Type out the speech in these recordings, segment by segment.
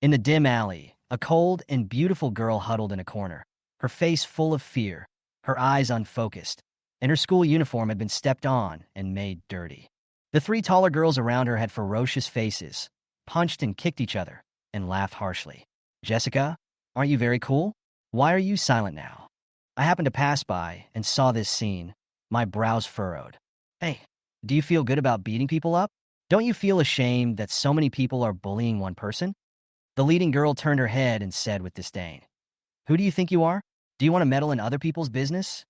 In the dim alley, a cold and beautiful girl huddled in a corner, her face full of fear, her eyes unfocused, and her school uniform had been stepped on and made dirty. The three taller girls around her had ferocious faces, punched and kicked each other, and laughed harshly. Jessica, aren't you very cool? Why are you silent now? I happened to pass by and saw this scene, my brows furrowed. Hey, do you feel good about beating people up? Don't you feel ashamed that so many people are bullying one person? The leading girl turned her head and said with disdain, Who do you think you are? Do you want to meddle in other people's business?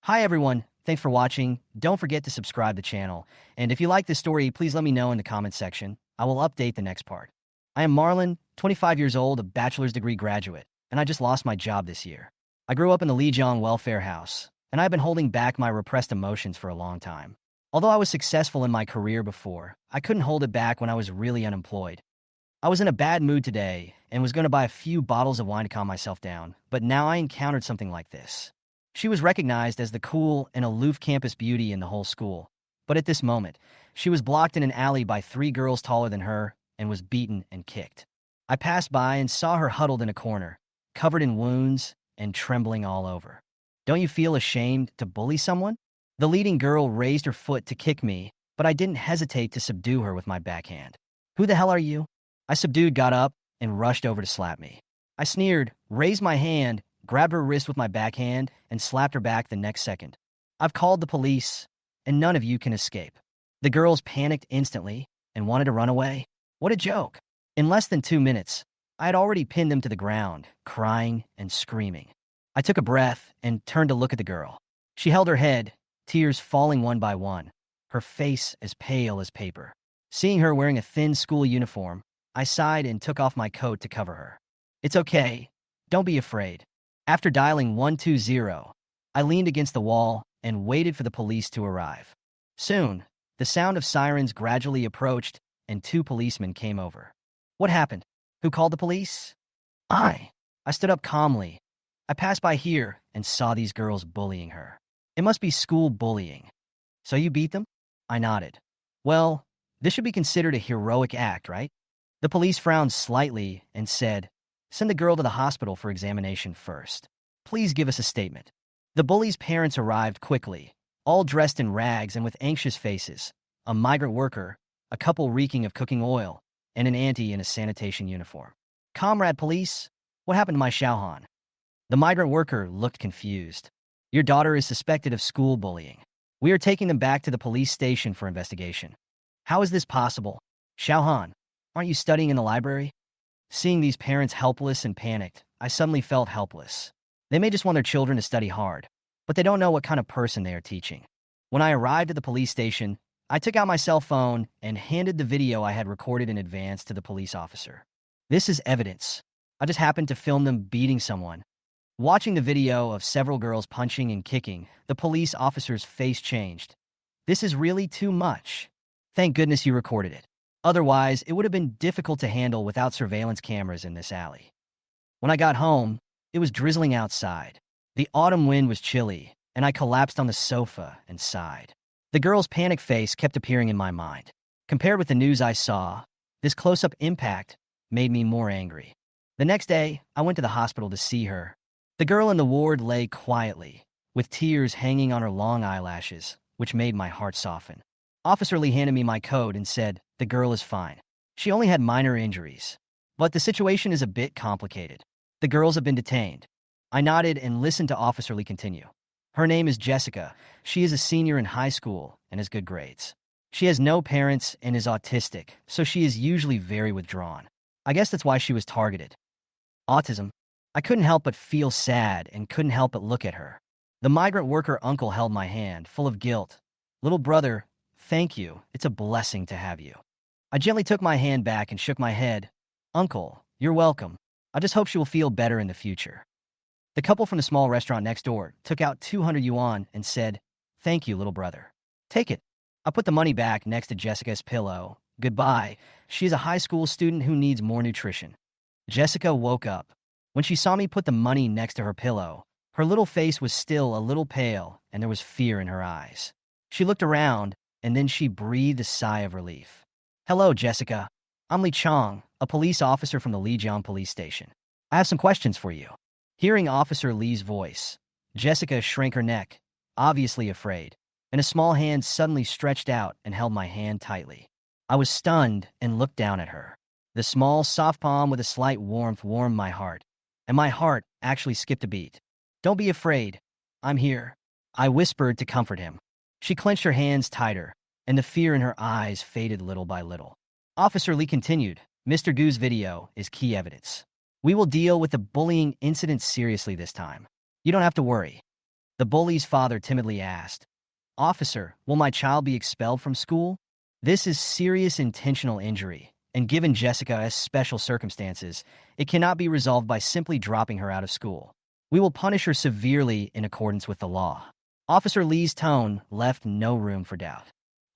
Hi everyone, thanks for watching. Don't forget to subscribe to the channel. And if you like this story, please let me know in the comment section. I will update the next part. I am Marlon, 25 years old, a bachelor's degree graduate, and I just lost my job this year. I grew up in the Lijiang welfare house, and I've been holding back my repressed emotions for a long time. Although I was successful in my career before, I couldn't hold it back when I was really unemployed. I was in a bad mood today and was going to buy a few bottles of wine to calm myself down, but now I encountered something like this. She was recognized as the cool and aloof campus beauty in the whole school, but at this moment, she was blocked in an alley by three girls taller than her and was beaten and kicked. I passed by and saw her huddled in a corner, covered in wounds and trembling all over. Don't you feel ashamed to bully someone? The leading girl raised her foot to kick me, but I didn't hesitate to subdue her with my backhand. Who the hell are you? I subdued, got up, and rushed over to slap me. I sneered, raised my hand, grabbed her wrist with my backhand, and slapped her back the next second. I've called the police, and none of you can escape. The girls panicked instantly and wanted to run away. What a joke. In less than 2 minutes, I had already pinned them to the ground, crying and screaming. I took a breath and turned to look at the girl. She held her head, tears falling one by one, her face as pale as paper. Seeing her wearing a thin school uniform, I sighed and took off my coat to cover her. It's okay. Don't be afraid. After dialing 120, I leaned against the wall and waited for the police to arrive. Soon, the sound of sirens gradually approached and 2 policemen came over. What happened? Who called the police? I stood up calmly. I passed by here and saw these girls bullying her. It must be school bullying. So you beat them? I nodded. Well, this should be considered a heroic act, right? The police frowned slightly and said, Send the girl to the hospital for examination first. Please give us a statement. The bully's parents arrived quickly, all dressed in rags and with anxious faces. A migrant worker, a couple reeking of cooking oil, and an auntie in a sanitation uniform. Comrade police, what happened to my Xiaohan? The migrant worker looked confused. Your daughter is suspected of school bullying. We are taking them back to the police station for investigation. How is this possible? Xiaohan, aren't you studying in the library? Seeing these parents helpless and panicked, I suddenly felt helpless. They may just want their children to study hard, but they don't know what kind of person they are teaching. When I arrived at the police station, I took out my cell phone and handed the video I had recorded in advance to the police officer. This is evidence. I just happened to film them beating someone. Watching the video of several girls punching and kicking, the police officer's face changed. This is really too much. Thank goodness you recorded it. Otherwise, it would have been difficult to handle without surveillance cameras in this alley. When I got home, it was drizzling outside. The autumn wind was chilly, and I collapsed on the sofa and sighed. The girl's panic face kept appearing in my mind. Compared with the news I saw, this close-up impact made me more angry. The next day, I went to the hospital to see her. The girl in the ward lay quietly, with tears hanging on her long eyelashes, which made my heart soften. Officer Lee handed me my code and said, the girl is fine. She only had minor injuries. But the situation is a bit complicated. The girls have been detained. I nodded and listened to Officer Lee continue. Her name is Jessica. She is a senior in high school and has good grades. She has no parents and is autistic, so she is usually very withdrawn. I guess that's why she was targeted. Autism. I couldn't help but feel sad and couldn't help but look at her. The migrant worker uncle held my hand, full of guilt. Little brother, thank you. It's a blessing to have you. I gently took my hand back and shook my head. Uncle, you're welcome. I just hope she will feel better in the future. The couple from the small restaurant next door took out 200 yuan and said, Thank you, little brother. Take it. I put the money back next to Jessica's pillow. Goodbye. She is a high school student who needs more nutrition. Jessica woke up. When she saw me put the money next to her pillow, her little face was still a little pale and there was fear in her eyes. She looked around and then she breathed a sigh of relief. Hello, Jessica. I'm Li Chong, a police officer from the Lijiang police station. I have some questions for you. Hearing Officer Lee's voice, Jessica shrank her neck, obviously afraid, and a small hand suddenly stretched out and held my hand tightly. I was stunned and looked down at her. The small, soft palm with a slight warmth warmed my heart, and my heart actually skipped a beat. Don't be afraid. I'm here, I whispered to comfort him. She clenched her hands tighter, and the fear in her eyes faded little by little. Officer Lee continued, Mr. Gu's video is key evidence. We will deal with the bullying incident seriously this time. You don't have to worry. The bully's father timidly asked, Officer, will my child be expelled from school? This is serious intentional injury, and given Jessica's special circumstances, it cannot be resolved by simply dropping her out of school. We will punish her severely in accordance with the law. Officer Lee's tone left no room for doubt.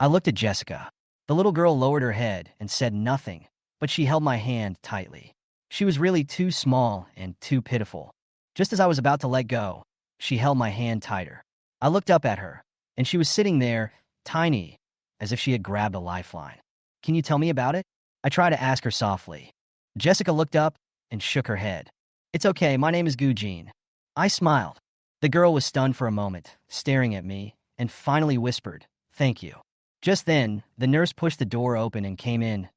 I looked at Jessica. The little girl lowered her head and said nothing, but she held my hand tightly. She was really too small and too pitiful. Just as I was about to let go, she held my hand tighter. I looked up at her, and she was sitting there, tiny, as if she had grabbed a lifeline. Can you tell me about it? I tried to ask her softly. Jessica looked up and shook her head. It's okay, my name is Gujin. I smiled. The girl was stunned for a moment, staring at me, and finally whispered, Thank you. Just then, the nurse pushed the door open and came in.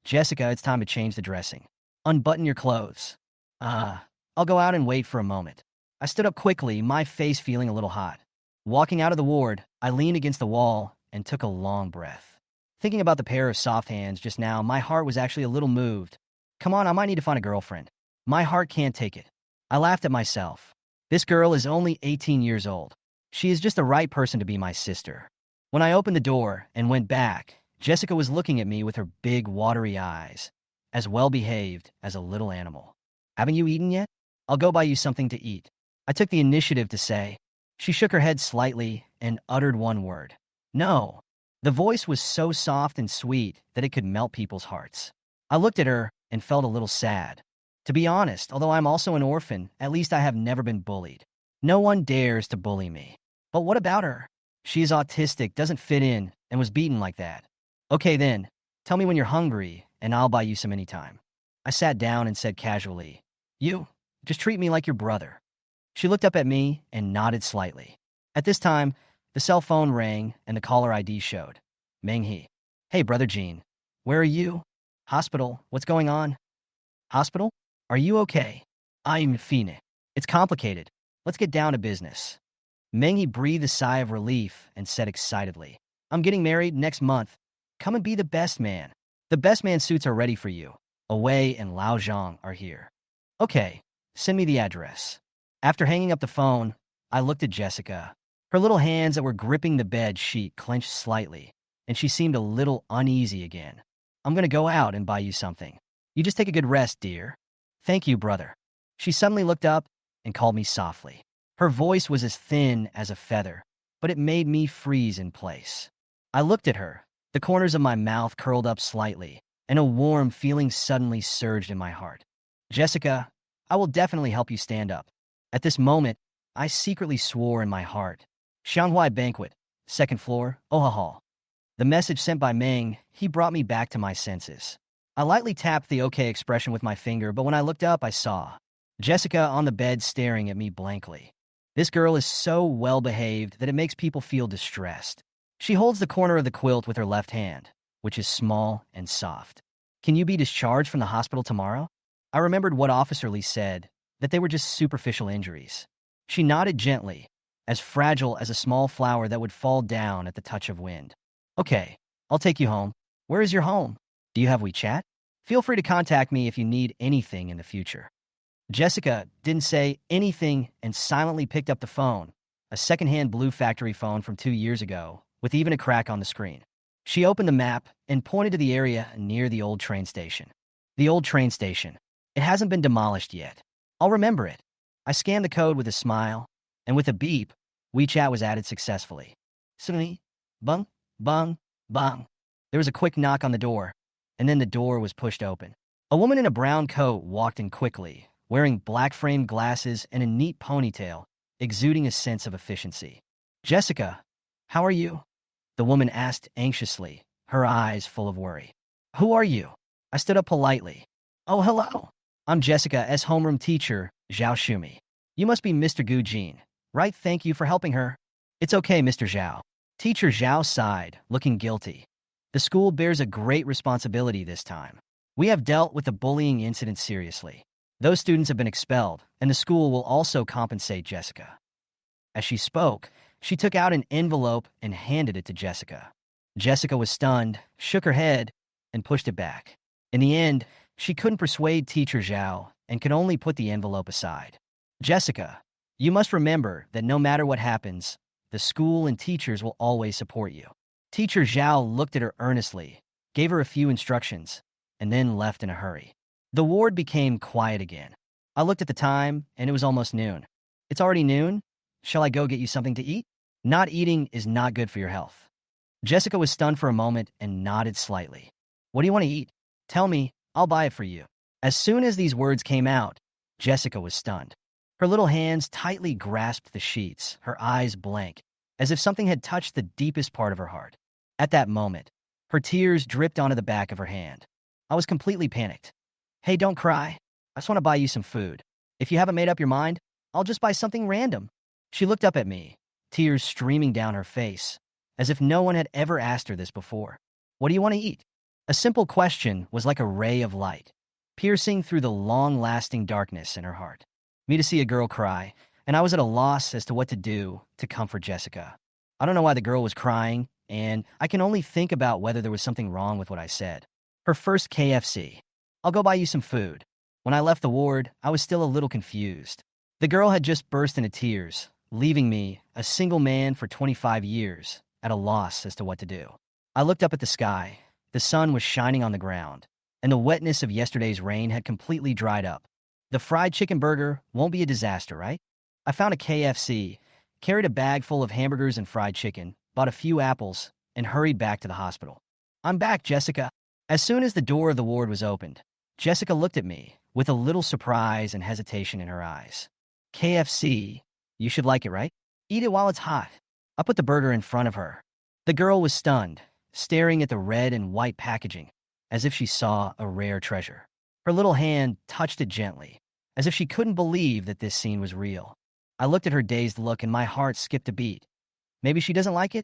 Jessica, it's time to change the dressing. Unbutton your clothes. I'll go out and wait for a moment. I stood up quickly, my face feeling a little hot. Walking out of the ward, I leaned against the wall and took a long breath. Thinking about the pair of soft hands just now, my heart was actually a little moved. Come on, I might need to find a girlfriend. My heart can't take it. I laughed at myself. This girl is only 18 years old. She is just the right person to be my sister. When I opened the door and went back, Jessica was looking at me with her big, watery eyes, as well-behaved as a little animal. Haven't you eaten yet? I'll go buy you something to eat. I took the initiative to say. She shook her head slightly and uttered one word. No. The voice was so soft and sweet that it could melt people's hearts. I looked at her and felt a little sad. To be honest, although I'm also an orphan, at least I have never been bullied. No one dares to bully me. But what about her? She is autistic, doesn't fit in, and was beaten like that. Okay then, tell me when you're hungry, and I'll buy you some anytime. I sat down and said casually, You, just treat me like your brother. She looked up at me and nodded slightly. At this time, the cell phone rang and the caller ID showed. Meng-hee. Hey, Brother Jean. Where are you? Hospital. What's going on? Hospital? Are you okay? I'm fine. It's complicated. Let's get down to business. Meng-hee breathed a sigh of relief and said excitedly, I'm getting married next month. Come and be the best man. The best man suits are ready for you. Awei and Lao Zhang are here. Okay, send me the address. After hanging up the phone, I looked at Jessica. Her little hands that were gripping the bed sheet clenched slightly, and she seemed a little uneasy again. I'm going to go out and buy you something. You just take a good rest, dear. Thank you, brother. She suddenly looked up and called me softly. Her voice was as thin as a feather, but it made me freeze in place. I looked at her. The corners of my mouth curled up slightly, and a warm feeling suddenly surged in my heart. Jessica, I will definitely help you stand up. At this moment, I secretly swore in my heart. Shanghai Banquet, second floor, Oha Hall. The message sent by Meng, he brought me back to my senses. I lightly tapped the OK expression with my finger, but when I looked up, I saw Jessica on the bed staring at me blankly. This girl is so well-behaved that it makes people feel distressed. She holds the corner of the quilt with her left hand, which is small and soft. Can you be discharged from the hospital tomorrow? I remembered what Officer Lee said, that they were just superficial injuries. She nodded gently, as fragile as a small flower that would fall down at the touch of wind. Okay, I'll take you home. Where is your home? Do you have WeChat? Feel free to contact me if you need anything in the future. Jessica didn't say anything and silently picked up the phone, a secondhand blue factory phone from 2 years ago, with even a crack on the screen. She opened the map and pointed to the area near the old train station. The old train station. It hasn't been demolished yet. I'll remember it. I scanned the code with a smile, and with a beep, WeChat was added successfully. Suddenly, bung, bung, bung. There was a quick knock on the door, and then the door was pushed open. A woman in a brown coat walked in quickly, wearing black-framed glasses and a neat ponytail, exuding a sense of efficiency. Jessica, how are you? The woman asked anxiously, her eyes full of worry. Who are you? I stood up politely. Oh, hello. I'm Jessica's homeroom teacher, Zhao Shumi. You must be Mr. Gu Jin, right? Thank you for helping her. It's okay, Mr. Zhao. Teacher Zhao sighed, looking guilty. The school bears a great responsibility this time. We have dealt with the bullying incident seriously. Those students have been expelled, and the school will also compensate Jessica. As she spoke, she took out an envelope and handed it to Jessica. Jessica was stunned, shook her head, and pushed it back. In the end, she couldn't persuade Teacher Zhao and could only put the envelope aside. Jessica, you must remember that no matter what happens, the school and teachers will always support you. Teacher Zhao looked at her earnestly, gave her a few instructions, and then left in a hurry. The ward became quiet again. I looked at the time, and it was almost noon. It's already noon? Shall I go get you something to eat? Not eating is not good for your health. Jessica was stunned for a moment and nodded slightly. What do you want to eat? Tell me, I'll buy it for you. As soon as these words came out, Jessica was stunned. Her little hands tightly grasped the sheets, her eyes blank, as if something had touched the deepest part of her heart. At that moment, her tears dripped onto the back of her hand. I was completely panicked. Hey, don't cry. I just want to buy you some food. If you haven't made up your mind, I'll just buy something random. She looked up at me, tears streaming down her face, as if no one had ever asked her this before. What do you want to eat? A simple question was like a ray of light, piercing through the long-lasting darkness in her heart. Me to see a girl cry, and I was at a loss as to what to do to comfort Jessica. I don't know why the girl was crying, and I can only think about whether there was something wrong with what I said. Her first KFC. I'll go buy you some food. When I left the ward, I was still a little confused. The girl had just burst into tears, leaving me, a single man for 25 years, at a loss as to what to do. I looked up at the sky. The sun was shining on the ground, and the wetness of yesterday's rain had completely dried up. The fried chicken burger won't be a disaster, right? I found a KFC, carried a bag full of hamburgers and fried chicken, bought a few apples, and hurried back to the hospital. I'm back, Jessica. As soon as the door of the ward was opened, Jessica looked at me with a little surprise and hesitation in her eyes. KFC, you should like it, right? Eat it while it's hot. I put the burger in front of her. The girl was stunned, staring at the red and white packaging, as if she saw a rare treasure. Her little hand touched it gently, as if she couldn't believe that this scene was real. I looked at her dazed look and my heart skipped a beat. Maybe she doesn't like it?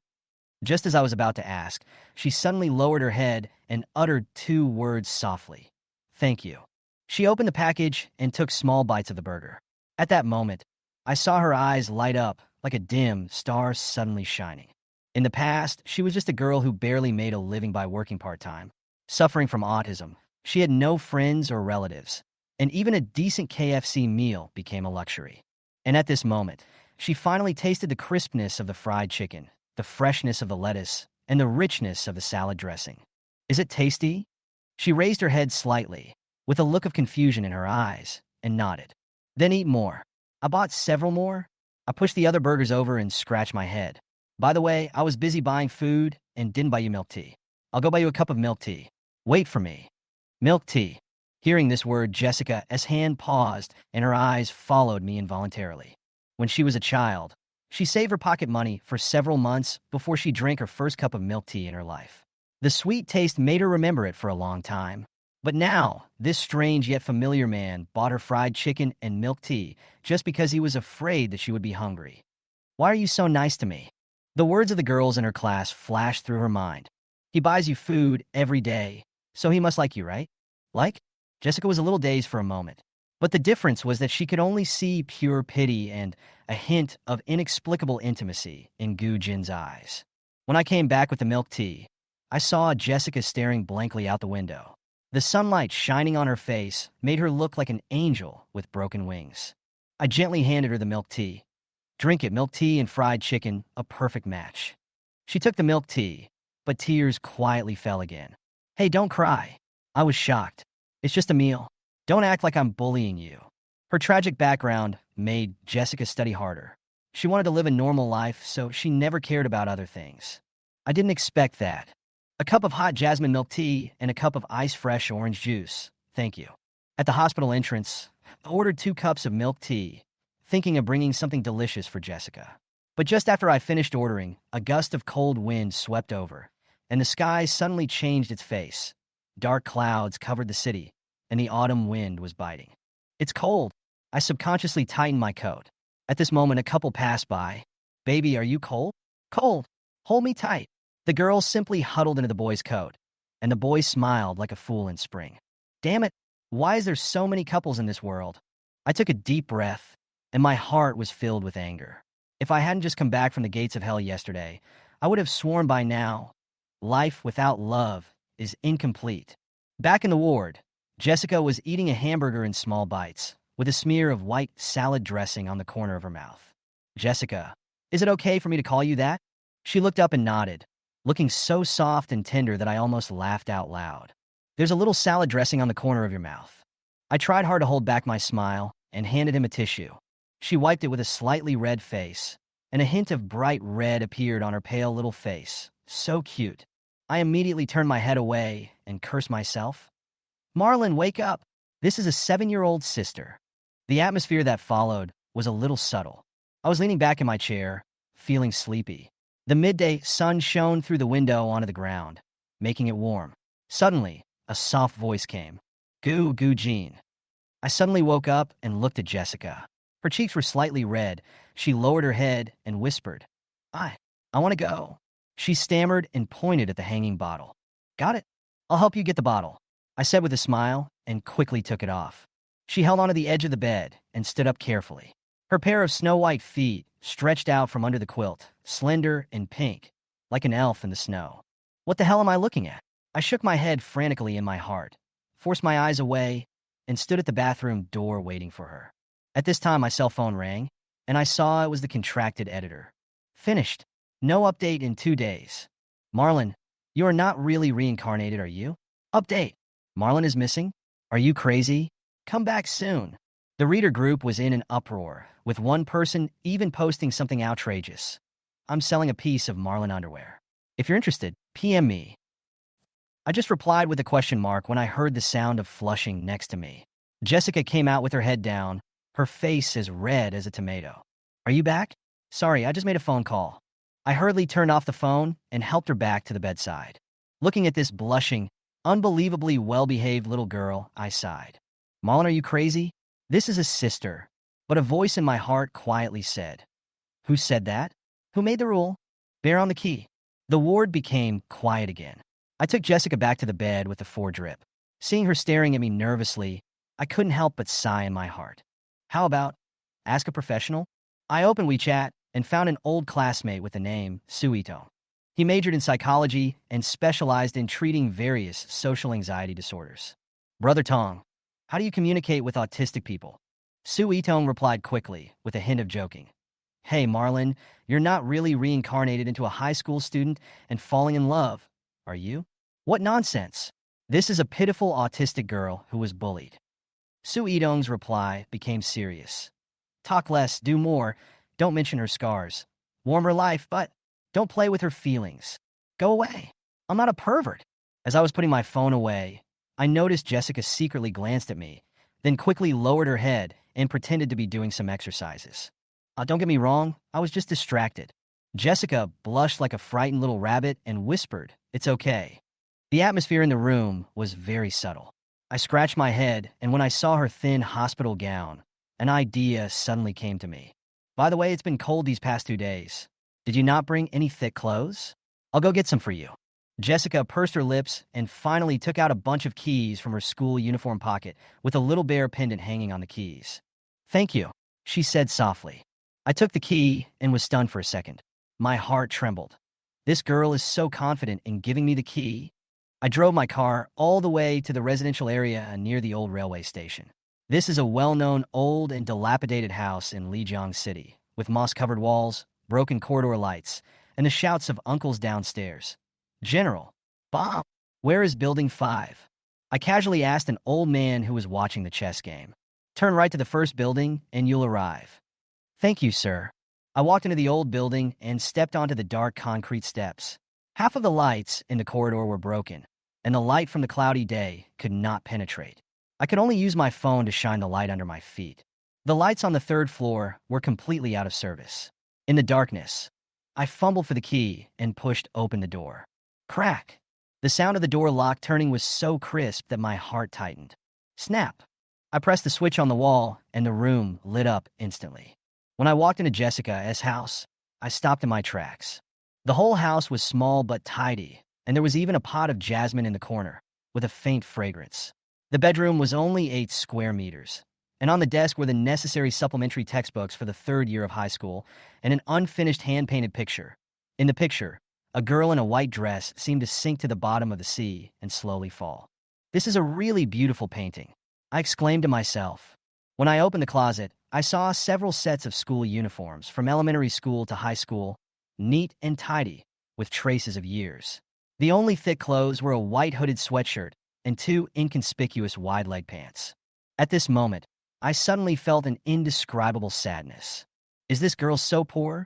Just as I was about to ask, she suddenly lowered her head and uttered two words softly. Thank you. She opened the package and took small bites of the burger. At that moment, I saw her eyes light up like a dim star suddenly shining. In the past, she was just a girl who barely made a living by working part-time. Suffering from autism, she had no friends or relatives, and even a decent KFC meal became a luxury. And at this moment, she finally tasted the crispness of the fried chicken, the freshness of the lettuce, and the richness of the salad dressing. Is it tasty? She raised her head slightly, with a look of confusion in her eyes, and nodded. Then eat more. I bought several more. I pushed the other burgers over and scratched my head. By the way, I was busy buying food and didn't buy you milk tea. I'll go buy you a cup of milk tea. Wait for me. Milk tea. Hearing this word, Jessica's hand paused and her eyes followed me involuntarily. When she was a child, she saved her pocket money for several months before she drank her first cup of milk tea in her life. The sweet taste made her remember it for a long time. But now, this strange yet familiar man bought her fried chicken and milk tea just because he was afraid that she would be hungry. Why are you so nice to me? The words of the girls in her class flashed through her mind. He buys you food every day, so he must like you, right? Like? Jessica was a little dazed for a moment. But the difference was that she could only see pure pity and a hint of inexplicable intimacy in Gu Jin's eyes. When I came back with the milk tea, I saw Jessica staring blankly out the window. The sunlight shining on her face made her look like an angel with broken wings. I gently handed her the milk tea. Drink it, milk tea and fried chicken, a perfect match. She took the milk tea, but tears quietly fell again. Hey, don't cry. I was shocked. It's just a meal. Don't act like I'm bullying you. Her tragic background made Jessica study harder. She wanted to live a normal life, so she never cared about other things. I didn't expect that. A cup of hot jasmine milk tea and a cup of ice-fresh orange juice. Thank you. At the hospital entrance, I ordered 2 cups of milk tea, thinking of bringing something delicious for Jessica. But just after I finished ordering, a gust of cold wind swept over, and the sky suddenly changed its face. Dark clouds covered the city, and the autumn wind was biting. It's cold. I subconsciously tightened my coat. At this moment, a couple passed by. Baby, are you cold? Cold. Hold me tight. The girl simply huddled into the boy's coat, and the boy smiled like a fool in spring. Damn it, why is there so many couples in this world? I took a deep breath, and my heart was filled with anger. If I hadn't just come back from the gates of hell yesterday, I would have sworn by now, life without love is incomplete. Back in the ward, Jessica was eating a hamburger in small bites, with a smear of white salad dressing on the corner of her mouth. Jessica, is it okay for me to call you that? She looked up and nodded, looking so soft and tender that I almost laughed out loud. There's a little salad dressing on the corner of your mouth. I tried hard to hold back my smile and handed him a tissue. She wiped it with a slightly red face, and a hint of bright red appeared on her pale little face. So cute. I immediately turned my head away and cursed myself. Marlon, wake up. This is a 7-year-old sister. The atmosphere that followed was a little subtle. I was leaning back in my chair, feeling sleepy. The midday sun shone through the window onto the ground, making it warm. Suddenly, a soft voice came. Goo, Goo Jean. I suddenly woke up and looked at Jessica. Her cheeks were slightly red. She lowered her head and whispered, I want to go. She stammered and pointed at the hanging bottle. Got it. I'll help you get the bottle, I said with a smile and quickly took it off. She held onto the edge of the bed and stood up carefully. Her pair of snow-white feet stretched out from under the quilt, slender and pink, like an elf in the snow. What the hell am I looking at? I shook my head frantically in my heart, forced my eyes away, and stood at the bathroom door waiting for her. At this time, my cell phone rang, and I saw it was the contracted editor. Finished. No update in 2 days. Marlon, you are not really reincarnated, are you? Update. Marlon is missing? Are you crazy? Come back soon. The reader group was in an uproar, with one person even posting something outrageous. I'm selling a piece of Marlon underwear. If you're interested, PM me. I just replied with a question mark when I heard the sound of flushing next to me. Jessica came out with her head down, her face as red as a tomato. Are you back? Sorry, I just made a phone call. I hurriedly turned off the phone and helped her back to the bedside. Looking at this blushing, unbelievably well-behaved little girl, I sighed. Marlon, are you crazy? This is a sister. But a voice in my heart quietly said, Who said that? Who made the rule? Bear on the key. The ward became quiet again. I took Jessica back to the bed with the 4-drip. Seeing her staring at me nervously, I couldn't help but sigh in my heart. How about ask a professional? I opened WeChat and found an old classmate with the name Suito. He majored in psychology and specialized in treating various social anxiety disorders. Brother Tong, how do you communicate with autistic people? Suito replied quickly, with a hint of joking. Hey, Marlon, you're not really reincarnated into a high school student and falling in love, are you? What nonsense! This is a pitiful autistic girl who was bullied. Suitong's reply became serious. Talk less, do more. Don't mention her scars. Warm her life, but don't play with her feelings. Go away. I'm not a pervert. As I was putting my phone away, I noticed Jessica secretly glanced at me, then quickly lowered her head and pretended to be doing some exercises. Don't get me wrong, I was just distracted. Jessica blushed like a frightened little rabbit and whispered, It's okay. The atmosphere in the room was very subtle. I scratched my head, and when I saw her thin hospital gown, an idea suddenly came to me. By the way, it's been cold these past 2 days. Did you not bring any thick clothes? I'll go get some for you. Jessica pursed her lips and finally took out a bunch of keys from her school uniform pocket with a little bear pendant hanging on the keys. Thank you, she said softly. I took the key and was stunned for a second. My heart trembled. This girl is so confident in giving me the key. I drove my car all the way to the residential area near the old railway station. This is a well-known old and dilapidated house in Lijiang City, with moss-covered walls, broken corridor lights, and the shouts of uncles downstairs. General, Bob, where is Building 5? I casually asked an old man who was watching the chess game. Turn right to the first building and you'll arrive. Thank you, sir. I walked into the old building and stepped onto the dark concrete steps. Half of the lights in the corridor were broken, and the light from the cloudy day could not penetrate. I could only use my phone to shine the light under my feet. The lights on the 3rd floor were completely out of service. In the darkness, I fumbled for the key and pushed open the door. Crack! The sound of the door lock turning was so crisp that my heart tightened. Snap! I pressed the switch on the wall, and the room lit up instantly. When I walked into Jessica's house, I stopped in my tracks. The whole house was small but tidy, and there was even a pot of jasmine in the corner, with a faint fragrance. The bedroom was only 8 square meters, and on the desk were the necessary supplementary textbooks for the third year of high school and an unfinished hand-painted picture. In the picture, a girl in a white dress seemed to sink to the bottom of the sea and slowly fall. This is a really beautiful painting, I exclaimed to myself. When I opened the closet, I saw several sets of school uniforms from elementary school to high school, neat and tidy, with traces of years. The only thick clothes were a white hooded sweatshirt and 2 inconspicuous wide-leg pants. At this moment, I suddenly felt an indescribable sadness. Is this girl so poor?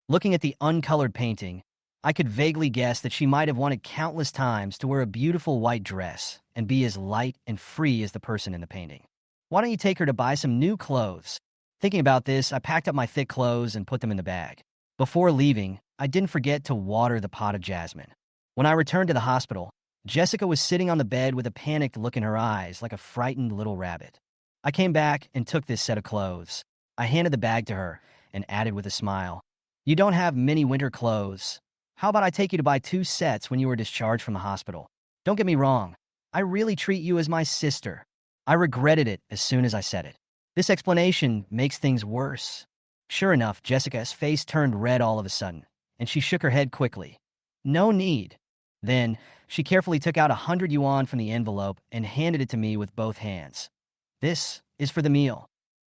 Looking at the uncolored painting, I could vaguely guess that she might have wanted countless times to wear a beautiful white dress and be as light and free as the person in the painting. Why don't you take her to buy some new clothes? Thinking about this, I packed up my thick clothes and put them in the bag. Before leaving, I didn't forget to water the pot of jasmine. When I returned to the hospital, Jessica was sitting on the bed with a panicked look in her eyes like a frightened little rabbit. I came back and took this set of clothes. I handed the bag to her and added with a smile, "You don't have many winter clothes. How about I take you to buy 2 sets when you were discharged from the hospital? Don't get me wrong, I really treat you as my sister." I regretted it as soon as I said it. This explanation makes things worse. Sure enough, Jessica's face turned red all of a sudden, and she shook her head quickly. "No need." Then, she carefully took out 100 yuan from the envelope and handed it to me with both hands. "This is for the meal."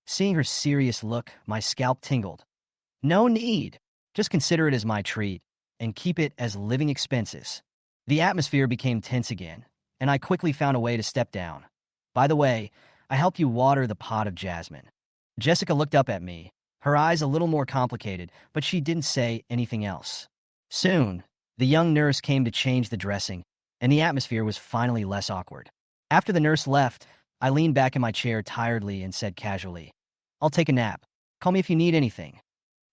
Seeing her serious look, my scalp tingled. "No need. Just consider it as my treat, and keep it as living expenses." The atmosphere became tense again, and I quickly found a way to step down. "By the way, I helped you water the pot of jasmine." Jessica looked up at me, her eyes a little more complicated, but she didn't say anything else. Soon, the young nurse came to change the dressing, and the atmosphere was finally less awkward. After the nurse left, I leaned back in my chair tiredly and said casually, "I'll take a nap. Call me if you need anything."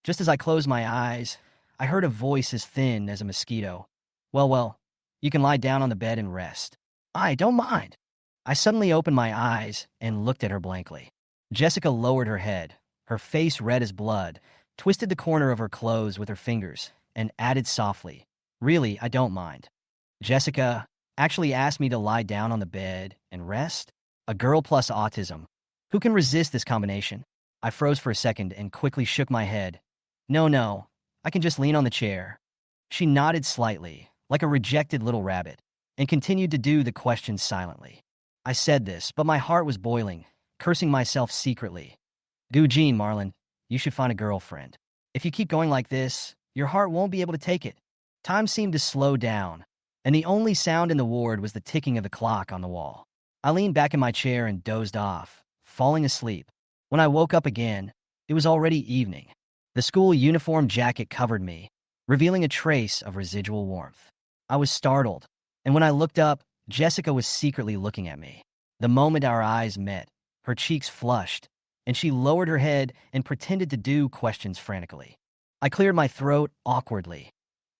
Just as I closed my eyes, I heard a voice as thin as a mosquito. Well, you can lie down on the bed and rest." "I don't mind." I suddenly opened my eyes and looked at her blankly. Jessica lowered her head, her face red as blood, twisted the corner of her clothes with her fingers, and added softly, "Really, I don't mind." Jessica actually asked me to lie down on the bed and rest? A girl plus autism. Who can resist this combination? I froze for a second and quickly shook my head. No, I can just lean on the chair." She nodded slightly, like a rejected little rabbit, and continued to do the questions silently. I said this, but my heart was boiling, cursing myself secretly. "Gujin, Marlon, you should find a girlfriend. If you keep going like this, your heart won't be able to take it." Time seemed to slow down, and the only sound in the ward was the ticking of the clock on the wall. I leaned back in my chair and dozed off, falling asleep. When I woke up again, it was already evening. The school uniform jacket covered me, revealing a trace of residual warmth. I was startled, and when I looked up, Jessica was secretly looking at me. The moment our eyes met, her cheeks flushed, and she lowered her head and pretended to do questions frantically. I cleared my throat awkwardly.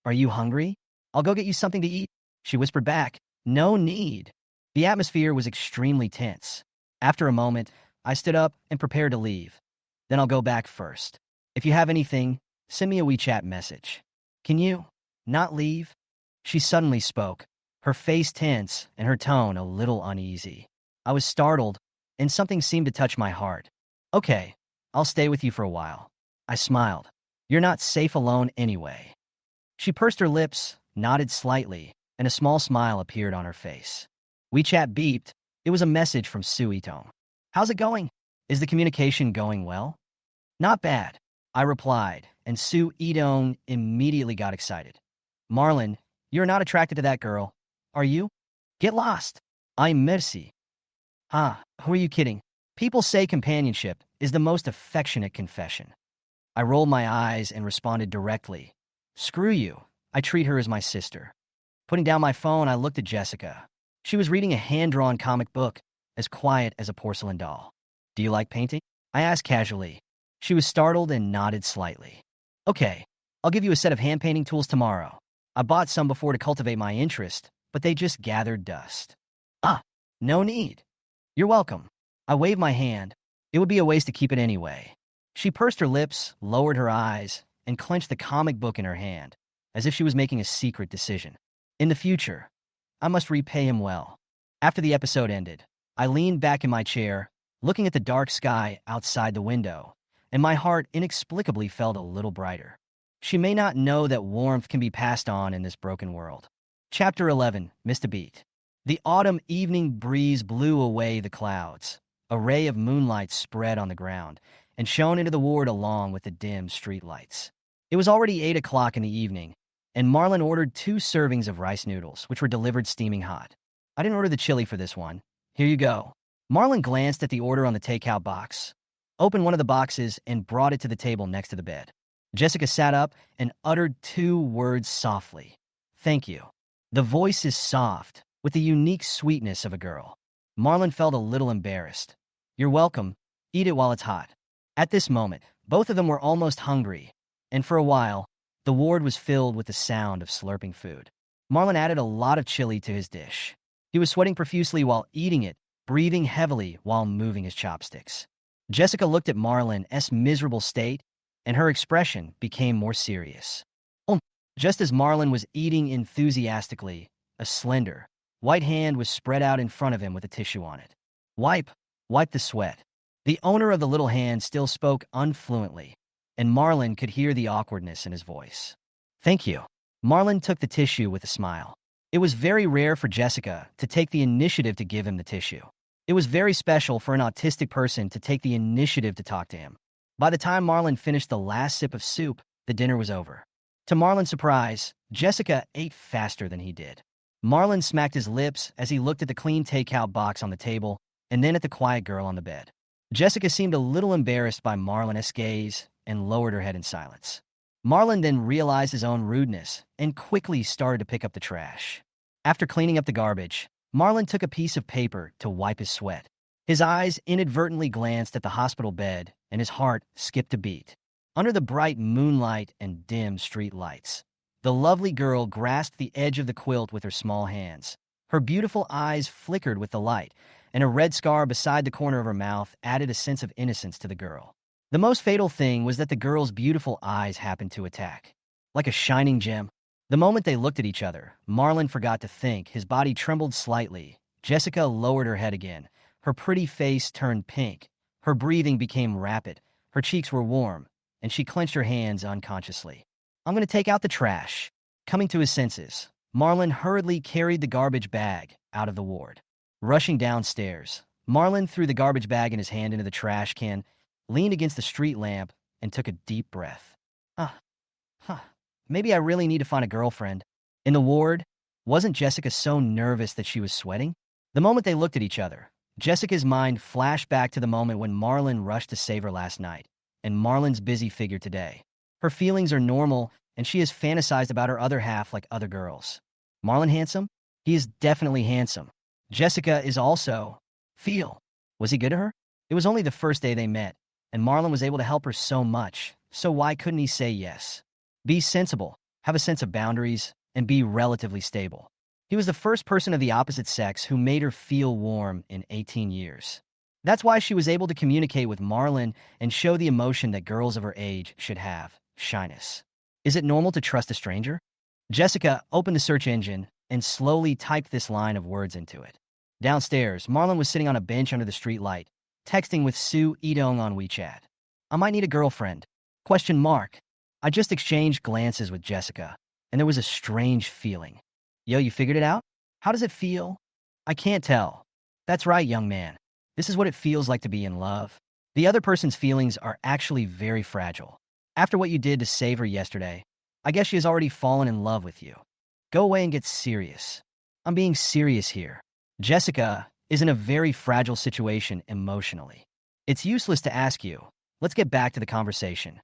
"Are you hungry? I'll go get you something to eat." She whispered back, "No need." The atmosphere was extremely tense. After a moment, I stood up and prepared to leave. "Then I'll go back first. If you have anything, send me a WeChat message." "Can you not leave?" She suddenly spoke, her face tense and her tone a little uneasy. I was startled, and something seemed to touch my heart. "Okay, I'll stay with you for a while." I smiled. "You're not safe alone anyway." She pursed her lips, nodded slightly, and a small smile appeared on her face. WeChat beeped. It was a message from Su Itong. "How's it going? Is the communication going well?" "Not bad," I replied, and Su Itong immediately got excited. "Marlon, you're not attracted to that girl, are you? Get lost." "I'm Mercy." Who are you kidding? People say companionship is the most affectionate confession. I rolled my eyes and responded directly. "Screw you. I treat her as my sister." Putting down my phone, I looked at Jessica. She was reading a hand-drawn comic book, as quiet as a porcelain doll. "Do you like painting?" I asked casually. She was startled and nodded slightly. "Okay, I'll give you a set of hand-painting tools tomorrow. I bought some before to cultivate my interest, but they just gathered dust." "No need. You're welcome. I waved my hand. It would be a waste to keep it anyway. She pursed her lips, lowered her eyes, and clenched the comic book in her hand, as if she was making a secret decision. In the future, I must repay him well. After the episode ended, I leaned back in my chair, looking at the dark sky outside the window, and my heart inexplicably felt a little brighter. She may not know that warmth can be passed on in this broken world. Chapter 11, Missed a Beat. The autumn evening breeze blew away the clouds. A ray of moonlight spread on the ground and shone into the ward along with the dim street lights. It was already 8 o'clock in the evening, and Marlon ordered 2 servings of rice noodles, which were delivered steaming hot. I didn't order the chili for this one. Here you go. Marlon glanced at the order on the takeout box, opened one of the boxes, and brought it to the table next to the bed. Jessica sat up and uttered 2 words softly. Thank you. The voice is soft, with the unique sweetness of a girl. Marlon felt a little embarrassed. You're welcome. Eat it while it's hot. At this moment, both of them were almost hungry, and for a while, the ward was filled with the sound of slurping food. Marlon added a lot of chili to his dish. He was sweating profusely while eating it, breathing heavily while moving his chopsticks. Jessica looked at Marlon's miserable state, and her expression became more serious. Just as Marlon was eating enthusiastically, a slender, white hand was spread out in front of him with a tissue on it. Wipe the sweat. The owner of the little hand still spoke unfluently, and Marlon could hear the awkwardness in his voice. Thank you. Marlon took the tissue with a smile. It was very rare for Jessica to take the initiative to give him the tissue. It was very special for an autistic person to take the initiative to talk to him. By the time Marlon finished the last sip of soup, the dinner was over. To Marlon's surprise, Jessica ate faster than he did. Marlon smacked his lips as he looked at the clean takeout box on the table and then at the quiet girl on the bed. Jessica seemed a little embarrassed by Marlon's gaze and lowered her head in silence. Marlon then realized his own rudeness and quickly started to pick up the trash. After cleaning up the garbage, Marlon took a piece of paper to wipe his sweat. His eyes inadvertently glanced at the hospital bed and his heart skipped a beat. Under the bright moonlight and dim street lights, the lovely girl grasped the edge of the quilt with her small hands. Her beautiful eyes flickered with the light, and a red scar beside the corner of her mouth added a sense of innocence to the girl. The most fatal thing was that the girl's beautiful eyes happened to attack. Like a shining gem. The moment they looked at each other, Marlon forgot to think. His body trembled slightly. Jessica lowered her head again. Her pretty face turned pink. Her breathing became rapid. Her cheeks were warm, and she clenched her hands unconsciously. I'm going to take out the trash. Coming to his senses, Marlon hurriedly carried the garbage bag out of the ward. Rushing downstairs, Marlon threw the garbage bag in his hand into the trash can, leaned against the street lamp, and took a deep breath. Maybe I really need to find a girlfriend. In the ward, wasn't Jessica so nervous that she was sweating? The moment they looked at each other, Jessica's mind flashed back to the moment when Marlon rushed to save her last night, and Marlon's busy figure today. Her feelings are normal, and she has fantasized about her other half like other girls. Marlon handsome? He is definitely handsome. Jessica is also. Was he good to her? It was only the first day they met, and Marlon was able to help her so much, so why couldn't he say yes? Be sensible, have a sense of boundaries, and be relatively stable. He was the first person of the opposite sex who made her feel warm in 18 years. That's why she was able to communicate with Marlon and show the emotion that girls of her age should have, shyness. Is it normal to trust a stranger? Jessica opened the search engine and slowly typed this line of words into it. Downstairs, Marlon was sitting on a bench under the street light, texting with Sue Edong on WeChat. I might need a girlfriend. ? I just exchanged glances with Jessica, and there was a strange feeling. Yo, you figured it out? How does it feel? I can't tell. That's right, young man. This is what it feels like to be in love. The other person's feelings are actually very fragile. After what you did to save her yesterday, I guess she has already fallen in love with you. Go away and get serious. I'm being serious here. Jessica is in a very fragile situation emotionally. It's useless to ask you. Let's get back to the conversation.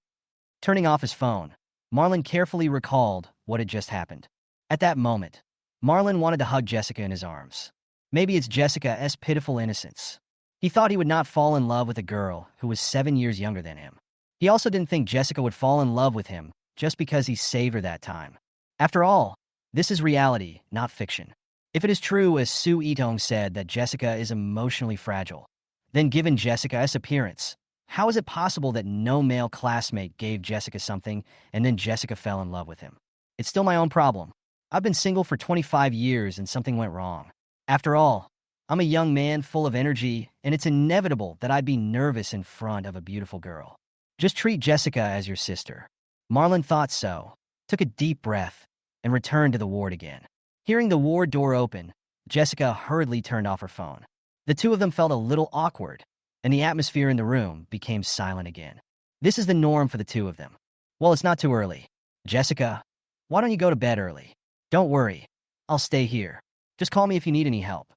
Turning off his phone, Marlon carefully recalled what had just happened. At that moment, Marlon wanted to hug Jessica in his arms. Maybe it's Jessica's pitiful innocence. He thought he would not fall in love with a girl who was 7 years younger than him. He also didn't think Jessica would fall in love with him just because he saved her that time. After all, this is reality, not fiction. If it is true, as Su Itong said, that Jessica is emotionally fragile, then given Jessica's appearance, how is it possible that no male classmate gave Jessica something and then Jessica fell in love with him? It's still my own problem. I've been single for 25 years and something went wrong. After all, I'm a young man full of energy, and it's inevitable that I'd be nervous in front of a beautiful girl. Just treat Jessica as your sister. Marlon thought so, took a deep breath, and returned to the ward again. Hearing the ward door open, Jessica hurriedly turned off her phone. The two of them felt a little awkward, and the atmosphere in the room became silent again. This is the norm for the two of them. Well, it's not too early. Jessica, why don't you go to bed early? Don't worry. I'll stay here. Just call me if you need any help.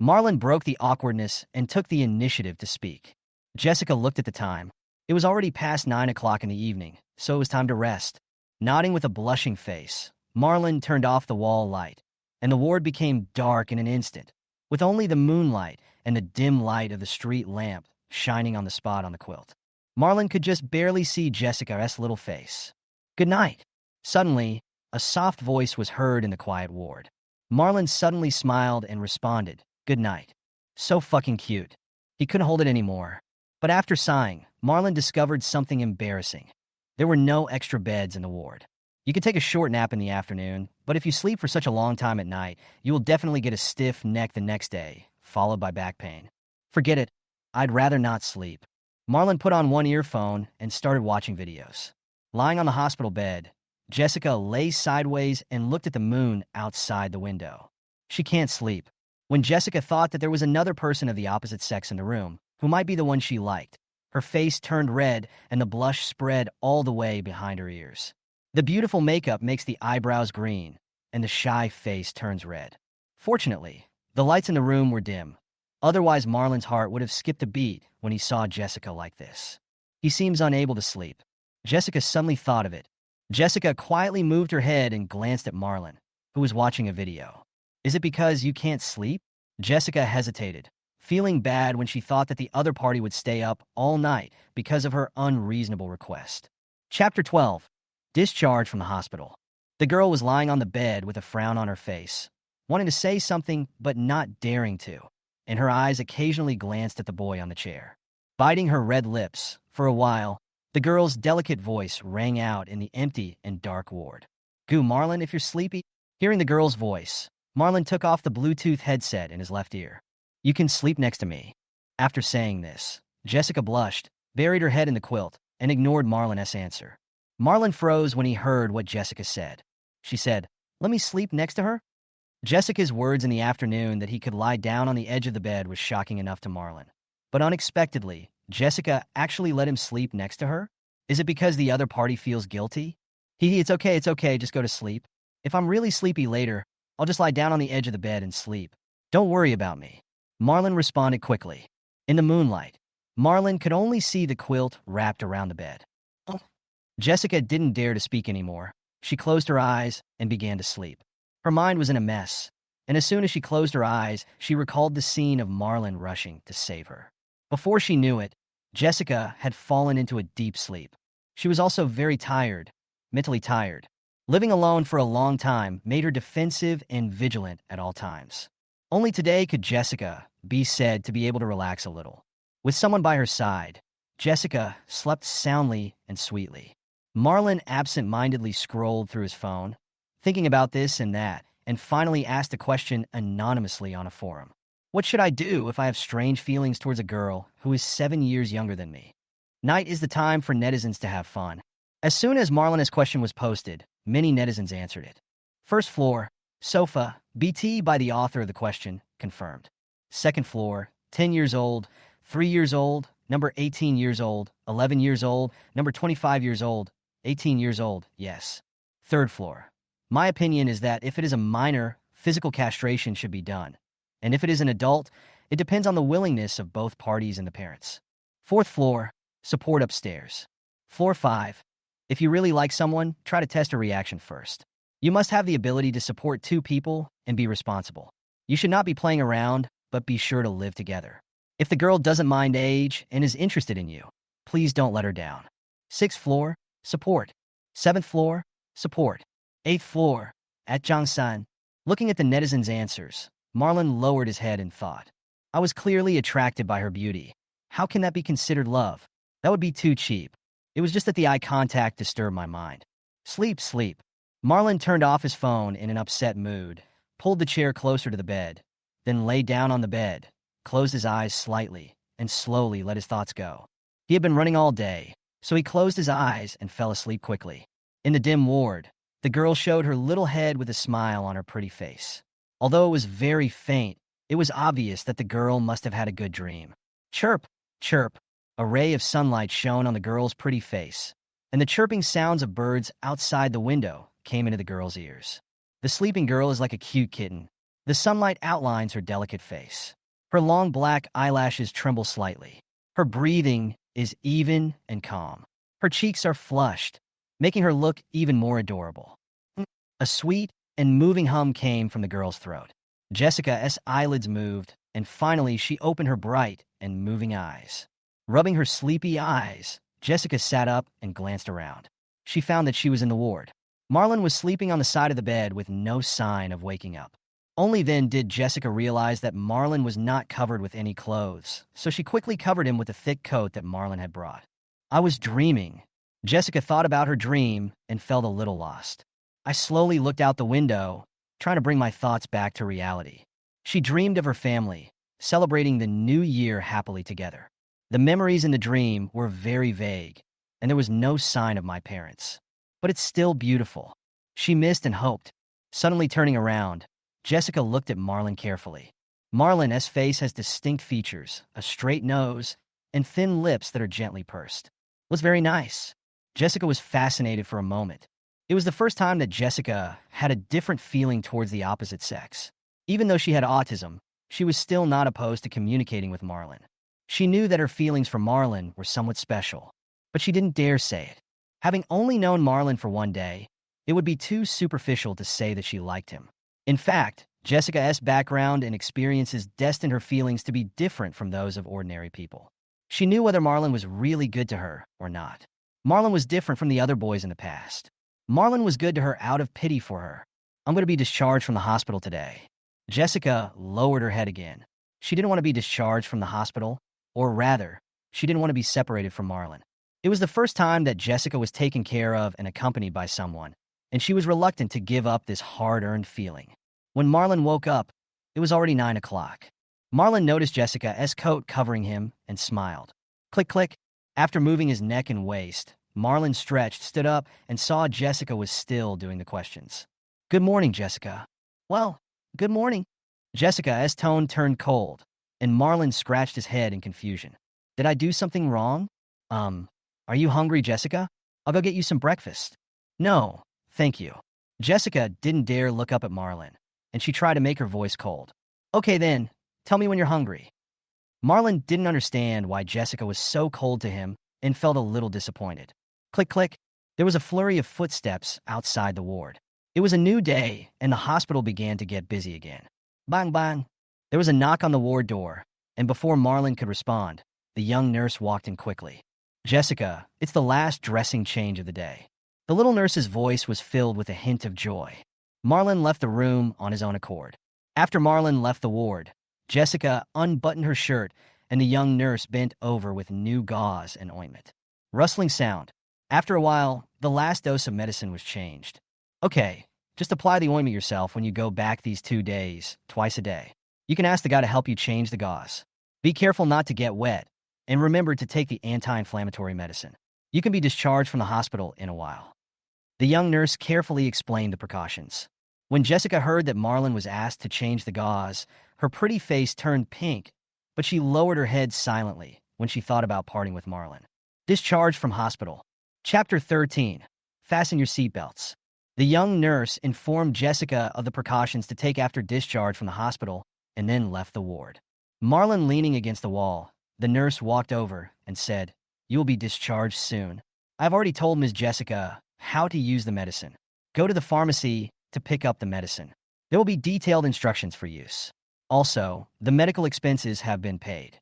Marlon broke the awkwardness and took the initiative to speak. Jessica looked at the time. It was already past 9 o'clock in the evening, so it was time to rest. Nodding with a blushing face, Marlon turned off the wall light, and the ward became dark in an instant, with only the moonlight and the dim light of the street lamp shining on the spot on the quilt. Marlon could just barely see Jessica's little face. Good night. Suddenly, a soft voice was heard in the quiet ward. Marlon suddenly smiled and responded, good night. So fucking cute. He couldn't hold it anymore. But after sighing, Marlon discovered something embarrassing. There were no extra beds in the ward. You could take a short nap in the afternoon, but if you sleep for such a long time at night, you will definitely get a stiff neck the next day, followed by back pain. Forget it. I'd rather not sleep. Marlon put on one earphone and started watching videos. Lying on the hospital bed, Jessica lay sideways and looked at the moon outside the window. She can't sleep. When Jessica thought that there was another person of the opposite sex in the room, who might be the one she liked, her face turned red and the blush spread all the way behind her ears. The beautiful makeup makes the eyebrows green, and the shy face turns red. Fortunately, the lights in the room were dim. Otherwise, Marlon's heart would have skipped a beat when he saw Jessica like this. He seems unable to sleep. Jessica suddenly thought of it. Jessica quietly moved her head and glanced at Marlon, who was watching a video. Is it because you can't sleep? Jessica hesitated, feeling bad when she thought that the other party would stay up all night because of her unreasonable request. Chapter 12. Discharge from the hospital. The girl was lying on the bed with a frown on her face, wanting to say something but not daring to, and her eyes occasionally glanced at the boy on the chair. Biting her red lips, for a while, the girl's delicate voice rang out in the empty and dark ward. Goo, Marlon, if you're sleepy. Hearing the girl's voice, Marlon took off the Bluetooth headset in his left ear. You can sleep next to me. After saying this, Jessica blushed, buried her head in the quilt, and ignored Marlon's answer. Marlon froze when he heard what Jessica said. She said, let me sleep next to her? Jessica's words in the afternoon that he could lie down on the edge of the bed was shocking enough to Marlon. But unexpectedly, Jessica actually let him sleep next to her? Is it because the other party feels guilty? It's okay, just go to sleep. If I'm really sleepy later, I'll just lie down on the edge of the bed and sleep. Don't worry about me. Marlon responded quickly. In the moonlight, Marlon could only see the quilt wrapped around the bed. Oh. Jessica didn't dare to speak anymore. She closed her eyes and began to sleep. Her mind was in a mess, and as soon as she closed her eyes, she recalled the scene of Marlon rushing to save her. Before she knew it, Jessica had fallen into a deep sleep. She was also very tired, mentally tired. Living alone for a long time made her defensive and vigilant at all times. Only today could Jessica be said to be able to relax a little. With someone by her side, Jessica slept soundly and sweetly. Marlon absent-mindedly scrolled through his phone, thinking about this and that, and finally asked a question anonymously on a forum. What should I do if I have strange feelings towards a girl who is 7 years younger than me? Night is the time for netizens to have fun. As soon as Marlon's question was posted, many netizens answered it. First floor, sofa, BT by the author of the question, confirmed. Second floor, 10 years old, 3 years old, number 18 years old, 11 years old, number 25 years old, 18 years old, yes. Third floor. My opinion is that if it is a minor, physical castration should be done. And if it is an adult, it depends on the willingness of both parties and the parents. Fourth floor, support upstairs. Floor 5. If you really like someone, try to test a reaction first. You must have the ability to support two people and be responsible. You should not be playing around, but be sure to live together. If the girl doesn't mind age and is interested in you, please don't let her down. Sixth floor, support. Seventh floor, support. Eighth floor, at Jiangsan. Looking at the netizens' answers, Marlon lowered his head and thought. I was clearly attracted by her beauty. How can that be considered love? That would be too cheap. It was just that the eye contact disturbed my mind. Sleep, sleep. Marlon turned off his phone in an upset mood, pulled the chair closer to the bed, then lay down on the bed, closed his eyes slightly, and slowly let his thoughts go. He had been running all day, so he closed his eyes and fell asleep quickly. In the dim ward, the girl showed her little head with a smile on her pretty face. Although it was very faint, it was obvious that the girl must have had a good dream. Chirp, chirp. A ray of sunlight shone on the girl's pretty face, and the chirping sounds of birds outside the window came into the girl's ears. The sleeping girl is like a cute kitten. The sunlight outlines her delicate face. Her long black eyelashes tremble slightly. Her breathing is even and calm. Her cheeks are flushed, making her look even more adorable. A sweet and moving hum came from the girl's throat. Jessica's eyelids moved, and finally she opened her bright and moving eyes. Rubbing her sleepy eyes, Jessica sat up and glanced around. She found that she was in the ward. Marlon was sleeping on the side of the bed with no sign of waking up. Only then did Jessica realize that Marlon was not covered with any clothes, so she quickly covered him with the thick coat that Marlon had brought. I was dreaming. Jessica thought about her dream and felt a little lost. I slowly looked out the window, trying to bring my thoughts back to reality. She dreamed of her family, celebrating the new year happily together. The memories in the dream were very vague, and there was no sign of my parents. But it's still beautiful. She missed and hoped. Suddenly turning around, Jessica looked at Marlon carefully. Marlon's face has distinct features, a straight nose, and thin lips that are gently pursed. It was very nice. Jessica was fascinated for a moment. It was the first time that Jessica had a different feeling towards the opposite sex. Even though she had autism, she was still not opposed to communicating with Marlon. She knew that her feelings for Marlon were somewhat special, but she didn't dare say it. Having only known Marlon for one day, it would be too superficial to say that she liked him. In fact, Jessica's background and experiences destined her feelings to be different from those of ordinary people. She knew whether Marlon was really good to her or not. Marlon was different from the other boys in the past. Marlon was good to her out of pity for her. I'm going to be discharged from the hospital today. Jessica lowered her head again. She didn't want to be discharged from the hospital, or rather, she didn't want to be separated from Marlon. It was the first time that Jessica was taken care of and accompanied by someone, and she was reluctant to give up this hard-earned feeling. When Marlon woke up, it was already 9 o'clock. Marlon noticed Jessica's coat covering him and smiled. Click, click. After moving his neck and waist, Marlon stretched, stood up, and saw Jessica was still doing the questions. Good morning, Jessica. Well, good morning. Jessica's tone turned cold, and Marlon scratched his head in confusion. Did I do something wrong? Are you hungry, Jessica? I'll go get you some breakfast. No, thank you. Jessica didn't dare look up at Marlon, and she tried to make her voice cold. Okay then, tell me when you're hungry. Marlon didn't understand why Jessica was so cold to him and felt a little disappointed. Click, click. There was a flurry of footsteps outside the ward. It was a new day, and the hospital began to get busy again. Bang, bang. There was a knock on the ward door, and before Marlon could respond, the young nurse walked in quickly. Jessica, it's the last dressing change of the day. The little nurse's voice was filled with a hint of joy. Marlon left the room on his own accord. After Marlon left the ward, Jessica unbuttoned her shirt, and the young nurse bent over with new gauze and ointment. Rustling sound. After a while, the last dose of medicine was changed. Okay, just apply the ointment yourself when you go back these 2 days, twice a day. You can ask the guy to help you change the gauze. Be careful not to get wet, and remember to take the anti-inflammatory medicine. You can be discharged from the hospital in a while. The young nurse carefully explained the precautions. When Jessica heard that Marlon was asked to change the gauze, her pretty face turned pink, but she lowered her head silently when she thought about parting with Marlon. Discharged from hospital. Chapter 13. Fasten your seatbelts. The young nurse informed Jessica of the precautions to take after discharge from the hospital and then left the ward. Marlon leaning against the wall, the nurse walked over and said, "You will be discharged soon. I've already told Ms. Jessica how to use the medicine. Go to the pharmacy to pick up the medicine. There will be detailed instructions for use. Also, the medical expenses have been paid."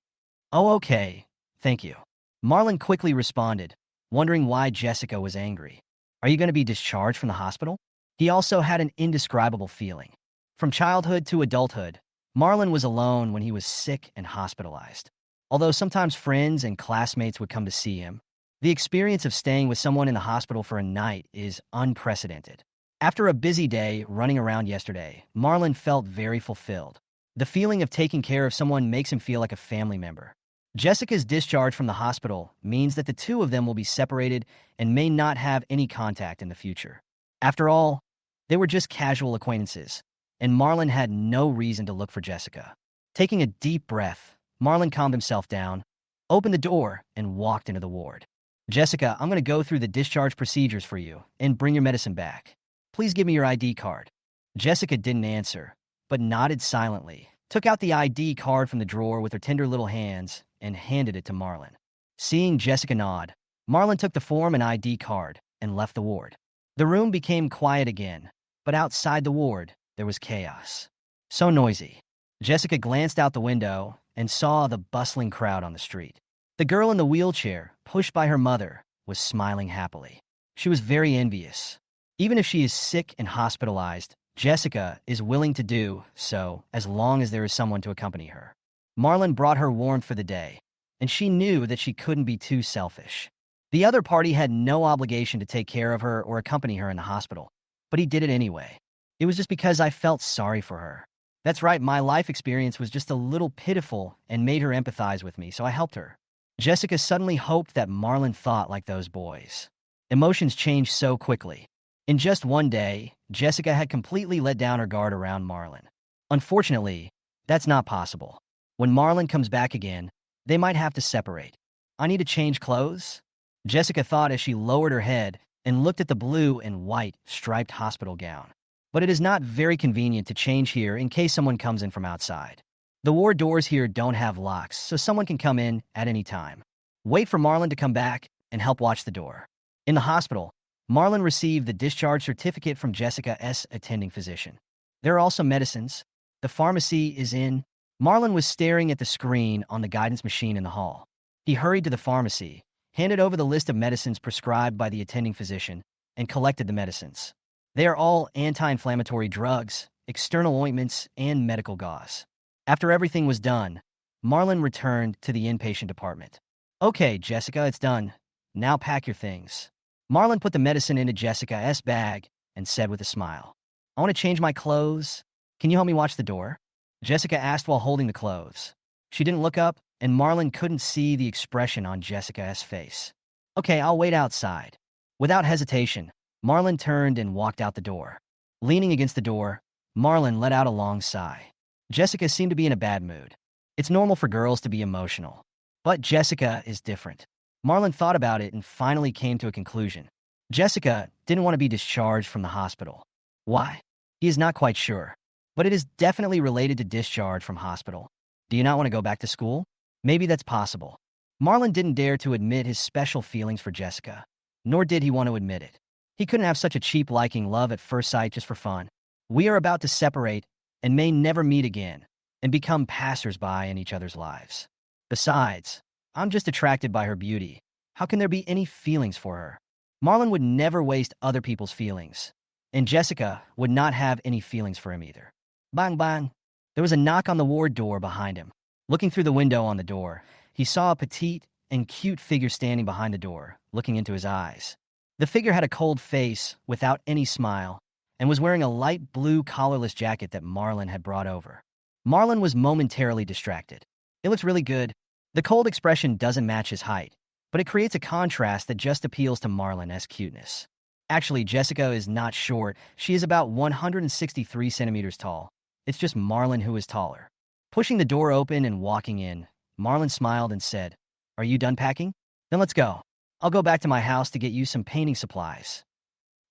"Oh, okay. Thank you." Marlon quickly responded, wondering why Jessica was angry. Are you going to be discharged from the hospital? He also had an indescribable feeling. From childhood to adulthood, Marlon was alone when he was sick and hospitalized. Although sometimes friends and classmates would come to see him, the experience of staying with someone in the hospital for a night is unprecedented. After a busy day running around yesterday, Marlon felt very fulfilled. The feeling of taking care of someone makes him feel like a family member. Jessica's discharge from the hospital means that the two of them will be separated and may not have any contact in the future. After all, they were just casual acquaintances, and Marlon had no reason to look for Jessica. Taking a deep breath, Marlon calmed himself down, opened the door, and walked into the ward. Jessica, I'm going to go through the discharge procedures for you and bring your medicine back. Please give me your ID card. Jessica didn't answer, but nodded silently, took out the ID card from the drawer with her tender little hands, and handed it to Marlon. Seeing Jessica nod, Marlon took the form and ID card and left the ward. The room became quiet again, but outside the ward, there was chaos. So noisy. Jessica glanced out the window and saw the bustling crowd on the street. The girl in the wheelchair, pushed by her mother, was smiling happily. She was very envious. Even if she is sick and hospitalized, Jessica is willing to do so as long as there is someone to accompany her. Marlon brought her warmth for the day, and she knew that she couldn't be too selfish. The other party had no obligation to take care of her or accompany her in the hospital, but he did it anyway. It was just because I felt sorry for her. That's right, my life experience was just a little pitiful and made her empathize with me, so I helped her. Jessica suddenly hoped that Marlon thought like those boys. Emotions change so quickly. In just one day, Jessica had completely let down her guard around Marlon. Unfortunately, that's not possible. When Marlon comes back again, they might have to separate. I need to change clothes? Jessica thought as she lowered her head and looked at the blue and white striped hospital gown. But it is not very convenient to change here in case someone comes in from outside. The ward doors here don't have locks, so someone can come in at any time. Wait for Marlon to come back and help watch the door. In the hospital, Marlon received the discharge certificate from Jessica's attending physician. There are also medicines. The pharmacy is in. Marlon was staring at the screen on the guidance machine in the hall. He hurried to the pharmacy, handed over the list of medicines prescribed by the attending physician, and collected the medicines. They are all anti-inflammatory drugs, external ointments, and medical gauze. After everything was done, Marlon returned to the inpatient department. Okay, Jessica, it's done. Now pack your things. Marlon put the medicine into Jessica's bag and said with a smile, I want to change my clothes. Can you help me watch the door? Jessica asked while holding the clothes. She didn't look up, and Marlon couldn't see the expression on Jessica's face. Okay, I'll wait outside. Without hesitation, Marlon turned and walked out the door. Leaning against the door, Marlon let out a long sigh. Jessica seemed to be in a bad mood. It's normal for girls to be emotional. But Jessica is different. Marlon thought about it and finally came to a conclusion. Jessica didn't want to be discharged from the hospital. Why? He is not quite sure. But it is definitely related to discharge from hospital. Do you not want to go back to school? Maybe that's possible. Marlon didn't dare to admit his special feelings for Jessica, nor did he want to admit it. He couldn't have such a cheap liking love at first sight just for fun. We are about to separate and may never meet again and become passers-by in each other's lives. Besides, I'm just attracted by her beauty. How can there be any feelings for her? Marlon would never waste other people's feelings, and Jessica would not have any feelings for him either. Bang, bang. There was a knock on the ward door behind him. Looking through the window on the door, he saw a petite and cute figure standing behind the door, looking into his eyes. The figure had a cold face without any smile and was wearing a light blue collarless jacket that Marlon had brought over. Marlon was momentarily distracted. It looks really good. The cold expression doesn't match his height, but it creates a contrast that just appeals to Marlon's cuteness. Actually, Jessica is not short. She is about 163 centimeters tall. It's just Marlon who is taller. Pushing the door open and walking in, Marlon smiled and said, Are you done packing? Then let's go. I'll go back to my house to get you some painting supplies.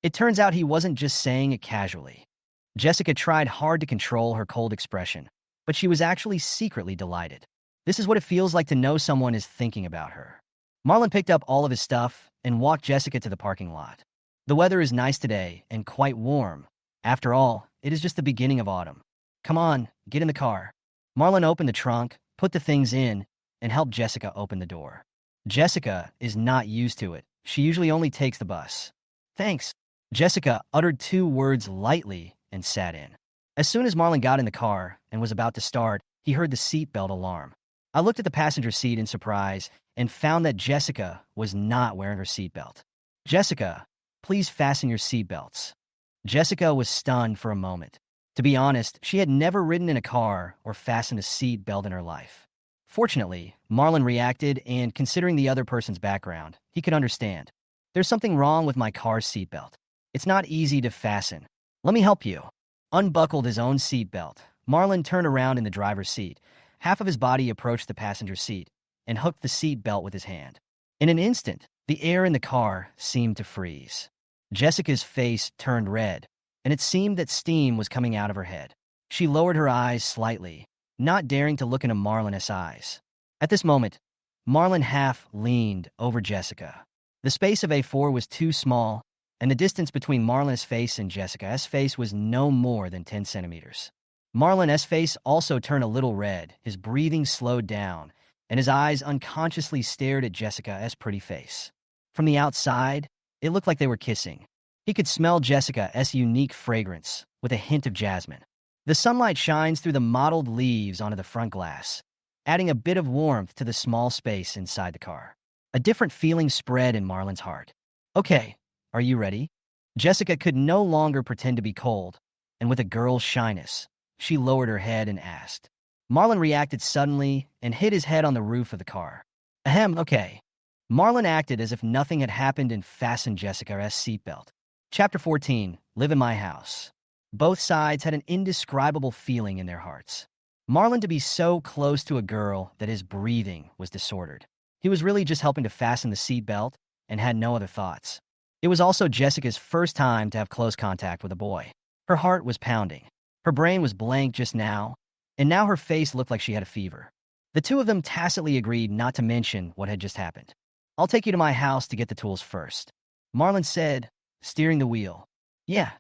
It turns out he wasn't just saying it casually. Jessica tried hard to control her cold expression, but she was actually secretly delighted. This is what it feels like to know someone is thinking about her. Marlon picked up all of his stuff and walked Jessica to the parking lot. The weather is nice today and quite warm. After all, it is just the beginning of autumn. Come on, get in the car. Marlon opened the trunk, put the things in, and helped Jessica open the door. Jessica is not used to it. She usually only takes the bus. Thanks. Jessica uttered 2 words lightly and sat in. As soon as Marlon got in the car and was about to start, he heard the seatbelt alarm. I looked at the passenger seat in surprise and found that Jessica was not wearing her seatbelt. Jessica, please fasten your seatbelts. Jessica was stunned for a moment. To be honest, she had never ridden in a car or fastened a seat belt in her life. Fortunately, Marlon reacted, and considering the other person's background, he could understand. There's something wrong with my car's seatbelt. It's not easy to fasten. Let me help you. Unbuckled his own seatbelt, Marlon turned around in the driver's seat. Half of his body approached the passenger seat and hooked the seat belt with his hand. In an instant, the air in the car seemed to freeze. Jessica's face turned red, and it seemed that steam was coming out of her head. She lowered her eyes slightly, not daring to look into Marlon's eyes. At this moment, Marlon half leaned over Jessica. The space of A4 was too small, and the distance between Marlon's face and Jessica's face was no more than 10 centimeters. Marlon's face also turned a little red, his breathing slowed down, and his eyes unconsciously stared at Jessica's pretty face. From the outside, it looked like they were kissing. He could smell Jessica's unique fragrance, with a hint of jasmine. The sunlight shines through the mottled leaves onto the front glass, adding a bit of warmth to the small space inside the car. A different feeling spread in Marlon's heart. Okay, are you ready? Jessica could no longer pretend to be cold, and with a girl's shyness, she lowered her head and asked. Marlon reacted suddenly and hit his head on the roof of the car. Ahem, okay. Marlon acted as if nothing had happened and fastened Jessica's seatbelt. Chapter 14, Live in My House. Both sides had an indescribable feeling in their hearts. Marlon to be so close to a girl that his breathing was disordered. He was really just helping to fasten the seatbelt and had no other thoughts. It was also Jessica's first time to have close contact with a boy. Her heart was pounding. Her brain was blank just now, and now her face looked like she had a fever. The two of them tacitly agreed not to mention what had just happened. I'll take you to my house to get the tools first, Marlon said, steering the wheel. Yeah.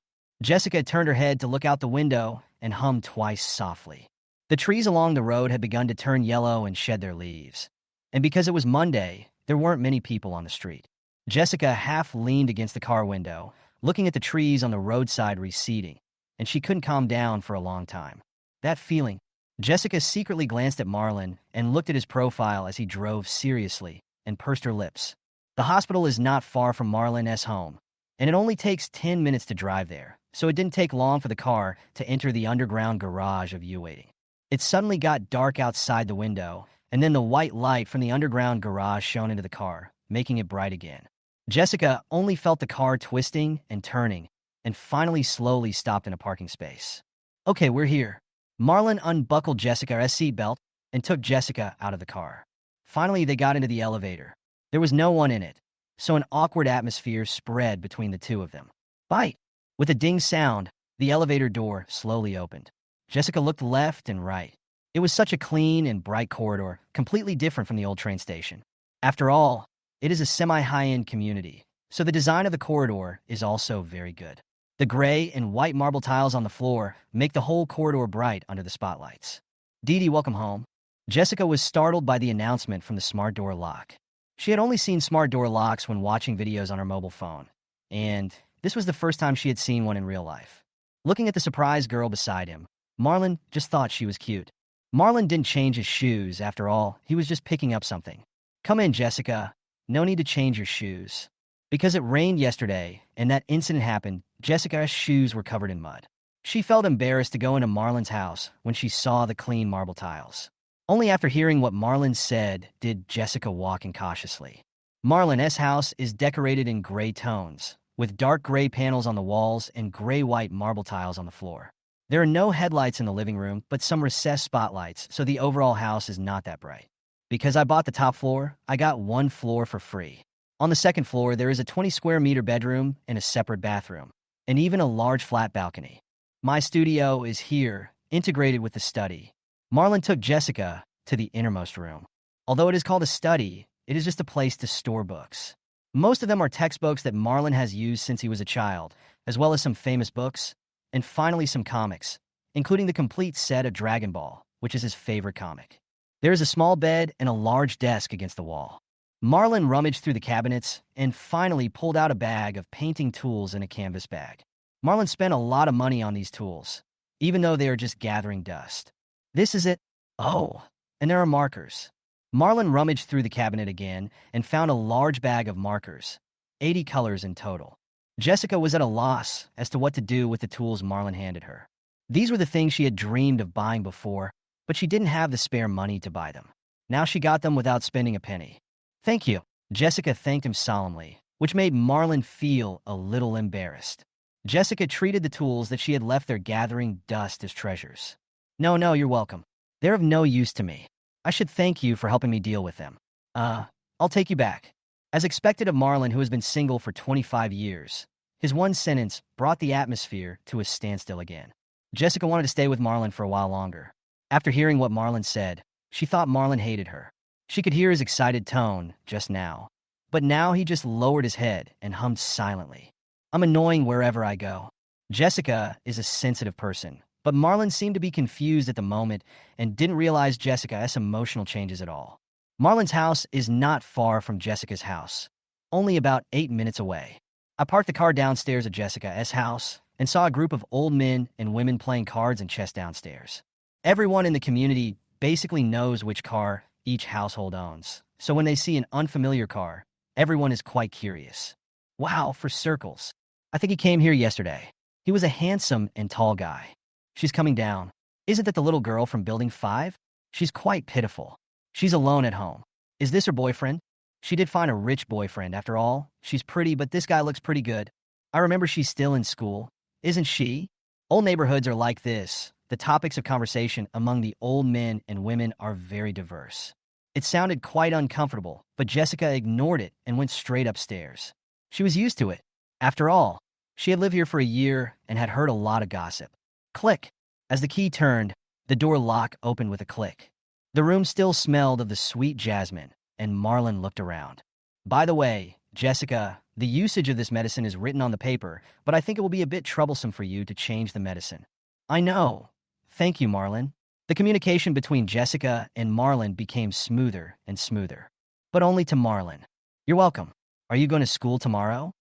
Jessica turned her head to look out the window and hummed twice softly. The trees along the road had begun to turn yellow and shed their leaves. And because it was Monday, there weren't many people on the street. Jessica half leaned against the car window, looking at the trees on the roadside receding, and she couldn't calm down for a long time. That feeling. Jessica secretly glanced at Marlon and looked at his profile as he drove seriously and pursed her lips. The hospital is not far from Marlon's home, and it only takes 10 minutes to drive there, so it didn't take long for the car to enter the underground garage of U-Waiting. It suddenly got dark outside the window, and then the white light from the underground garage shone into the car, making it bright again. Jessica only felt the car twisting and turning, and finally slowly stopped in a parking space. Okay, we're here. Marlon unbuckled Jessica's seatbelt and took Jessica out of the car. Finally, they got into the elevator. There was no one in it, so an awkward atmosphere spread between the two of them. Bite! With a ding sound, the elevator door slowly opened. Jessica looked left and right. It was such a clean and bright corridor, completely different from the old train station. After all, it is a semi-high-end community, so the design of the corridor is also very good. The gray and white marble tiles on the floor make the whole corridor bright under the spotlights. Dee Dee, welcome home. Jessica was startled by the announcement from the smart door lock. She had only seen smart door locks when watching videos on her mobile phone, and this was the first time she had seen one in real life. Looking at the surprised girl beside him, Marlon just thought she was cute. Marlon didn't change his shoes, after all, he was just picking up something. Come in, Jessica. No need to change your shoes. Because it rained yesterday, and that incident happened, Jessica's shoes were covered in mud. She felt embarrassed to go into Marlon's house when she saw the clean marble tiles. Only after hearing what Marlon said did Jessica walk in cautiously. Marlon's house is decorated in gray tones, with dark gray panels on the walls and gray-white marble tiles on the floor. There are no headlights in the living room, but some recessed spotlights, so the overall house is not that bright. Because I bought the top floor, I got one floor for free. On the second floor, there is a 20-square-meter bedroom and a separate bathroom, and even a large flat balcony. My studio is here, integrated with the study. Marlon took Jessica to the innermost room. Although it is called a study, it is just a place to store books. Most of them are textbooks that Marlon has used since he was a child, as well as some famous books, and finally some comics, including the complete set of Dragon Ball, which is his favorite comic. There is a small bed and a large desk against the wall. Marlon rummaged through the cabinets and finally pulled out a bag of painting tools in a canvas bag. Marlon spent a lot of money on these tools, even though they are just gathering dust. This is it. Oh, and there are markers. Marlon rummaged through the cabinet again and found a large bag of markers, 80 colors in total. Jessica was at a loss as to what to do with the tools Marlon handed her. These were the things she had dreamed of buying before, but she didn't have the spare money to buy them. Now she got them without spending a penny. Thank you. Jessica thanked him solemnly, which made Marlon feel a little embarrassed. Jessica treated the tools that she had left there gathering dust as treasures. No, you're welcome. They're of no use to me. I should thank you for helping me deal with them. I'll take you back. As expected of Marlon, who has been single for 25 years, his one sentence brought the atmosphere to a standstill again. Jessica wanted to stay with Marlon for a while longer. After hearing what Marlon said, she thought Marlon hated her. She could hear his excited tone just now. But now he just lowered his head and hummed silently. I'm annoying wherever I go. Jessica is a sensitive person, but Marlon seemed to be confused at the moment and didn't realize Jessica's emotional changes at all. Marlon's house is not far from Jessica's house, only about 8 minutes away. I parked the car downstairs at Jessica's house and saw a group of old men and women playing cards and chess downstairs. Everyone in the community basically knows which car each household owns, so when they see an unfamiliar car, everyone is quite curious. Wow, for circles. I think he came here yesterday. He was a handsome and tall guy. She's coming down. Isn't that the little girl from Building 5? She's quite pitiful. She's alone at home. Is this her boyfriend? She did find a rich boyfriend, after all. She's pretty, but this guy looks pretty good. I remember she's still in school. Isn't she? Old neighborhoods are like this. The topics of conversation among the old men and women are very diverse. It sounded quite uncomfortable, but Jessica ignored it and went straight upstairs. She was used to it. After all, she had lived here for a year and had heard a lot of gossip. Click. As the key turned, the door lock opened with a click. The room still smelled of the sweet jasmine, and Marlon looked around. By the way, Jessica, the usage of this medicine is written on the paper, but I think it will be a bit troublesome for you to change the medicine. I know. Thank you, Marlon. The communication between Jessica and Marlon became smoother and smoother. But only to Marlon. You're welcome. Are you going to school tomorrow?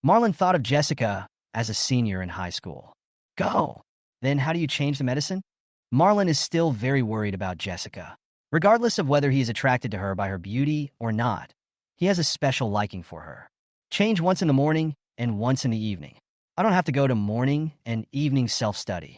Marlon thought of Jessica as a senior in high school. Go. Then how do you change the medicine? Marlon is still very worried about Jessica. Regardless of whether he is attracted to her by her beauty or not, he has a special liking for her. Change once in the morning and once in the evening. I don't have to go to morning and evening self-study.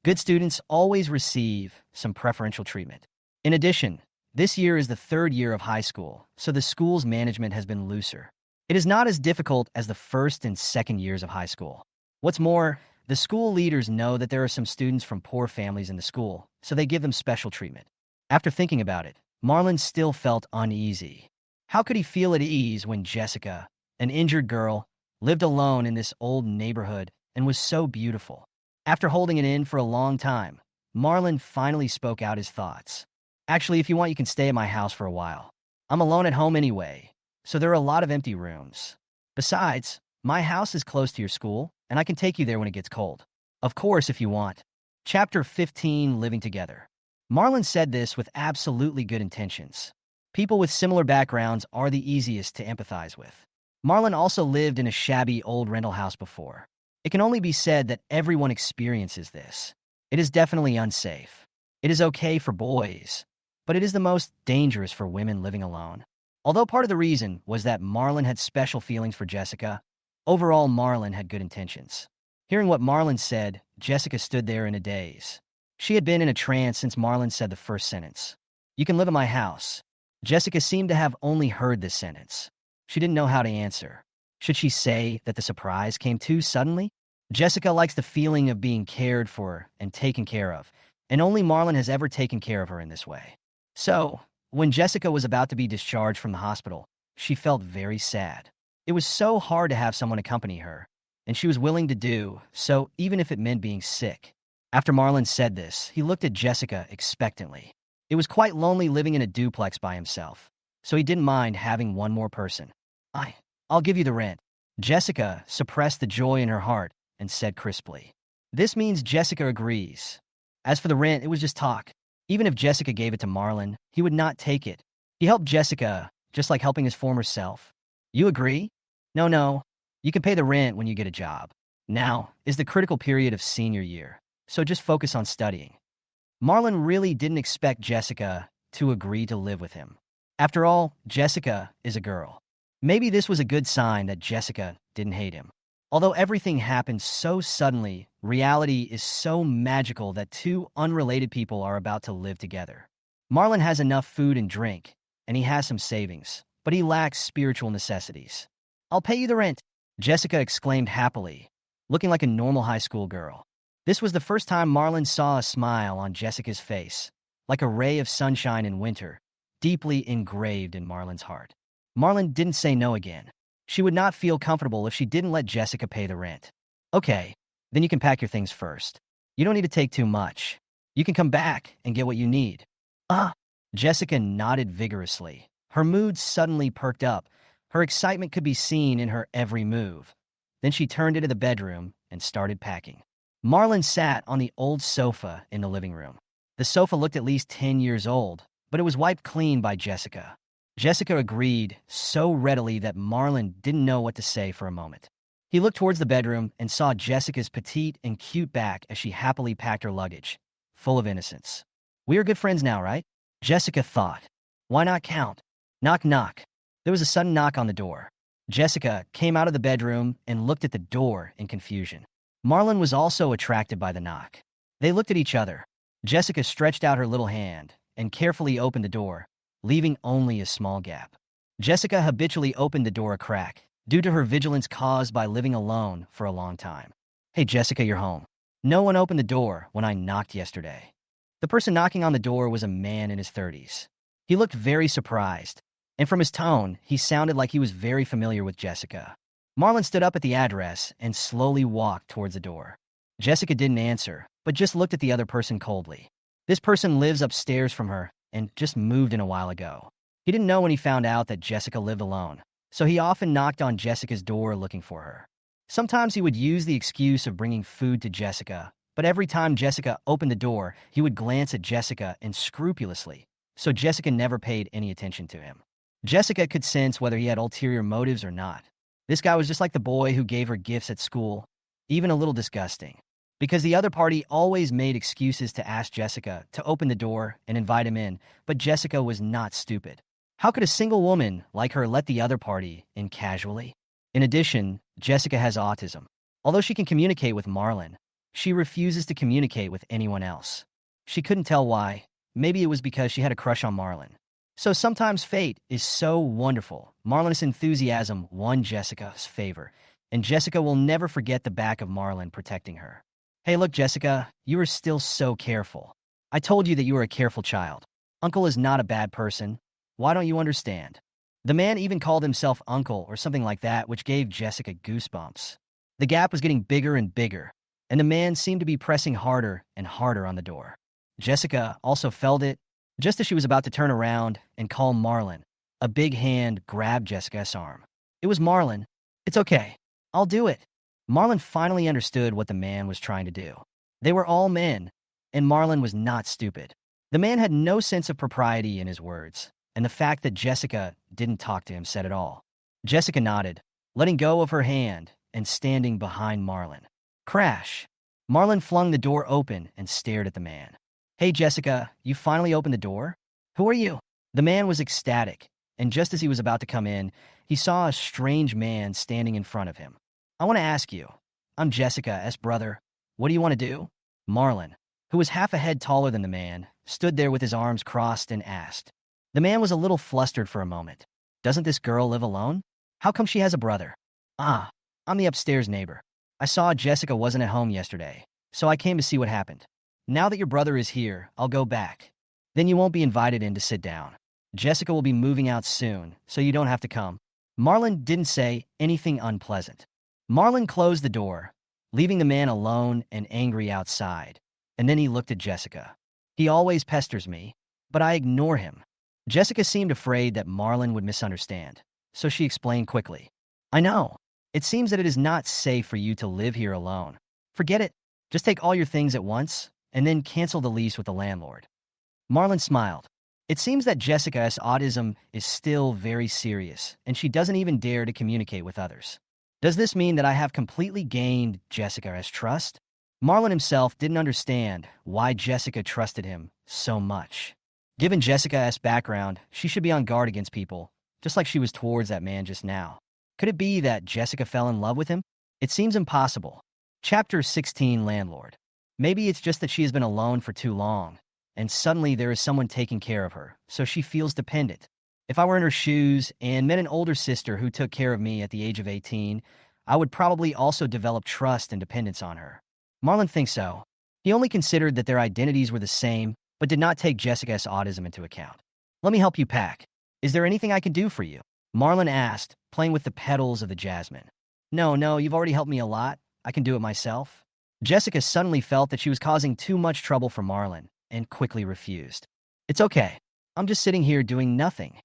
Good students always receive some preferential treatment. In addition, this year is the 3rd year of high school, so the school's management has been looser. It is not as difficult as the 1st and 2nd years of high school. What's more, the school leaders know that there are some students from poor families in the school, so they give them special treatment. After thinking about it, Marlon still felt uneasy. How could he feel at ease when Jessica, an injured girl, lived alone in this old neighborhood and was so beautiful? After holding it in for a long time, Marlon finally spoke out his thoughts. Actually, if you want, you can stay at my house for a while. I'm alone at home anyway, so there are a lot of empty rooms. Besides, my house is close to your school, and I can take you there when it gets cold. Of course, if you want. Chapter 15, Living Together. Marlon said this with absolutely good intentions. People with similar backgrounds are the easiest to empathize with. Marlon also lived in a shabby old rental house before. It can only be said that everyone experiences this. It is definitely unsafe. It is okay for boys, but it is the most dangerous for women living alone. Although part of the reason was that Marlon had special feelings for Jessica, overall Marlon had good intentions. Hearing what Marlon said, Jessica stood there in a daze. She had been in a trance since Marlon said the first sentence. You can live in my house. Jessica seemed to have only heard this sentence. She didn't know how to answer. Should she say that the surprise came too suddenly? Jessica likes the feeling of being cared for and taken care of, and only Marlon has ever taken care of her in this way. So, when Jessica was about to be discharged from the hospital, she felt very sad. It was so hard to have someone accompany her, and she was willing to do so even if it meant being sick. After Marlon said this, he looked at Jessica expectantly. It was quite lonely living in a duplex by himself, so he didn't mind having one more person. I'll give you the rent. Jessica suppressed the joy in her heart and said crisply. This means Jessica agrees. As for the rent, it was just talk. Even if Jessica gave it to Marlon, he would not take it. He helped Jessica, just like helping his former self. You agree? No. You can pay the rent when you get a job. Now is the critical period of senior year. so just focus on studying. Marlon really didn't expect Jessica to agree to live with him. After all, Jessica is a girl. Maybe this was a good sign that Jessica didn't hate him. Although everything happened so suddenly, reality is so magical that two unrelated people are about to live together. Marlon has enough food and drink, and he has some savings, but he lacks spiritual necessities. "I'll pay you the rent," Jessica exclaimed happily, looking like a normal high school girl. This was the first time Marlon saw a smile on Jessica's face, like a ray of sunshine in winter, deeply engraved in Marlon's heart. Marlon didn't say no again. She would not feel comfortable if she didn't let Jessica pay the rent. "Okay, then you can pack your things first. You don't need to take too much. You can come back and get what you need." "Ah!" Jessica nodded vigorously. Her mood suddenly perked up. Her excitement could be seen in her every move. Then she turned into the bedroom and started packing. Marlon sat on the old sofa in the living room. The sofa looked at least 10 years old, but it was wiped clean by Jessica. Jessica agreed so readily that Marlon didn't know what to say for a moment. He looked towards the bedroom and saw Jessica's petite and cute back as she happily packed her luggage, full of innocence. "We are good friends now, right?" Jessica thought. "Why not count?" Knock, knock. There was a sudden knock on the door. Jessica came out of the bedroom and looked at the door in confusion. Marlon was also attracted by the knock. They looked at each other. Jessica stretched out her little hand and carefully opened the door, leaving only a small gap. Jessica habitually opened the door a crack, due to her vigilance caused by living alone for a long time. "Hey Jessica, you're home." "No one opened the door when I knocked yesterday." The person knocking on the door was a man in his 30s. He looked very surprised, and from his tone, he sounded like he was very familiar with Jessica. Marlon stood up at the address and slowly walked towards the door. Jessica didn't answer, but just looked at the other person coldly. This person lives upstairs from her and just moved in a while ago. He didn't know when he found out that Jessica lived alone, so he often knocked on Jessica's door looking for her. Sometimes he would use the excuse of bringing food to Jessica, but every time Jessica opened the door, he would glance at Jessica unscrupulously, so Jessica never paid any attention to him. Jessica could sense whether he had ulterior motives or not. This guy was just like the boy who gave her gifts at school, even a little disgusting. Because the other party always made excuses to ask Jessica to open the door and invite him in, but Jessica was not stupid. How could a single woman like her let the other party in casually? In addition, Jessica has autism. Although she can communicate with Marlon, she refuses to communicate with anyone else. She couldn't tell why. Maybe it was because she had a crush on Marlon. So sometimes fate is so wonderful. Marlon's enthusiasm won Jessica's favor, and Jessica will never forget the back of Marlon protecting her. "Hey, look, Jessica, you are still so careful. I told you that you were a careful child. Uncle is not a bad person. Why don't you understand?" The man even called himself Uncle or something like that, which gave Jessica goosebumps. The gap was getting bigger and bigger, and the man seemed to be pressing harder and harder on the door. Jessica also felt it. Just as she was about to turn around and call Marlon, a big hand grabbed Jessica's arm. It was Marlon. "It's okay. I'll do it." Marlon finally understood what the man was trying to do. They were all men, and Marlon was not stupid. The man had no sense of propriety in his words, and the fact that Jessica didn't talk to him said it all. Jessica nodded, letting go of her hand and standing behind Marlon. Crash! Marlon flung the door open and stared at the man. "Hey, Jessica, you finally opened the door? Who are you?" The man was ecstatic, and just as he was about to come in, he saw a strange man standing in front of him. "I want to ask you. I'm Jessica's brother. What do you want to do?" Marlon, who was half a head taller than the man, stood there with his arms crossed and asked. The man was a little flustered for a moment. "Doesn't this girl live alone? How come she has a brother?" "Ah, I'm the upstairs neighbor. I saw Jessica wasn't at home yesterday, so I came to see what happened. Now that your brother is here, I'll go back. Then you won't be invited in to sit down. Jessica will be moving out soon, so you don't have to come." Marlon didn't say anything unpleasant. Marlon closed the door, leaving the man alone and angry outside, and then he looked at Jessica. "He always pesters me, but I ignore him." Jessica seemed afraid that Marlon would misunderstand, so she explained quickly. "I know. It seems that it is not safe for you to live here alone. Forget it. Just take all your things at once, and then cancel the lease with the landlord." Marlon smiled. It seems that Jessica's autism is still very serious, and she doesn't even dare to communicate with others. Does this mean that I have completely gained Jessica's trust? Marlon himself didn't understand why Jessica trusted him so much. Given Jessica's background, she should be on guard against people, just like she was towards that man just now. Could it be that Jessica fell in love with him? It seems impossible. Chapter 16, Landlord. Maybe it's just that she has been alone for too long, and suddenly there is someone taking care of her, so she feels dependent. If I were in her shoes and met an older sister who took care of me at the age of 18, I would probably also develop trust and dependence on her. Marlon thinks so. He only considered that their identities were the same, but did not take Jessica's autism into account. Let me help you pack. Is there anything I can do for you? Marlon asked, playing with the petals of the jasmine. No, you've already helped me a lot. I can do it myself. Jessica suddenly felt that she was causing too much trouble for Marlon and quickly refused. It's okay. I'm just sitting here doing nothing.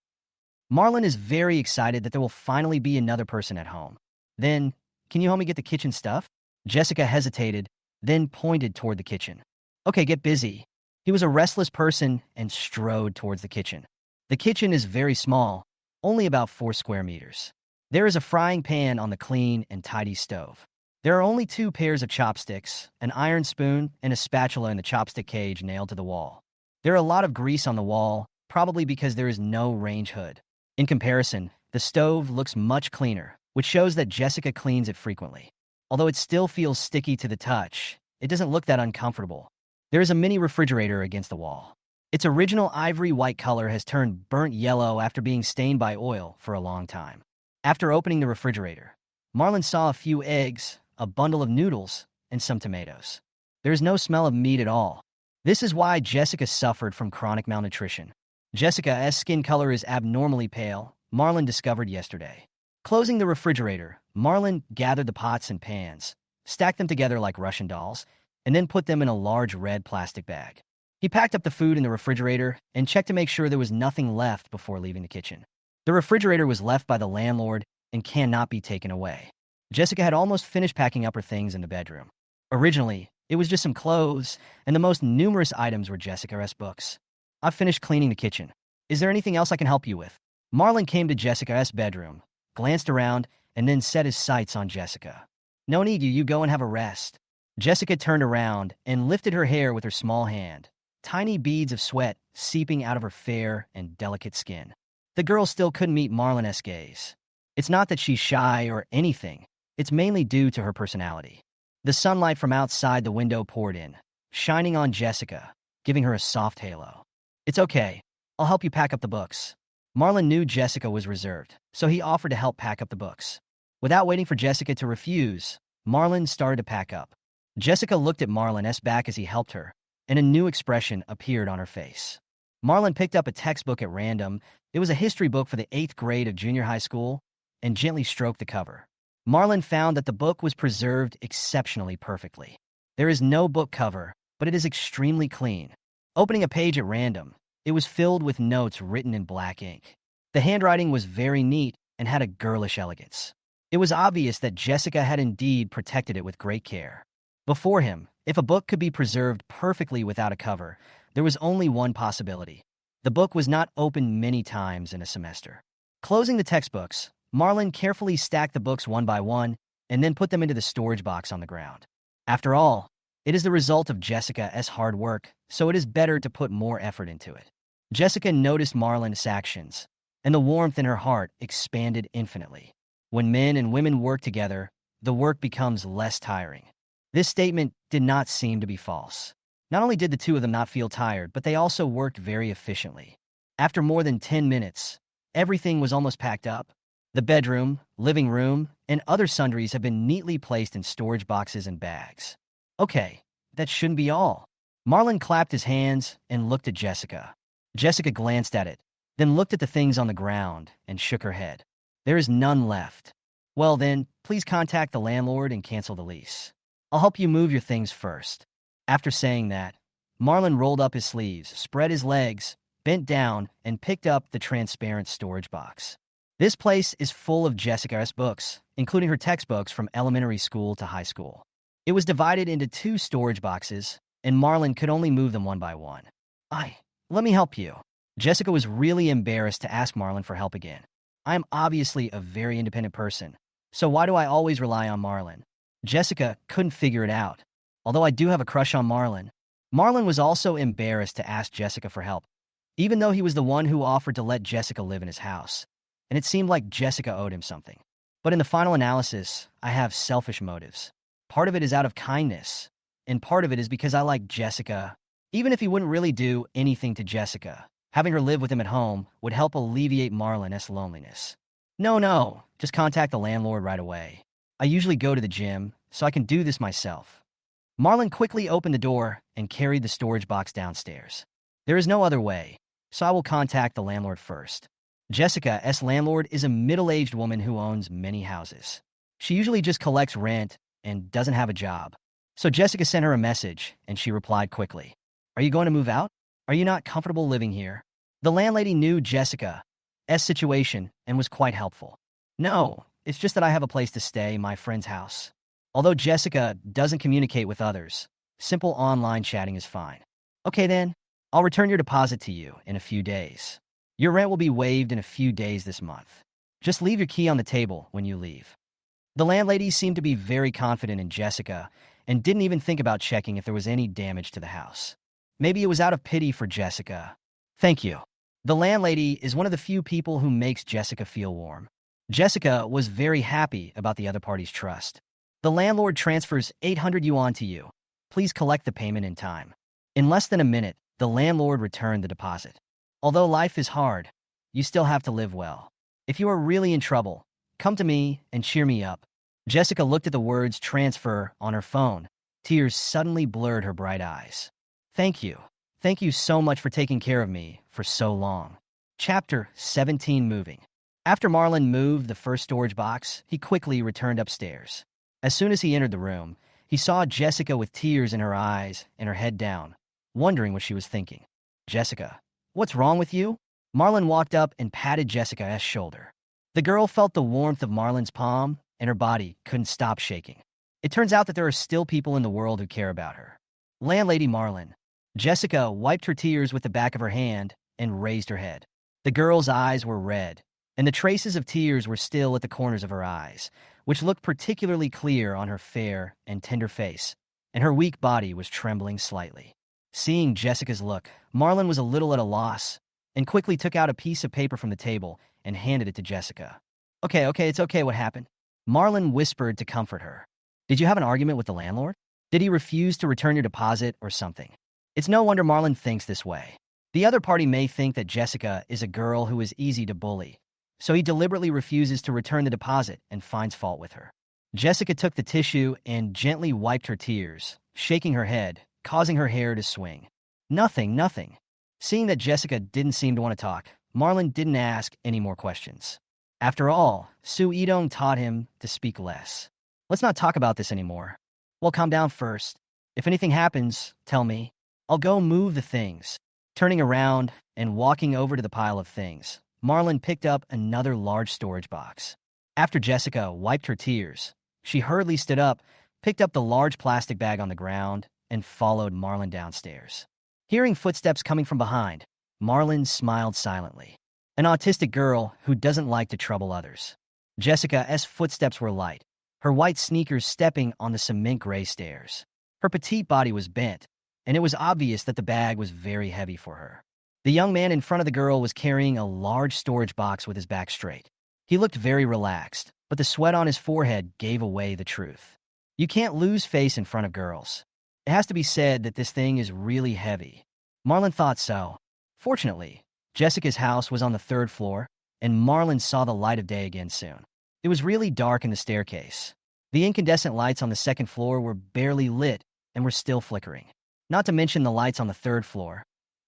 Marlon is very excited that there will finally be another person at home. Then, can you help me get the kitchen stuff? Jessica hesitated, then pointed toward the kitchen. Okay, get busy. He was a restless person and strode towards the kitchen. The kitchen is very small, only about 4 square meters. There is a frying pan on the clean and tidy stove. There are only 2 pairs of chopsticks, an iron spoon, and a spatula in the chopstick cage nailed to the wall. There are a lot of grease on the wall, probably because there is no range hood. In comparison, the stove looks much cleaner, which shows that Jessica cleans it frequently. Although it still feels sticky to the touch, it doesn't look that uncomfortable. There is a mini refrigerator against the wall. Its original ivory white color has turned burnt yellow after being stained by oil for a long time. After opening the refrigerator, Marlon saw a few eggs, a bundle of noodles, and some tomatoes. There is no smell of meat at all. This is why Jessica suffered from chronic malnutrition. Jessica's skin color is abnormally pale, Marlon discovered yesterday. Closing the refrigerator, Marlon gathered the pots and pans, stacked them together like Russian dolls, and then put them in a large red plastic bag. He packed up the food in the refrigerator and checked to make sure there was nothing left before leaving the kitchen. The refrigerator was left by the landlord and cannot be taken away. Jessica had almost finished packing up her things in the bedroom. Originally, it was just some clothes, and the most numerous items were Jessica's books. I've finished cleaning the kitchen. Is there anything else I can help you with? Marlon came to Jessica's bedroom, glanced around, and then set his sights on Jessica. No need, you go and have a rest. Jessica turned around and lifted her hair with her small hand, tiny beads of sweat seeping out of her fair and delicate skin. The girl still couldn't meet Marlon's gaze. It's not that she's shy or anything. It's mainly due to her personality. The sunlight from outside the window poured in, shining on Jessica, giving her a soft halo. It's okay. I'll help you pack up the books. Marlon knew Jessica was reserved, so he offered to help pack up the books. Without waiting for Jessica to refuse, Marlon started to pack up. Jessica looked at Marlon's back as he helped her, and a new expression appeared on her face. Marlon picked up a textbook at random. It was a history book for the 8th grade of junior high school, and gently stroked the cover. Marlon found that the book was preserved exceptionally perfectly. There is no book cover, but it is extremely clean. Opening a page at random, it was filled with notes written in black ink. The handwriting was very neat and had a girlish elegance. It was obvious that Jessica had indeed protected it with great care. Before him, if a book could be preserved perfectly without a cover, there was only one possibility. The book was not opened many times in a semester. Closing the textbooks, Marlon carefully stacked the books one by one and then put them into the storage box on the ground. After all, it is the result of Jessica's hard work, so it is better to put more effort into it. Jessica noticed Marlon's actions, and the warmth in her heart expanded infinitely. When men and women work together, the work becomes less tiring. This statement did not seem to be false. Not only did the two of them not feel tired, but they also worked very efficiently. After more than 10 minutes, everything was almost packed up. The bedroom, living room, and other sundries have been neatly placed in storage boxes and bags. Okay, that shouldn't be all. Marlon clapped his hands and looked at Jessica. Jessica glanced at it, then looked at the things on the ground and shook her head. There is none left. Well then, please contact the landlord and cancel the lease. I'll help you move your things first. After saying that, Marlon rolled up his sleeves, spread his legs, bent down, and picked up the transparent storage box. This place is full of Jessica's books, including her textbooks from elementary school to high school. It was divided into 2 storage boxes, and Marlon could only move them one by one. Let me help you. Jessica was really embarrassed to ask Marlon for help again. I am obviously a very independent person, so why do I always rely on Marlon? Jessica couldn't figure it out. although I do have a crush on Marlon. Marlon was also embarrassed to ask Jessica for help, even though he was the one who offered to let Jessica live in his house, and it seemed like Jessica owed him something. But in the final analysis, I have selfish motives. Part of it is out of kindness, and part of it is because I like Jessica. Even if he wouldn't really do anything to Jessica, having her live with him at home would help alleviate Marlon's loneliness. No, just contact the landlord right away. I usually go to the gym, so I can do this myself. Marlon quickly opened the door and carried the storage box downstairs. There is no other way, so I will contact the landlord first. Jessica's landlord is a middle-aged woman who owns many houses. She usually just collects rent and doesn't have a job. So Jessica sent her a message, and she replied quickly. Are you going to move out? Are you not comfortable living here? The landlady knew Jessica's situation and was quite helpful. No, it's just that I have a place to stay, my friend's house. Although Jessica doesn't communicate with others, simple online chatting is fine. Okay then, I'll return your deposit to you in a few days. Your rent will be waived in a few days this month. Just leave your key on the table when you leave. The landlady seemed to be very confident in Jessica and didn't even think about checking if there was any damage to the house. Maybe it was out of pity for Jessica. Thank you. The landlady is one of the few people who makes Jessica feel warm. Jessica was very happy about the other party's trust. The landlord transfers 800 yuan to you. Please collect the payment in time. In less than a minute, the landlord returned the deposit. Although life is hard, you still have to live well. If you are really in trouble, come to me and cheer me up. Jessica looked at the words transfer on her phone. Tears suddenly blurred her bright eyes. Thank you. Thank you so much for taking care of me for so long. Chapter 17 Moving. After Marlon moved the first storage box, he quickly returned upstairs. As soon as he entered the room, he saw Jessica with tears in her eyes and her head down, wondering what she was thinking. Jessica, what's wrong with you? Marlon walked up and patted Jessica's shoulder. The girl felt the warmth of Marlon's palm, and her body couldn't stop shaking. It turns out that there are still people in the world who care about her. Landlady Marlon. Jessica wiped her tears with the back of her hand and raised her head. The girl's eyes were red, and the traces of tears were still at the corners of her eyes, which looked particularly clear on her fair and tender face, and her weak body was trembling slightly. Seeing Jessica's look, Marlon was a little at a loss and quickly took out a piece of paper from the table and handed it to Jessica. Okay, it's okay, what happened? Marlon whispered to comfort her. Did you have an argument with the landlord? Did he refuse to return your deposit or something? It's no wonder Marlon thinks this way. The other party may think that Jessica is a girl who is easy to bully, so he deliberately refuses to return the deposit and finds fault with her. Jessica took the tissue and gently wiped her tears, shaking her head, causing her hair to swing. Nothing. Seeing that Jessica didn't seem to want to talk, Marlon didn't ask any more questions. After all, Su Yidong taught him to speak less. Let's not talk about this anymore. Well, calm down first. If anything happens, tell me. I'll go move the things. Turning around and walking over to the pile of things, Marlon picked up another large storage box. After Jessica wiped her tears, she hurriedly stood up, picked up the large plastic bag on the ground, and followed Marlon downstairs. Hearing footsteps coming from behind, Marlon smiled silently. An autistic girl who doesn't like to trouble others. Jessica's footsteps were light, her white sneakers stepping on the cement gray stairs. Her petite body was bent, and it was obvious that the bag was very heavy for her. The young man in front of the girl was carrying a large storage box with his back straight. He looked very relaxed, but the sweat on his forehead gave away the truth. You can't lose face in front of girls. It has to be said that this thing is really heavy. Marlon thought so. Fortunately, Jessica's house was on the 3rd floor, and Marlon saw the light of day again soon. It was really dark in the staircase. The incandescent lights on the 2nd floor were barely lit and were still flickering. Not to mention the lights on the 3rd floor.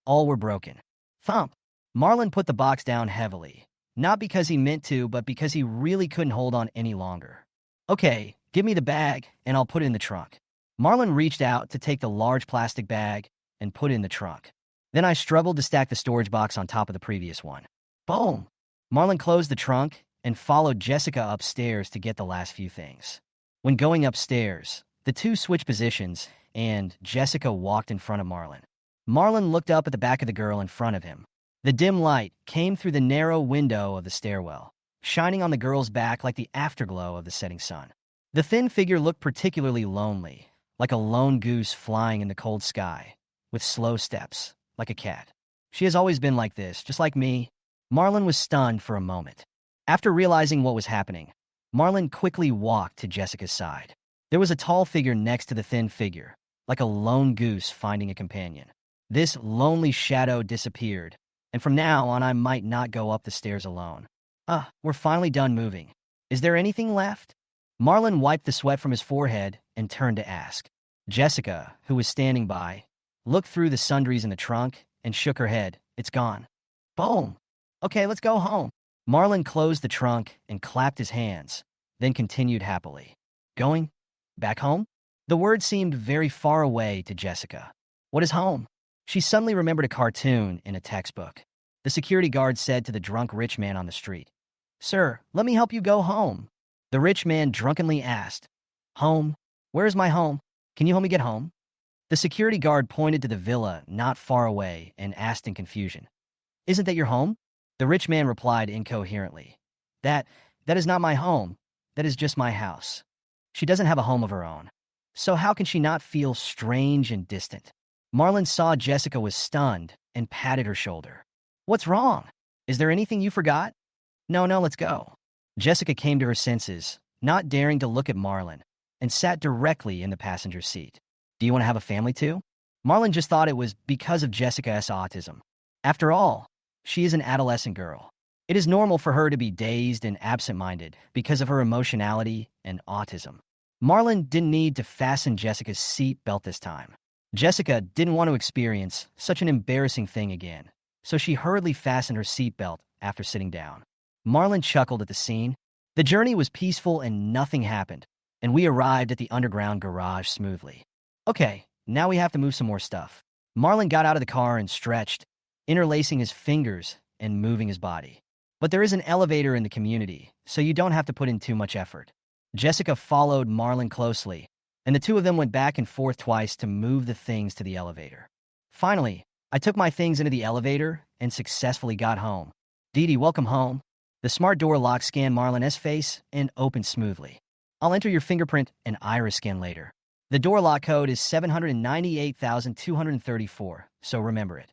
All were broken. Thump! Marlon put the box down heavily. Not because he meant to, but because he really couldn't hold on any longer. Okay, give me the bag, and I'll put it in the trunk. Marlon reached out to take the large plastic bag and put it in the trunk. Then I struggled to stack the storage box on top of the previous one. Boom! Marlon closed the trunk and followed Jessica upstairs to get the last few things. When going upstairs, the two switched positions, and Jessica walked in front of Marlon. Marlon looked up at the back of the girl in front of him. The dim light came through the narrow window of the stairwell, shining on the girl's back like the afterglow of the setting sun. The thin figure looked particularly lonely, like a lone goose flying in the cold sky, with slow steps, like a cat. She has always been like this, just like me. Marlon was stunned for a moment. After realizing what was happening, Marlon quickly walked to Jessica's side. There was a tall figure next to the thin figure, like a lone goose finding a companion. This lonely shadow disappeared, and from now on I might not go up the stairs alone. We're finally done moving. Is there anything left? Marlon wiped the sweat from his forehead and turned to ask. Jessica, who was standing by, looked through the sundries in the trunk and shook her head. It's gone. Boom. Okay, let's go home. Marlon closed the trunk and clapped his hands, then continued happily. Going? Back home? The word seemed very far away to Jessica. What is home? She suddenly remembered a cartoon in a textbook. The security guard said to the drunk rich man on the street, Sir, let me help you go home. The rich man drunkenly asked, Home? Where is my home? Can you help me get home? The security guard pointed to the villa not far away and asked in confusion, Isn't that your home? The rich man replied incoherently, That is not my home. That is just my house. She doesn't have a home of her own. So how can she not feel strange and distant? Marlon saw Jessica was stunned and patted her shoulder. What's wrong? Is there anything you forgot? No, let's go. Jessica came to her senses, not daring to look at Marlon, and sat directly in the passenger seat. Do you want to have a family too? Marlon just thought it was because of Jessica's autism. After all, she is an adolescent girl. It is normal for her to be dazed and absent-minded because of her emotionality and autism. Marlon didn't need to fasten Jessica's seat belt this time. Jessica didn't want to experience such an embarrassing thing again, so she hurriedly fastened her seat belt after sitting down. Marlon chuckled at the scene. The journey was peaceful and nothing happened, and we arrived at the underground garage smoothly. Okay, now we have to move some more stuff. Marlon got out of the car and stretched, interlacing his fingers and moving his body. But there is an elevator in the community, so you don't have to put in too much effort. Jessica followed Marlon closely, and the two of them went back and forth twice to move the things to the elevator. Finally, I took my things into the elevator and successfully got home. Dee Dee, welcome home. The smart door lock scanned Marlon's face and opened smoothly. I'll enter your fingerprint and iris scan later. The door lock code is 798,234, so remember it.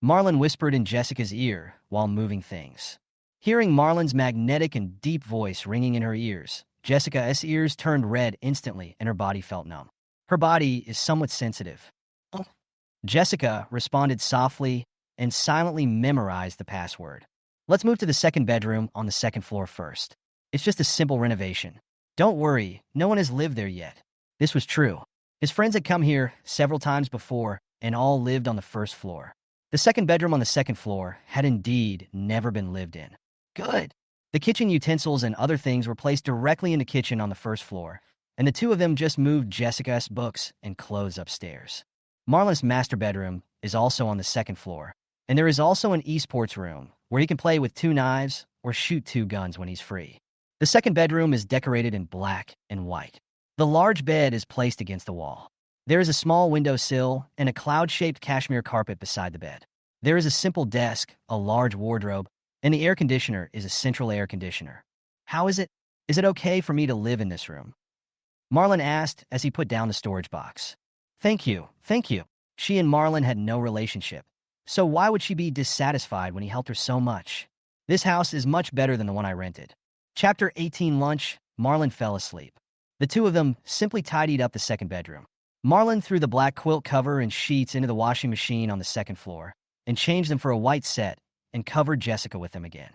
Marlon whispered in Jessica's ear while moving things. Hearing Marlon's magnetic and deep voice ringing in her ears, Jessica's ears turned red instantly and her body felt numb. Her body is somewhat sensitive. Oh. Jessica responded softly and silently memorized the password. Let's move to the second bedroom on the second floor first. It's just a simple renovation. Don't worry, no one has lived there yet. This was true. His friends had come here several times before and all lived on the first floor. The second bedroom on the second floor had indeed never been lived in. Good. The kitchen utensils and other things were placed directly in the kitchen on the first floor, and the two of them just moved Jessica's books and clothes upstairs. Marlon's master bedroom is also on the second floor, and there is also an esports room where he can play with 2 knives or shoot 2 guns when he's free. The second bedroom is decorated in black and white. The large bed is placed against the wall. There is a small windowsill and a cloud-shaped cashmere carpet beside the bed. There is a simple desk, a large wardrobe, and the air conditioner is a central air conditioner. How is it? Is it okay for me to live in this room? Marlon asked as he put down the storage box. Thank you. She and Marlon had no relationship, so why would she be dissatisfied when he helped her so much? This house is much better than the one I rented. Chapter 18 Lunch. Marlon fell asleep. The two of them simply tidied up the second bedroom. Marlon threw the black quilt cover and sheets into the washing machine on the second floor and changed them for a white set and covered Jessica with them again.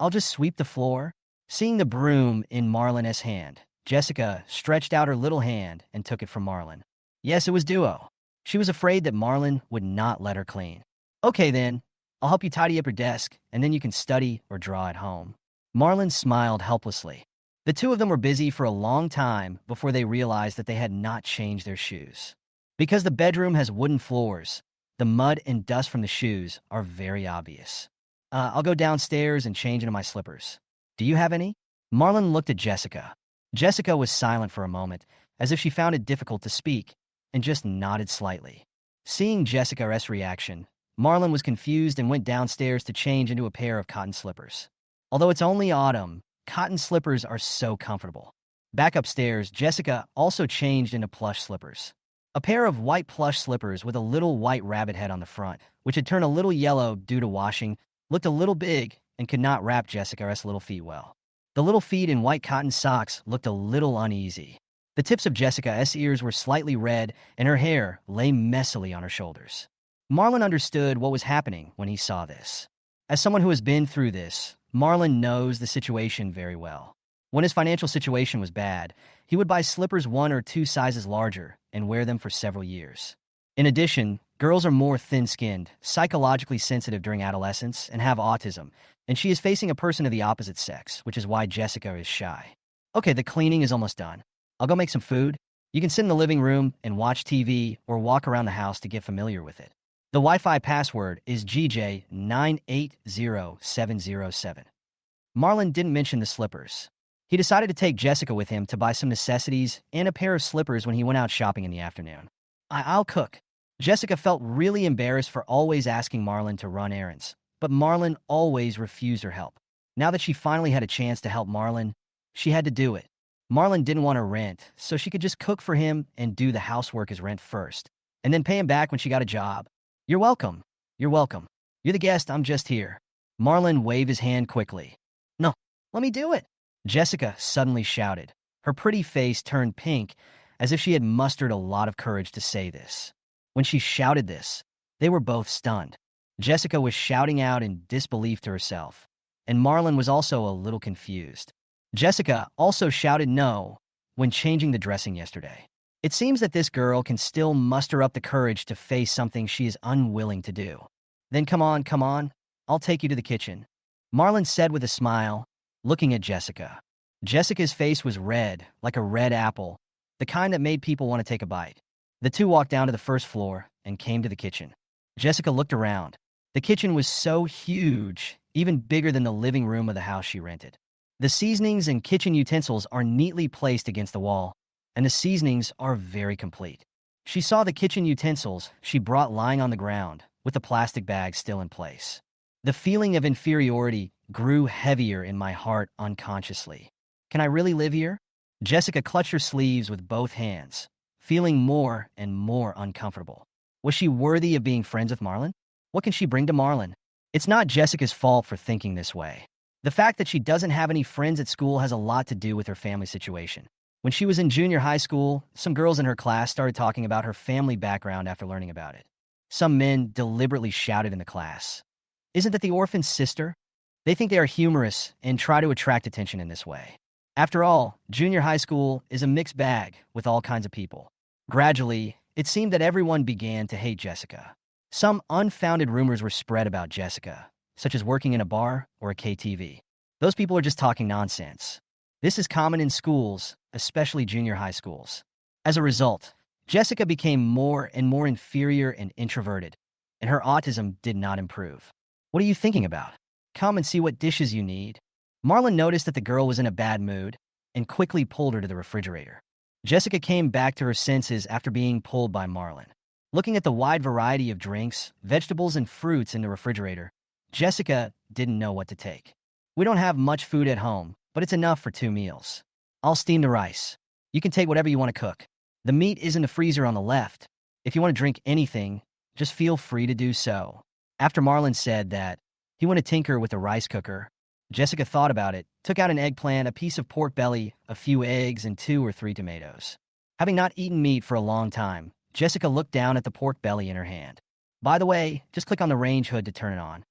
I'll just sweep the floor. Seeing the broom in Marlon's hand, Jessica stretched out her little hand and took it from Marlon. Yes, it was duo. She was afraid that Marlon would not let her clean. Okay then, I'll help you tidy up your desk, and then you can study or draw at home. Marlon smiled helplessly. The two of them were busy for a long time before they realized that they had not changed their shoes. Because the bedroom has wooden floors, the mud and dust from the shoes are very obvious. I'll go downstairs and change into my slippers. Do you have any? Marlon looked at Jessica. Jessica was silent for a moment, as if she found it difficult to speak, and just nodded slightly. Seeing Jessica's reaction, Marlon was confused and went downstairs to change into a pair of cotton slippers. Although it's only autumn, cotton slippers are so comfortable. Back upstairs, Jessica also changed into plush slippers. A pair of white plush slippers with a little white rabbit head on the front, which had turned a little yellow due to washing, looked a little big and could not wrap Jessica's little feet well. The little feet in white cotton socks looked a little uneasy. The tips of Jessica's ears were slightly red, and her hair lay messily on her shoulders. Marlon understood what was happening when he saw this. As someone who has been through this, Marlon knows the situation very well. When his financial situation was bad, he would buy slippers 1 or 2 sizes larger and wear them for several years. In addition, girls are more thin-skinned, psychologically sensitive during adolescence, and have autism, and she is facing a person of the opposite sex, which is why Jessica is shy. Okay, the cleaning is almost done. I'll go make some food. You can sit in the living room and watch TV or walk around the house to get familiar with it. The Wi-Fi password is GJ980707. Marlon didn't mention the slippers. He decided to take Jessica with him to buy some necessities and a pair of slippers when he went out shopping in the afternoon. I'll cook. Jessica felt really embarrassed for always asking Marlon to run errands, but Marlon always refused her help. Now that she finally had a chance to help Marlon, she had to do it. Marlon didn't want her rent, so she could just cook for him and do the housework as rent first, and then pay him back when she got a job. You're welcome. You're welcome. You're the guest, I'm just here. Marlon waved his hand quickly. No, let me do it. Jessica suddenly shouted. Her pretty face turned pink, as if she had mustered a lot of courage to say this. When she shouted this, they were both stunned. Jessica was shouting out in disbelief to herself, and Marlon was also a little confused. Jessica also shouted no when changing the dressing yesterday. It seems that this girl can still muster up the courage to face something she is unwilling to do. Then come on, I'll take you to the kitchen, Marlon said with a smile, looking at Jessica. Jessica's face was red, like a red apple, the kind that made people want to take a bite. The two walked down to the first floor and came to the kitchen. Jessica looked around. The kitchen was so huge, even bigger than the living room of the house she rented. The seasonings and kitchen utensils are neatly placed against the wall, and the seasonings are very complete. She saw the kitchen utensils she brought lying on the ground, with the plastic bag still in place. The feeling of inferiority grew heavier in my heart unconsciously. Can I really live here? Jessica clutched her sleeves with both hands, feeling more and more uncomfortable. Was she worthy of being friends with Marlon? What can she bring to Marlon? It's not Jessica's fault for thinking this way. The fact that she doesn't have any friends at school has a lot to do with her family situation. When she was in junior high school, some girls in her class started talking about her family background after learning about it. Some men deliberately shouted in the class, "Isn't that the orphan's sister?" They think they are humorous and try to attract attention in this way. After all, junior high school is a mixed bag with all kinds of people. Gradually, it seemed that everyone began to hate Jessica. Some unfounded rumors were spread about Jessica, such as working in a bar or a KTV. Those people are just talking nonsense. This is common in schools, especially junior high schools. As a result, Jessica became more and more inferior and introverted, and her autism did not improve. What are you thinking about? Come and see what dishes you need. Marlon noticed that the girl was in a bad mood and quickly pulled her to the refrigerator. Jessica came back to her senses after being pulled by Marlon. Looking at the wide variety of drinks, vegetables, and fruits in the refrigerator, Jessica didn't know what to take. We don't have much food at home, but it's enough for 2 meals. I'll steam the rice. You can take whatever you want to cook. The meat is in the freezer on the left. If you want to drink anything, just feel free to do so. After Marlon said that he wanted to tinker with the rice cooker, Jessica thought about it, took out an eggplant, a piece of pork belly, a few eggs, and 2 or 3 tomatoes. Having not eaten meat for a long time, Jessica looked down at the pork belly in her hand. By the way, just click on the range hood to turn it on.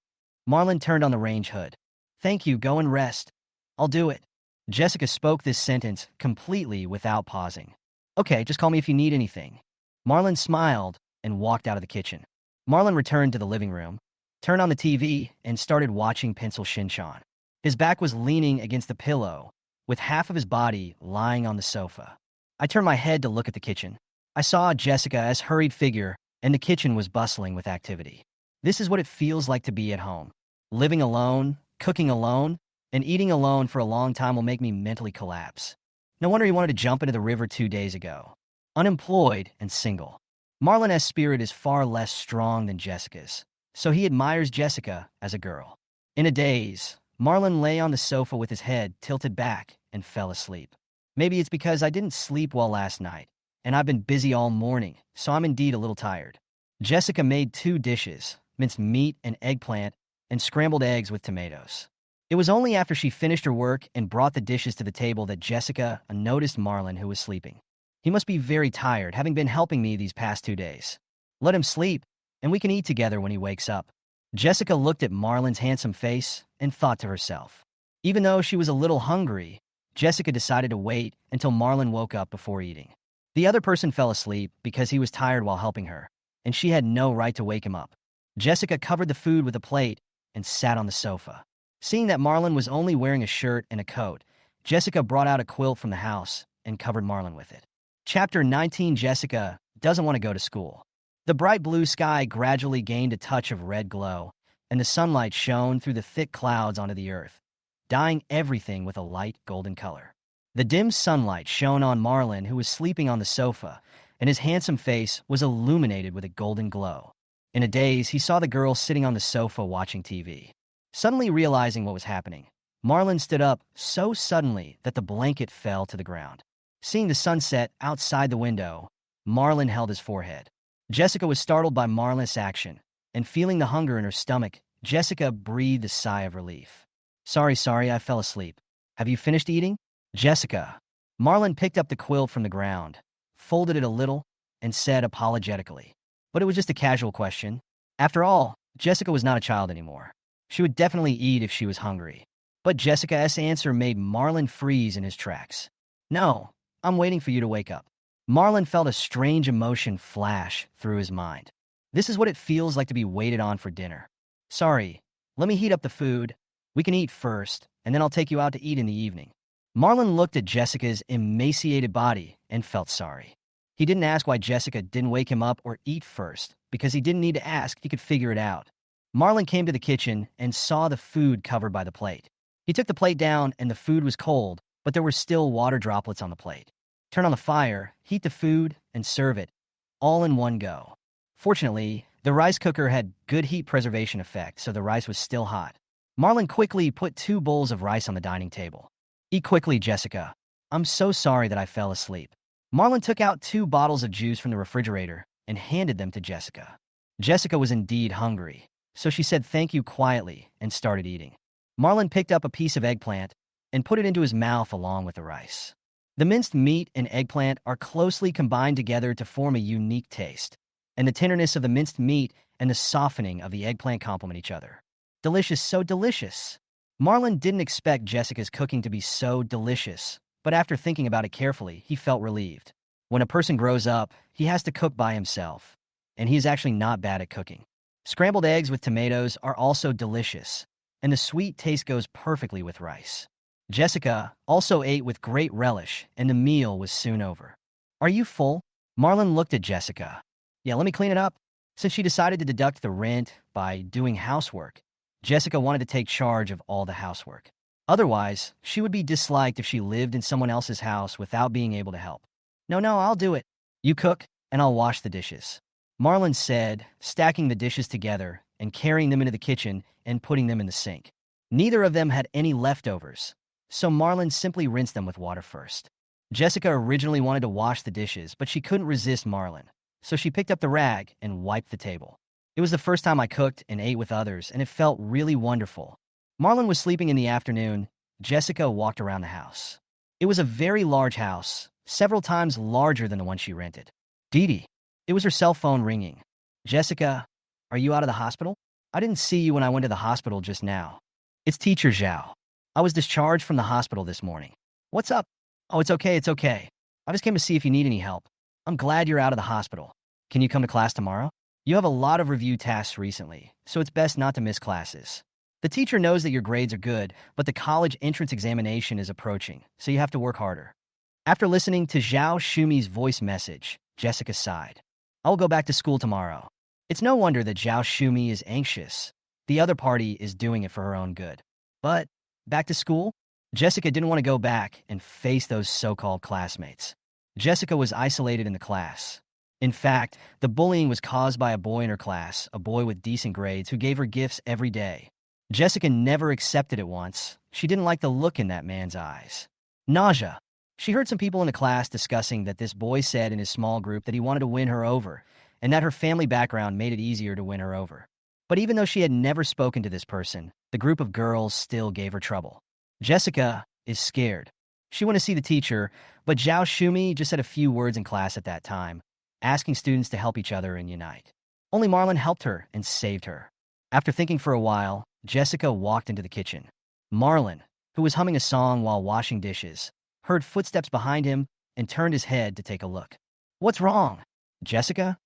Marlon turned on the range hood. Thank you, go and rest. I'll do it. Jessica spoke this sentence completely without pausing. Okay, just call me if you need anything. Marlon smiled and walked out of the kitchen. Marlon returned to the living room, turned on the TV, and started watching Pencil Shinchan. His back was leaning against the pillow, with half of his body lying on the sofa. I turned my head to look at the kitchen. I saw Jessica's hurried figure, and the kitchen was bustling with activity. This is what it feels like to be at home. Living alone, cooking alone, and eating alone for a long time will make me mentally collapse. No wonder he wanted to jump into the river 2 days ago. Unemployed and single. Marlon's spirit is far less strong than Jessica's, so he admires Jessica as a girl. In a daze, Marlon lay on the sofa with his head tilted back and fell asleep. Maybe it's because I didn't sleep well last night, and I've been busy all morning, so I'm indeed a little tired. Jessica made 2 dishes, minced meat and eggplant, and scrambled eggs with tomatoes. It was only after she finished her work and brought the dishes to the table that Jessica noticed Marlon, who was sleeping. He must be very tired, having been helping me these past 2 days. Let him sleep, and we can eat together when he wakes up. Jessica looked at Marlon's handsome face and thought to herself. Even though she was a little hungry, Jessica decided to wait until Marlon woke up before eating. The other person fell asleep because he was tired while helping her, and she had no right to wake him up. Jessica covered the food with a plate and sat on the sofa. Seeing that Marlon was only wearing a shirt and a coat, Jessica brought out a quilt from the house and covered Marlon with it. Chapter 19. Jessica doesn't want to go to school. The bright blue sky gradually gained a touch of red glow, and the sunlight shone through the thick clouds onto the earth, dyeing everything with a light golden color. The dim sunlight shone on Marlon, who was sleeping on the sofa, and his handsome face was illuminated with a golden glow. In a daze, he saw the girl sitting on the sofa watching TV. Suddenly realizing what was happening, Marlon stood up so suddenly that the blanket fell to the ground. Seeing the sunset outside the window, Marlon held his forehead. Jessica was startled by Marlon's action, and feeling the hunger in her stomach, Jessica breathed a sigh of relief. Sorry, I fell asleep. Have you finished eating? Jessica. Marlon picked up the quilt from the ground, folded it a little, and said apologetically. But it was just a casual question. After all, Jessica was not a child anymore. She would definitely eat if she was hungry. But Jessica's answer made Marlon freeze in his tracks. No, I'm waiting for you to wake up. Marlon felt a strange emotion flash through his mind. This is what it feels like to be waited on for dinner. Sorry, let me heat up the food. We can eat first, and then I'll take you out to eat in the evening. Marlon looked at Jessica's emaciated body and felt sorry. He didn't ask why Jessica didn't wake him up or eat first, because he didn't need to ask, he could figure it out. Marlon came to the kitchen and saw the food covered by the plate. He took the plate down and the food was cold, but there were still water droplets on the plate. Turn on the fire, heat the food, and serve it, all in one go. Fortunately, the rice cooker had good heat preservation effect, so the rice was still hot. Marlon quickly put 2 bowls of rice on the dining table. Eat quickly, Jessica. I'm so sorry that I fell asleep. Marlon took out 2 bottles of juice from the refrigerator and handed them to Jessica. Jessica was indeed hungry, so she said thank you quietly and started eating. Marlon picked up a piece of eggplant and put it into his mouth along with the rice. The minced meat and eggplant are closely combined together to form a unique taste, and the tenderness of the minced meat and the softening of the eggplant complement each other. Delicious, so delicious. Marlon didn't expect Jessica's cooking to be so delicious, but after thinking about it carefully, he felt relieved. When a person grows up, he has to cook by himself, and he is actually not bad at cooking. Scrambled eggs with tomatoes are also delicious, and the sweet taste goes perfectly with rice. Jessica also ate with great relish, and the meal was soon over. Are you full? Marlon looked at Jessica. Yeah, let me clean it up. Since she decided to deduct the rent by doing housework, Jessica wanted to take charge of all the housework. Otherwise, she would be disliked if she lived in someone else's house without being able to help. No, I'll do it. You cook, and I'll wash the dishes. Marlon said, stacking the dishes together and carrying them into the kitchen and putting them in the sink. Neither of them had any leftovers, so Marlon simply rinsed them with water first. Jessica originally wanted to wash the dishes, but she couldn't resist Marlon, so she picked up the rag and wiped the table. It was the first time I cooked and ate with others, and it felt really wonderful. Marlon was sleeping in the afternoon. Jessica walked around the house. It was a very large house, several times larger than the one she rented. Dee. It was her cell phone ringing. Jessica, are you out of the hospital? I didn't see you when I went to the hospital just now. It's Teacher Zhao. I was discharged from the hospital this morning. What's up? Oh, it's okay. I just came to see if you need any help. I'm glad you're out of the hospital. Can you come to class tomorrow? You have a lot of review tasks recently, so it's best not to miss classes. The teacher knows that your grades are good, but the college entrance examination is approaching, so you have to work harder. After listening to Zhao Shumi's voice message, Jessica sighed. I will go back to school tomorrow. It's no wonder that Zhao Shumi is anxious. The other party is doing it for her own good. But back to school? Jessica didn't want to go back and face those so-called classmates. Jessica was isolated in the class. In fact, the bullying was caused by a boy in her class, a boy with decent grades who gave her gifts every day. Jessica never accepted it once. She didn't like the look in that man's eyes. Nausea. She heard some people in the class discussing that this boy said in his small group that he wanted to win her over, and that her family background made it easier to win her over. But even though she had never spoken to this person, the group of girls still gave her trouble. Jessica is scared. She went to see the teacher, but Zhao Shumi just said a few words in class at that time, asking students to help each other and unite. Only Marlon helped her and saved her. After thinking for a while, Jessica walked into the kitchen. Marlon, who was humming a song while washing dishes, heard footsteps behind him and turned his head to take a look. "What's wrong, Jessica?"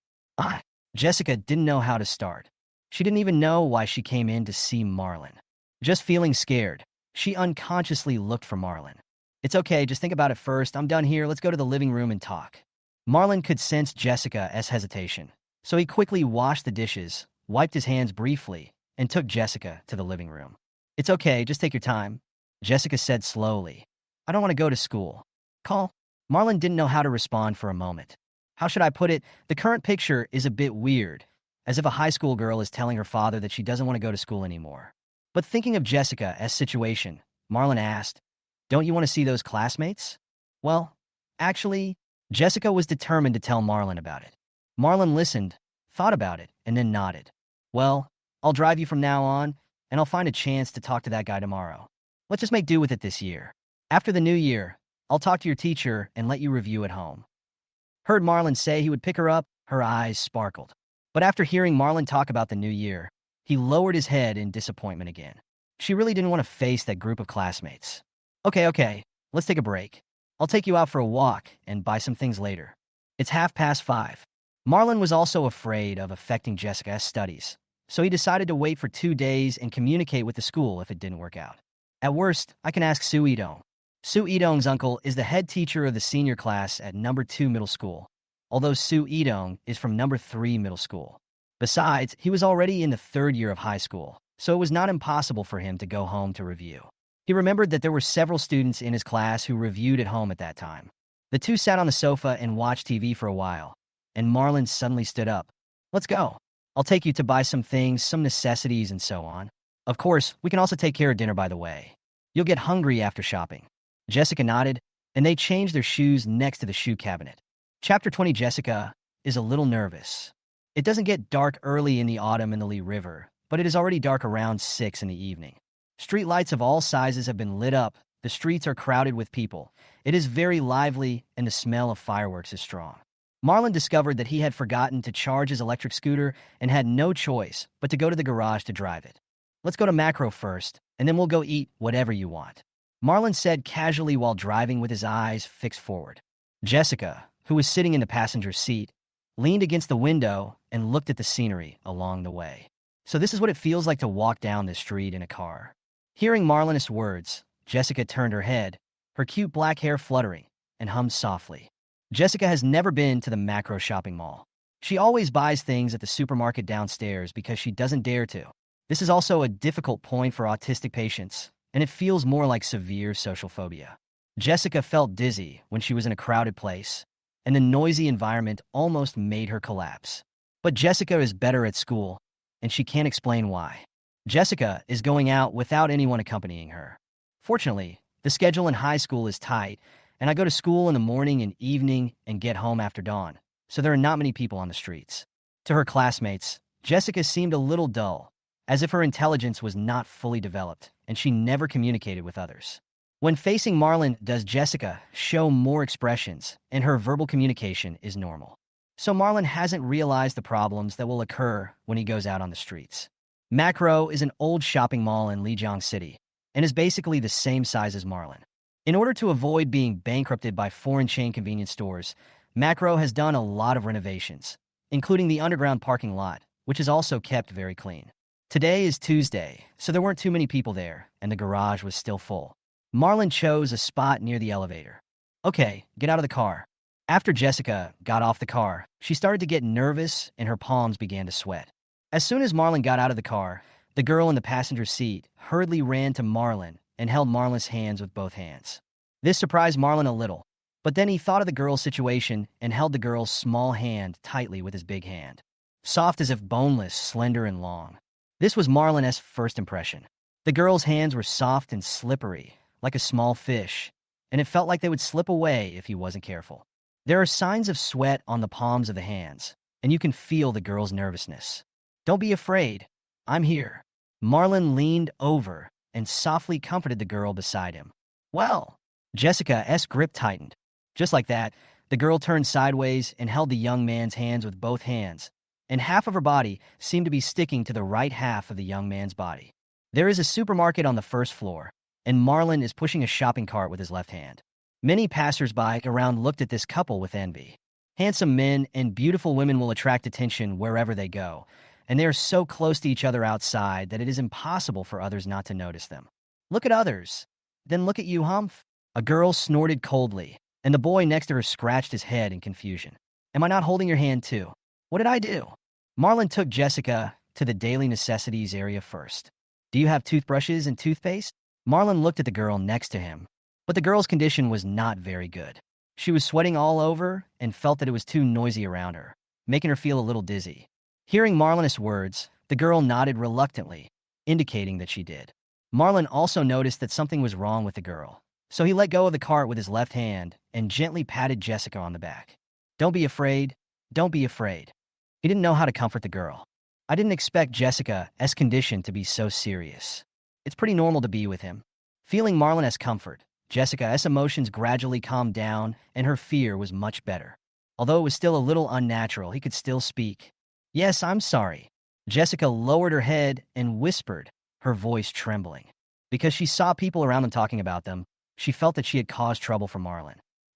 Jessica didn't know how to start. She didn't even know why she came in to see Marlon. Just feeling scared, she unconsciously looked for Marlon. "It's okay, just think about it first. I'm done here. Let's go to the living room and talk." Marlon could sense Jessica's hesitation, so he quickly washed the dishes, wiped his hands briefly, and took Jessica to the living room. "It's okay, just take your time," Jessica said slowly. "I don't want to go to school." "Call." Marlon didn't know how to respond for a moment. How should I put it? The current picture is a bit weird, as if a high school girl is telling her father that she doesn't want to go to school anymore. But thinking of Jessica's situation, Marlon asked, "Don't you want to see those classmates?" Well, actually, Jessica was determined to tell Marlon about it. Marlon listened, thought about it, and then nodded. "Well, I'll drive you from now on, and I'll find a chance to talk to that guy tomorrow. Let's just make do with it this year. After the new year, I'll talk to your teacher and let you review at home." Heard Marlon say he would pick her up, her eyes sparkled. But after hearing Marlon talk about the new year, he lowered his head in disappointment again. She really didn't want to face that group of classmates. Okay, let's take a break. I'll take you out for a walk and buy some things later. It's 5:30. Marlon was also afraid of affecting Jessica's studies, so he decided to wait for 2 days and communicate with the school if it didn't work out. At worst, I can ask Su Idong. Su Idong's uncle is the head teacher of the senior class at number 2 middle school, although Su Idong is from number 3 middle school. Besides, he was already in the 3rd year of high school, so it was not impossible for him to go home to review. He remembered that there were several students in his class who reviewed at home at that time. The two sat on the sofa and watched TV for a while, and Marlon suddenly stood up. "Let's go. I'll take you to buy some things, some necessities, and so on. Of course, we can also take care of dinner by the way. You'll get hungry after shopping." Jessica nodded, and they changed their shoes next to the shoe cabinet. Chapter 20. Jessica is a little nervous. It doesn't get dark early in the autumn in the Lee River, but it is already dark around 6 in the evening. Street lights of all sizes have been lit up, the streets are crowded with people. It is very lively, and the smell of fireworks is strong. Marlon discovered that he had forgotten to charge his electric scooter and had no choice but to go to the garage to drive it. "Let's go to Macro first, and then we'll go eat whatever you want," Marlon said casually while driving with his eyes fixed forward. Jessica, who was sitting in the passenger seat, leaned against the window and looked at the scenery along the way. So this is what it feels like to walk down the street in a car. Hearing Marlon's words, Jessica turned her head, her cute black hair fluttering, and hummed softly. Jessica has never been to the Macro shopping mall. She always buys things at the supermarket downstairs because she doesn't dare to. This is also a difficult point for autistic patients, and it feels more like severe social phobia. Jessica felt dizzy when she was in a crowded place, and the noisy environment almost made her collapse. But Jessica is better at school, and she can't explain why. Jessica is going out without anyone accompanying her. Fortunately, the schedule in high school is tight, and I go to school in the morning and evening and get home after dawn, so there are not many people on the streets. To her classmates, Jessica seemed a little dull, as if her intelligence was not fully developed, and she never communicated with others. When facing Marlon, does Jessica show more expressions, and her verbal communication is normal. So Marlon hasn't realized the problems that will occur when he goes out on the streets. Macro is an old shopping mall in Lijiang City, and is basically the same size as Marlon. In order to avoid being bankrupted by foreign chain convenience stores, Macro has done a lot of renovations, including the underground parking lot, which is also kept very clean. Today is Tuesday, so there weren't too many people there, and the garage was still full. Marlon chose a spot near the elevator. "Okay, get out of the car." After Jessica got off the car, she started to get nervous and her palms began to sweat. As soon as Marlon got out of the car, the girl in the passenger seat hurriedly ran to Marlon and held Marlon's hands with both hands. This surprised Marlon a little, but then he thought of the girl's situation and held the girl's small hand tightly with his big hand. Soft as if boneless, slender and long. This was Marlon's first impression. The girl's hands were soft and slippery, like a small fish, and it felt like they would slip away if he wasn't careful. There are signs of sweat on the palms of the hands, and you can feel the girl's nervousness. Don't be afraid. I'm here. Marlon leaned over and softly comforted the girl beside him. Well, Jessica's grip tightened. Just like that, the girl turned sideways and held the young man's hands with both hands, and half of her body seemed to be sticking to the right half of the young man's body. There is a supermarket on the first floor, and Marlon is pushing a shopping cart with his left hand. Many passersby around looked at this couple with envy. Handsome men and beautiful women will attract attention wherever they go, and they are so close to each other outside that it is impossible for others not to notice them. Look at others. Then look at you, Humph. A girl snorted coldly, and the boy next to her scratched his head in confusion. Am I not holding your hand too? What did I do? Marlon took Jessica to the daily necessities area first. Do you have toothbrushes and toothpaste? Marlon looked at the girl next to him, but the girl's condition was not very good. She was sweating all over and felt that it was too noisy around her, making her feel a little dizzy. Hearing Marlon's words, the girl nodded reluctantly, indicating that she did. Marlon also noticed that something was wrong with the girl, so he let go of the cart with his left hand and gently patted Jessica on the back. Don't be afraid. Don't be afraid. He didn't know how to comfort the girl. I didn't expect Jessica's condition to be so serious. It's pretty normal to be with him. Feeling Marlon's comfort, Jessica's emotions gradually calmed down and her fear was much better. Although it was still a little unnatural, he could still speak. Yes, I'm sorry. Jessica lowered her head and whispered, her voice trembling. Because she saw people around them talking about them, she felt that she had caused trouble for Marlon.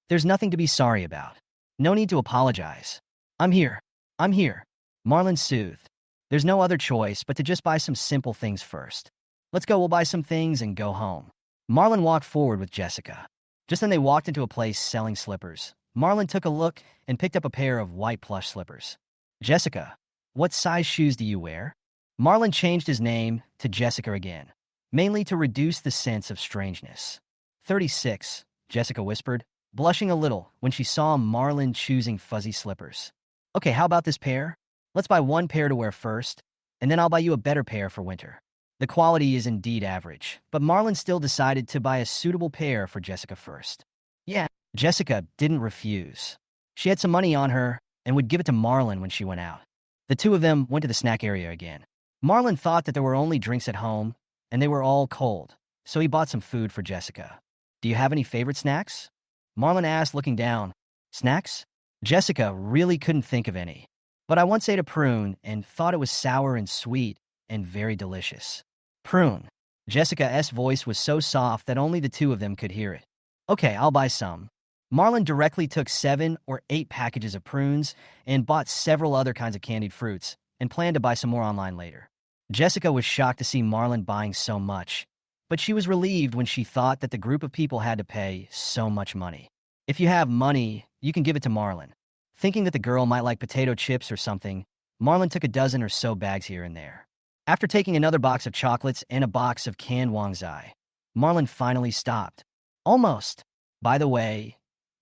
There's nothing to be sorry about. No need to apologize. I'm here. I'm here. Marlon soothed. There's no other choice but to just buy some simple things first. Let's go, we'll buy some things and go home. Marlon walked forward with Jessica. Just then they walked into a place selling slippers. Marlon took a look and picked up a pair of white plush slippers. Jessica, what size shoes do you wear? Marlon changed his name to Jessica again, mainly to reduce the sense of strangeness. 36, Jessica whispered, blushing a little when she saw Marlon choosing fuzzy slippers. Okay, how about this pair? Let's buy one pair to wear first, and then I'll buy you a better pair for winter. The quality is indeed average, but Marlon still decided to buy a suitable pair for Jessica first. Yeah, Jessica didn't refuse. She had some money on her and would give it to Marlon when she went out. The two of them went to the snack area again. Marlon thought that there were only drinks at home, and they were all cold, so he bought some food for Jessica. Do you have any favorite snacks? Marlon asked, looking down. Snacks? Jessica really couldn't think of any, but I once ate a prune and thought it was sour and sweet and very delicious. Prune. Jessica's voice was so soft that only the two of them could hear it. Okay, I'll buy some. Marlon directly took 7 or 8 packages of prunes and bought several other kinds of candied fruits and planned to buy some more online later. Jessica was shocked to see Marlon buying so much, but she was relieved when she thought that the group of people had to pay so much money. If you have money, you can give it to Marlon. Thinking that the girl might like potato chips or something, Marlon took a dozen or so bags here and there. After taking another box of chocolates and a box of canned wangzai, Marlon finally stopped. Almost. By the way,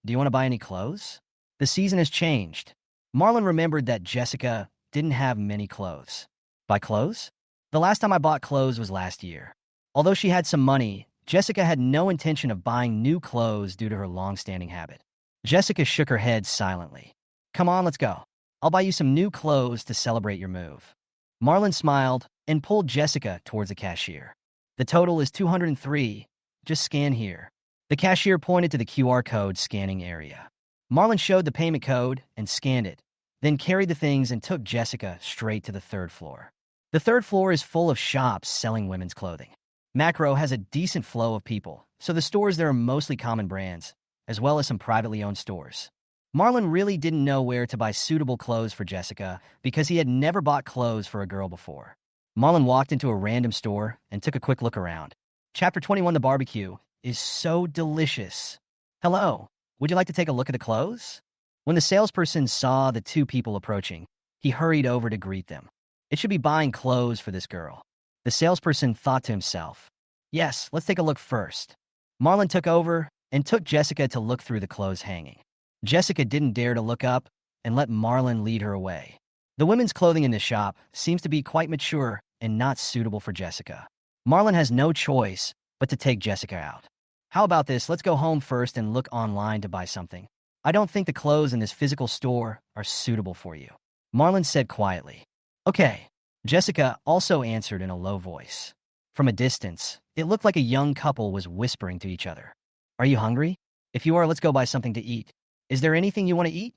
do you want to buy any clothes? The season has changed. Marlon remembered that Jessica didn't have many clothes. Buy clothes? The last time I bought clothes was last year. Although she had some money, Jessica had no intention of buying new clothes due to her long-standing habit. Jessica shook her head silently. Come on, let's go. I'll buy you some new clothes to celebrate your move. Marlon smiled and pulled Jessica towards the cashier. The total is $203. Just scan here. The cashier pointed to the QR code scanning area. Marlon showed the payment code and scanned it, then carried the things and took Jessica straight to the 3rd floor. The 3rd floor is full of shops selling women's clothing. Macro has a decent flow of people, so the stores there are mostly common brands, as well as some privately owned stores. Marlon really didn't know where to buy suitable clothes for Jessica because he had never bought clothes for a girl before. Marlon walked into a random store and took a quick look around. Chapter 21, the barbecue is so delicious. Hello, would you like to take a look at the clothes? When the salesperson saw the two people approaching, he hurried over to greet them. It should be buying clothes for this girl. The salesperson thought to himself, yes, let's take a look first. Marlon took over and took Jessica to look through the clothes hanging. Jessica didn't dare to look up and let Marlon lead her away. The women's clothing in this shop seems to be quite mature and not suitable for Jessica. Marlon has no choice but to take Jessica out. How about this? Let's go home first and look online to buy something. I don't think the clothes in this physical store are suitable for you. Marlon said quietly. Okay. Jessica also answered in a low voice. From a distance, it looked like a young couple was whispering to each other. Are you hungry? If you are, let's go buy something to eat. Is there anything you want to eat?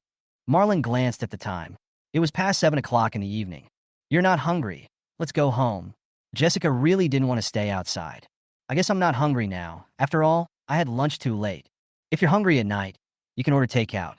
Marlon glanced at the time. It was past 7 o'clock in the evening. You're not hungry. Let's go home. Jessica really didn't want to stay outside. I guess I'm not hungry now. After all, I had lunch too late. If you're hungry at night, you can order takeout.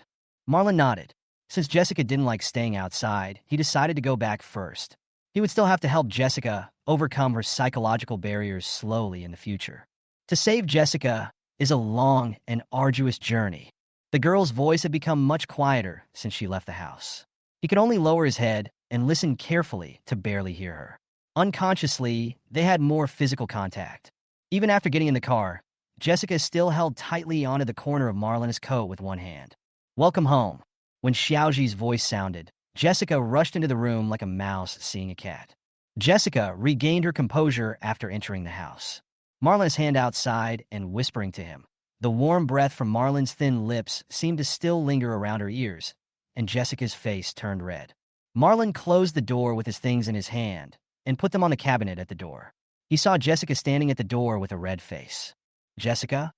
Marlon nodded. Since Jessica didn't like staying outside, he decided to go back first. He would still have to help Jessica overcome her psychological barriers slowly in the future. To save Jessica is a long and arduous journey. The girl's voice had become much quieter since she left the house. He could only lower his head and listen carefully to barely hear her. Unconsciously, they had more physical contact. Even after getting in the car, Jessica still held tightly onto the corner of Marlon's coat with one hand. Welcome home. When Xiaoji's voice sounded, Jessica rushed into the room like a mouse seeing a cat. Jessica regained her composure after entering the house. Marlon's hand outside and whispering to him. The warm breath from Marlon's thin lips seemed to still linger around her ears, and Jessica's face turned red. Marlon closed the door with his things in his hand and put them on the cabinet at the door. He saw Jessica standing at the door with a red face. Jessica,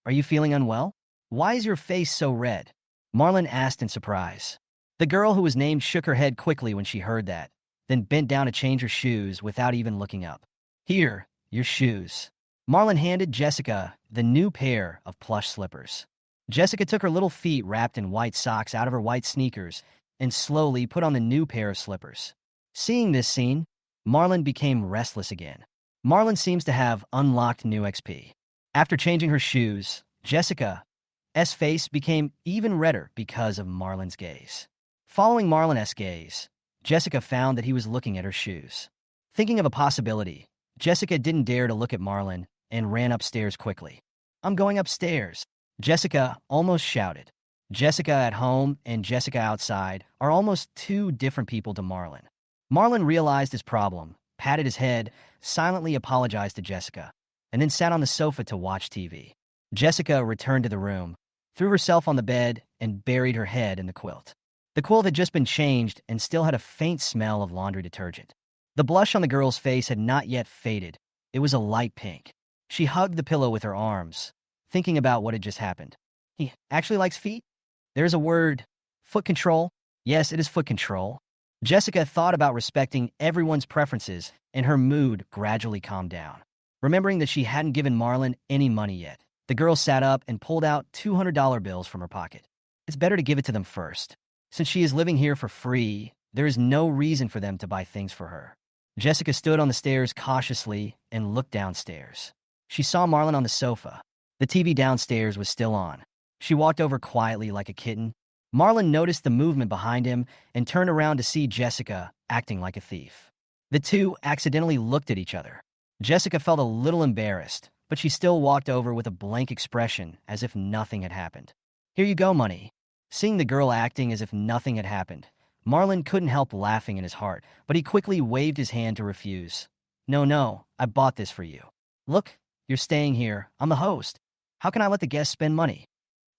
are you feeling unwell? Why is your face so red? Marlon asked in surprise. The girl who was named shook her head quickly when she heard that, then bent down to change her shoes without even looking up. Here, your shoes. Marlon handed Jessica the new pair of plush slippers. Jessica took her little feet wrapped in white socks out of her white sneakers and slowly put on the new pair of slippers. Seeing this scene, Marlon became restless again. Marlon seems to have unlocked new XP. After changing her shoes, Jessica's face became even redder because of Marlon's gaze. Following Marlon's gaze, Jessica found that he was looking at her shoes. Thinking of a possibility, Jessica didn't dare to look at Marlon and ran upstairs quickly. I'm going upstairs, Jessica almost shouted. Jessica at home and Jessica outside are almost two different people to Marlon. Marlon realized his problem, patted his head, silently apologized to Jessica, and then sat on the sofa to watch TV. Jessica returned to the room, threw herself on the bed, and buried her head in the quilt. The quilt had just been changed and still had a faint smell of laundry detergent. The blush on the girl's face had not yet faded. It was a light pink. She hugged the pillow with her arms, thinking about what had just happened. He actually likes feet? There's a word. Foot control? Yes, it is foot control. Jessica thought about respecting everyone's preferences, and her mood gradually calmed down. Remembering that she hadn't given Marlon any money yet, the girl sat up and pulled out $200 bills from her pocket. It's better to give it to them first. Since she is living here for free, there is no reason for them to buy things for her. Jessica stood on the stairs cautiously and looked downstairs. She saw Marlon on the sofa. The TV downstairs was still on. She walked over quietly like a kitten. Marlon noticed the movement behind him and turned around to see Jessica acting like a thief. The two accidentally looked at each other. Jessica felt a little embarrassed, but she still walked over with a blank expression as if nothing had happened. Here you go, money. Seeing the girl acting as if nothing had happened, Marlon couldn't help laughing in his heart, but he quickly waved his hand to refuse. No, I bought this for you. Look, you're staying here. I'm the host. How can I let the guests spend money?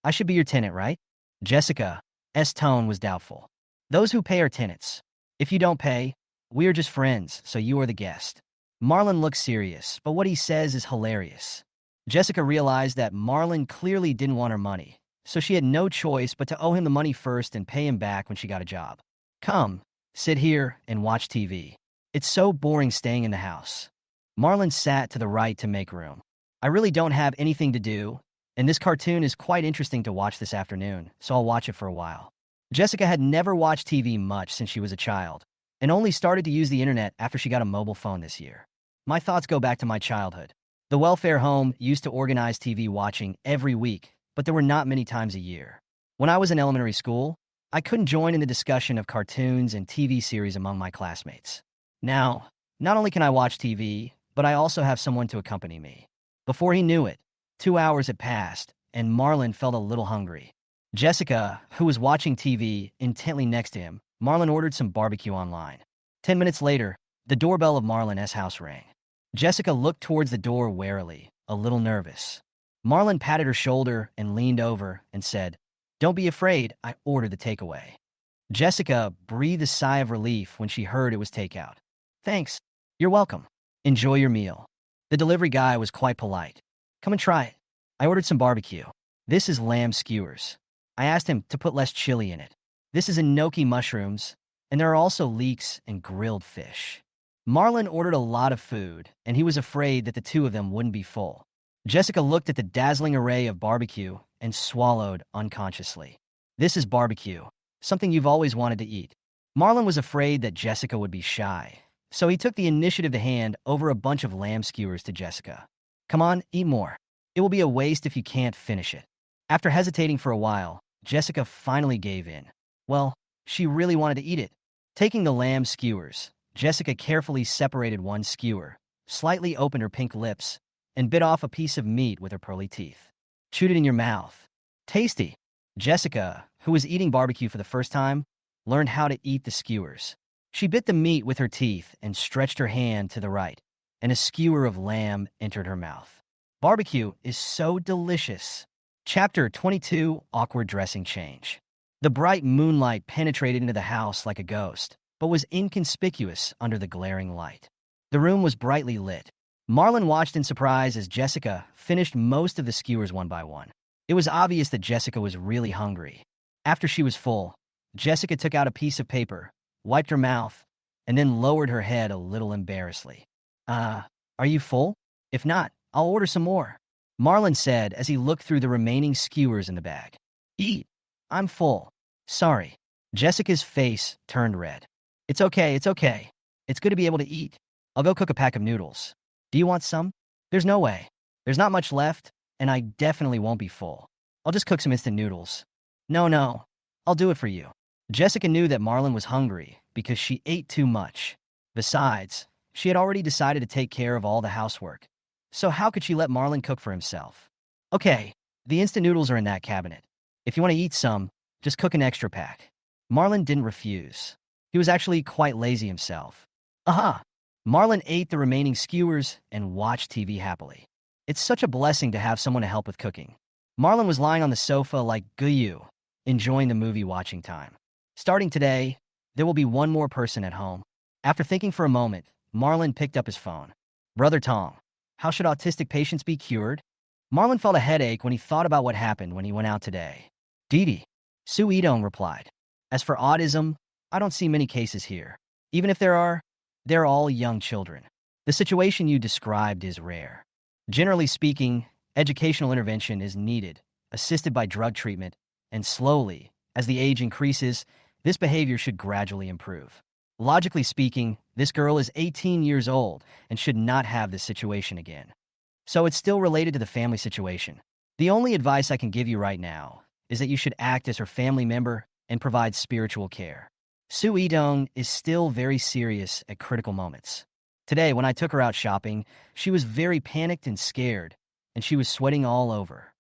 I should be your tenant, right? Jessica's tone was doubtful. Those who pay are tenants. If you don't pay, we are just friends, so you are the guest. Marlon looks serious, but what he says is hilarious. Jessica realized that Marlon clearly didn't want her money, so she had no choice but to owe him the money first and pay him back when she got a job. Come, sit here and watch TV. It's so boring staying in the house. Marlon sat to the right to make room. I really don't have anything to do, and this cartoon is quite interesting to watch this afternoon, so I'll watch it for a while. Jessica had never watched TV much since she was a child, and only started to use the internet after she got a mobile phone this year. My thoughts go back to my childhood. The welfare home used to organize TV watching every week, but there were not many times a year. When I was in elementary school, I couldn't join in the discussion of cartoons and TV series among my classmates. Now, not only can I watch TV, but I also have someone to accompany me. Before he knew it, 2 hours had passed, and Marlon felt a little hungry. Jessica, who was watching TV intently next to him, Marlon ordered some barbecue online. 10 minutes later, the doorbell of Marlon's house rang. Jessica looked towards the door warily, a little nervous. Marlon patted her shoulder and leaned over and said, "Don't be afraid, I ordered the takeaway." Jessica breathed a sigh of relief when she heard it was takeout. "Thanks. You're welcome. Enjoy your meal." The delivery guy was quite polite. "Come and try it. I ordered some barbecue. This is lamb skewers. I asked him to put less chili in it. This is enoki mushrooms, and there are also leeks and grilled fish." Marlon ordered a lot of food, and he was afraid that the two of them wouldn't be full. Jessica looked at the dazzling array of barbecue and swallowed unconsciously. "This is barbecue, something you've always wanted to eat." Marlon was afraid that Jessica would be shy, so he took the initiative to hand over a bunch of lamb skewers to Jessica. "Come on, eat more. It will be a waste if you can't finish it." After hesitating for a while, Jessica finally gave in. Well, she really wanted to eat it. Taking the lamb skewers, Jessica carefully separated one skewer, slightly opened her pink lips, and bit off a piece of meat with her pearly teeth. "Chewed it in your mouth. Tasty." Jessica, who was eating barbecue for the first time, learned how to eat the skewers. She bit the meat with her teeth and stretched her hand to the right, and a skewer of lamb entered her mouth. Barbecue is so delicious. Chapter 22: Awkward Dressing Change. The bright moonlight penetrated into the house like a ghost, but was inconspicuous under the glaring light. The room was brightly lit. Marlon watched in surprise as Jessica finished most of the skewers one by one. It was obvious that Jessica was really hungry. After she was full, Jessica took out a piece of paper, wiped her mouth, and then lowered her head a little embarrassedly. Are you full? If not, I'll order some more," Marlon said as he looked through the remaining skewers in the bag. "Eat. I'm full. Sorry." Jessica's face turned red. It's okay. It's good to be able to eat. I'll go cook a pack of noodles. Do you want some?" "There's no way. There's not much left, and I definitely won't be full. I'll just cook some instant noodles." No. I'll do it for you." Jessica knew that Marlon was hungry because she ate too much. Besides, she had already decided to take care of all the housework. So how could she let Marlon cook for himself? "Okay, the instant noodles are in that cabinet. If you want to eat some, just cook an extra pack." Marlon didn't refuse. He was actually quite lazy himself. Aha! Marlon ate the remaining skewers and watched TV happily. It's such a blessing to have someone to help with cooking. Marlon was lying on the sofa like Guyu, enjoying the movie watching time. Starting today, there will be one more person at home. After thinking for a moment, Marlon picked up his phone. "Brother Tong, how should autistic patients be cured?" Marlon felt a headache when he thought about what happened when he went out today. "Didi," Su Idong replied. "As for autism, I don't see many cases here. Even if there are, they're all young children. The situation you described is rare. Generally speaking, educational intervention is needed, assisted by drug treatment, and slowly, as the age increases, this behavior should gradually improve. Logically speaking, this girl is 18 years old and should not have this situation again. So it's still related to the family situation. The only advice I can give you right now is that you should act as her family member and provide spiritual care. Su Idong is still very serious at critical moments. Today, when I took her out shopping, she was very panicked and scared, and she was sweating all over.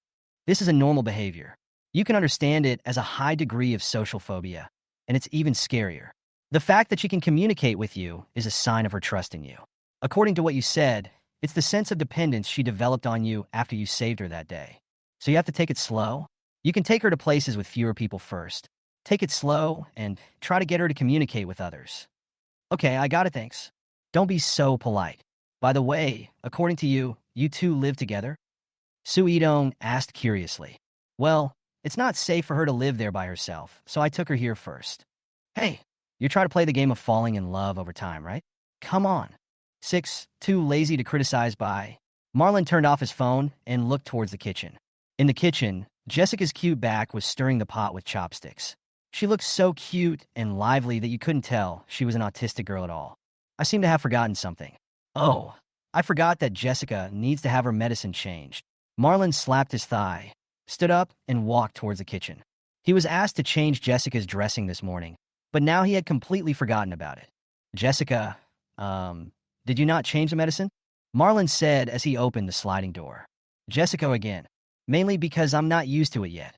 This is a normal behavior. You can understand it as a high degree of social phobia, and it's even scarier. The fact that she can communicate with you is a sign of her trust in you. According to what you said, it's the sense of dependence she developed on you after you saved her that day. So you have to take it slow. You can take her to places with fewer people first. Take it slow and try to get her to communicate with others. Okay, I got it, thanks. Don't be so polite. By the way, according to you, you two live together? Su Idong asked curiously. Well, it's not safe for her to live there by herself, so I took her here first. Hey, you're trying to play the game of falling in love over time, right? Come on. 6. Too lazy to criticize by. Marlon turned off his phone and looked towards the kitchen. In the kitchen, Jessica's cute back was stirring the pot with chopsticks. She looked so cute and lively that you couldn't tell she was an autistic girl at all. I seem to have forgotten something. Oh, I forgot that Jessica needs to have her medicine changed. Marlon slapped his thigh, stood up, and walked towards the kitchen. He was asked to change Jessica's dressing this morning, but now he had completely forgotten about it. Jessica, did you not change the medicine? Marlon said as he opened the sliding door. Jessica again, mainly because I'm not used to it yet.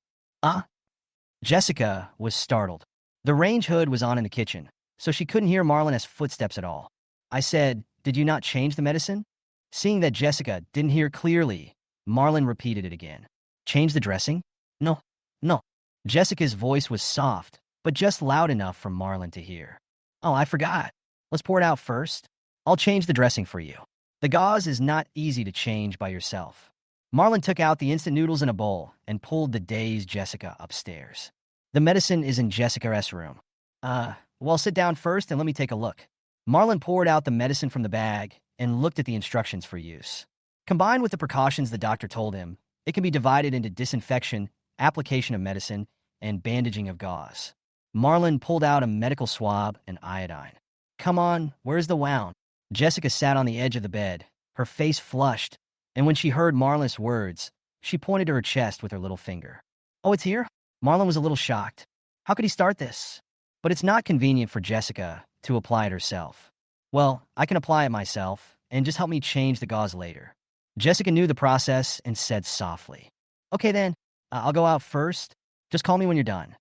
Jessica was startled. The range hood was on in the kitchen, so she couldn't hear Marlon's footsteps at all. I said, did you not change the medicine? Seeing that Jessica didn't hear clearly, Marlon repeated it again. Change the dressing? No, no. Jessica's voice was soft, but just loud enough for Marlon to hear. Oh, I forgot. Let's pour it out first. I'll change the dressing for you. The gauze is not easy to change by yourself. Marlon took out the instant noodles in a bowl and pulled the dazed Jessica upstairs. The medicine is in Jessica's room. Well, sit down first and let me take a look. Marlon poured out the medicine from the bag and looked at the instructions for use. Combined with the precautions the doctor told him, it can be divided into disinfection, application of medicine, and bandaging of gauze. Marlon pulled out a medical swab and iodine. Come on, where's the wound? Jessica sat on the edge of the bed, her face flushed, and when she heard Marlon's words, she pointed to her chest with her little finger. Oh, it's here? Marlon was a little shocked. How could he start this? But it's not convenient for Jessica to apply it herself. Well, I can apply it myself, and just help me change the gauze later. Jessica knew the process and said softly, Okay then, I'll go out first. Just call me when you're done.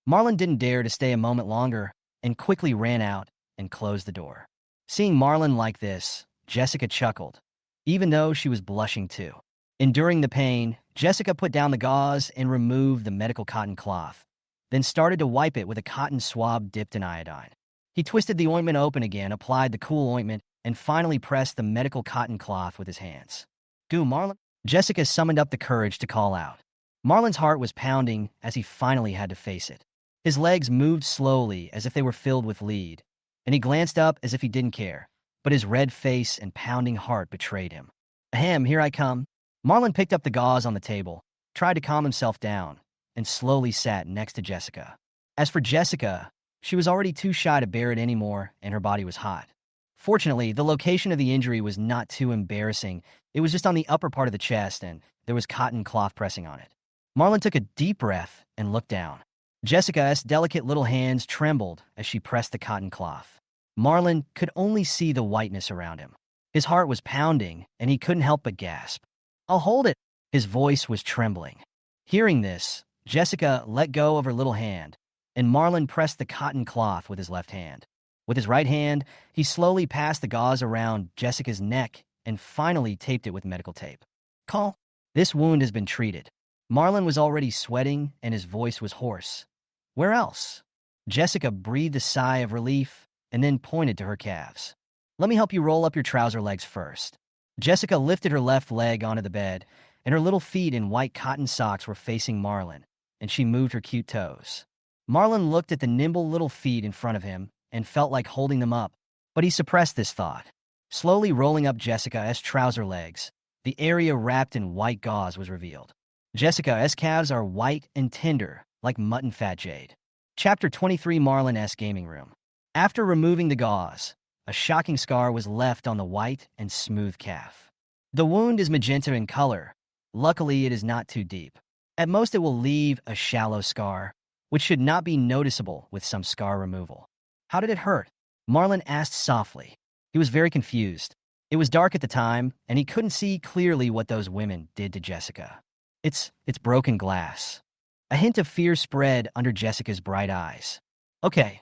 Marlon didn't dare to stay a moment longer and quickly ran out and closed the door. Seeing Marlon like this, Jessica chuckled, even though she was blushing too. Enduring the pain, Jessica put down the gauze and removed the medical cotton cloth, then started to wipe it with a cotton swab dipped in iodine. He twisted the ointment open again, applied the cool ointment, and finally pressed the medical cotton cloth with his hands. Go, Marlon. Jessica summoned up the courage to call out. Marlon's heart was pounding as he finally had to face it. His legs moved slowly as if they were filled with lead, and he glanced up as if he didn't care, but his red face and pounding heart betrayed him. Ahem, here I come. Marlon picked up the gauze on the table, tried to calm himself down, and slowly sat next to Jessica. As for Jessica, she was already too shy to bear it anymore, and her body was hot. Fortunately, the location of the injury was not too embarrassing. It was just on the upper part of the chest, and there was cotton cloth pressing on it. Marlon took a deep breath and looked down. Jessica's delicate little hands trembled as she pressed the cotton cloth. Marlon could only see the whiteness around him. His heart was pounding, and he couldn't help but gasp. I'll hold it. His voice was trembling. Hearing this, Jessica let go of her little hand, and Marlon pressed the cotton cloth with his left hand. With his right hand, he slowly passed the gauze around Jessica's neck and finally taped it with medical tape. Call. This wound has been treated. Marlon was already sweating, and his voice was hoarse. Where else? Jessica breathed a sigh of relief and then pointed to her calves. Let me help you roll up your trouser legs first. Jessica lifted her left leg onto the bed, and her little feet in white cotton socks were facing Marlon, and she moved her cute toes. Marlon looked at the nimble little feet in front of him and felt like holding them up, but he suppressed this thought. Slowly rolling up Jessica's trouser legs, the area wrapped in white gauze was revealed. Jessica's calves are white and tender, like mutton fat jade. Chapter 23 Marlon's Gaming Room. After removing the gauze, a shocking scar was left on the white and smooth calf. The wound is magenta in color. Luckily, it is not too deep. At most, it will leave a shallow scar, which should not be noticeable with some scar removal. How did it hurt? Marlon asked softly. He was very confused. It was dark at the time, and he couldn't see clearly what those women did to Jessica. It's broken glass. A hint of fear spread under Jessica's bright eyes. Okay,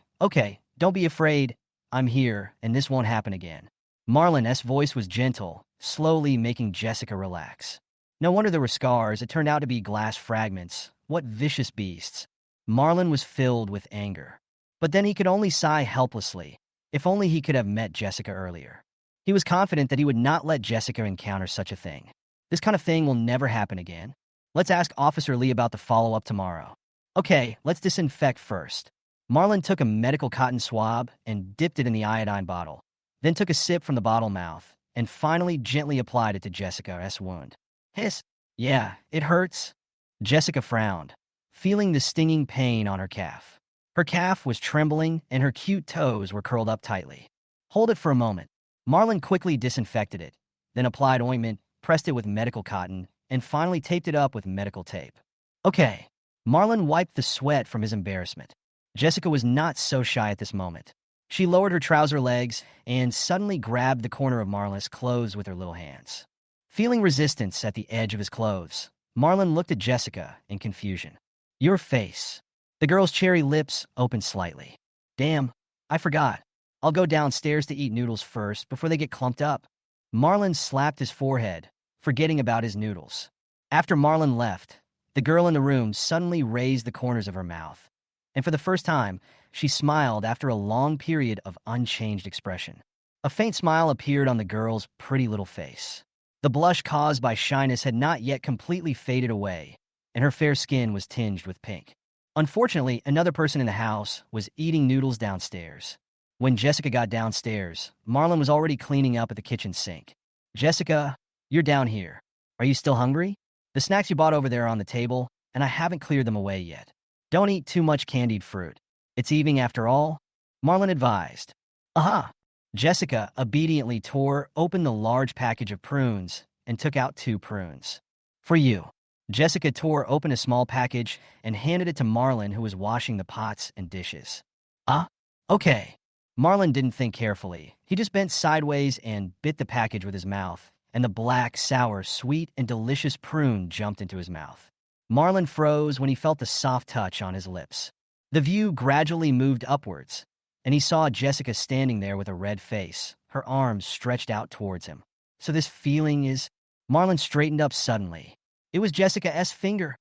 don't be afraid. I'm here, and this won't happen again. Marlon's voice was gentle, slowly making Jessica relax. No wonder there were scars. It turned out to be glass fragments. What vicious beasts. Marlon was filled with anger. But then he could only sigh helplessly. If only he could have met Jessica earlier. He was confident that he would not let Jessica encounter such a thing. This kind of thing will never happen again. Let's ask Officer Lee about the follow-up tomorrow. Okay, let's disinfect first. Marlon took a medical cotton swab and dipped it in the iodine bottle, then took a sip from the bottle mouth, and finally gently applied it to Jessica's wound. Hiss. Yeah, it hurts. Jessica frowned, feeling the stinging pain on her calf. Her calf was trembling, and her cute toes were curled up tightly. Hold it for a moment. Marlon quickly disinfected it, then applied ointment, pressed it with medical cotton, and finally taped it up with medical tape. Okay. Marlon wiped the sweat from his embarrassment. Jessica was not so shy at this moment. She lowered her trouser legs and suddenly grabbed the corner of Marlon's clothes with her little hands. Feeling resistance at the edge of his clothes, Marlon looked at Jessica in confusion. Your face. The girl's cherry lips opened slightly. Damn, I forgot. I'll go downstairs to eat noodles first before they get clumped up. Marlon slapped his forehead, forgetting about his noodles. After Marlon left, the girl in the room suddenly raised the corners of her mouth, and for the first time, she smiled after a long period of unchanged expression. A faint smile appeared on the girl's pretty little face. The blush caused by shyness had not yet completely faded away, and her fair skin was tinged with pink. Unfortunately, another person in the house was eating noodles downstairs. When Jessica got downstairs, Marlon was already cleaning up at the kitchen sink. "Jessica, you're down here. Are you still hungry? The snacks you bought over there are on the table, and I haven't cleared them away yet. Don't eat too much candied fruit. It's evening after all," Marlon advised. "Aha!" Jessica obediently tore open the large package of prunes and took out 2 prunes. "For you." Jessica tore open a small package and handed it to Marlon, who was washing the pots and dishes. "Ah, okay." Marlon didn't think carefully. He just bent sideways and bit the package with his mouth, and the black, sour, sweet, and delicious prune jumped into his mouth. Marlon froze when he felt the soft touch on his lips. The view gradually moved upwards, and he saw Jessica standing there with a red face, her arms stretched out towards him. "So this feeling is—" Marlon straightened up suddenly. It was Jessica's finger.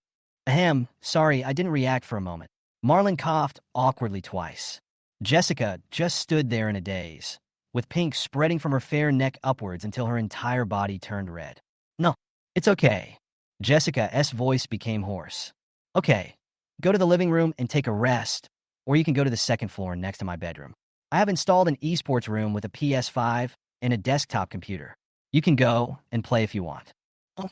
"Ahem, sorry, I didn't react for a moment." Marlon coughed awkwardly twice. Jessica just stood there in a daze, with pink spreading from her fair neck upwards until her entire body turned red. "No, it's okay." Jessica's voice became hoarse. "Okay, go to the living room and take a rest, or you can go to the second floor next to my bedroom. I have installed an esports room with a PS5 and a desktop computer. You can go and play if you want." Oh.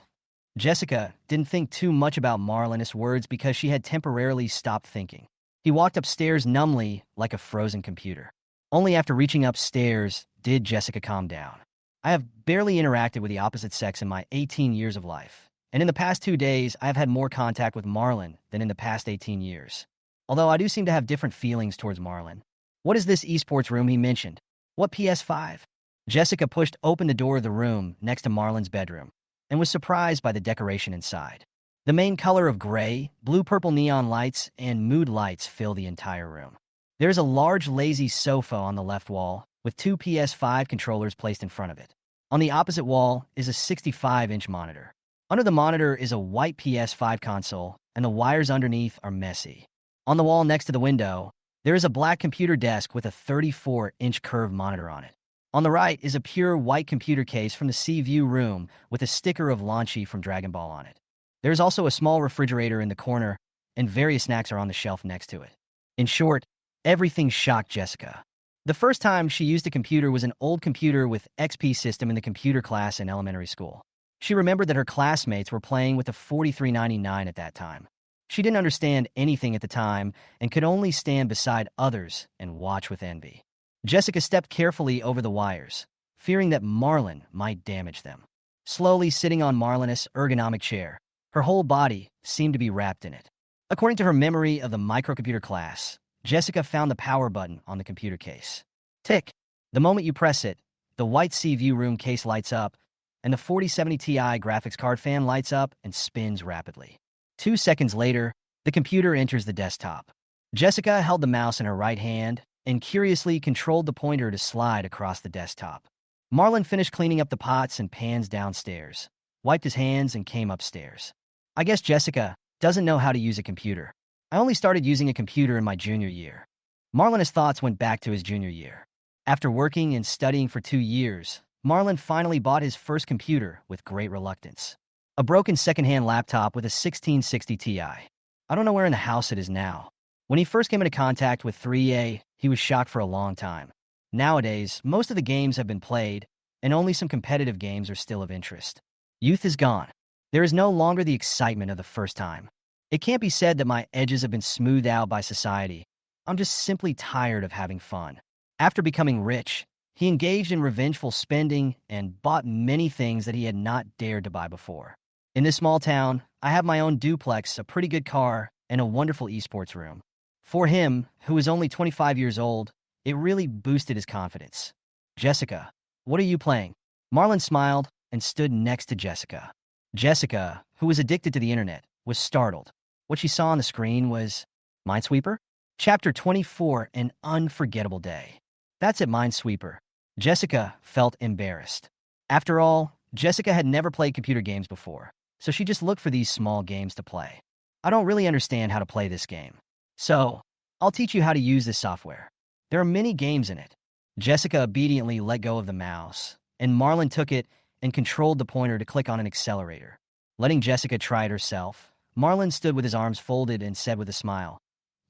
Jessica didn't think too much about Marlon's words because she had temporarily stopped thinking. He walked upstairs numbly like a frozen computer. Only after reaching upstairs did Jessica calm down. "I have barely interacted with the opposite sex in my 18 years of life, and in the past 2 days I have had more contact with Marlon than in the past 18 years. Although I do seem to have different feelings towards Marlon. What is this esports room he mentioned? What PS5? Jessica pushed open the door of the room next to Marlon's bedroom and was surprised by the decoration inside. The main color of gray, blue-purple neon lights, and mood lights fill the entire room. There's a large lazy sofa on the left wall with 2 PS5 controllers placed in front of it. On the opposite wall is a 65-inch monitor. Under the monitor is a white PS5 console, and the wires underneath are messy. On the wall next to the window, there is a black computer desk with a 34-inch curved monitor on it. On the right is a pure white computer case from the Sea-View room with a sticker of Launchi from Dragon Ball on it. There is also a small refrigerator in the corner, and various snacks are on the shelf next to it. In short, everything shocked Jessica. The first time she used a computer was an old computer with XP system in the computer class in elementary school. She remembered that her classmates were playing with a 4399 at that time. She didn't understand anything at the time and could only stand beside others and watch with envy. Jessica stepped carefully over the wires, fearing that Marlon might damage them. Slowly sitting on Marlon's ergonomic chair, her whole body seemed to be wrapped in it. According to her memory of the microcomputer class, Jessica found the power button on the computer case. Tick! The moment you press it, the white Sea-View room case lights up, and the 4070 Ti graphics card fan lights up and spins rapidly. 2 seconds later, the computer enters the desktop. Jessica held the mouse in her right hand and curiously controlled the pointer to slide across the desktop. Marlon finished cleaning up the pots and pans downstairs, wiped his hands, and came upstairs. "I guess Jessica doesn't know how to use a computer. I only started using a computer in my junior year." Marlon's thoughts went back to his junior year. After working and studying for 2 years, Marlon finally bought his first computer with great reluctance. A broken secondhand laptop with a 1660 Ti. I don't know where in the house it is now. When he first came into contact with 3A, he was shocked for a long time. Nowadays, most of the games have been played, and only some competitive games are still of interest. Youth is gone. There is no longer the excitement of the first time. It can't be said that my edges have been smoothed out by society. I'm just simply tired of having fun. After becoming rich, he engaged in revengeful spending and bought many things that he had not dared to buy before. In this small town, I have my own duplex, a pretty good car, and a wonderful esports room. For him, who is only 25 years old, it really boosted his confidence. "Jessica, what are you playing?" Marlon smiled and stood next to Jessica. Jessica, who was addicted to the internet, was startled. What she saw on the screen was Minesweeper? Chapter 24, An Unforgettable Day. That's it, Minesweeper. Jessica felt embarrassed. After all, Jessica had never played computer games before, so she just looked for these small games to play. I don't really understand how to play this game. So, I'll teach you how to use this software. There are many games in it. Jessica obediently let go of the mouse, and Marlon took it and controlled the pointer to click on an accelerator. Letting Jessica try it herself, Marlon stood with his arms folded and said with a smile,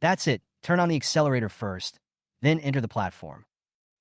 "That's it, turn on the accelerator first, then enter the platform.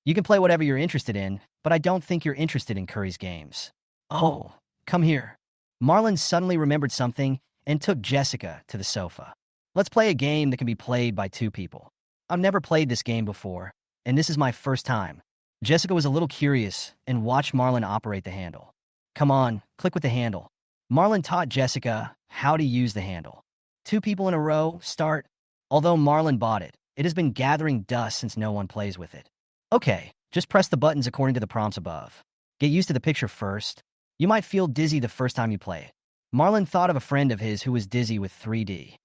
You can play whatever you're interested in, but I don't think you're interested in Curry's games." "Oh, come here." Marlon suddenly remembered something and took Jessica to the sofa. "Let's play a game that can be played by two people. I've never played this game before, and this is my first time." Jessica was a little curious and watched Marlon operate the handle. "Come on, click with the handle." Marlon taught Jessica how to use the handle. Two people in a row, start. Although Marlon bought it, it has been gathering dust since no one plays with it. "Okay, just press the buttons according to the prompts above. Get used to the picture first. You might feel dizzy the first time you play it." Marlon thought of a friend of his who was dizzy with 3D.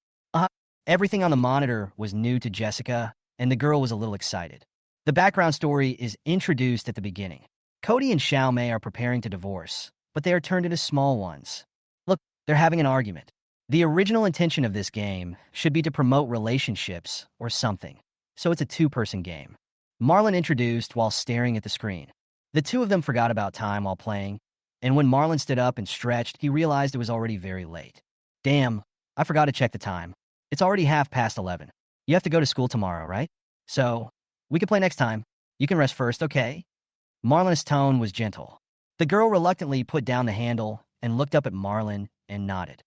Everything on the monitor was new to Jessica, and the girl was a little excited. The background story is introduced at the beginning. Cody and Xiao Mei are preparing to divorce, but they are turned into small ones. Look, they're having an argument. The original intention of this game should be to promote relationships or something, so it's a two-person game. Marlon introduced while staring at the screen. The two of them forgot about time while playing, and when Marlon stood up and stretched, he realized it was already very late. "Damn, I forgot to check the time. It's already 11:30. You have to go to school tomorrow, right? So, we can play next time. You can rest first, okay?" Marlon's tone was gentle. The girl reluctantly put down the handle and looked up at Marlon and nodded.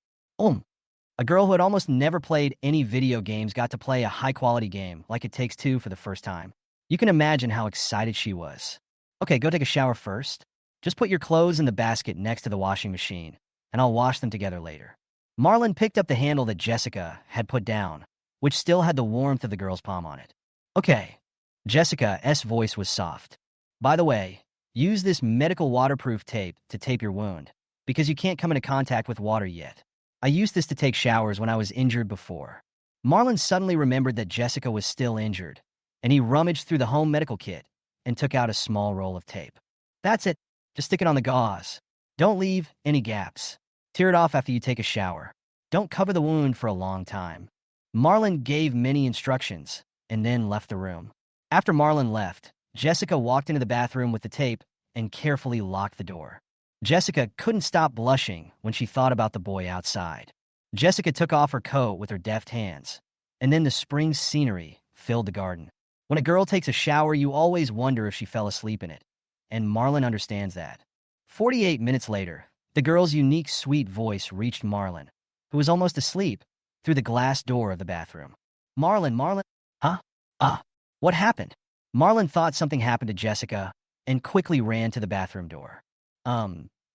A girl who had almost never played any video games got to play a high-quality game like It Takes Two for the first time. You can imagine how excited she was. "Okay, go take a shower first. Just put your clothes in the basket next to the washing machine, and I'll wash them together later." Marlon picked up the handle that Jessica had put down, which still had the warmth of the girl's palm on it. "Okay." Jessica's voice was soft. "By the way, use this medical waterproof tape to tape your wound, because you can't come into contact with water yet. I used this to take showers when I was injured before." Marlon suddenly remembered that Jessica was still injured, and he rummaged through the home medical kit and took out a small roll of tape. "That's it. Just stick it on the gauze. Don't leave any gaps. Tear it off after you take a shower. Don't cover the wound for a long time." Marlon gave many instructions and then left the room. After Marlon left, Jessica walked into the bathroom with the tape and carefully locked the door. Jessica couldn't stop blushing when she thought about the boy outside. Jessica took off her coat with her deft hands, and then the spring scenery filled the garden. When a girl takes a shower, you always wonder if she fell asleep in it, and Marlon understands that. 48 minutes later, the girl's unique, sweet voice reached Marlon, who was almost asleep, through the glass door of the bathroom. Marlon. Huh? What happened?" Marlon thought something happened to Jessica and quickly ran to the bathroom door.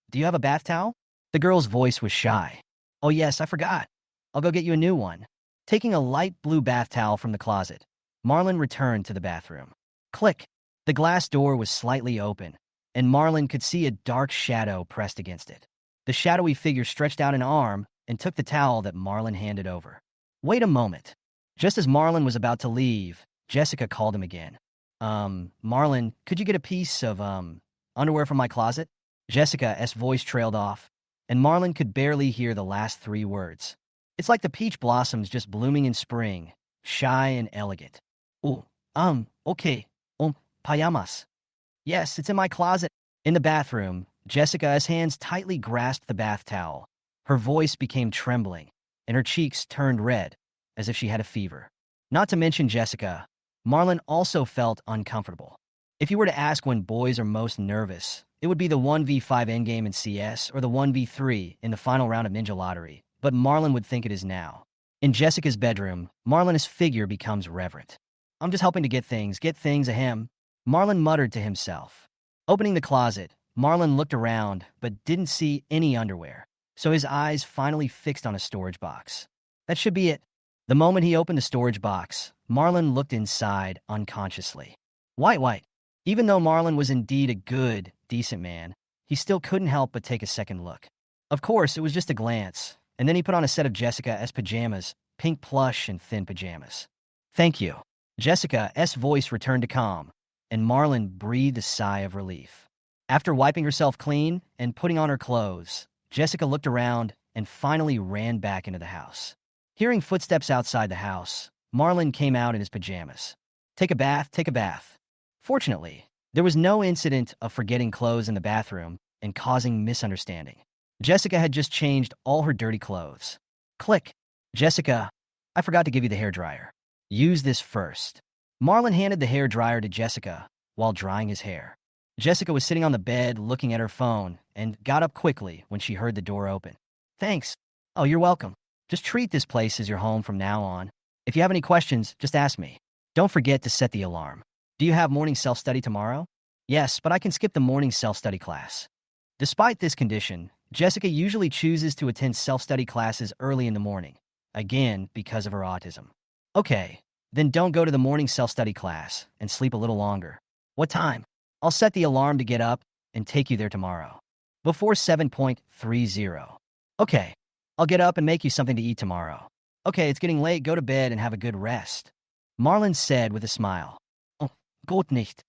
Do you have a bath towel?" The girl's voice was shy. "Oh yes, I forgot. I'll go get you a new one." Taking a light blue bath towel from the closet, Marlon returned to the bathroom. Click. The glass door was slightly open, and Marlon could see a dark shadow pressed against it. The shadowy figure stretched out an arm and took the towel that Marlon handed over. "Wait a moment." Just as Marlon was about to leave, Jessica called him again. Marlon, could you get a piece of, underwear from my closet?" Jessica's voice trailed off, and Marlon could barely hear the last three words. "It's like the peach blossoms just blooming in spring, shy and elegant." "Oh, okay. Pajamas." "Yes, it's in my closet." In the bathroom, Jessica's hands tightly grasped the bath towel. Her voice became trembling, and her cheeks turned red, as if she had a fever. Not to mention Jessica, Marlon also felt uncomfortable. If you were to ask when boys are most nervous, it would be the 1v5 endgame in CS or the 1v3 in the final round of Ninja Lottery, but Marlon would think it is now. In Jessica's bedroom, Marlon's figure becomes reverent. "I'm just helping to get things ahem," Marlon muttered to himself. Opening the closet, Marlon looked around but didn't see any underwear, so his eyes finally fixed on a storage box. That should be it. The moment he opened the storage box, Marlon looked inside unconsciously. White. Even though Marlon was indeed a good, decent man, he still couldn't help but take a second look. Of course, it was just a glance, and then he put on a set of Jessica's pajamas, pink plush and thin pajamas. "Thank you." Jessica's voice returned to calm, and Marlon breathed a sigh of relief. After wiping herself clean and putting on her clothes, Jessica looked around and finally ran back into the house. Hearing footsteps outside the house, Marlon came out in his pajamas. Take a bath, take a bath. Fortunately, there was no incident of forgetting clothes in the bathroom and causing misunderstanding. Jessica had just changed all her dirty clothes. Click. Jessica, I forgot to give you the hairdryer. Use this first. Marlon handed the hairdryer to Jessica while drying his hair. Jessica was sitting on the bed looking at her phone and got up quickly when she heard the door open. Thanks. Oh, you're welcome. Just treat this place as your home from now on. If you have any questions, just ask me. Don't forget to set the alarm. Do you have morning self-study tomorrow? Yes, but I can skip the morning self-study class. Despite this condition, Jessica usually chooses to attend self-study classes early in the morning, again because of her autism. Okay, then don't go to the morning self-study class and sleep a little longer. What time? I'll set the alarm to get up and take you there tomorrow. Before 7:30. Okay, I'll get up and make you something to eat tomorrow. Okay, it's getting late, go to bed and have a good rest. Marlon said with a smile. Oh, gut nicht.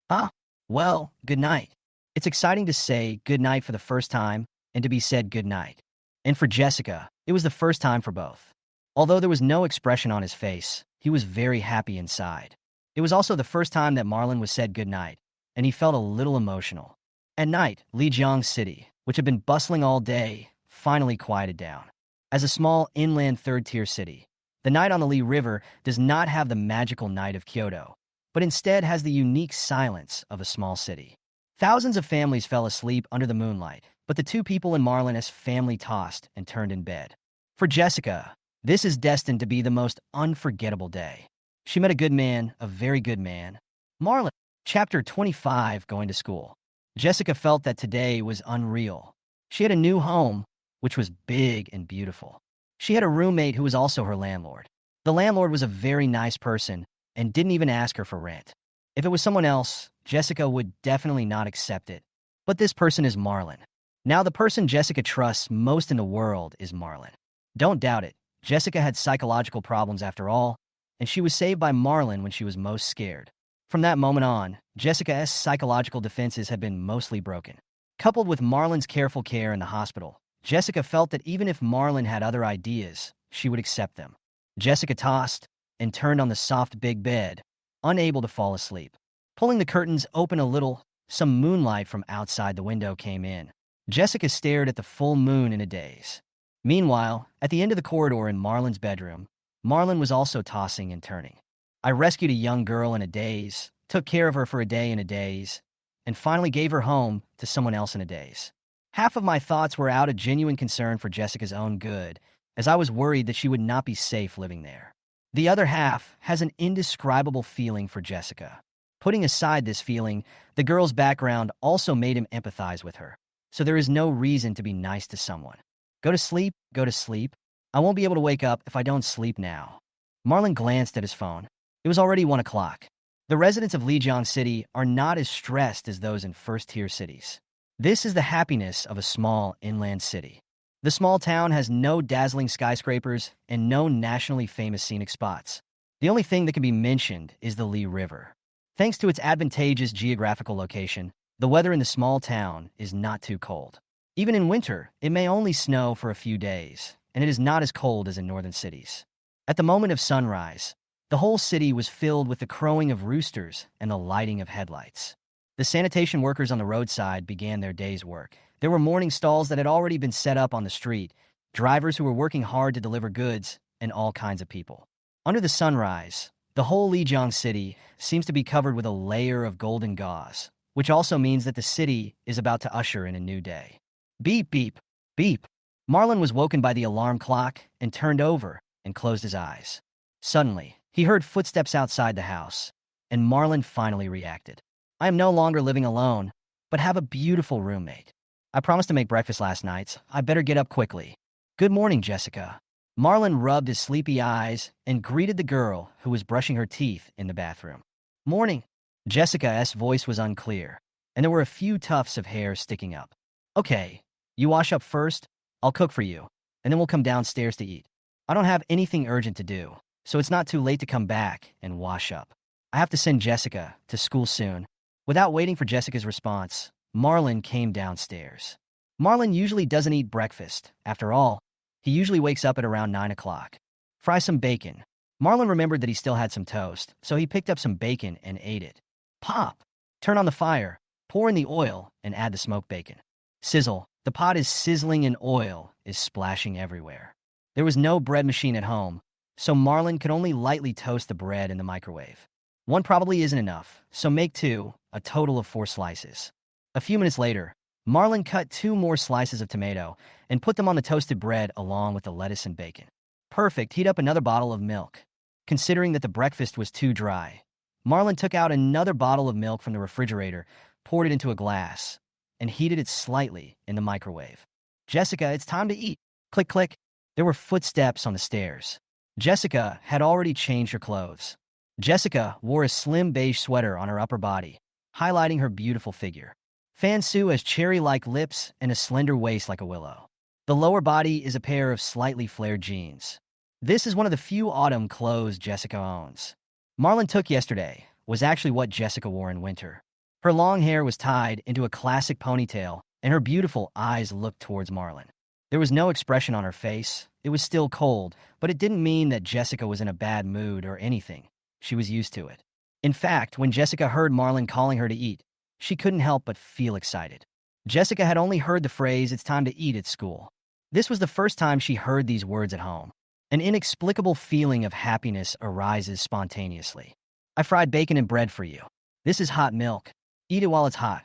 Ah, well, good night. It's exciting to say good night for the first time and to be said good night. And for Jessica, it was the first time for both. Although there was no expression on his face, he was very happy inside. It was also the first time that Marlon was said good night, and he felt a little emotional. At night, Lijiang City, which had been bustling all day, finally quieted down. As a small inland third-tier city, the night on the Li River does not have the magical night of Kyoto, but instead has the unique silence of a small city. Thousands of families fell asleep under the moonlight, but the two people in Marlon's family tossed and turned in bed. For Jessica, this is destined to be the most unforgettable day. She met a good man, a very good man. Marlon. Chapter 25, Going to School. Jessica felt that today was unreal. She had a new home, which was big and beautiful. She had a roommate who was also her landlord. The landlord was a very nice person and didn't even ask her for rent. If it was someone else, Jessica would definitely not accept it. But this person is Marlon. Now the person Jessica trusts most in the world is Marlon. Don't doubt it, Jessica had psychological problems after all, and she was saved by Marlon when she was most scared. From that moment on, Jessica's psychological defenses had been mostly broken. Coupled with Marlon's careful care in the hospital, Jessica felt that even if Marlon had other ideas, she would accept them. Jessica tossed and turned on the soft big bed, unable to fall asleep. Pulling the curtains open a little, some moonlight from outside the window came in. Jessica stared at the full moon in a daze. Meanwhile, at the end of the corridor in Marlon's bedroom, Marlon was also tossing and turning. I rescued a young girl in a daze, took care of her for a day in a daze, and finally gave her home to someone else in a daze. Half of my thoughts were out of genuine concern for Jessica's own good, as I was worried that she would not be safe living there. The other half has an indescribable feeling for Jessica. Putting aside this feeling, the girl's background also made him empathize with her, so there is no reason to be nice to someone. Go to sleep, go to sleep. I won't be able to wake up if I don't sleep now. Marlon glanced at his phone. It was already 1 o'clock. The residents of Lijiang City are not as stressed as those in first-tier cities. This is the happiness of a small inland city. The small town has no dazzling skyscrapers and no nationally famous scenic spots. The only thing that can be mentioned is the Li River. Thanks to its advantageous geographical location, the weather in the small town is not too cold. Even in winter, it may only snow for a few days, and it is not as cold as in northern cities. At the moment of sunrise, the whole city was filled with the crowing of roosters and the lighting of headlights. The sanitation workers on the roadside began their day's work. There were morning stalls that had already been set up on the street, drivers who were working hard to deliver goods, and all kinds of people. Under the sunrise, the whole Lijiang City seems to be covered with a layer of golden gauze, which also means that the city is about to usher in a new day. Beep, beep, beep. Marlon was woken by the alarm clock and turned over and closed his eyes. Suddenly, he heard footsteps outside the house, and Marlon finally reacted. I am no longer living alone, but have a beautiful roommate. I promised to make breakfast last night, so I better get up quickly. Good morning, Jessica. Marlon rubbed his sleepy eyes and greeted the girl who was brushing her teeth in the bathroom. Morning. Jessica's voice was unclear, and there were a few tufts of hair sticking up. Okay, you wash up first, I'll cook for you, and then we'll come downstairs to eat. I don't have anything urgent to do, so it's not too late to come back and wash up. I have to send Jessica to school soon. Without waiting for Jessica's response, Marlon came downstairs. Marlon usually doesn't eat breakfast. After all, he usually wakes up at around 9 o'clock. Fry some bacon. Marlon remembered that he still had some toast, so he picked up some bacon and ate it. Pop! Turn on the fire, pour in the oil, and add the smoked bacon. Sizzle. The pot is sizzling and oil is splashing everywhere. There was no bread machine at home, so Marlon could only lightly toast the bread in the microwave. One probably isn't enough, so make two, a total of 4 slices. A few minutes later, Marlon cut 2 more slices of tomato and put them on the toasted bread along with the lettuce and bacon. Perfect. Heat up another bottle of milk. Considering that the breakfast was too dry, Marlon took out another bottle of milk from the refrigerator, poured it into a glass, and heated it slightly in the microwave. Jessica, it's time to eat. Click, click. There were footsteps on the stairs. Jessica had already changed her clothes. Jessica wore a slim beige sweater on her upper body, highlighting her beautiful figure. Fansu has cherry-like lips and a slender waist like a willow. The lower body is a pair of slightly flared jeans. This is one of the few autumn clothes Jessica owns. Marlon took yesterday was actually what Jessica wore in winter. Her long hair was tied into a classic ponytail, and her beautiful eyes looked towards Marlon. There was no expression on her face. It was still cold, but it didn't mean that Jessica was in a bad mood or anything. She was used to it. In fact, when Jessica heard Marlon calling her to eat, she couldn't help but feel excited. Jessica had only heard the phrase, "It's time to eat," at school. This was the first time she heard these words at home. An inexplicable feeling of happiness arises spontaneously. I fried bacon and bread for you. This is hot milk. Eat it while it's hot,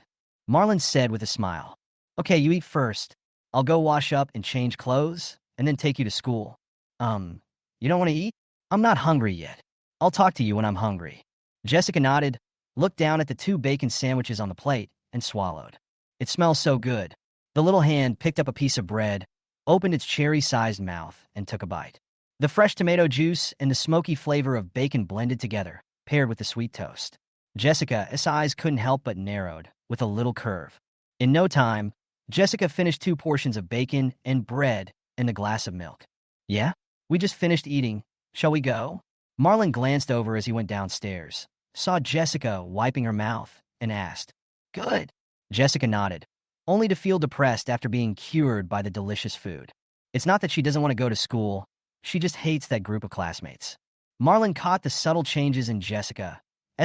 Marlon said with a smile. Okay, you eat first. I'll go wash up and change clothes, and then take you to school. You don't want to eat? I'm not hungry yet. I'll talk to you when I'm hungry. Jessica nodded, looked down at the 2 bacon sandwiches on the plate, and swallowed. It smells so good. The little hand picked up a piece of bread, opened its cherry-sized mouth, and took a bite. The fresh tomato juice and the smoky flavor of bacon blended together, paired with the sweet toast. Jessica's eyes couldn't help but narrowed, with a little curve. In no time, Jessica finished 2 portions of bacon and bread and a glass of milk. Yeah? We just finished eating. Shall we go? Marlon glanced over as he went downstairs, saw Jessica wiping her mouth, and asked, Good. Jessica nodded, only to feel depressed after being cured by the delicious food. It's not that she doesn't want to go to school, she just hates that group of classmates. Marlon caught the subtle changes in Jessica's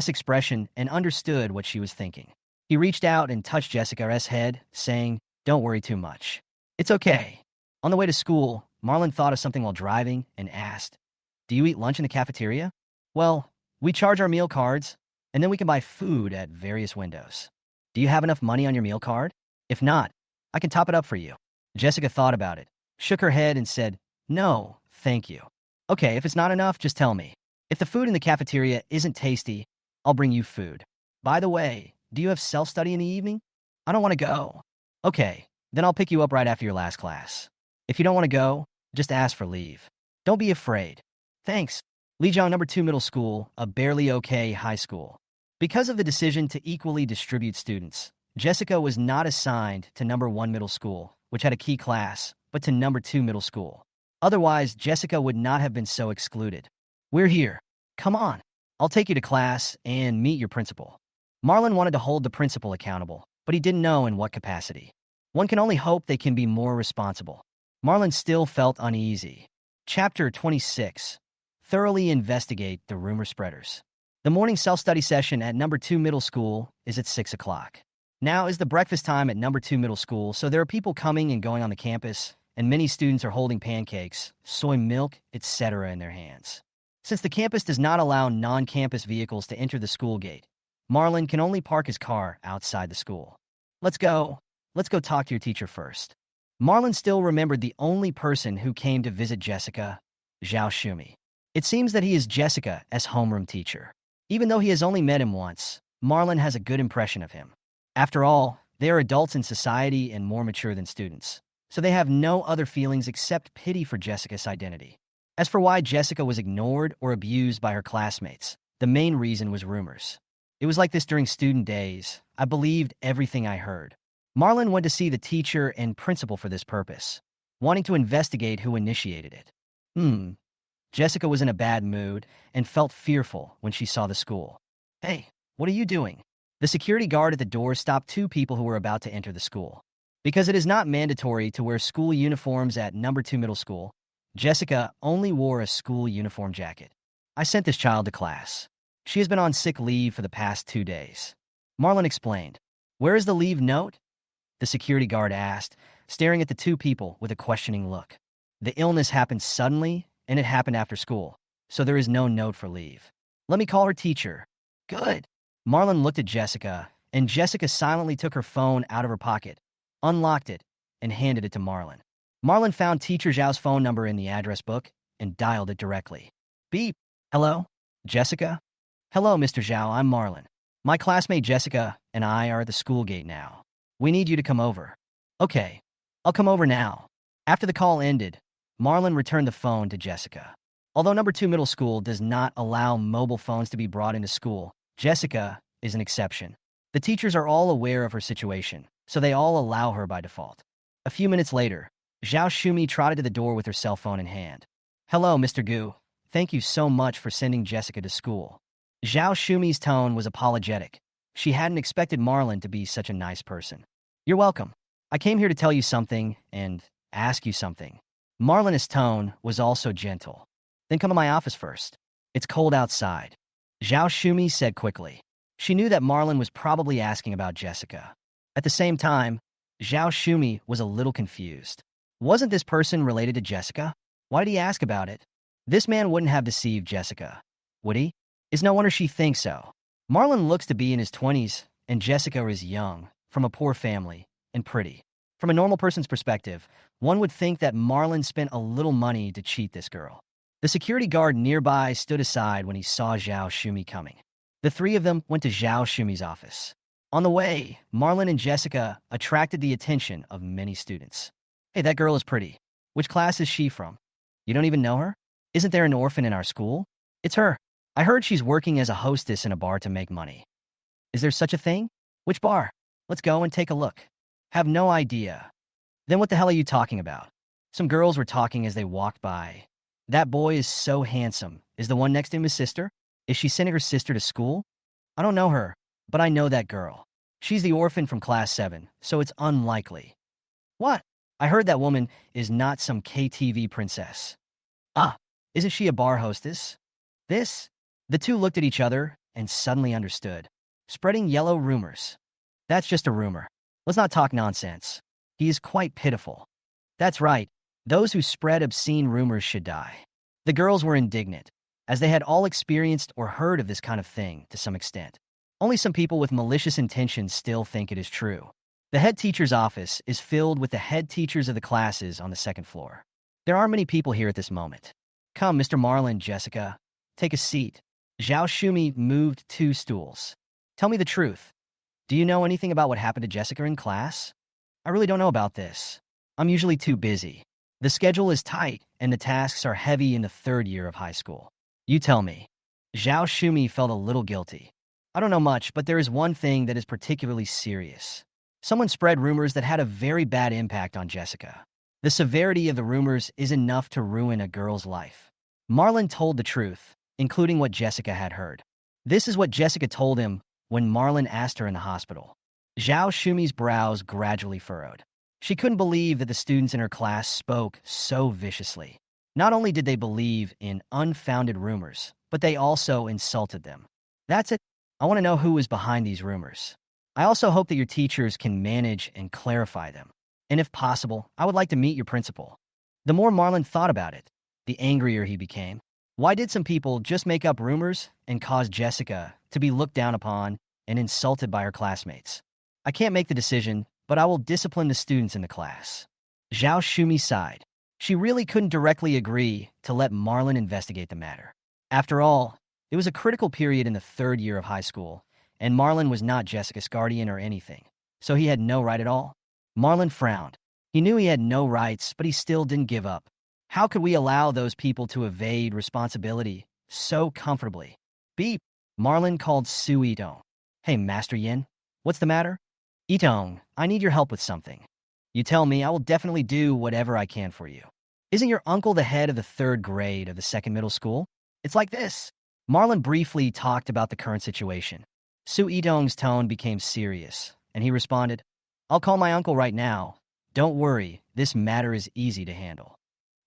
expression and understood what she was thinking. He reached out and touched Jessica's head, saying, Don't worry too much. It's okay. On the way to school, Marlon thought of something while driving and asked, Do you eat lunch in the cafeteria? Well, we charge our meal cards, and then we can buy food at various windows. Do you have enough money on your meal card? If not, I can top it up for you. Jessica thought about it, shook her head, and said, No, thank you. Okay, if it's not enough, just tell me. If the food in the cafeteria isn't tasty, I'll bring you food. By the way, do you have self-study in the evening? I don't want to go. Okay, then I'll pick you up right after your last class. If you don't want to go, just ask for leave. Don't be afraid. Thanks. Lijiang number 2 middle school, a barely okay high school. Because of the decision to equally distribute students, Jessica was not assigned to number 1 middle school, which had a key class, but to number 2 middle school. Otherwise, Jessica would not have been so excluded. We're here. Come on. I'll take you to class and meet your principal. Marlon wanted to hold the principal accountable, but he didn't know in what capacity. One can only hope they can be more responsible. Marlon still felt uneasy. Chapter 26. Thoroughly investigate the rumor spreaders. The morning self-study session at number 2 middle school is at 6 o'clock. Now is the breakfast time at number 2 middle school, so there are people coming and going on the campus, and many students are holding pancakes, soy milk, etc. in their hands. Since the campus does not allow non-campus vehicles to enter the school gate, Marlon can only park his car outside the school. Let's go. Let's go talk to your teacher first. Marlon still remembered the only person who came to visit Jessica, Zhao Shumi. It seems that he is Jessica's homeroom teacher. Even though he has only met him once, Marlon has a good impression of him. After all, they are adults in society and more mature than students, so they have no other feelings except pity for Jessica's identity. As for why Jessica was ignored or abused by her classmates, the main reason was rumors. It was like this during student days. I believed everything I heard. Marlon went to see the teacher and principal for this purpose, wanting to investigate who initiated it. Jessica was in a bad mood and felt fearful when she saw the school. Hey, what are you doing? The security guard at the door stopped two people who were about to enter the school. Because it is not mandatory to wear school uniforms at number 2 middle school, Jessica only wore a school uniform jacket. I sent this child to class. She has been on sick leave for the past 2 days. Marlon explained. Where is the leave note? The security guard asked, staring at the two people with a questioning look. The illness happened suddenly, and it happened after school, so there is no note for leave. Let me call her teacher. Good. Marlon looked at Jessica, and Jessica silently took her phone out of her pocket, unlocked it, and handed it to Marlon. Marlon found Teacher Zhao's phone number in the address book and dialed it directly. Beep. Hello? Jessica? Hello, Mr. Zhao, I'm Marlon. My classmate Jessica and I are at the school gate now. We need you to come over. Okay, I'll come over now. After the call ended, Marlon returned the phone to Jessica. Although number 2 middle school does not allow mobile phones to be brought into school, Jessica is an exception. The teachers are all aware of her situation, so they all allow her by default. A few minutes later, Zhao Shumi trotted to the door with her cell phone in hand. Hello, Mr. Gu. Thank you so much for sending Jessica to school. Zhao Shumi's tone was apologetic. She hadn't expected Marlon to be such a nice person. You're welcome. I came here to tell you something and ask you something. Marlon's tone was also gentle. Then come to my office first. It's cold outside. Zhao Shumi said quickly. She knew that Marlon was probably asking about Jessica. At the same time, Zhao Shumi was a little confused. Wasn't this person related to Jessica? Why did he ask about it? This man wouldn't have deceived Jessica, would he? It's no wonder she thinks so. Marlon looks to be in his 20s, and Jessica is young, from a poor family, and pretty. From a normal person's perspective, one would think that Marlon spent a little money to cheat this girl. The security guard nearby stood aside when he saw Zhao Shumi coming. The three of them went to Zhao Shumi's office. On the way, Marlon and Jessica attracted the attention of many students. Hey, that girl is pretty. Which class is she from? You don't even know her? Isn't there an orphan in our school? It's her. I heard she's working as a hostess in a bar to make money. Is there such a thing? Which bar? Let's go and take a look. Have no idea. Then what the hell are you talking about? Some girls were talking as they walked by. That boy is so handsome. Is the one next to him his sister? Is she sending her sister to school? I don't know her, but I know that girl. She's the orphan from class 7, so it's unlikely. What? I heard that woman is not some KTV princess. Ah, isn't she a bar hostess? This? The two looked at each other and suddenly understood. Spreading yellow rumors. That's just a rumor. Let's not talk nonsense. He is quite pitiful. That's right. Those who spread obscene rumors should die. The girls were indignant, as they had all experienced or heard of this kind of thing to some extent. Only some people with malicious intentions still think it is true. The head teacher's office is filled with the head teachers of the classes on the second floor. There are many people here at this moment. Come, Mr. Marlon, Jessica. Take a seat. Zhao Shumi moved 2 stools. Tell me the truth. Do you know anything about what happened to Jessica in class? I really don't know about this. I'm usually too busy. The schedule is tight, and the tasks are heavy in the 3rd year of high school. You tell me. Zhao Shumi felt a little guilty. I don't know much, but there is one thing that is particularly serious. Someone spread rumors that had a very bad impact on Jessica. The severity of the rumors is enough to ruin a girl's life. Marlon told the truth, including what Jessica had heard. This is what Jessica told him when Marlon asked her in the hospital. Zhao Shumi's brows gradually furrowed. She couldn't believe that the students in her class spoke so viciously. Not only did they believe in unfounded rumors, but they also insulted them. That's it. I want to know who is behind these rumors. I also hope that your teachers can manage and clarify them. And if possible, I would like to meet your principal. The more Marlon thought about it, the angrier he became. Why did some people just make up rumors and cause Jessica to be looked down upon and insulted by her classmates? I can't make the decision, but I will discipline the students in the class. Zhao Shumi sighed. She really couldn't directly agree to let Marlon investigate the matter. After all, it was a critical period in the 3rd year of high school, and Marlon was not Jessica's guardian or anything, so he had no right at all. Marlon frowned. He knew he had no rights, but he still didn't give up. How could we allow those people to evade responsibility so comfortably? Beep. Marlon called Su Itong. Hey, Master Yin, what's the matter? Itong, I need your help with something. You tell me, I will definitely do whatever I can for you. Isn't your uncle the head of the 3rd grade of the 2nd middle school? It's like this. Marlon briefly talked about the current situation. Su Yidong's tone became serious, and he responded, "I'll call my uncle right now. Don't worry, this matter is easy to handle."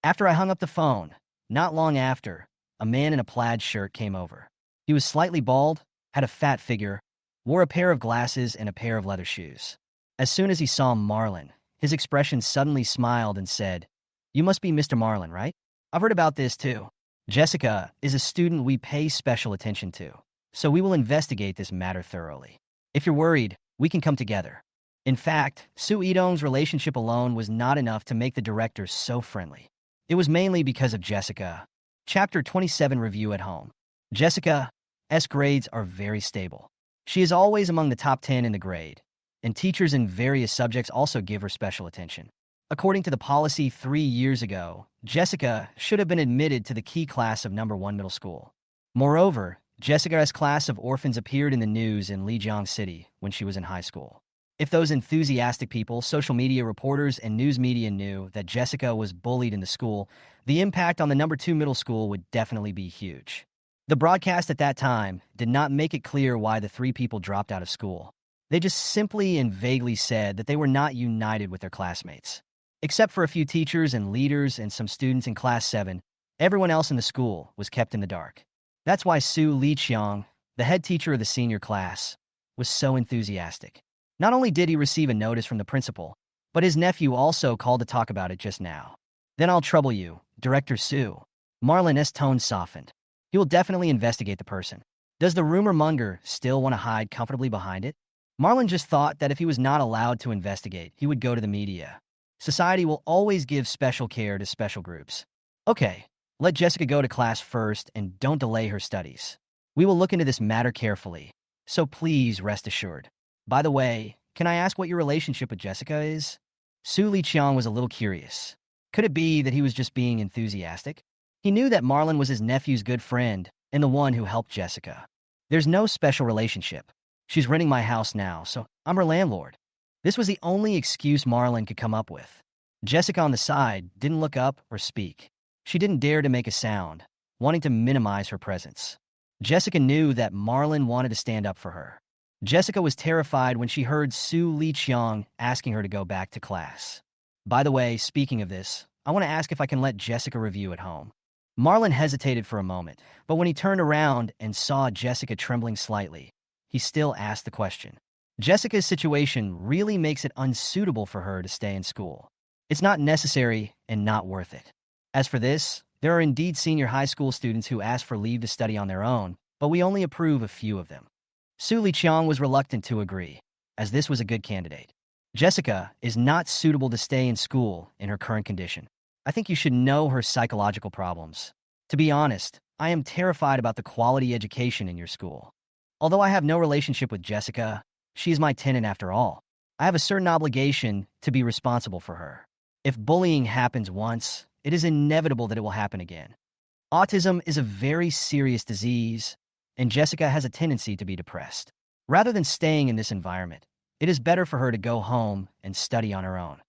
After I hung up the phone, not long after, a man in a plaid shirt came over. He was slightly bald, had a fat figure, wore a pair of glasses and a pair of leather shoes. As soon as he saw Marlon, his expression suddenly smiled and said, "You must be Mr. Marlon, right? I've heard about this too. Jessica is a student we pay special attention to, so we will investigate this matter thoroughly. If you're worried, we can come together." In fact, Su Yidong's relationship alone was not enough to make the director so friendly. It was mainly because of Jessica. Chapter 27 Review at Home. Jessica's grades are very stable. She is always among the top 10 in the grade, and teachers in various subjects also give her special attention. According to the policy 3 years ago, Jessica should have been admitted to the key class of number 1 middle school. Moreover, Jessica's class of orphans appeared in the news in Lijiang City when she was in high school. If those enthusiastic people, social media reporters, and news media knew that Jessica was bullied in the school, the impact on the number 2 middle school would definitely be huge. The broadcast at that time did not make it clear why the 3 people dropped out of school. They just simply and vaguely said that they were not united with their classmates. Except for a few teachers and leaders and some students in Class 7, everyone else in the school was kept in the dark. That's why Su Liqiang, the head teacher of the senior class, was so enthusiastic. Not only did he receive a notice from the principal, but his nephew also called to talk about it just now. "Then I'll trouble you, Director Su." Marlon's tone softened. "He will definitely investigate the person. Does the rumor monger still want to hide comfortably behind it?" Marlon just thought that if he was not allowed to investigate, he would go to the media. Society will always give special care to special groups. "Okay, let Jessica go to class first and don't delay her studies. We will look into this matter carefully, so please rest assured. By the way, can I ask what your relationship with Jessica is?" Su Liqiang was a little curious. Could it be that he was just being enthusiastic? He knew that Marlon was his nephew's good friend and the one who helped Jessica. "There's no special relationship. She's renting my house now, so I'm her landlord." This was the only excuse Marlon could come up with. Jessica on the side didn't look up or speak. She didn't dare to make a sound, wanting to minimize her presence. Jessica knew that Marlon wanted to stand up for her. Jessica was terrified when she heard Su Liqiang asking her to go back to class. "By the way, speaking of this, I want to ask if I can let Jessica review at home." Marlon hesitated for a moment, but when he turned around and saw Jessica trembling slightly, he still asked the question. Jessica's situation really makes it unsuitable for her to stay in school. It's not necessary and not worth it. As for this, there are indeed senior high school students who ask for leave to study on their own, but we only approve a few of them. Su Liqiang was reluctant to agree, as this was a good candidate. "Jessica is not suitable to stay in school in her current condition. I think you should know her psychological problems. To be honest, I am terrified about the quality education in your school. Although I have no relationship with Jessica, she is my tenant after all. I have a certain obligation to be responsible for her. If bullying happens once, it is inevitable that it will happen again. Autism is a very serious disease, and Jessica has a tendency to be depressed. Rather than staying in this environment, it is better for her to go home and study on her own."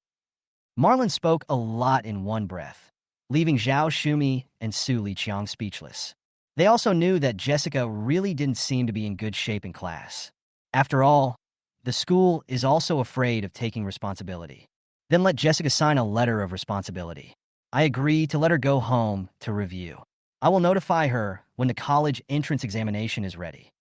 Marlon spoke a lot in one breath, leaving Zhao Shumi and Su Liqiang speechless. They also knew that Jessica really didn't seem to be in good shape in class. After all, the school is also afraid of taking responsibility. "Then let Jessica sign a letter of responsibility. I agree to let her go home to review. I will notify her when the college entrance examination is ready."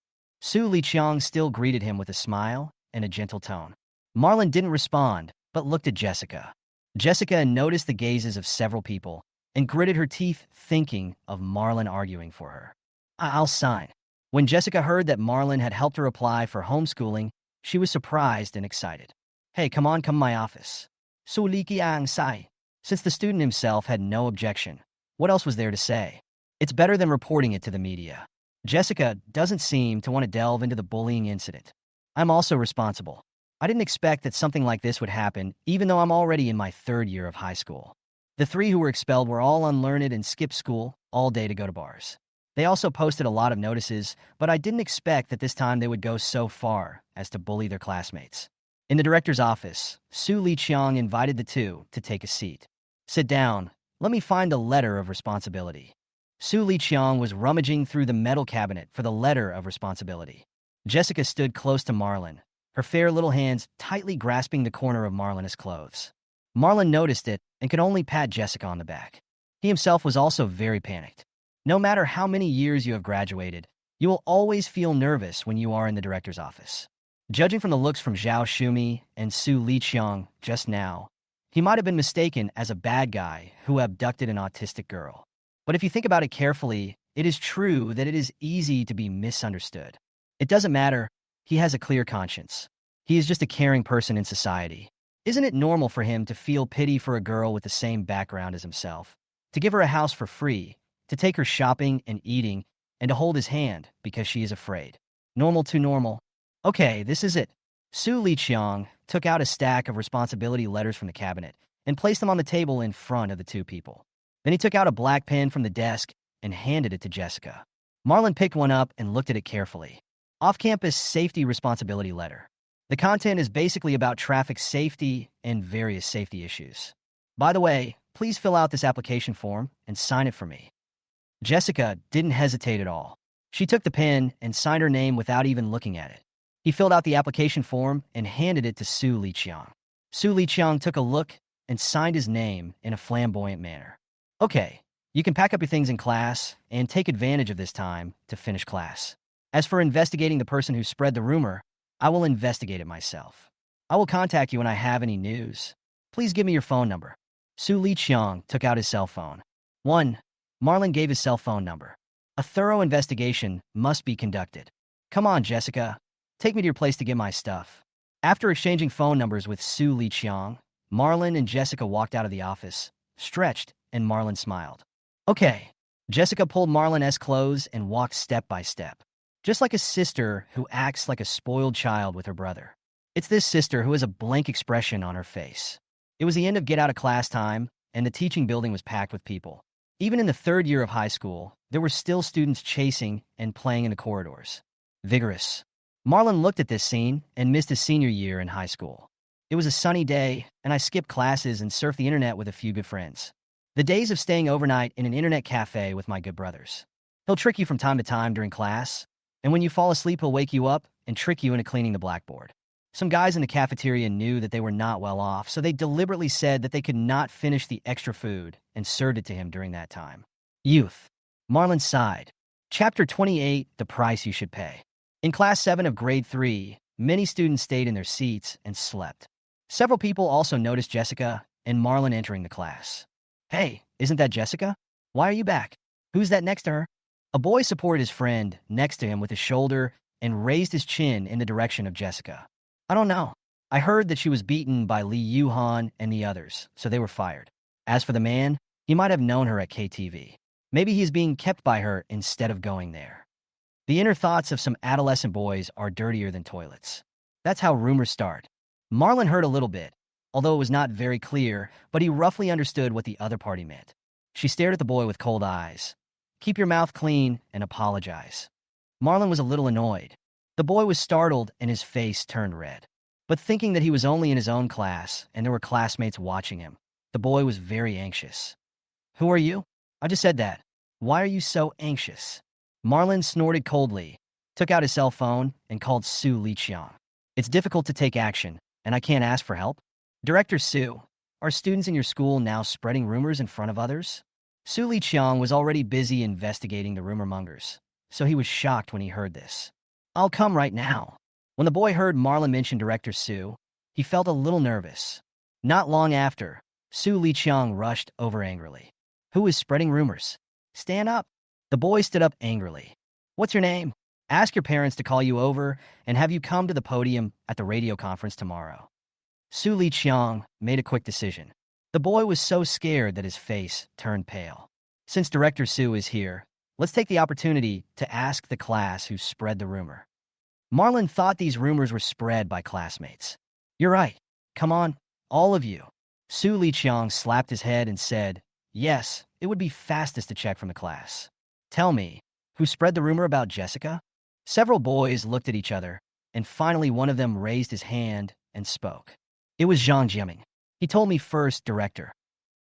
Su Liqiang still greeted him with a smile and a gentle tone. Marlon didn't respond, but looked at Jessica. Jessica noticed the gazes of several people and gritted her teeth thinking of Marlon arguing for her. "I'll sign." When Jessica heard that Marlon had helped her apply for homeschooling, she was surprised and excited. "Hey, come to my office." Su Liqiang sighed. Since the student himself had no objection, what else was there to say? It's better than reporting it to the media. Jessica doesn't seem to want to delve into the bullying incident. "I'm also responsible. I didn't expect that something like this would happen, even though I'm already in my 3rd year of high school. The 3 who were expelled were all unlearned and skipped school all day to go to bars. They also posted a lot of notices, but I didn't expect that this time they would go so far as to bully their classmates." In the director's office, Su Liqiang invited the 2 to take a seat. "Sit down. Let me find the letter of responsibility." Su Liqiang was rummaging through the metal cabinet for the letter of responsibility. Jessica stood close to Marlon, her fair little hands tightly grasping the corner of Marlon's clothes. Marlon noticed it and could only pat Jessica on the back. He himself was also very panicked. No matter how many years you have graduated, you will always feel nervous when you are in the director's office. Judging from the looks from Zhao Shumi and Su Liqiang just now, he might have been mistaken as a bad guy who abducted an autistic girl. But if you think about it carefully, it is true that it is easy to be misunderstood. It doesn't matter, he has a clear conscience. He is just a caring person in society. Isn't it normal for him to feel pity for a girl with the same background as himself? To give her a house for free, to take her shopping and eating, and to hold his hand because she is afraid. Normal to normal. Okay, this is it. Su Liqiang took out a stack of responsibility letters from the cabinet and placed them on the table in front of the two people. Then he took out a black pen from the desk and handed it to Jessica. Marlon picked one up and looked at it carefully. Off-campus safety responsibility letter. The content is basically about traffic safety and various safety issues. By the way, please fill out this application form and sign it for me. Jessica didn't hesitate at all. She took the pen and signed her name without even looking at it. He filled out the application form and handed it to Su Liqiang. Su Liqiang took a look and signed his name in a flamboyant manner. Okay, you can pack up your things in class and take advantage of this time to finish class. As for investigating the person who spread the rumor, I will investigate it myself. I will contact you when I have any news. Please give me your phone number. Su Liqiang took out his cell phone. 1. Marlon gave his cell phone number. A thorough investigation must be conducted. Come on, Jessica. Take me to your place to get my stuff. After exchanging phone numbers with Su Liqiang, Marlon and Jessica walked out of the office, stretched, and Marlon smiled. Okay. Jessica pulled Marlon's clothes and walked step by step. Just like a sister who acts like a spoiled child with her brother. It's this sister who has a blank expression on her face. It was the end of get-out-of-class time, and the teaching building was packed with people. Even in the third year of high school, there were still students chasing and playing in the corridors. Vigorous. Marlon looked at this scene and missed his senior year in high school. It was a sunny day, and I skipped classes and surfed the internet with a few good friends. The days of staying overnight in an internet cafe with my good brothers. He'll trick you from time to time during class, and when you fall asleep, he'll wake you up and trick you into cleaning the blackboard. Some guys in the cafeteria knew that they were not well off, so they deliberately said that they could not finish the extra food and served it to him during that time. Youth. Marlon sighed. Chapter 28, The Price You Should Pay. In Class 7 of Grade 3, many students stayed in their seats and slept. Several people also noticed Jessica and Marlon entering the class. Hey, isn't that Jessica? Why are you back? Who's that next to her? A boy supported his friend next to him with his shoulder and raised his chin in the direction of Jessica. I don't know. I heard that she was beaten by Li Yuhan and the others, so they were fired. As for the man, he might have known her at KTV. Maybe he's being kept by her instead of going there. The inner thoughts of some adolescent boys are dirtier than toilets. That's how rumors start. Marlon heard a little bit, although it was not very clear, but he roughly understood what the other party meant. She stared at the boy with cold eyes. Keep your mouth clean and apologize. Marlon was a little annoyed. The boy was startled and his face turned red. But thinking that he was only in his own class and there were classmates watching him, the boy was very anxious. Who are you? I just said that. Why are you so anxious? Marlon snorted coldly, took out his cell phone, and called Su Liqiang. It's difficult to take action, and I can't ask for help. Director Su, are students in your school now spreading rumors in front of others? Su Liqiang was already busy investigating the rumor mongers, so he was shocked when he heard this. I'll come right now. When the boy heard Marlon mention Director Su, he felt a little nervous. Not long after, Su Liqiang rushed over angrily. Who is spreading rumors? Stand up. The boy stood up angrily. What's your name? Ask your parents to call you over and have you come to the podium at the radio conference tomorrow. Su Liqiang made a quick decision. The boy was so scared that his face turned pale. Since Director Su is here, let's take the opportunity to ask the class who spread the rumor. Marlon thought these rumors were spread by classmates. You're right. Come on, all of you. Su Liqiang slapped his head and said, yes, it would be fastest to check from the class. Tell me, who spread the rumor about Jessica? Several boys looked at each other, and finally one of them raised his hand and spoke. It was Zhang Jiaming. He told me first, Director.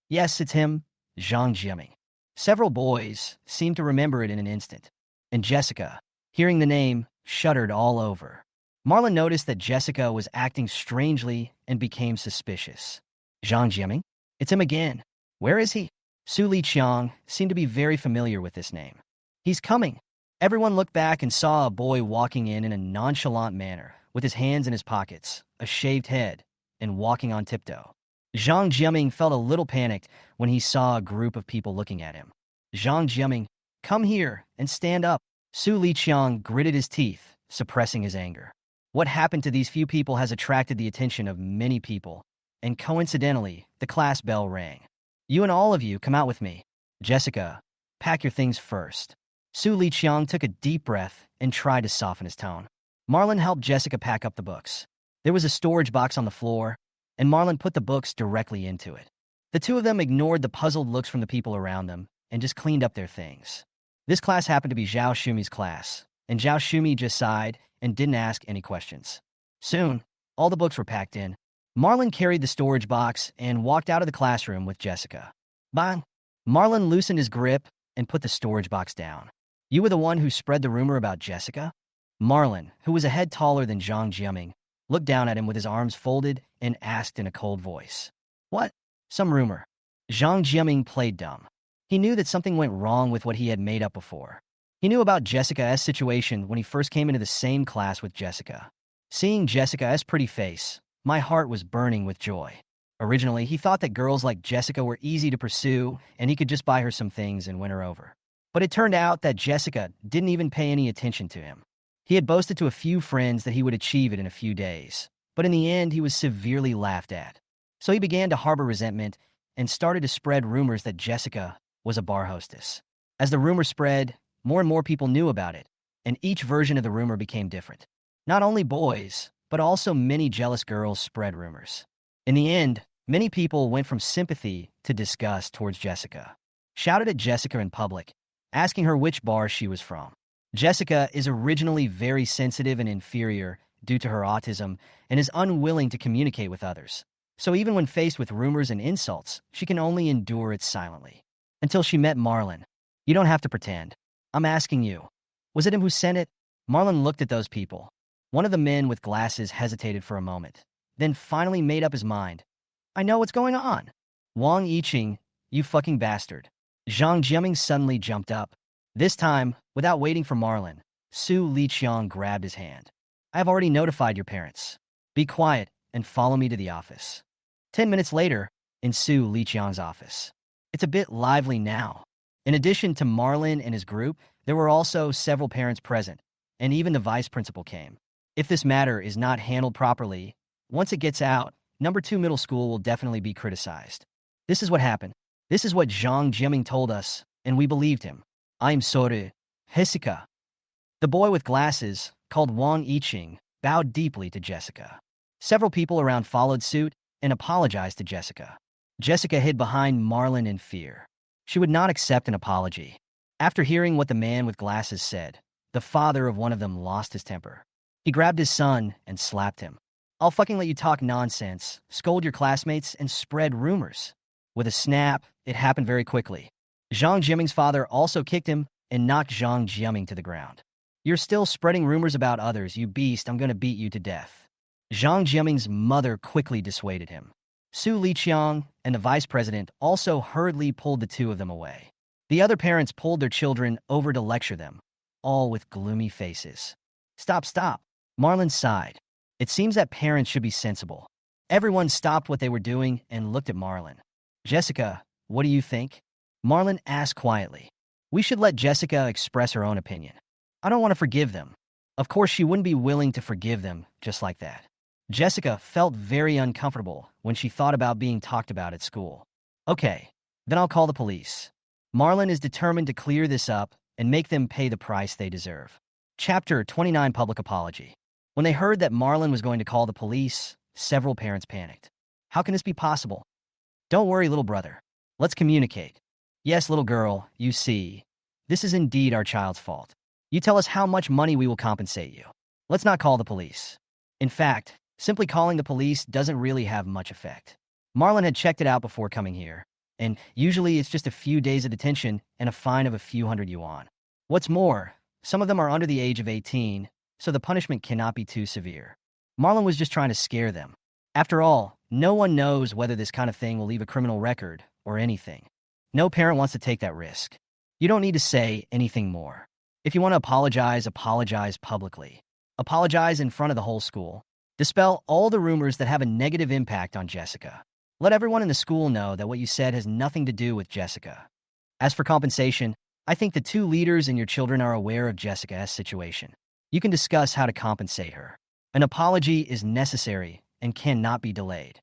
Yes, it's him, Zhang Jiaming. Several boys seemed to remember it in an instant. And Jessica, hearing the name, shuddered all over. Marlon noticed that Jessica was acting strangely and became suspicious. Zhang Jiaming? It's him again. Where is he? Su Liqiang seemed to be very familiar with this name. He's coming. Everyone looked back and saw a boy walking in a nonchalant manner, with his hands in his pockets, a shaved head, and walking on tiptoe. Zhang Jiaming felt a little panicked when he saw a group of people looking at him. Zhang Jiaming, come here and stand up. Su Liqiang gritted his teeth, suppressing his anger. What happened to these few people has attracted the attention of many people, and coincidentally, the class bell rang. You and all of you come out with me. Jessica, pack your things first. Su Liqiang took a deep breath and tried to soften his tone. Marlon helped Jessica pack up the books. There was a storage box on the floor, and Marlon put the books directly into it. The two of them ignored the puzzled looks from the people around them and just cleaned up their things. This class happened to be Zhao Shumi's class, and Zhao Shumi just sighed and didn't ask any questions. Soon, all the books were packed in. Marlon carried the storage box and walked out of the classroom with Jessica. Bang! Marlon loosened his grip and put the storage box down. You were the one who spread the rumor about Jessica? Marlon, who was a head taller than Zhang Jiaming, looked down at him with his arms folded and asked in a cold voice. What? Some rumor. Zhang Jiaming played dumb. He knew that something went wrong with what he had made up before. He knew about Jessica's situation when he first came into the same class with Jessica. Seeing Jessica's pretty face, my heart was burning with joy. Originally, he thought that girls like Jessica were easy to pursue and he could just buy her some things and win her over. But it turned out that Jessica didn't even pay any attention to him. He had boasted to a few friends that he would achieve it in a few days, but in the end he was severely laughed at. So he began to harbor resentment and started to spread rumors that Jessica was a bar hostess. As the rumor spread, more and more people knew about it, and each version of the rumor became different. Not only boys, but also many jealous girls spread rumors. In the end, many people went from sympathy to disgust towards Jessica, shouted at Jessica in public, asking her which bar she was from. Jessica is originally very sensitive and inferior due to her autism and is unwilling to communicate with others. So even when faced with rumors and insults, she can only endure it silently. Until she met Marlon. You don't have to pretend. I'm asking you. Was it him who sent it? Marlon looked at those people. One of the men with glasses hesitated for a moment, then finally made up his mind. I know what's going on. Wang Yiqing, you fucking bastard. Zhang Jiaming suddenly jumped up. This time, without waiting for Marlon, Su Liqiang grabbed his hand. I have already notified your parents. Be quiet and follow me to the office. 10 minutes later, in Su Liqiang's office. It's a bit lively now. In addition to Marlon and his group, there were also several parents present, and even the vice principal came. If this matter is not handled properly, once it gets out, number 2 middle school will definitely be criticized. This is what happened. This is what Zhang Jiaming told us, and we believed him. I'm sorry, Jessica. The boy with glasses, called Wang Yiqing, bowed deeply to Jessica. Several people around followed suit and apologized to Jessica. Jessica hid behind Marlon in fear. She would not accept an apology. After hearing what the man with glasses said, the father of one of them lost his temper. He grabbed his son and slapped him. I'll fucking let you talk nonsense, scold your classmates, and spread rumors. With a snap, it happened very quickly. Zhang Jiaming's father also kicked him and knocked Zhang Jiaming to the ground. You're still spreading rumors about others, you beast. I'm going to beat you to death. Zhang Jiaming's mother quickly dissuaded him. Su Liqiang and the vice president also hurriedly pulled the two of them away. The other parents pulled their children over to lecture them, all with gloomy faces. Stop, stop. Marlon sighed. It seems that parents should be sensible. Everyone stopped what they were doing and looked at Marlon. Jessica, what do you think? Marlon asked quietly. We should let Jessica express her own opinion. I don't want to forgive them. Of course, she wouldn't be willing to forgive them just like that. Jessica felt very uncomfortable when she thought about being talked about at school. Okay, then I'll call the police. Marlon is determined to clear this up and make them pay the price they deserve. Chapter 29 Public Apology. When they heard that Marlon was going to call the police, several parents panicked. How can this be possible? Don't worry, little brother. Let's communicate. Yes, little girl, you see, this is indeed our child's fault. You tell us how much money we will compensate you. Let's not call the police. In fact, simply calling the police doesn't really have much effect. Marlon had checked it out before coming here, and usually it's just a few days of detention and a fine of a few hundred yuan. What's more, some of them are under the age of 18, so the punishment cannot be too severe. Marlon was just trying to scare them. After all, no one knows whether this kind of thing will leave a criminal record or anything. No parent wants to take that risk. You don't need to say anything more. If you want to apologize, apologize publicly. Apologize in front of the whole school. Dispel all the rumors that have a negative impact on Jessica. Let everyone in the school know that what you said has nothing to do with Jessica. As for compensation, I think the two leaders and your children are aware of Jessica's situation. You can discuss how to compensate her. An apology is necessary and cannot be delayed.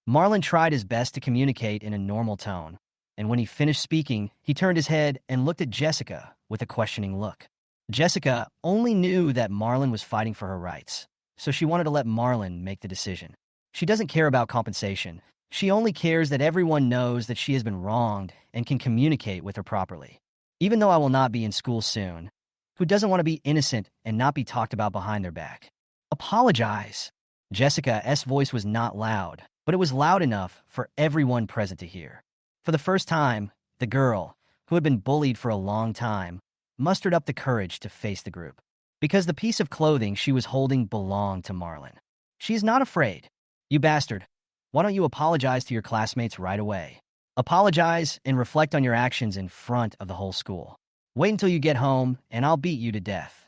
Marlon tried his best to communicate in a normal tone, and when he finished speaking, he turned his head and looked at Jessica with a questioning look. Jessica only knew that Marlon was fighting for her rights, so she wanted to let Marlon make the decision. She doesn't care about compensation. She only cares that everyone knows that she has been wronged and can communicate with her properly. Even though I will not be in school soon, who doesn't want to be innocent and not be talked about behind their back? Apologize. Jessica's voice was not loud, but it was loud enough for everyone present to hear. For the first time, the girl, who had been bullied for a long time, mustered up the courage to face the group. Because the piece of clothing she was holding belonged to Marlon. She is not afraid. You bastard. Why don't you apologize to your classmates right away? Apologize and reflect on your actions in front of the whole school. Wait until you get home, and I'll beat you to death.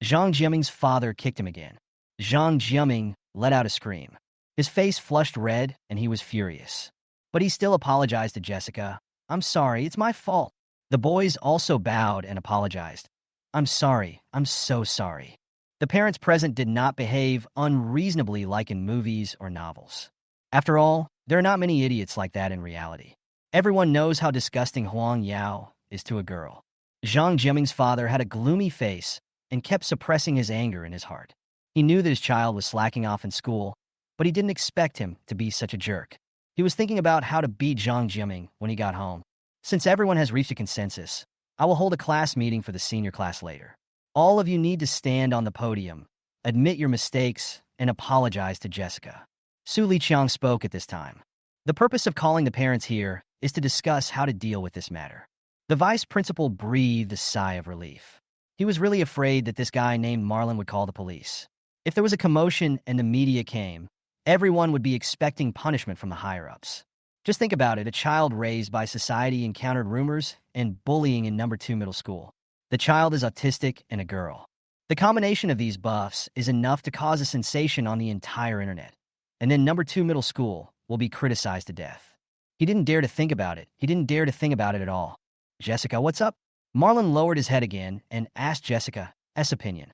Zhang Jiaming's father kicked him again. Zhang Jiaming let out a scream. His face flushed red, and he was furious. But he still apologized to Jessica. I'm sorry, it's my fault. The boys also bowed and apologized. I'm sorry, I'm so sorry. The parents present did not behave unreasonably like in movies or novels. After all, there are not many idiots like that in reality. Everyone knows how disgusting Huang Yao is to a girl. Zhang Jiaming's father had a gloomy face and kept suppressing his anger in his heart. He knew that his child was slacking off in school, but he didn't expect him to be such a jerk. He was thinking about how to beat Zhang Jiaming when he got home. Since everyone has reached a consensus, I will hold a class meeting for the senior class later. All of you need to stand on the podium, admit your mistakes, and apologize to Jessica. Su Liqiang spoke at this time. The purpose of calling the parents here is to discuss how to deal with this matter. The vice principal breathed a sigh of relief. He was really afraid that this guy named Marlon would call the police. If there was a commotion and the media came, everyone would be expecting punishment from the higher-ups. Just think about it, a child raised by society encountered rumors and bullying in number 2 middle school. The child is autistic and a girl. The combination of these buffs is enough to cause a sensation on the entire internet. And then number 2 middle school will be criticized to death. He didn't dare to think about it. He didn't dare to think about it at all. Jessica, what's up? Marlon lowered his head again and asked Jessica's opinion.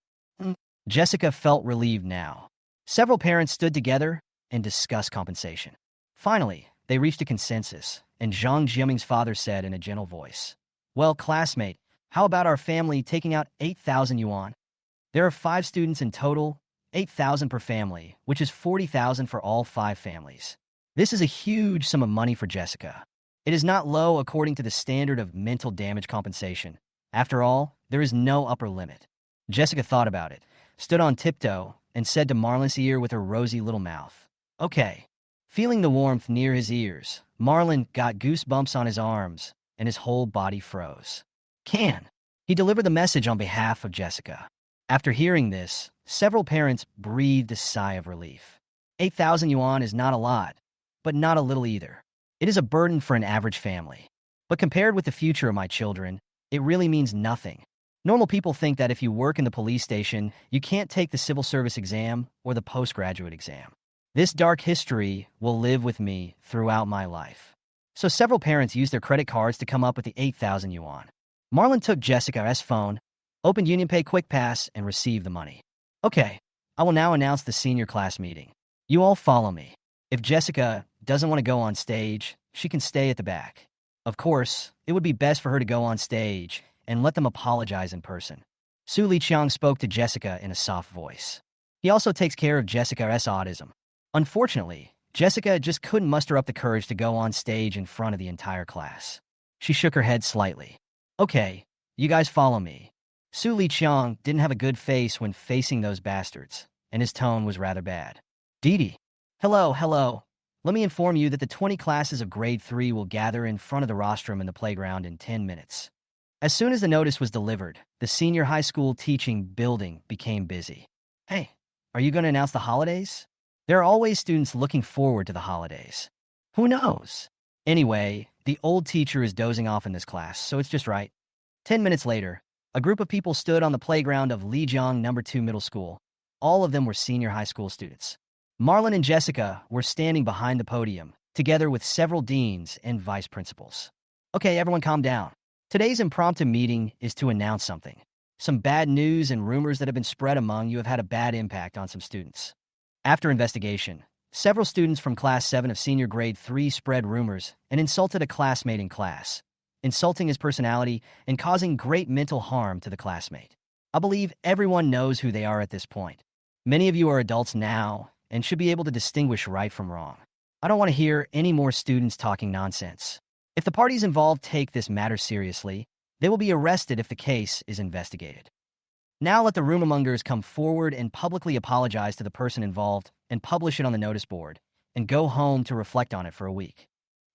Jessica felt relieved now. Several parents stood together and discussed compensation. Finally, they reached a consensus, and Zhang Jiaming's father said in a gentle voice, well, classmate, how about our family taking out 8,000 yuan? There are 5 students in total, 8,000 per family, which is 40,000 for all 5 families. This is a huge sum of money for Jessica. It is not low according to the standard of mental damage compensation. After all, there is no upper limit. Jessica thought about it, stood on tiptoe, and said to Marlon's ear with her rosy little mouth, okay. Feeling the warmth near his ears, Marlon got goosebumps on his arms, and his whole body froze. Can. He delivered the message on behalf of Jessica. After hearing this, several parents breathed a sigh of relief. 8,000 yuan is not a lot, but not a little either. It is a burden for an average family. But compared with the future of my children, it really means nothing. Normal people think that if you work in the police station, you can't take the civil service exam or the postgraduate exam. This dark history will live with me throughout my life. So several parents used their credit cards to come up with the 8,000 yuan. Marlon took Jessica's phone, opened UnionPay Quick Pass, and received the money. Okay, I will now announce the senior class meeting. You all follow me. If Jessica doesn't want to go on stage, she can stay at the back. Of course, it would be best for her to go on stage and let them apologize in person. Su Liqiang spoke to Jessica in a soft voice. He also takes care of Jessica's autism. Unfortunately, Jessica just couldn't muster up the courage to go on stage in front of the entire class. She shook her head slightly. Okay, you guys follow me. Su Liqiang didn't have a good face when facing those bastards, and his tone was rather bad. Didi. Hello. Let me inform you that the 20 classes of grade 3 will gather in front of the rostrum in the playground in 10 minutes. As soon as the notice was delivered, the senior high school teaching building became busy. Hey, are you going to announce the holidays? There are always students looking forward to the holidays. Who knows? Anyway, the old teacher is dozing off in this class, so it's just right. 10 minutes later, a group of people stood on the playground of Lijiang No. 2 Middle School. All of them were senior high school students. Marlon and Jessica were standing behind the podium, together with several deans and vice principals. Okay, everyone calm down. Today's impromptu meeting is to announce something. Some bad news and rumors that have been spread among you have had a bad impact on some students. After investigation, several students from Class 7 of Senior Grade 3 spread rumors and insulted a classmate in class, insulting his personality and causing great mental harm to the classmate. I believe everyone knows who they are at this point. Many of you are adults now and should be able to distinguish right from wrong. I don't want to hear any more students talking nonsense. If the parties involved take this matter seriously, they will be arrested if the case is investigated. Now let the rumormongers come forward and publicly apologize to the person involved and publish it on the notice board, and go home to reflect on it for a week.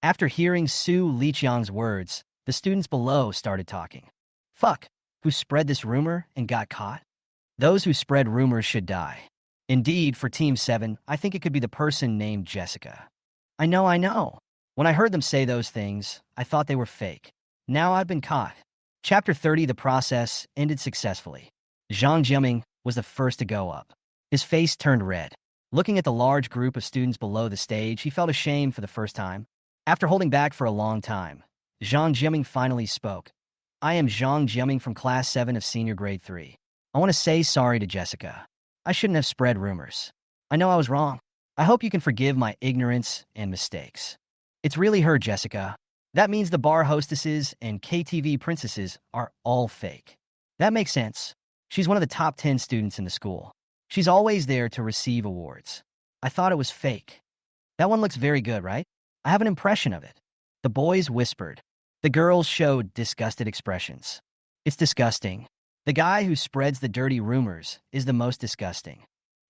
After hearing Su Liqiang's words, the students below started talking. Fuck, who spread this rumor and got caught? Those who spread rumors should die. Indeed, for Team 7, I think it could be the person named Jessica. I know. When I heard them say those things, I thought they were fake. Now I've been caught. Chapter 30, the process ended successfully. Zhang Jiaming was the first to go up. His face turned red. Looking at the large group of students below the stage, he felt ashamed for the first time. After holding back for a long time, Zhang Jiaming finally spoke. I am Zhang Jiaming from Class 7 of Senior Grade 3. I want to say sorry to Jessica. I shouldn't have spread rumors. I know I was wrong. I hope you can forgive my ignorance and mistakes. It's really her, Jessica. That means the bar hostesses and KTV princesses are all fake. That makes sense. She's one of the top 10 students in the school. She's always there to receive awards. I thought it was fake. That one looks very good, right? I have an impression of it. The boys whispered. The girls showed disgusted expressions. It's disgusting. The guy who spreads the dirty rumors is the most disgusting.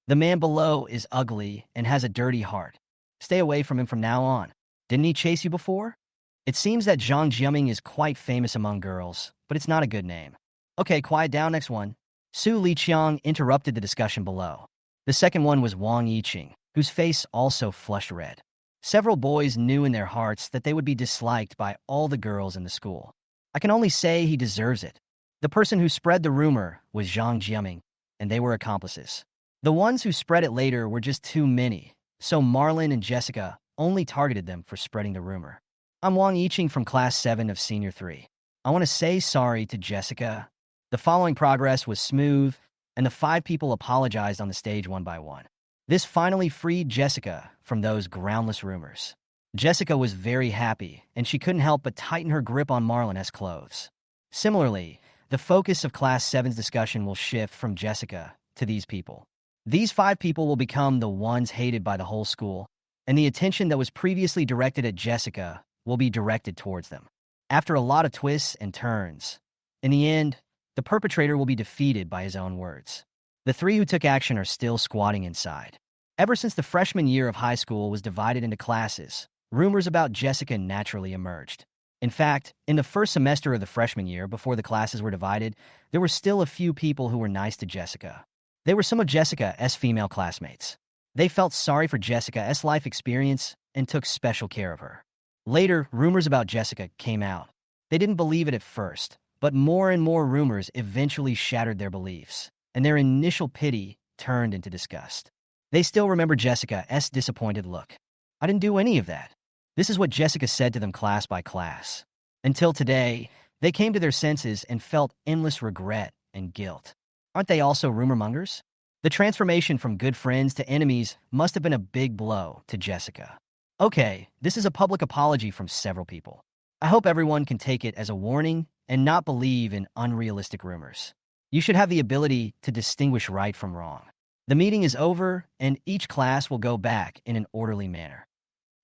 The man below is ugly and has a dirty heart. Stay away from him from now on. Didn't he chase you before? It seems that Zhang Jiaming is quite famous among girls, but it's not a good name. Okay, quiet down, next one. Su Liqiang interrupted the discussion below. The second one was Wang Yiqing, whose face also flushed red. Several boys knew in their hearts that they would be disliked by all the girls in the school. I can only say he deserves it. The person who spread the rumor was Zhang Jiaming, and they were accomplices. The ones who spread it later were just too many, so Marlon and Jessica only targeted them for spreading the rumor. I'm Wang Yiqing from Class 7 of Senior 3. I want to say sorry to Jessica. The following progress was smooth, and the 5 people apologized on the stage one by one. This finally freed Jessica from those groundless rumors. Jessica was very happy, and she couldn't help but tighten her grip on Marlon's clothes. Similarly, the focus of Class 7's discussion will shift from Jessica to these people. These 5 people will become the ones hated by the whole school, and the attention that was previously directed at Jessica will be directed towards them. After a lot of twists and turns, in the end, the perpetrator will be defeated by his own words. The 3 who took action are still squatting inside. Ever since the freshman year of high school was divided into classes, rumors about Jessica naturally emerged. In fact, in the first semester of the freshman year, before the classes were divided, there were still a few people who were nice to Jessica. They were some of Jessica's female classmates. They felt sorry for Jessica's life experience and took special care of her. Later, rumors about Jessica came out. They didn't believe it at first, but more and more rumors eventually shattered their beliefs, and their initial pity turned into disgust. They still remember Jessica's disappointed look. I didn't do any of that. This is what Jessica said to them class by class. Until today, they came to their senses and felt endless regret and guilt. Aren't they also rumor mongers? The transformation from good friends to enemies must have been a big blow to Jessica. Okay, this is a public apology from several people. I hope everyone can take it as a warning and not believe in unrealistic rumors. You should have the ability to distinguish right from wrong. The meeting is over, and each class will go back in an orderly manner.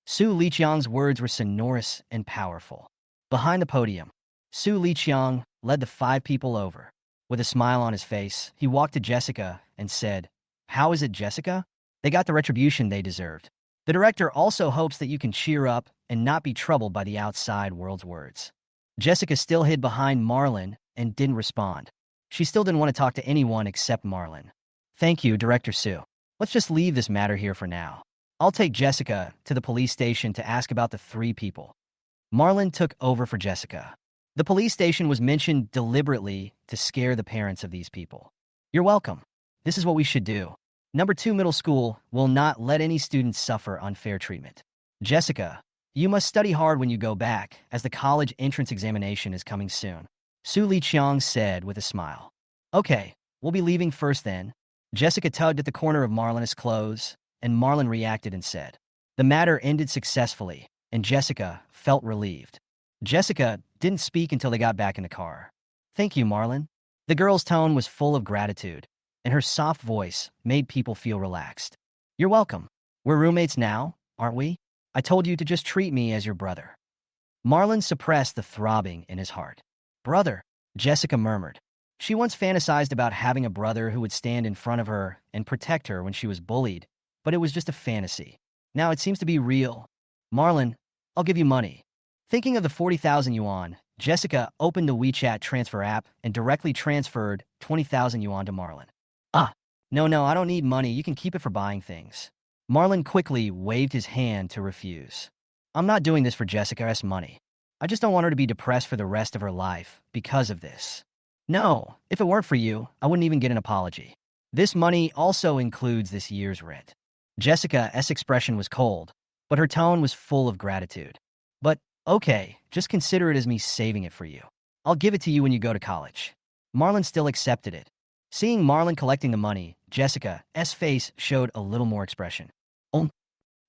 Su Liqiang's words were sonorous and powerful. Behind the podium, Su Liqiang led the 5 people over. With a smile on his face, he walked to Jessica and said, "How is it, Jessica? They got the retribution they deserved. The director also hopes that you can cheer up and not be troubled by the outside world's words." Jessica still hid behind Marlon and didn't respond. She still didn't want to talk to anyone except Marlon. Thank you, Director Sue. Let's just leave this matter here for now. I'll take Jessica to the police station to ask about the three people. Marlon took over for Jessica. The police station was mentioned deliberately to scare the parents of these people. You're welcome. This is what we should do. Number 2 middle school will not let any students suffer unfair treatment. Jessica, you must study hard when you go back, as the college entrance examination is coming soon. Su Liqiang said with a smile. Okay, we'll be leaving first then. Jessica tugged at the corner of Marlon's clothes, and Marlon reacted and said. The matter ended successfully, and Jessica felt relieved. Jessica didn't speak until they got back in the car. Thank you, Marlon. The girl's tone was full of gratitude, and her soft voice made people feel relaxed. You're welcome. We're roommates now, aren't we? I told you to just treat me as your brother. Marlon suppressed the throbbing in his heart. Brother, Jessica murmured. She once fantasized about having a brother who would stand in front of her and protect her when she was bullied, but it was just a fantasy. Now it seems to be real. Marlon, I'll give you money. Thinking of the 40,000 yuan, Jessica opened the WeChat transfer app and directly transferred 20,000 yuan to Marlon. No, I don't need money. You can keep it for buying things. Marlon quickly waved his hand to refuse. I'm not doing this for Jessica's money. I just don't want her to be depressed for the rest of her life because of this. No, if it weren't for you, I wouldn't even get an apology. This money also includes this year's rent. Jessica's expression was cold, but her tone was full of gratitude. But, okay, just consider it as me saving it for you. I'll give it to you when you go to college. Marlon still accepted it. Seeing Marlon collecting the money, Jessica's face showed a little more expression.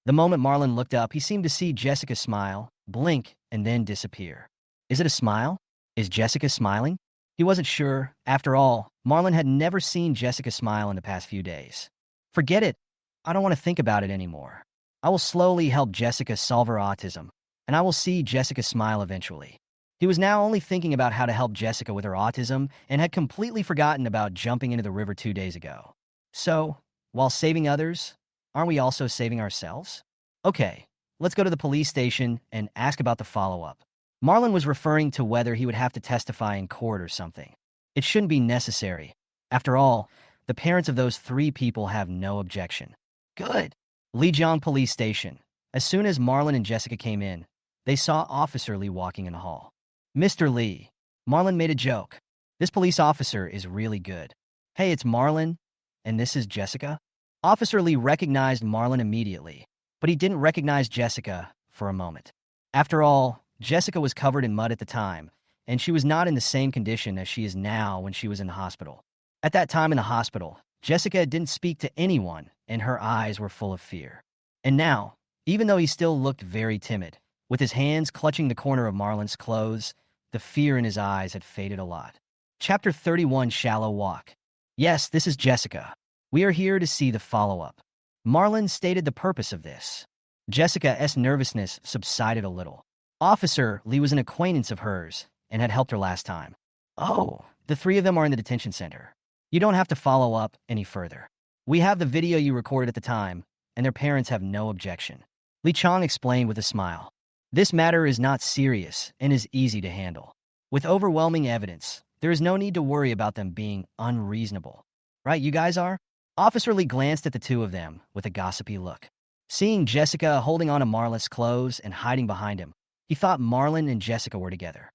The moment Marlon looked up, he seemed to see Jessica smile, blink, and then disappear. Is it a smile? Is Jessica smiling? He wasn't sure. After all, Marlon had never seen Jessica smile in the past few days. Forget it. I don't want to think about it anymore. I will slowly help Jessica solve her autism, and I will see Jessica smile eventually. He was now only thinking about how to help Jessica with her autism and had completely forgotten about jumping into the river 2 days ago. So, while saving others, aren't we also saving ourselves? Okay, let's go to the police station and ask about the follow-up. Marlon was referring to whether he would have to testify in court or something. It shouldn't be necessary. After all, the parents of those 3 people have no objection. Good. Lijiang Police Station. As soon as Marlon and Jessica came in, they saw Officer Lee walking in the hall. Mr. Lee. Marlon made a joke. This police officer is really good. Hey, it's Marlon, and this is Jessica. Officer Lee recognized Marlon immediately, but he didn't recognize Jessica for a moment. After all, Jessica was covered in mud at the time, and she was not in the same condition as she is now when she was in the hospital. At that time in the hospital, Jessica didn't speak to anyone, and her eyes were full of fear. And now, even though he still looked very timid, with his hands clutching the corner of Marlon's clothes, the fear in his eyes had faded a lot. Chapter 31, Shallow Walk. Yes, this is Jessica. We are here to see the follow-up. Marlon stated the purpose of this. Jessica's nervousness subsided a little. Officer Lee was an acquaintance of hers and had helped her last time. Oh, the 3 of them are in the detention center. You don't have to follow up any further. We have the video you recorded at the time, and their parents have no objection. Li Chang explained with a smile. This matter is not serious and is easy to handle. With overwhelming evidence, there is no need to worry about them being unreasonable. Right, you guys are? Officer Lee glanced at the 2 of them with a gossipy look. Seeing Jessica holding on to Marlon's clothes and hiding behind him, he thought Marlon and Jessica were together.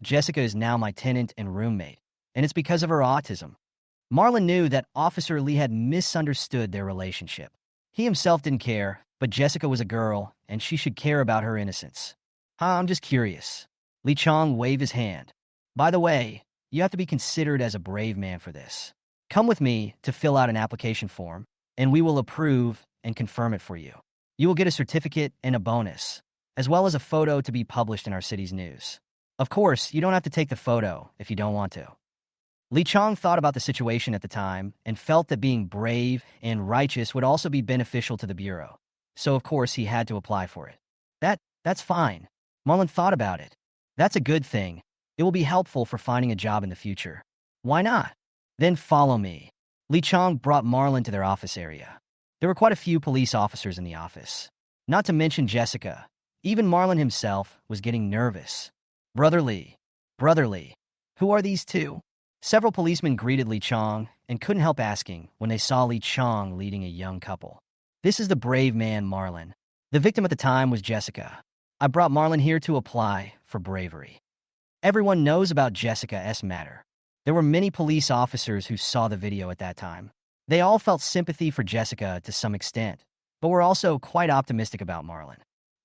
Jessica is now my tenant and roommate, and it's because of her autism. Marlon knew that Officer Lee had misunderstood their relationship. He himself didn't care, but Jessica was a girl, and she should care about her innocence. I'm just curious. Li Chang waved his hand. By the way, you have to be considered as a brave man for this. Come with me to fill out an application form, and we will approve and confirm it for you. You will get a certificate and a bonus, as well as a photo to be published in our city's news. Of course, you don't have to take the photo if you don't want to. Li Chang thought about the situation at the time and felt that being brave and righteous would also be beneficial to the Bureau. So of course he had to apply for it. That's fine. Marlon thought about it. That's a good thing. It will be helpful for finding a job in the future. Why not? Then follow me. Li Chang brought Marlon to their office area. There were quite a few police officers in the office. Not to mention Jessica. Even Marlon himself was getting nervous. Brother Lee. Brother Lee. Who are these two? Several policemen greeted Lee Chong and couldn't help asking when they saw Lee Chong leading a young couple. This is the brave man, Marlon. The victim at the time was Jessica. I brought Marlon here to apply for bravery. Everyone knows about Jessica's matter. There were many police officers who saw the video at that time. They all felt sympathy for Jessica to some extent, but were also quite optimistic about Marlon.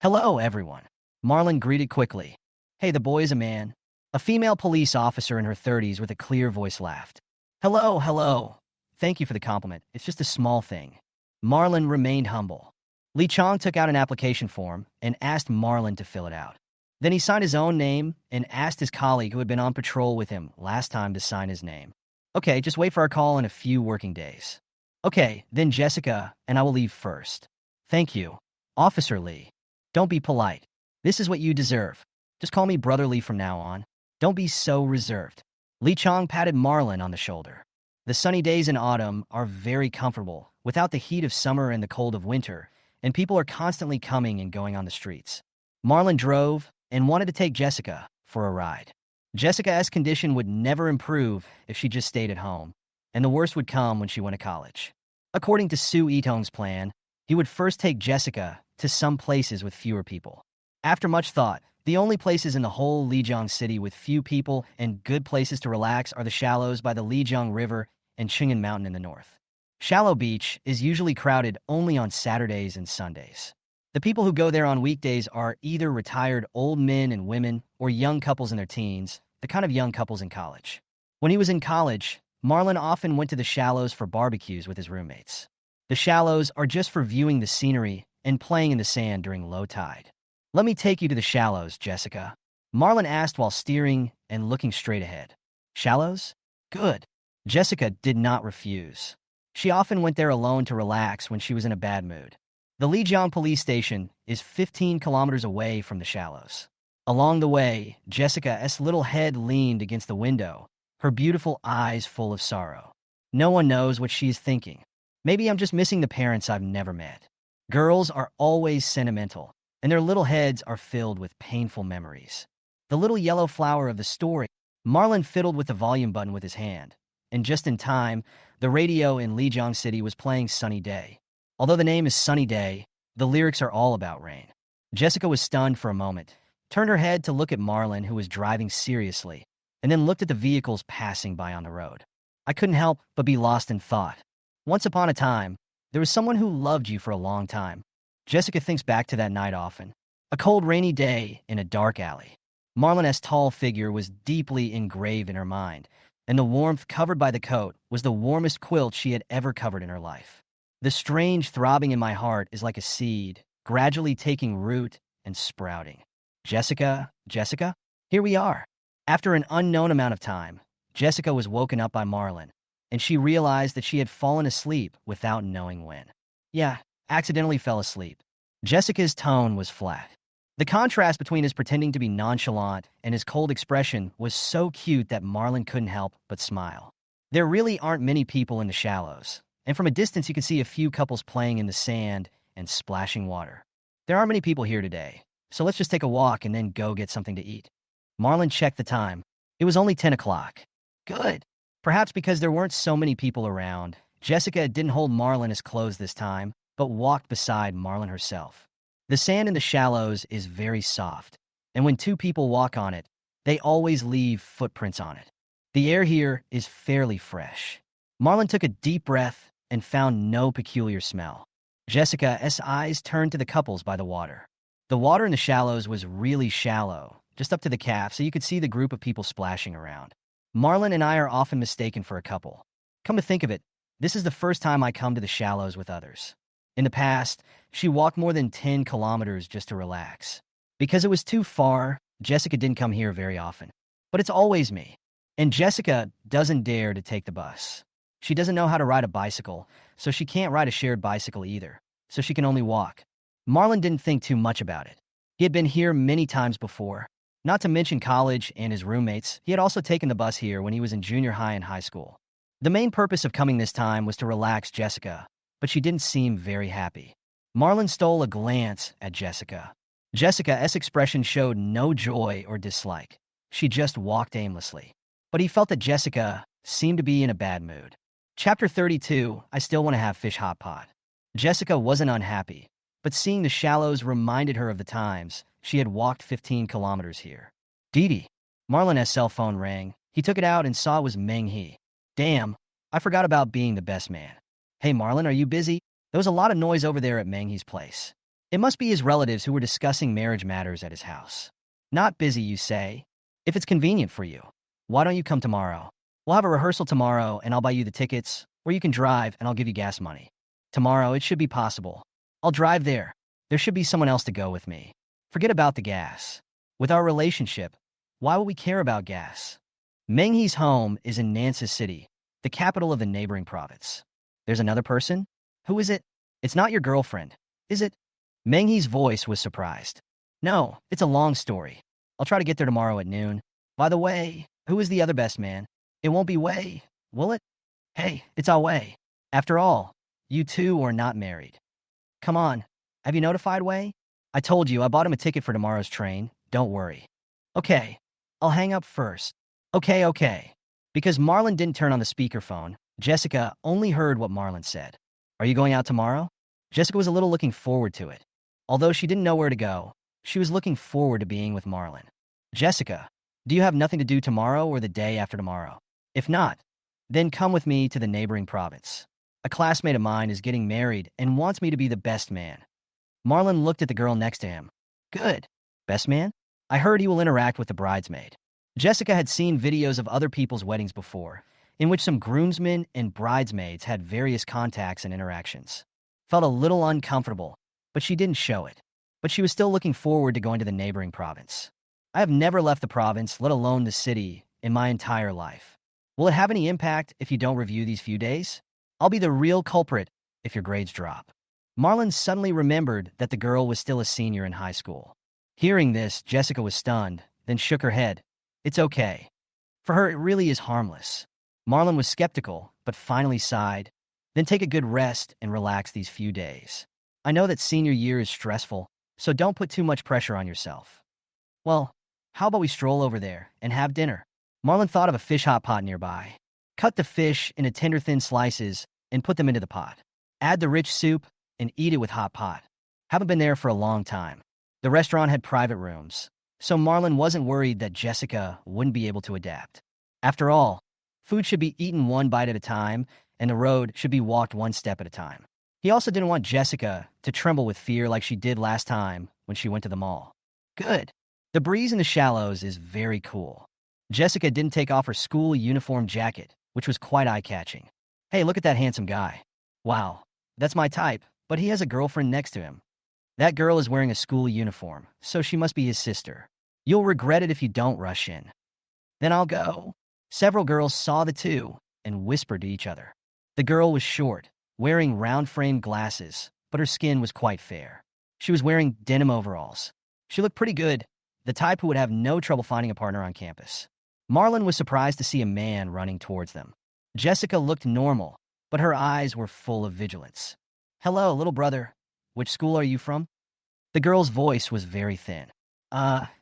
Hello, everyone. Marlon greeted quickly. Hey, the boy is a man. A female police officer in her 30s with a clear voice laughed. Hello, hello. Thank you for the compliment. It's just a small thing. Marlon remained humble. Lee Chong took out an application form and asked Marlon to fill it out. Then he signed his own name and asked his colleague who had been on patrol with him last time to sign his name. Okay, just wait for our call in a few working days. Okay, then Jessica and I will leave first. Thank you. Officer Lee. Don't be polite. This is what you deserve. Just call me Brother Lee from now on. Don't be so reserved. Lee Chong patted Marlon on the shoulder. The sunny days in autumn are very comfortable without the heat of summer and the cold of winter, and people are constantly coming and going on the streets. Marlon drove and wanted to take Jessica for a ride. Jessica's condition would never improve if she just stayed at home, and the worst would come when she went to college. According to Su Yitong's plan, he would first take Jessica to some places with fewer people. After much thought, the only places in the whole Lijiang city with few people and good places to relax are the shallows by the Lijiang River and Qing'an Mountain in the north. Shallow Beach is usually crowded only on Saturdays and Sundays. The people who go there on weekdays are either retired old men and women or young couples in their teens, the kind of young couples in college. When he was in college, Marlon often went to the shallows for barbecues with his roommates. The shallows are just for viewing the scenery and playing in the sand during low tide. Let me take you to the shallows, Jessica. Marlon asked while steering and looking straight ahead. Shallows? Good. Jessica did not refuse. She often went there alone to relax when she was in a bad mood. The Lijiang police station is 15 kilometers away from the shallows. Along the way, Jessica's little head leaned against the window, her beautiful eyes full of sorrow. No one knows what she is thinking. Maybe I'm just missing the parents I've never met. Girls are always sentimental, and their little heads are filled with painful memories. The little yellow flower of the story. Marlon fiddled with the volume button with his hand, and just in time, the radio in Lijiang City was playing Sunny Day. Although the name is Sunny Day, the lyrics are all about rain. Jessica was stunned for a moment, turned her head to look at Marlon, who was driving seriously, and then looked at the vehicles passing by on the road. I couldn't help but be lost in thought. Once upon a time, there was someone who loved you for a long time. Jessica thinks back to that night often. A cold, rainy day in a dark alley. Marlon's tall figure was deeply engraved in her mind, and the warmth covered by the coat was the warmest quilt she had ever covered in her life. The strange throbbing in my heart is like a seed, gradually taking root and sprouting. Jessica, Jessica, here we are. After an unknown amount of time, Jessica was woken up by Marlon, and she realized that she had fallen asleep without knowing when. Yeah, accidentally fell asleep. Jessica's tone was flat. The contrast between his pretending to be nonchalant and his cold expression was so cute that Marlon couldn't help but smile. There really aren't many people in the shallows, and from a distance you could see a few couples playing in the sand and splashing water. There aren't many people here today, so let's just take a walk and then go get something to eat. Marlon checked the time. It was only 10 o'clock. Good. Perhaps because there weren't so many people around, Jessica didn't hold Marlon as close this time, but walked beside Marlon herself. The sand in the shallows is very soft, and when two people walk on it, they always leave footprints on it. The air here is fairly fresh. Marlon took a deep breath and found no peculiar smell. Jessica's eyes turned to the couples by the water. The water in the shallows was really shallow, just up to the calf, so you could see the group of people splashing around. Marlon and I are often mistaken for a couple. Come to think of it, this is the first time I come to the shallows with others. In the past, she walked more than 10 kilometers just to relax. Because it was too far, Jessica didn't come here very often. But it's always me. And Jessica doesn't dare to take the bus. She doesn't know how to ride a bicycle, so she can't ride a shared bicycle either, so she can only walk. Marlon didn't think too much about it. He had been here many times before. Not to mention college and his roommates, he had also taken the bus here when he was in junior high and high school. The main purpose of coming this time was to relax Jessica, but she didn't seem very happy. Marlon stole a glance at Jessica. Jessica's expression showed no joy or dislike. She just walked aimlessly. But he felt that Jessica seemed to be in a bad mood. Chapter 32, I still want to have fish hot pot. Jessica wasn't unhappy, but seeing the shallows reminded her of the times she had walked 15 kilometers here. Dee Marlon's cell phone rang. He took it out and saw it was Meng He. Damn, I forgot about being the best man. Hey Marlon, are you busy? There was a lot of noise over there at Meng He's place. It must be his relatives who were discussing marriage matters at his house. Not busy, you say? If it's convenient for you, why don't you come tomorrow? We'll have a rehearsal tomorrow and I'll buy you the tickets, or you can drive and I'll give you gas money. Tomorrow, it should be possible. I'll drive there. There should be someone else to go with me. Forget about the gas. With our relationship, why would we care about gas? Meng He's home is in Nansa City, the capital of the neighboring province. There's another person? Who is it? It's not your girlfriend, is it? Meng He's voice was surprised. No, it's a long story. I'll try to get there tomorrow at noon. By the way, who is the other best man? It won't be Wei, will it? Hey, it's our Wei. After all, you two are not married. Come on, have you notified Wei? I told you I bought him a ticket for tomorrow's train. Don't worry. Okay, I'll hang up first. Okay. Because Marlon didn't turn on the speakerphone, Jessica only heard what Marlon said. Are you going out tomorrow? Jessica was a little looking forward to it. Although she didn't know where to go, she was looking forward to being with Marlon. Jessica, do you have nothing to do tomorrow or the day after tomorrow? If not, then come with me to the neighboring province. A classmate of mine is getting married and wants me to be the best man. Marlon looked at the girl next to him. Good. Best man? I heard he will interact with the bridesmaid. Jessica had seen videos of other people's weddings before, in which some groomsmen and bridesmaids had various contacts and interactions. Felt a little uncomfortable, but she didn't show it. But she was still looking forward to going to the neighboring province. I have never left the province, let alone the city, in my entire life. Will it have any impact if you don't review these few days? I'll be the real culprit if your grades drop. Marlon suddenly remembered that the girl was still a senior in high school. Hearing this, Jessica was stunned, then shook her head. It's okay. For her, it really is harmless. Marlon was skeptical, but finally sighed. Then take a good rest and relax these few days. I know that senior year is stressful, so don't put too much pressure on yourself. Well, how about we stroll over there and have dinner? Marlon thought of a fish hot pot nearby. Cut the fish into tender thin slices and put them into the pot. Add the rich soup and eat it with hot pot. Haven't been there for a long time. The restaurant had private rooms, so Marlon wasn't worried that Jessica wouldn't be able to adapt. After all, food should be eaten one bite at a time, and the road should be walked one step at a time. He also didn't want Jessica to tremble with fear like she did last time when she went to the mall. Good. The breeze in the shallows is very cool. Jessica didn't take off her school uniform jacket, which was quite eye-catching. Hey, look at that handsome guy. Wow, that's my type, but he has a girlfriend next to him. That girl is wearing a school uniform, so she must be his sister. You'll regret it if you don't rush in. Then I'll go. Several girls saw the two and whispered to each other. The girl was short, wearing round-framed glasses, but her skin was quite fair. She was wearing denim overalls. She looked pretty good, the type who would have no trouble finding a partner on campus. Marlon was surprised to see a man running towards them. Jessica looked normal, but her eyes were full of vigilance. Hello, little brother. Which school are you from? The girl's voice was very thin.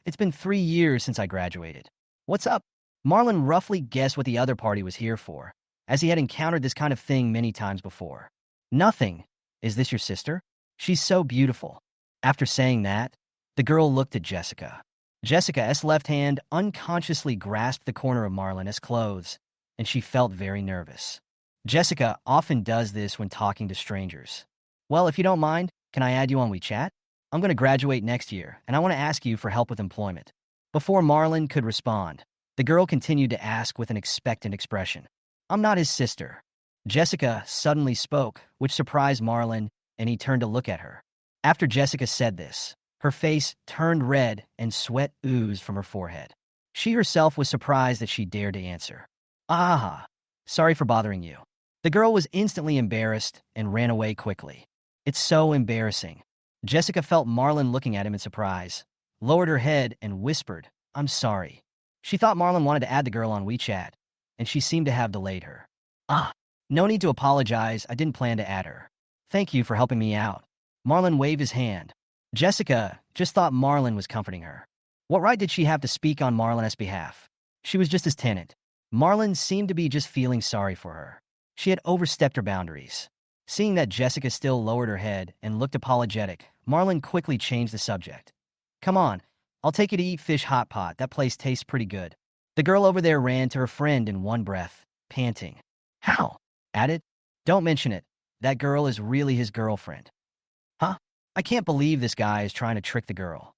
It's been 3 years since I graduated. What's up? Marlon roughly guessed what the other party was here for, as he had encountered this kind of thing many times before. Nothing. Is this your sister? She's so beautiful. After saying that, the girl looked at Jessica. Jessica's left hand unconsciously grasped the corner of Marlon's clothes, and she felt very nervous. Jessica often does this when talking to strangers. Well, if you don't mind, can I add you on WeChat? I'm going to graduate next year, and I want to ask you for help with employment. Before Marlon could respond, the girl continued to ask with an expectant expression. I'm not his sister. Jessica suddenly spoke, which surprised Marlon, and he turned to look at her. After Jessica said this, her face turned red and sweat oozed from her forehead. She herself was surprised that she dared to answer. Sorry for bothering you. The girl was instantly embarrassed and ran away quickly. It's so embarrassing. Jessica felt Marlon looking at him in surprise, lowered her head and whispered, I'm sorry. She thought Marlon wanted to add the girl on WeChat, and she seemed to have delayed her. No need to apologize, I didn't plan to add her. Thank you for helping me out. Marlon waved his hand. Jessica just thought Marlon was comforting her. What right did she have to speak on Marlon's behalf? She was just his tenant. Marlon seemed to be just feeling sorry for her. She had overstepped her boundaries. Seeing that Jessica still lowered her head and looked apologetic, Marlon quickly changed the subject. Come on, I'll take you to eat fish hot pot. That place tastes pretty good. The girl over there ran to her friend in one breath, panting. How? Added. Don't mention it. That girl is really his girlfriend. Huh? I can't believe this guy is trying to trick the girl.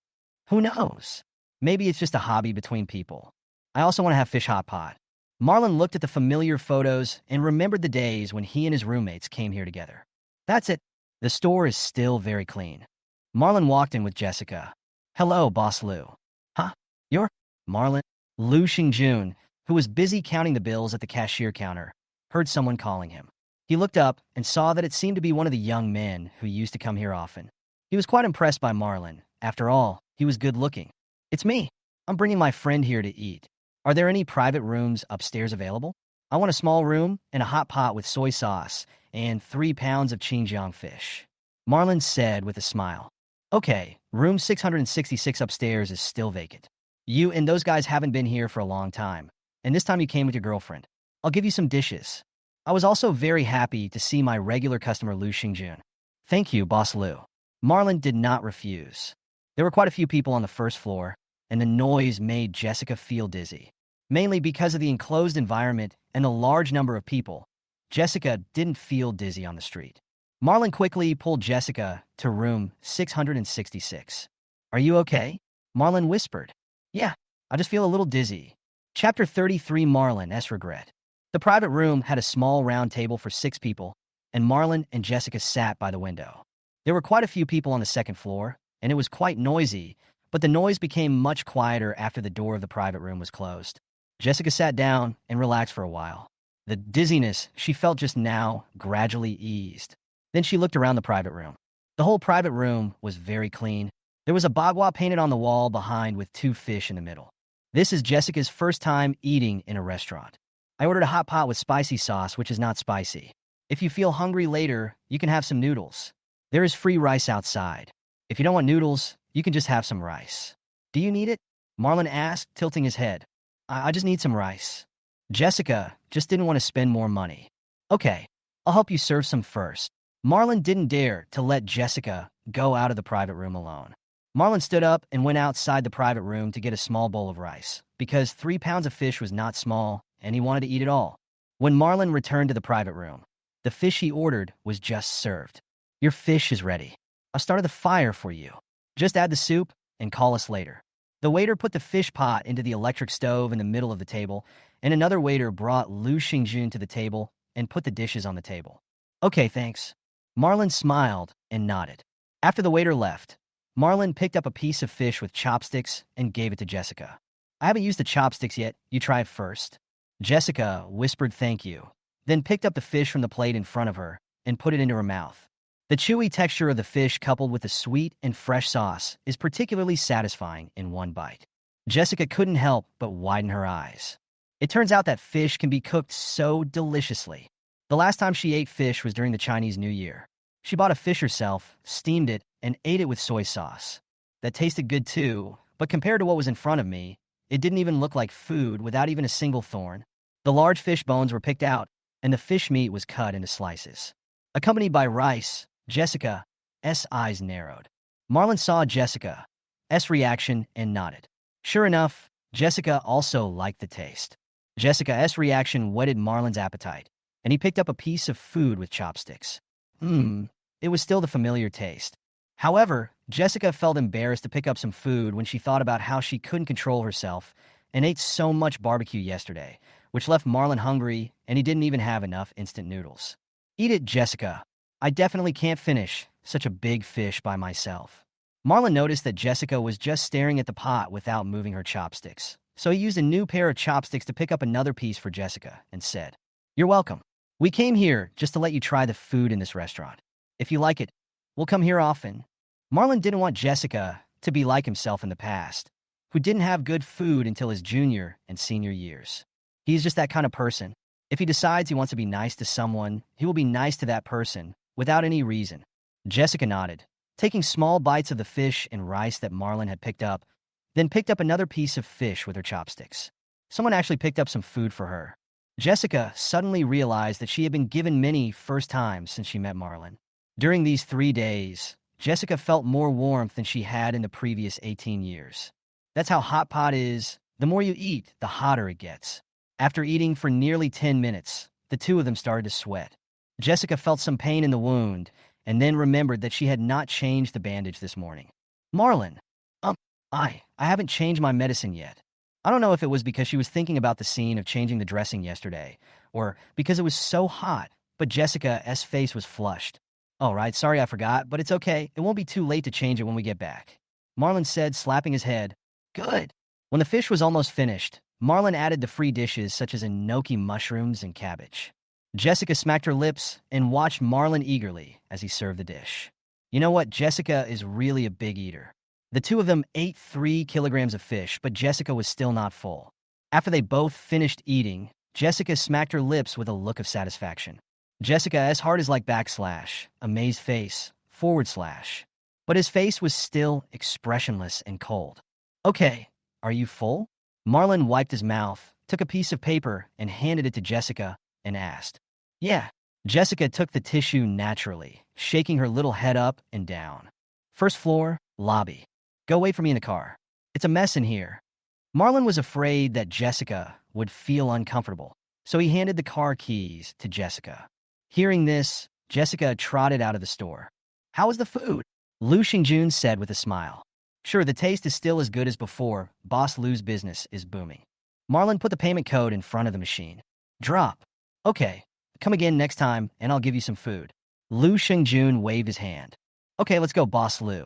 Who knows? Maybe it's just a hobby between people. I also want to have fish hot pot. Marlon looked at the familiar photos and remembered the days when he and his roommates came here together. That's it. The store is still very clean. Marlon walked in with Jessica. Hello, Boss Lou. Huh? You're Marlon? Lu Xingjun, who was busy counting the bills at the cashier counter, heard someone calling him. He looked up and saw that it seemed to be one of the young men who used to come here often. He was quite impressed by Marlon. After all, he was good-looking. It's me. I'm bringing my friend here to eat. Are there any private rooms upstairs available? I want a small room and a hot pot with soy sauce and 3 pounds of Xinjiang fish. Marlon said with a smile. Okay, room 666 upstairs is still vacant. You and those guys haven't been here for a long time, and this time you came with your girlfriend. I'll give you some dishes. I was also very happy to see my regular customer Lu Xingjun. Thank you, Boss Lu. Marlon did not refuse. There were quite a few people on the first floor, and the noise made Jessica feel dizzy. Mainly because of the enclosed environment and the large number of people, Jessica didn't feel dizzy on the street. Marlon quickly pulled Jessica to room 666. Are you okay? Marlon whispered. Yeah, I just feel a little dizzy. Chapter 33 Marlon's Regret. The private room had a small round table for 6 people, and Marlon and Jessica sat by the window. There were quite a few people on the second floor, and it was quite noisy, but the noise became much quieter after the door of the private room was closed. Jessica sat down and relaxed for a while. The dizziness she felt just now gradually eased. Then she looked around the private room. The whole private room was very clean. There was a bagua painted on the wall behind with 2 fish in the middle. This is Jessica's first time eating in a restaurant. I ordered a hot pot with spicy sauce, which is not spicy. If you feel hungry later, you can have some noodles. There is free rice outside. If you don't want noodles, you can just have some rice. Do you need it? Marlon asked, tilting his head. I just need some rice. Jessica just didn't want to spend more money. Okay, I'll help you serve some first. Marlon didn't dare to let Jessica go out of the private room alone. Marlon stood up and went outside the private room to get a small bowl of rice, because 3 pounds of fish was not small, and he wanted to eat it all. When Marlon returned to the private room, the fish he ordered was just served. Your fish is ready. I started the fire for you. Just add the soup and call us later. The waiter put the fish pot into the electric stove in the middle of the table, and another waiter brought Lu Xingjun to the table and put the dishes on the table. Okay, thanks. Marlon smiled and nodded. After the waiter left, Marlon picked up a piece of fish with chopsticks and gave it to Jessica. I haven't used the chopsticks yet. You try it first. Jessica whispered thank you, then picked up the fish from the plate in front of her and put it into her mouth. The chewy texture of the fish coupled with the sweet and fresh sauce is particularly satisfying in one bite. Jessica couldn't help but widen her eyes. It turns out that fish can be cooked so deliciously. The last time she ate fish was during the Chinese New Year. She bought a fish herself, steamed it, and ate it with soy sauce. That tasted good too, but compared to what was in front of me, it didn't even look like food without even a single thorn. The large fish bones were picked out, and the fish meat was cut into slices. Accompanied by rice, Jessica's eyes narrowed. Marlon saw Jessica's reaction and nodded. Sure enough, Jessica also liked the taste. Jessica's reaction whetted Marlon's appetite, and he picked up a piece of food with chopsticks. It was still the familiar taste. However, Jessica felt embarrassed to pick up some food when she thought about how she couldn't control herself and ate so much barbecue yesterday, which left Marlon hungry, and he didn't even have enough instant noodles. Eat it, Jessica. I definitely can't finish such a big fish by myself. Marlon noticed that Jessica was just staring at the pot without moving her chopsticks, so he used a new pair of chopsticks to pick up another piece for Jessica and said, You're welcome. We came here just to let you try the food in this restaurant. If you like it, we'll come here often. Marlon didn't want Jessica to be like himself in the past, who didn't have good food until his junior and senior years. He's just that kind of person. If he decides he wants to be nice to someone, he will be nice to that person without any reason. Jessica nodded, taking small bites of the fish and rice that Marlon had picked up, then picked up another piece of fish with her chopsticks. Someone actually picked up some food for her. Jessica suddenly realized that she had been given many first times since she met Marlon. During these 3 days, Jessica felt more warmth than she had in the previous 18 years. That's how hot pot is. The more you eat, the hotter it gets. After eating for nearly 10 minutes, the two of them started to sweat. Jessica felt some pain in the wound and then remembered that she had not changed the bandage this morning. Marlon, um, I haven't changed my medicine yet. I don't know if it was because she was thinking about the scene of changing the dressing yesterday, or because it was so hot, but Jessica's face was flushed. All right, sorry I forgot, but it's okay. It won't be too late to change it when we get back. Marlon said, slapping his head. Good. When the fish was almost finished, Marlon added the free dishes such as enoki mushrooms and cabbage. Jessica smacked her lips and watched Marlon eagerly as he served the dish. You know what? Jessica is really a big eater. The two of them ate 3 kilograms of fish, but Jessica was still not full. After they both finished eating, Jessica smacked her lips with a look of satisfaction. Jessica's heart is like backslash, amazed face, forward slash. But his face was still expressionless and cold. Okay, are you full? Marlon wiped his mouth, took a piece of paper, and handed it to Jessica, and asked. Yeah. Jessica took the tissue naturally, shaking her little head up and down. First floor, lobby. Go wait for me in the car. It's a mess in here. Marlon was afraid that Jessica would feel uncomfortable, so he handed the car keys to Jessica. Hearing this, Jessica trotted out of the store. How was the food? Lu Xingjun said with a smile. Sure, the taste is still as good as before. Boss Lu's business is booming. Marlon put the payment code in front of the machine. Drop. Okay, come again next time, and I'll give you some food. Lu Xingjun waved his hand. Okay, let's go, Boss Lu.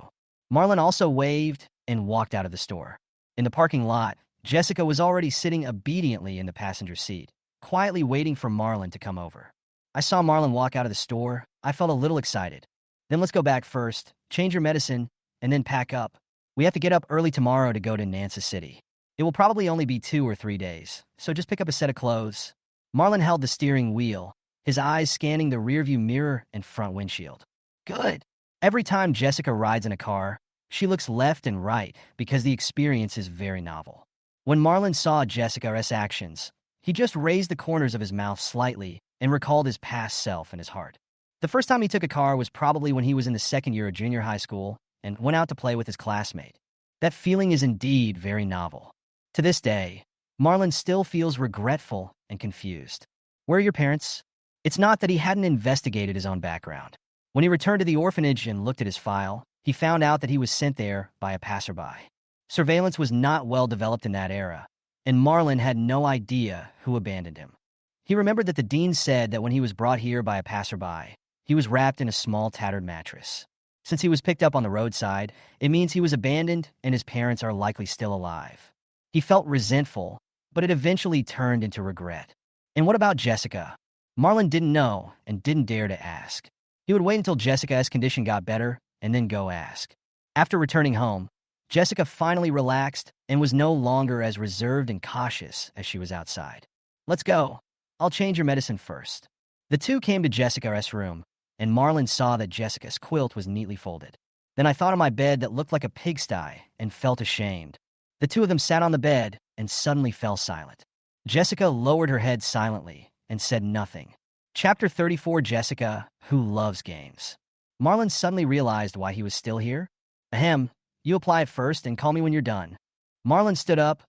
Marlon also waved and walked out of the store. In the parking lot, Jessica was already sitting obediently in the passenger seat, quietly waiting for Marlon to come over. I saw Marlon walk out of the store. I felt a little excited. Then let's go back first, change your medicine, and then pack up. We have to get up early tomorrow to go to Nansa City. It will probably only be 2 or 3 days, so just pick up a set of clothes. Marlon held the steering wheel, his eyes scanning the rearview mirror and front windshield. Good. Every time Jessica rides in a car, she looks left and right because the experience is very novel. When Marlon saw Jessica's actions, he just raised the corners of his mouth slightly and recalled his past self in his heart. The first time he took a car was probably when he was in the second year of junior high school and went out to play with his classmate. That feeling is indeed very novel. To this day, Marlon still feels regretful and confused. Where are your parents? It's not that he hadn't investigated his own background. When he returned to the orphanage and looked at his file, he found out that he was sent there by a passerby. Surveillance was not well developed in that era, and Marlon had no idea who abandoned him. He remembered that the dean said that when he was brought here by a passerby, he was wrapped in a small tattered mattress. Since he was picked up on the roadside, it means he was abandoned and his parents are likely still alive. He felt resentful, but it eventually turned into regret. And what about Jessica? Marlon didn't know and didn't dare to ask. He would wait until Jessica's condition got better and then go ask. After returning home, Jessica finally relaxed and was no longer as reserved and cautious as she was outside. Let's go. I'll change your medicine first. The two came to Jessica's room, and Marlon saw that Jessica's quilt was neatly folded. Then I thought of my bed that looked like a pigsty and felt ashamed. The two of them sat on the bed and suddenly fell silent. Jessica lowered her head silently and said nothing. Chapter 34. Jessica, who loves games. Marlon suddenly realized why he was still here. Ahem, you apply it first and call me when you're done. Marlon stood up,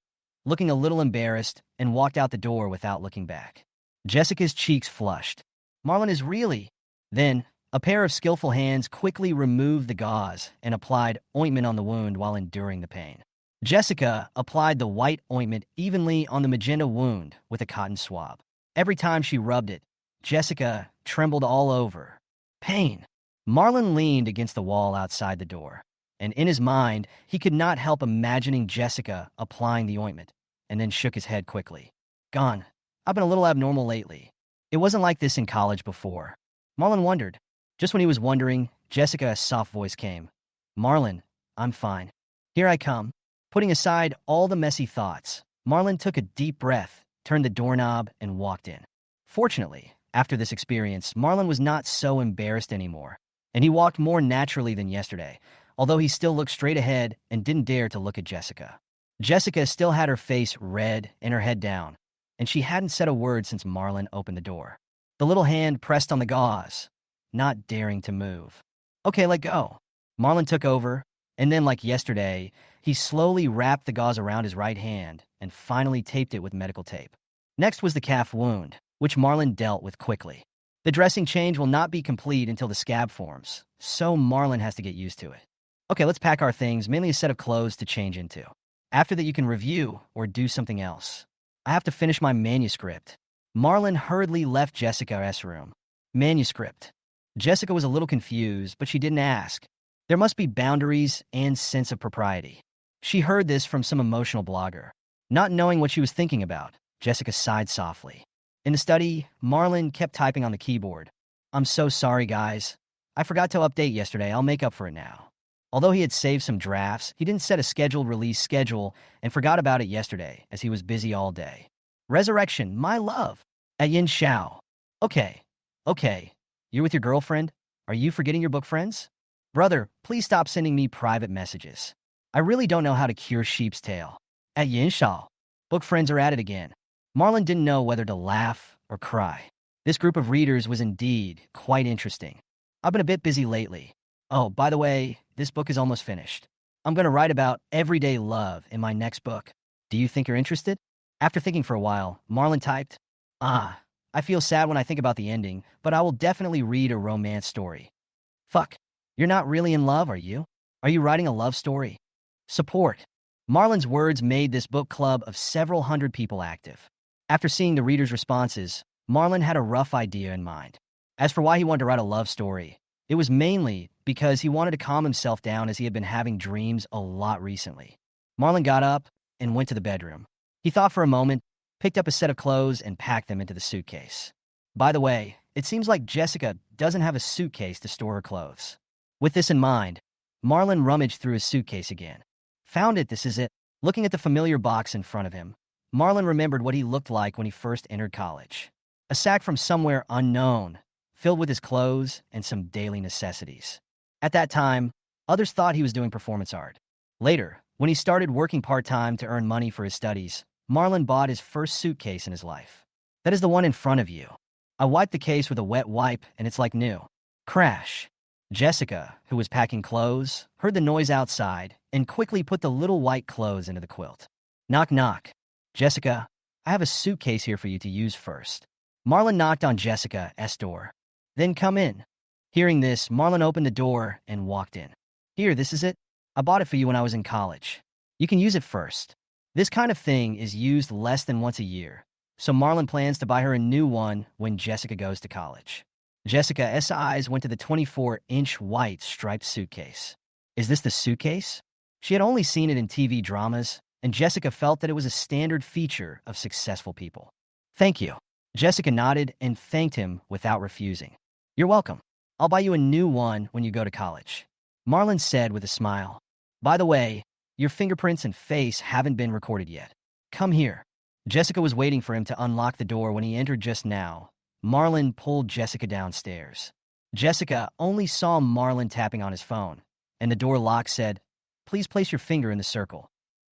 looking a little embarrassed, and walked out the door without looking back. Jessica's cheeks flushed. Marlon is really... Then, a pair of skillful hands quickly removed the gauze and applied ointment on the wound while enduring the pain. Jessica applied the white ointment evenly on the magenta wound with a cotton swab. Every time she rubbed it, Jessica trembled all over. Pain. Marlon leaned against the wall outside the door, and in his mind, he could not help imagining Jessica applying the ointment, and then shook his head quickly. Gone. I've been a little abnormal lately. It wasn't like this in college before. Marlon wondered. Just when he was wondering, Jessica's soft voice came. Marlon, I'm fine. Here I come. Putting aside all the messy thoughts, Marlon took a deep breath, turned the doorknob, and walked in. Fortunately, after this experience, Marlon was not so embarrassed anymore, and he walked more naturally than yesterday, although he still looked straight ahead and didn't dare to look at Jessica. Jessica still had her face red and her head down, and she hadn't said a word since Marlon opened the door. The little hand pressed on the gauze, not daring to move. Okay, let go. Marlon took over, and then, like yesterday, he slowly wrapped the gauze around his right hand and finally taped it with medical tape. Next was the calf wound, which Marlon dealt with quickly. The dressing change will not be complete until the scab forms, so Marlon has to get used to it. Okay, let's pack our things, mainly a set of clothes to change into. After that, you can review or do something else. I have to finish my manuscript. Marlon hurriedly left Jessica's room. Manuscript. Jessica was a little confused, but she didn't ask. There must be boundaries and sense of propriety. She heard this from some emotional blogger. Not knowing what she was thinking about, Jessica sighed softly. In the study, Marlon kept typing on the keyboard. I'm so sorry, guys. I forgot to update yesterday. I'll make up for it now. Although he had saved some drafts, he didn't set a scheduled release schedule and forgot about it yesterday as he was busy all day. Resurrection, my love. At Yin Xiao. Okay. You're with your girlfriend? Are you forgetting your book friends? Brother, please stop sending me private messages. I really don't know how to cure sheep's tail. At Yin Xiao. Book friends are at it again. Marlon didn't know whether to laugh or cry. This group of readers was indeed quite interesting. I've been a bit busy lately. Oh, by the way, this book is almost finished. I'm going to write about everyday love in my next book. Do you think you're interested? After thinking for a while, Marlon typed, I feel sad when I think about the ending, but I will definitely read a romance story. Fuck. You're not really in love, are you? Are you writing a love story? Support. Marlon's words made this book club of several hundred people active. After seeing the readers' responses, Marlon had a rough idea in mind. As for why he wanted to write a love story, it was mainly because he wanted to calm himself down as he had been having dreams a lot recently. Marlon got up and went to the bedroom. He thought for a moment, picked up a set of clothes, and packed them into the suitcase. By the way, it seems like Jessica doesn't have a suitcase to store her clothes. With this in mind, Marlon rummaged through his suitcase again. Found it, this is it. Looking at the familiar box in front of him, Marlon remembered what he looked like when he first entered college. A sack from somewhere unknown, filled with his clothes and some daily necessities. At that time, others thought he was doing performance art. Later, when he started working part-time to earn money for his studies, Marlon bought his first suitcase in his life. That is the one in front of you. I wiped the case with a wet wipe, and it's like new. Crash. Jessica, who was packing clothes, heard the noise outside and quickly put the little white clothes into the quilt. Knock, knock. Jessica, I have a suitcase here for you to use first. Marlon knocked on Jessica's door. Then come in. Hearing this, Marlon opened the door and walked in. Here, this is it. I bought it for you when I was in college. You can use it first. This kind of thing is used less than once a year, so Marlon plans to buy her a new one when Jessica goes to college. Jessica's eyes went to the 24-inch white striped suitcase. Is this the suitcase? She had only seen it in TV dramas, and Jessica felt that it was a standard feature of successful people. Thank you. Jessica nodded and thanked him without refusing. You're welcome. I'll buy you a new one when you go to college. Marlon said with a smile. By the way, your fingerprints and face haven't been recorded yet. Come here. Jessica was waiting for him to unlock the door when he entered just now. Marlon pulled Jessica downstairs. Jessica only saw Marlon tapping on his phone, and the door lock said, Please place your finger in the circle.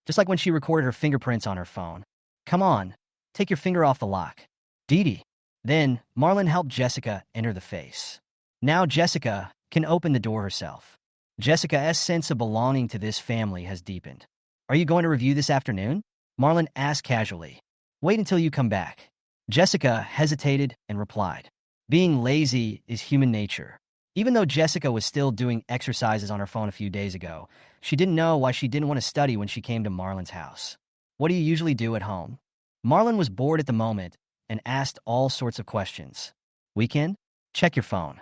Just like when she recorded her fingerprints on her phone. Come on, take your finger off the lock. Dee Dee. Then, Marlon helped Jessica enter the face. Now Jessica can open the door herself. Jessica's sense of belonging to this family has deepened. Are you going to review this afternoon? Marlon asked casually. Wait until you come back. Jessica hesitated and replied. Being lazy is human nature. Even though Jessica was still doing exercises on her phone a few days ago, she didn't know why she didn't want to study when she came to Marlon's house. What do you usually do at home? Marlon was bored at the moment and asked all sorts of questions. Weekend? Check your phone.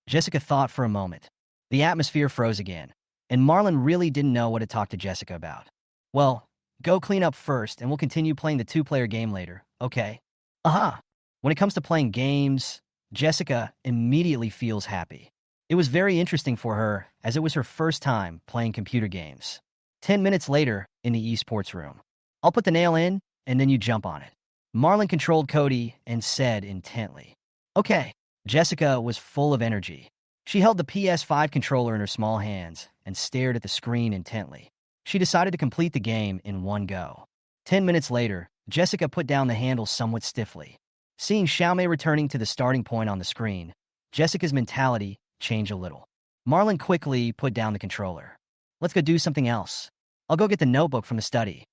Jessica thought for a moment. The atmosphere froze again, and Marlon really didn't know what to talk to Jessica about. Well, go clean up first, and we'll continue playing the two-player game later, okay? Aha! When it comes to playing games, Jessica immediately feels happy. It was very interesting for her, as it was her first time playing computer games. 10 minutes later, in the esports room. I'll put the nail in, and then you jump on it. Marlon controlled Cody and said intently. Okay. Jessica was full of energy. She held the PS5 controller in her small hands and stared at the screen intently. She decided to complete the game in one go. 10 minutes later, Jessica put down the handle somewhat stiffly. Seeing Xiaomei returning to the starting point on the screen, Jessica's mentality changed a little. Marlon quickly put down the controller. Let's go do something else. I'll go get the notebook from the study.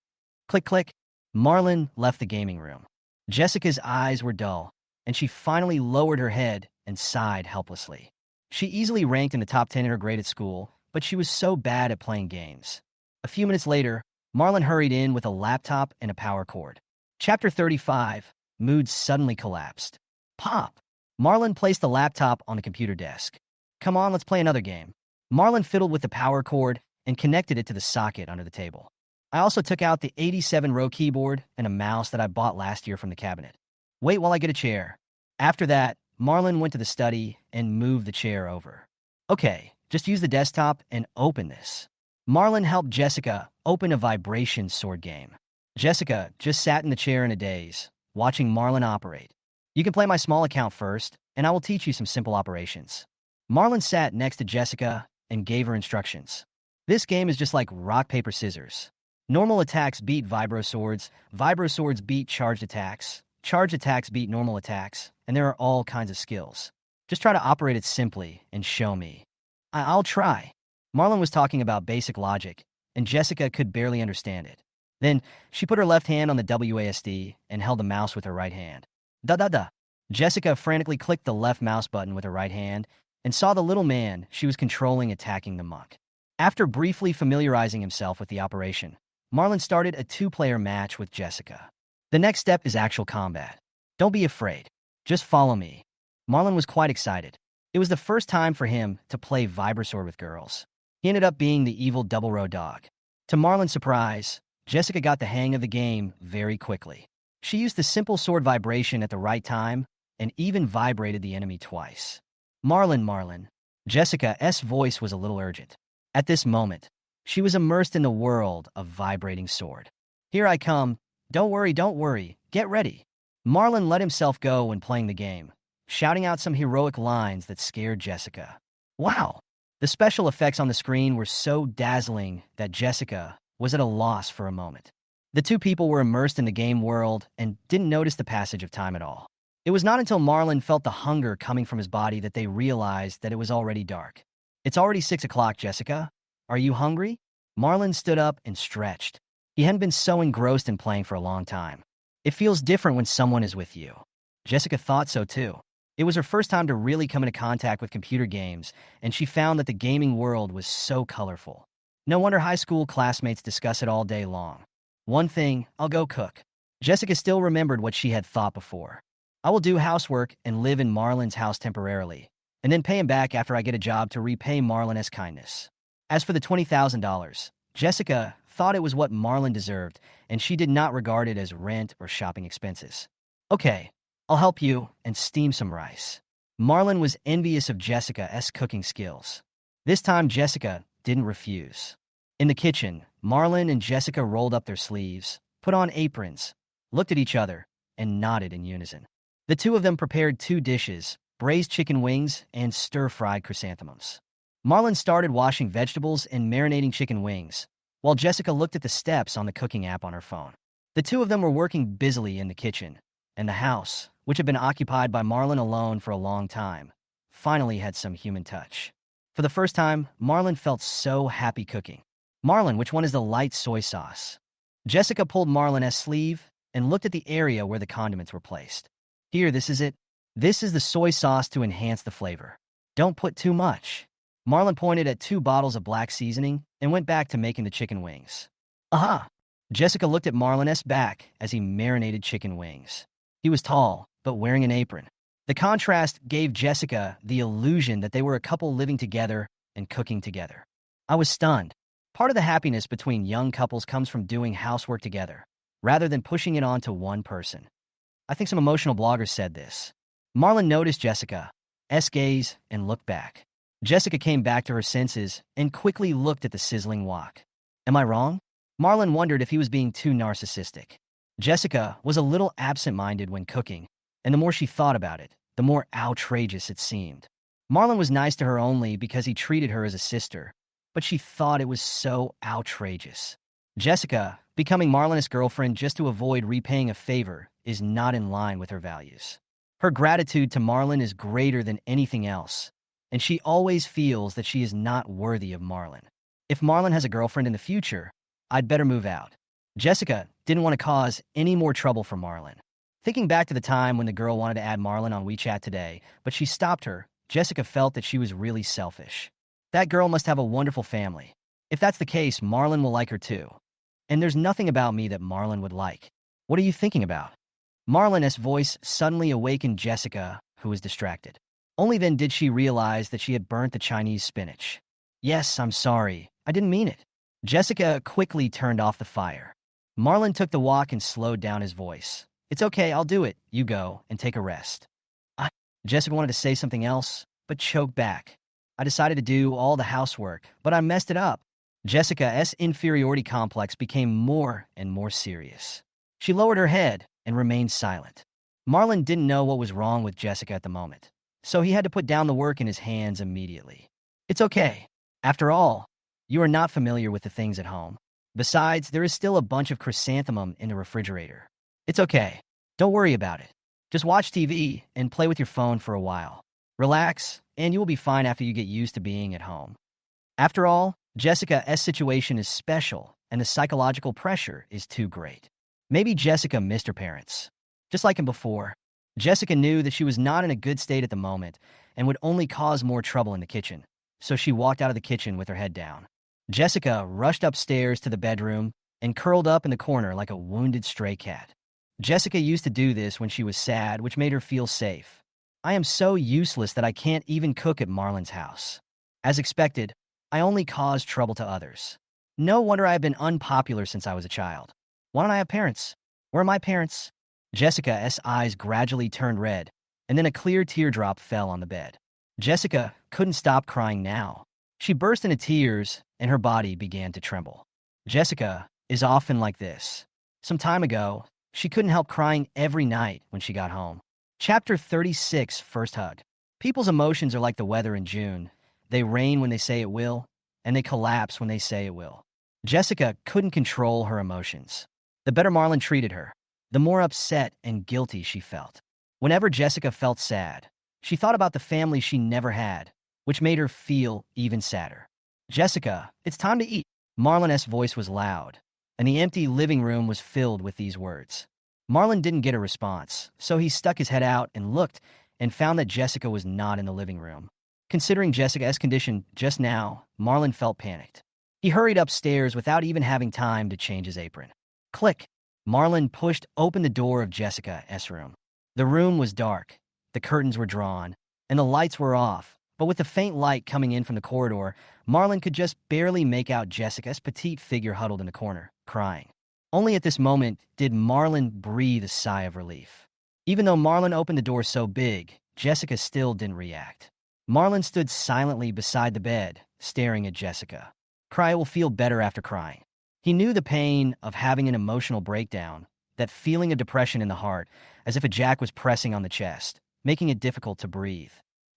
Click, click. Marlon left the gaming room. Jessica's eyes were dull, and she finally lowered her head and sighed helplessly. She easily ranked in the top 10 in her grade at school, but she was so bad at playing games. A few minutes later, Marlon hurried in with a laptop and a power cord. Chapter 35. Mood suddenly collapsed. Pop! Marlon placed the laptop on the computer desk. Come on, let's play another game. Marlon fiddled with the power cord and connected it to the socket under the table. I also took out the 87-row keyboard and a mouse that I bought last year from the cabinet. Wait while I get a chair. After that, Marlon went to the study and moved the chair over. Okay, just use the desktop and open this. Marlon helped Jessica open a vibration sword game. Jessica just sat in the chair in a daze, watching Marlon operate. You can play my small account first, and I will teach you some simple operations. Marlon sat next to Jessica and gave her instructions. This game is just like rock, paper, scissors. Normal attacks beat vibro swords beat charged attacks beat normal attacks, and there are all kinds of skills. Just try to operate it simply and show me. I'll try. Marlon was talking about basic logic, and Jessica could barely understand it. Then, she put her left hand on the WASD and held the mouse with her right hand. Da-da-da. Jessica frantically clicked the left mouse button with her right hand and saw the little man she was controlling attacking the monk. After briefly familiarizing himself with the operation, Marlon started a 2-player match with Jessica. The next step is actual combat. Don't be afraid. Just follow me. Marlon was quite excited. It was the first time for him to play Vibrasword with girls. He ended up being the evil double-row dog. To Marlon's surprise, Jessica got the hang of the game very quickly. She used the simple sword vibration at the right time and even vibrated the enemy twice. Marlon. Jessica's voice was a little urgent. At this moment, she was immersed in the world of vibrating sword. Here I come. Don't worry. Get ready. Marlon let himself go when playing the game, shouting out some heroic lines that scared Jessica. Wow! The special effects on the screen were so dazzling that Jessica was at a loss for a moment. The two people were immersed in the game world and didn't notice the passage of time at all. It was not until Marlon felt the hunger coming from his body that they realized that it was already dark. It's already 6 o'clock, Jessica. Are you hungry? Marlon stood up and stretched. He hadn't been so engrossed in playing for a long time. It feels different when someone is with you. Jessica thought so too. It was her first time to really come into contact with computer games, and she found that the gaming world was so colorful. No wonder high school classmates discuss it all day long. One thing, I'll go cook. Jessica still remembered what she had thought before. I will do housework and live in Marlon's house temporarily, and then pay him back after I get a job to repay Marlon's kindness. As for the $20,000, Jessica thought it was what Marlon deserved, and she did not regard it as rent or shopping expenses. Okay, I'll help you and steam some rice. Marlon was envious of Jessica's cooking skills. This time, Jessica didn't refuse. In the kitchen, Marlon and Jessica rolled up their sleeves, put on aprons, looked at each other, and nodded in unison. The two of them prepared 2 dishes, braised chicken wings and stir-fried chrysanthemums. Marlon started washing vegetables and marinating chicken wings, while Jessica looked at the steps on the cooking app on her phone. The two of them were working busily in the kitchen, and the house, which had been occupied by Marlon alone for a long time, finally had some human touch. For the first time, Marlon felt so happy cooking. Marlon, which one is the light soy sauce? Jessica pulled Marlon's sleeve and looked at the area where the condiments were placed. Here, this is it. This is the soy sauce to enhance the flavor. Don't put too much. Marlon pointed at 2 bottles of black seasoning and went back to making the chicken wings. Aha! Jessica looked at Marlon's back as he marinated chicken wings. He was tall, but wearing an apron. The contrast gave Jessica the illusion that they were a couple living together and cooking together. I was stunned. Part of the happiness between young couples comes from doing housework together, rather than pushing it onto one person. I think some emotional bloggers said this. Marlon noticed Jessica's gaze and looked back. Jessica came back to her senses and quickly looked at the sizzling wok. Am I wrong? Marlon wondered if he was being too narcissistic. Jessica was a little absent-minded when cooking, and the more she thought about it, the more outrageous it seemed. Marlon was nice to her only because he treated her as a sister, but she thought it was so outrageous. Jessica, becoming Marlon's girlfriend just to avoid repaying a favor, is not in line with her values. Her gratitude to Marlon is greater than anything else, and she always feels that she is not worthy of Marlon. If Marlon has a girlfriend in the future, I'd better move out. Jessica didn't want to cause any more trouble for Marlon. Thinking back to the time when the girl wanted to add Marlon on WeChat today, but she stopped her, Jessica felt that she was really selfish. That girl must have a wonderful family. If that's the case, Marlon will like her too. And there's nothing about me that Marlon would like. What are you thinking about? Marlon's voice suddenly awakened Jessica, who was distracted. Only then did she realize that she had burnt the Chinese spinach. Yes, I'm sorry. I didn't mean it. Jessica quickly turned off the fire. Marlon took the wok and slowed down his voice. It's okay, I'll do it. You go and take a rest. Jessica wanted to say something else, but choked back. I decided to do all the housework, but I messed it up. Jessica's inferiority complex became more and more serious. She lowered her head and remained silent. Marlon didn't know what was wrong with Jessica at the moment, so he had to put down the work in his hands immediately. It's okay. After all, you are not familiar with the things at home. Besides, there is still a bunch of chrysanthemum in the refrigerator. It's okay. Don't worry about it. Just watch TV and play with your phone for a while. Relax, and you will be fine after you get used to being at home. After all, Jessica's situation is special, and the psychological pressure is too great. Maybe Jessica missed her parents. Just like him before, Jessica knew that she was not in a good state at the moment and would only cause more trouble in the kitchen, so she walked out of the kitchen with her head down. Jessica rushed upstairs to the bedroom and curled up in the corner like a wounded stray cat. Jessica used to do this when she was sad, which made her feel safe. I am so useless that I can't even cook at Marlon's house. As expected, I only cause trouble to others. No wonder I have been unpopular since I was a child. Why don't I have parents? Where are my parents? Jessica's eyes gradually turned red, and then a clear teardrop fell on the bed. Jessica couldn't stop crying now. She burst into tears, and her body began to tremble. Jessica is often like this. Some time ago, she couldn't help crying every night when she got home. Chapter 36, First Hug. People's emotions are like the weather in June. They rain when they say it will, and they collapse when they say it will. Jessica couldn't control her emotions. The better Marlon treated her, the more upset and guilty she felt. Whenever Jessica felt sad, she thought about the family she never had, which made her feel even sadder. Jessica, it's time to eat. Marlon's voice was loud, and the empty living room was filled with these words. Marlon didn't get a response, so he stuck his head out and looked and found that Jessica was not in the living room. Considering Jessica's condition just now, Marlon felt panicked. He hurried upstairs without even having time to change his apron. Click! Marlon pushed open the door of Jessica's room. The room was dark, the curtains were drawn, and the lights were off, but with the faint light coming in from the corridor, Marlon could just barely make out Jessica's petite figure huddled in the corner, crying. Only at this moment did Marlon breathe a sigh of relief. Even though Marlon opened the door so big, Jessica still didn't react. Marlon stood silently beside the bed, staring at Jessica. Cry will feel better after crying. He knew the pain of having an emotional breakdown, that feeling of depression in the heart, as if a jack was pressing on the chest, making it difficult to breathe.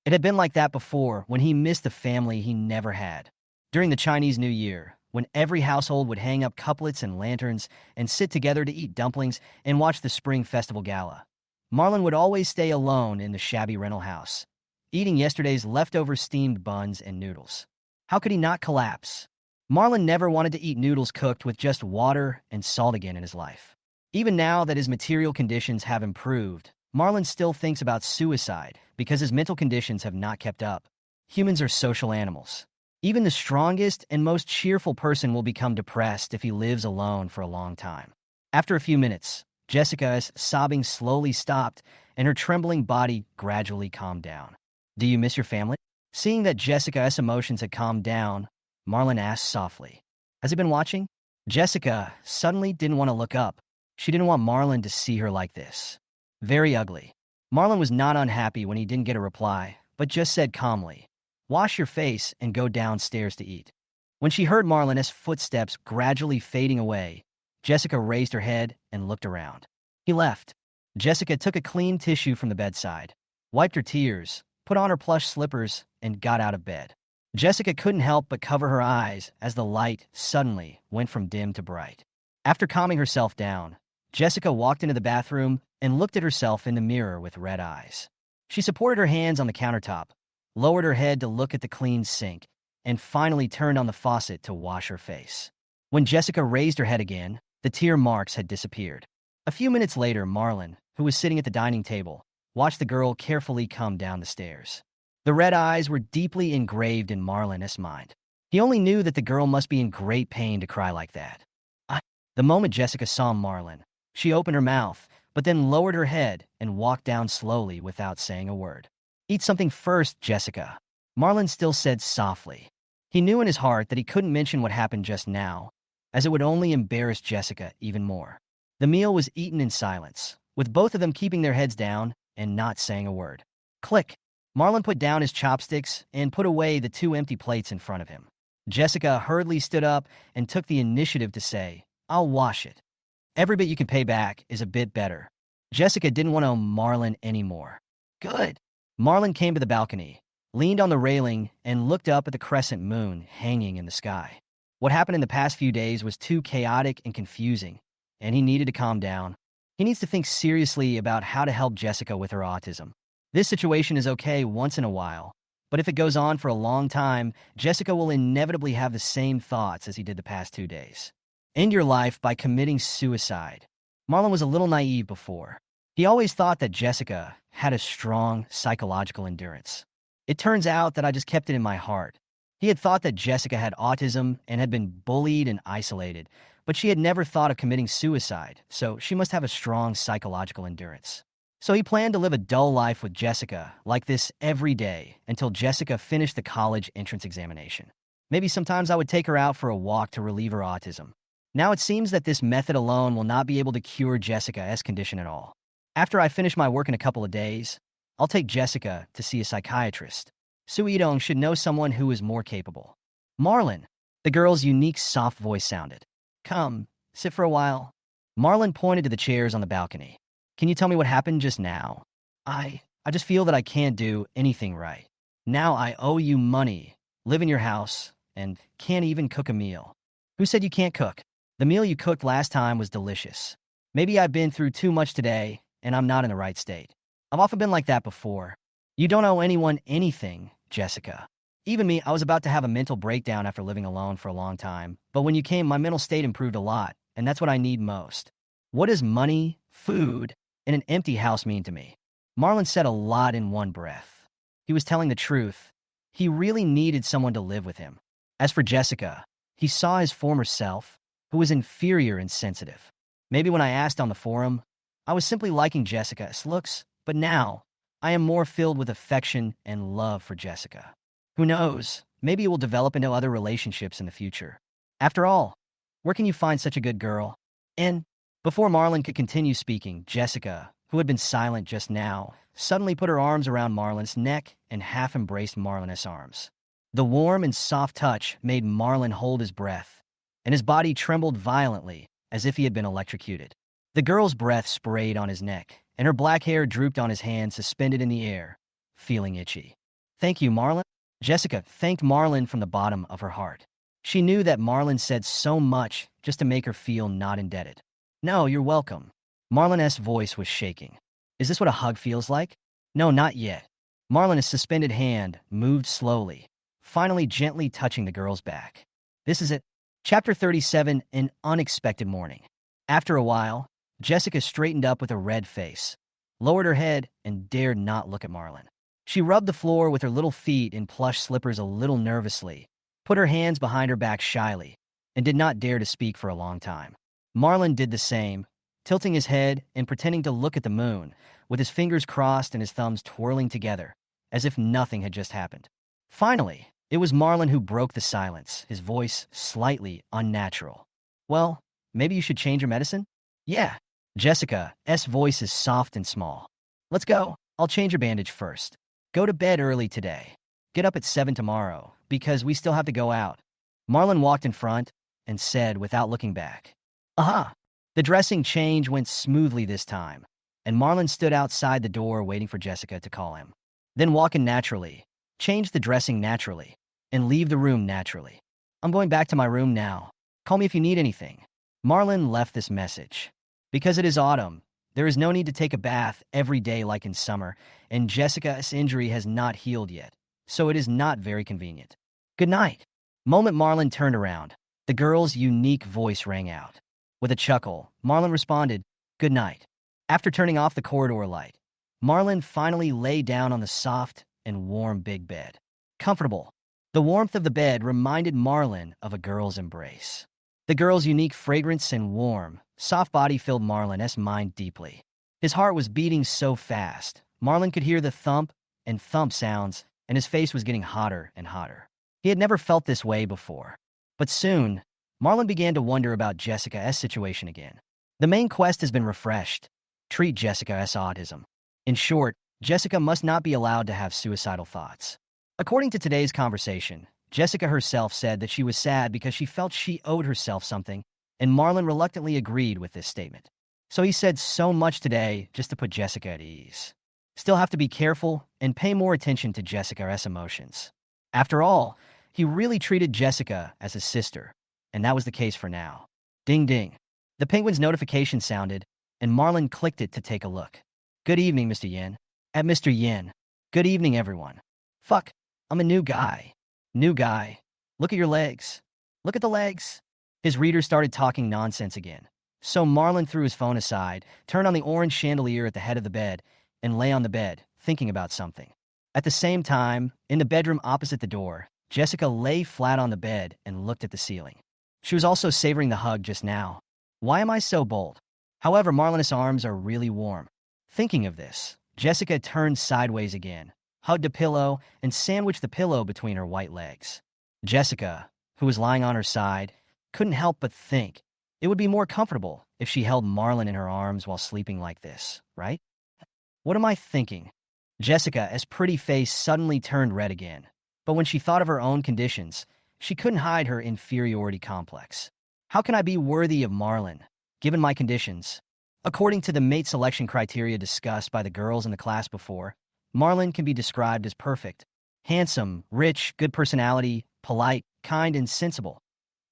It had been like that before when he missed the family he never had. During the Chinese New Year, when every household would hang up couplets and lanterns and sit together to eat dumplings and watch the Spring Festival Gala, Marlon would always stay alone in the shabby rental house, eating yesterday's leftover steamed buns and noodles. How could he not collapse? Marlon never wanted to eat noodles cooked with just water and salt again in his life. Even now that his material conditions have improved, Marlon still thinks about suicide because his mental conditions have not kept up. Humans are social animals. Even the strongest and most cheerful person will become depressed if he lives alone for a long time. After a few minutes, Jessica's sobbing slowly stopped and her trembling body gradually calmed down. Do you miss your family? Seeing that Jessica's emotions had calmed down, Marlon asked softly. Has he been watching? Jessica suddenly didn't want to look up. She didn't want Marlon to see her like this. Very ugly. Marlon was not unhappy when he didn't get a reply, but just said calmly, wash your face and go downstairs to eat. When she heard Marlon's footsteps gradually fading away, Jessica raised her head and looked around. He left. Jessica took a clean tissue from the bedside, wiped her tears, put on her plush slippers, and got out of bed. Jessica couldn't help but cover her eyes as the light suddenly went from dim to bright. After calming herself down, Jessica walked into the bathroom and looked at herself in the mirror with red eyes. She supported her hands on the countertop, lowered her head to look at the clean sink, and finally turned on the faucet to wash her face. When Jessica raised her head again, the tear marks had disappeared. A few minutes later, Marlon, who was sitting at the dining table, watched the girl carefully come down the stairs. The red eyes were deeply engraved in Marlon's mind. He only knew that the girl must be in great pain to cry like that. The moment Jessica saw Marlon, she opened her mouth, but then lowered her head and walked down slowly without saying a word. "Eat something first, Jessica," Marlon still said softly. He knew in his heart that he couldn't mention what happened just now, as it would only embarrass Jessica even more. The meal was eaten in silence, with both of them keeping their heads down and not saying a word. Click! Marlon put down his chopsticks and put away the two empty plates in front of him. Jessica hurriedly stood up and took the initiative to say, "I'll wash it. Every bit you can pay back is a bit better." Jessica didn't want to owe Marlon anymore. Good. Marlon came to the balcony, leaned on the railing, and looked up at the crescent moon hanging in the sky. What happened in the past few days was too chaotic and confusing, and he needed to calm down. He needs to think seriously about how to help Jessica with her autism. This situation is okay once in a while, but if it goes on for a long time, Jessica will inevitably have the same thoughts as he did the past 2 days. End your life by committing suicide. Marlon was a little naive before. He always thought that Jessica had a strong psychological endurance. It turns out that I just kept it in my heart. He had thought that Jessica had autism and had been bullied and isolated, but she had never thought of committing suicide, so she must have a strong psychological endurance. So he planned to live a dull life with Jessica like this every day until Jessica finished the college entrance examination. Maybe sometimes I would take her out for a walk to relieve her autism. Now it seems that this method alone will not be able to cure Jessica's condition at all. After I finish my work in a couple of days, I'll take Jessica to see a psychiatrist. Suidong should know someone who is more capable. Marlon, the girl's unique soft voice sounded. Come, sit for a while. Marlon pointed to the chairs on the balcony. Can you tell me what happened just now? I just feel that I can't do anything right. Now I owe you money, live in your house, and can't even cook a meal. Who said you can't cook? The meal you cooked last time was delicious. Maybe I've been through too much today, and I'm not in the right state. I've often been like that before. You don't owe anyone anything, Jessica. Even me, I was about to have a mental breakdown after living alone for a long time, but when you came, my mental state improved a lot, and that's what I need most. What does money, food, and an empty house mean to me? Marlon said a lot in one breath. He was telling the truth. He really needed someone to live with him. As for Jessica, he saw his former self, who was inferior and sensitive. Maybe when I asked on the forum, I was simply liking Jessica's looks, but now I am more filled with affection and love for Jessica. Who knows, maybe it will develop into other relationships in the future. After all, where can you find such a good girl? And before Marlon could continue speaking, Jessica, who had been silent just now, suddenly put her arms around Marlon's neck and half embraced Marlon's arms. The warm and soft touch made Marlon hold his breath, and his body trembled violently as if he had been electrocuted. The girl's breath sprayed on his neck, and her black hair drooped on his hand suspended in the air, feeling itchy. Thank you, Marlon. Jessica thanked Marlon from the bottom of her heart. She knew that Marlon said so much just to make her feel not indebted. No, you're welcome. Marlon's voice was shaking. Is this what a hug feels like? No, not yet. Marlon's suspended hand moved slowly, finally gently touching the girl's back. This is it. Chapter 37, An Unexpected Morning. After a while, Jessica straightened up with a red face, lowered her head, and dared not look at Marlon. She rubbed the floor with her little feet in plush slippers a little nervously, put her hands behind her back shyly, and did not dare to speak for a long time. Marlon did the same, tilting his head and pretending to look at the moon, with his fingers crossed and his thumbs twirling together, as if nothing had just happened. Finally, it was Marlon who broke the silence, his voice slightly unnatural. Well, maybe you should change your medicine? Yeah. Jessica's voice is soft and small. Let's go. I'll change your bandage first. Go to bed early today. Get up at 7 tomorrow, because we still have to go out. Marlon walked in front and said without looking back. Aha! The dressing change went smoothly this time, and Marlon stood outside the door waiting for Jessica to call him. Then walk in naturally. Change the dressing naturally. and leave the room naturally. I'm going back to my room now. Call me if you need anything. Marlon left this message. Because it is autumn, there is no need to take a bath every day like in summer, and Jessica's injury has not healed yet, so it is not very convenient. Good night. Moment Marlon turned around, the girl's unique voice rang out. With a chuckle, Marlon responded, Good night. After turning off the corridor light, Marlon finally lay down on the soft and warm big bed. Comfortable. The warmth of the bed reminded Marlon of a girl's embrace. The girl's unique fragrance and warm, soft body filled Marlon's mind deeply. His heart was beating so fast, Marlon could hear the thump and thump sounds, and his face was getting hotter and hotter. He had never felt this way before. But soon, Marlon began to wonder about Jessica's situation again. The main quest has been refreshed. Treat Jessica's autism. In short, Jessica must not be allowed to have suicidal thoughts. According to today's conversation, Jessica herself said that she was sad because she felt she owed herself something, and Marlon reluctantly agreed with this statement. So he said so much today just to put Jessica at ease. Still have to be careful and pay more attention to Jessica's emotions. After all, he really treated Jessica as his sister, and that was the case for now. Ding ding. The penguin's notification sounded, and Marlon clicked it to take a look. Good evening, Mr. Yin. At Mr. Yin. Good evening, everyone. Fuck, I'm a new guy. New guy. Look at your legs. Look at the legs. His reader started talking nonsense again. So Marlon threw his phone aside, turned on the orange chandelier at the head of the bed, and lay on the bed, thinking about something. At the same time, in the bedroom opposite the door, Jessica lay flat on the bed and looked at the ceiling. She was also savoring the hug just now. Why am I so bold? However, Marlon's arms are really warm. Thinking of this, Jessica turned sideways again, hugged a pillow, and sandwiched the pillow between her white legs. Jessica, who was lying on her side, couldn't help but think it would be more comfortable if she held Marlon in her arms while sleeping like this, right? What am I thinking? Jessica's pretty face suddenly turned red again, but when she thought of her own conditions, she couldn't hide her inferiority complex. How can I be worthy of Marlon, given my conditions? According to the mate selection criteria discussed by the girls in the class before, Marlon can be described as perfect, handsome, rich, good personality, polite, kind, and sensible.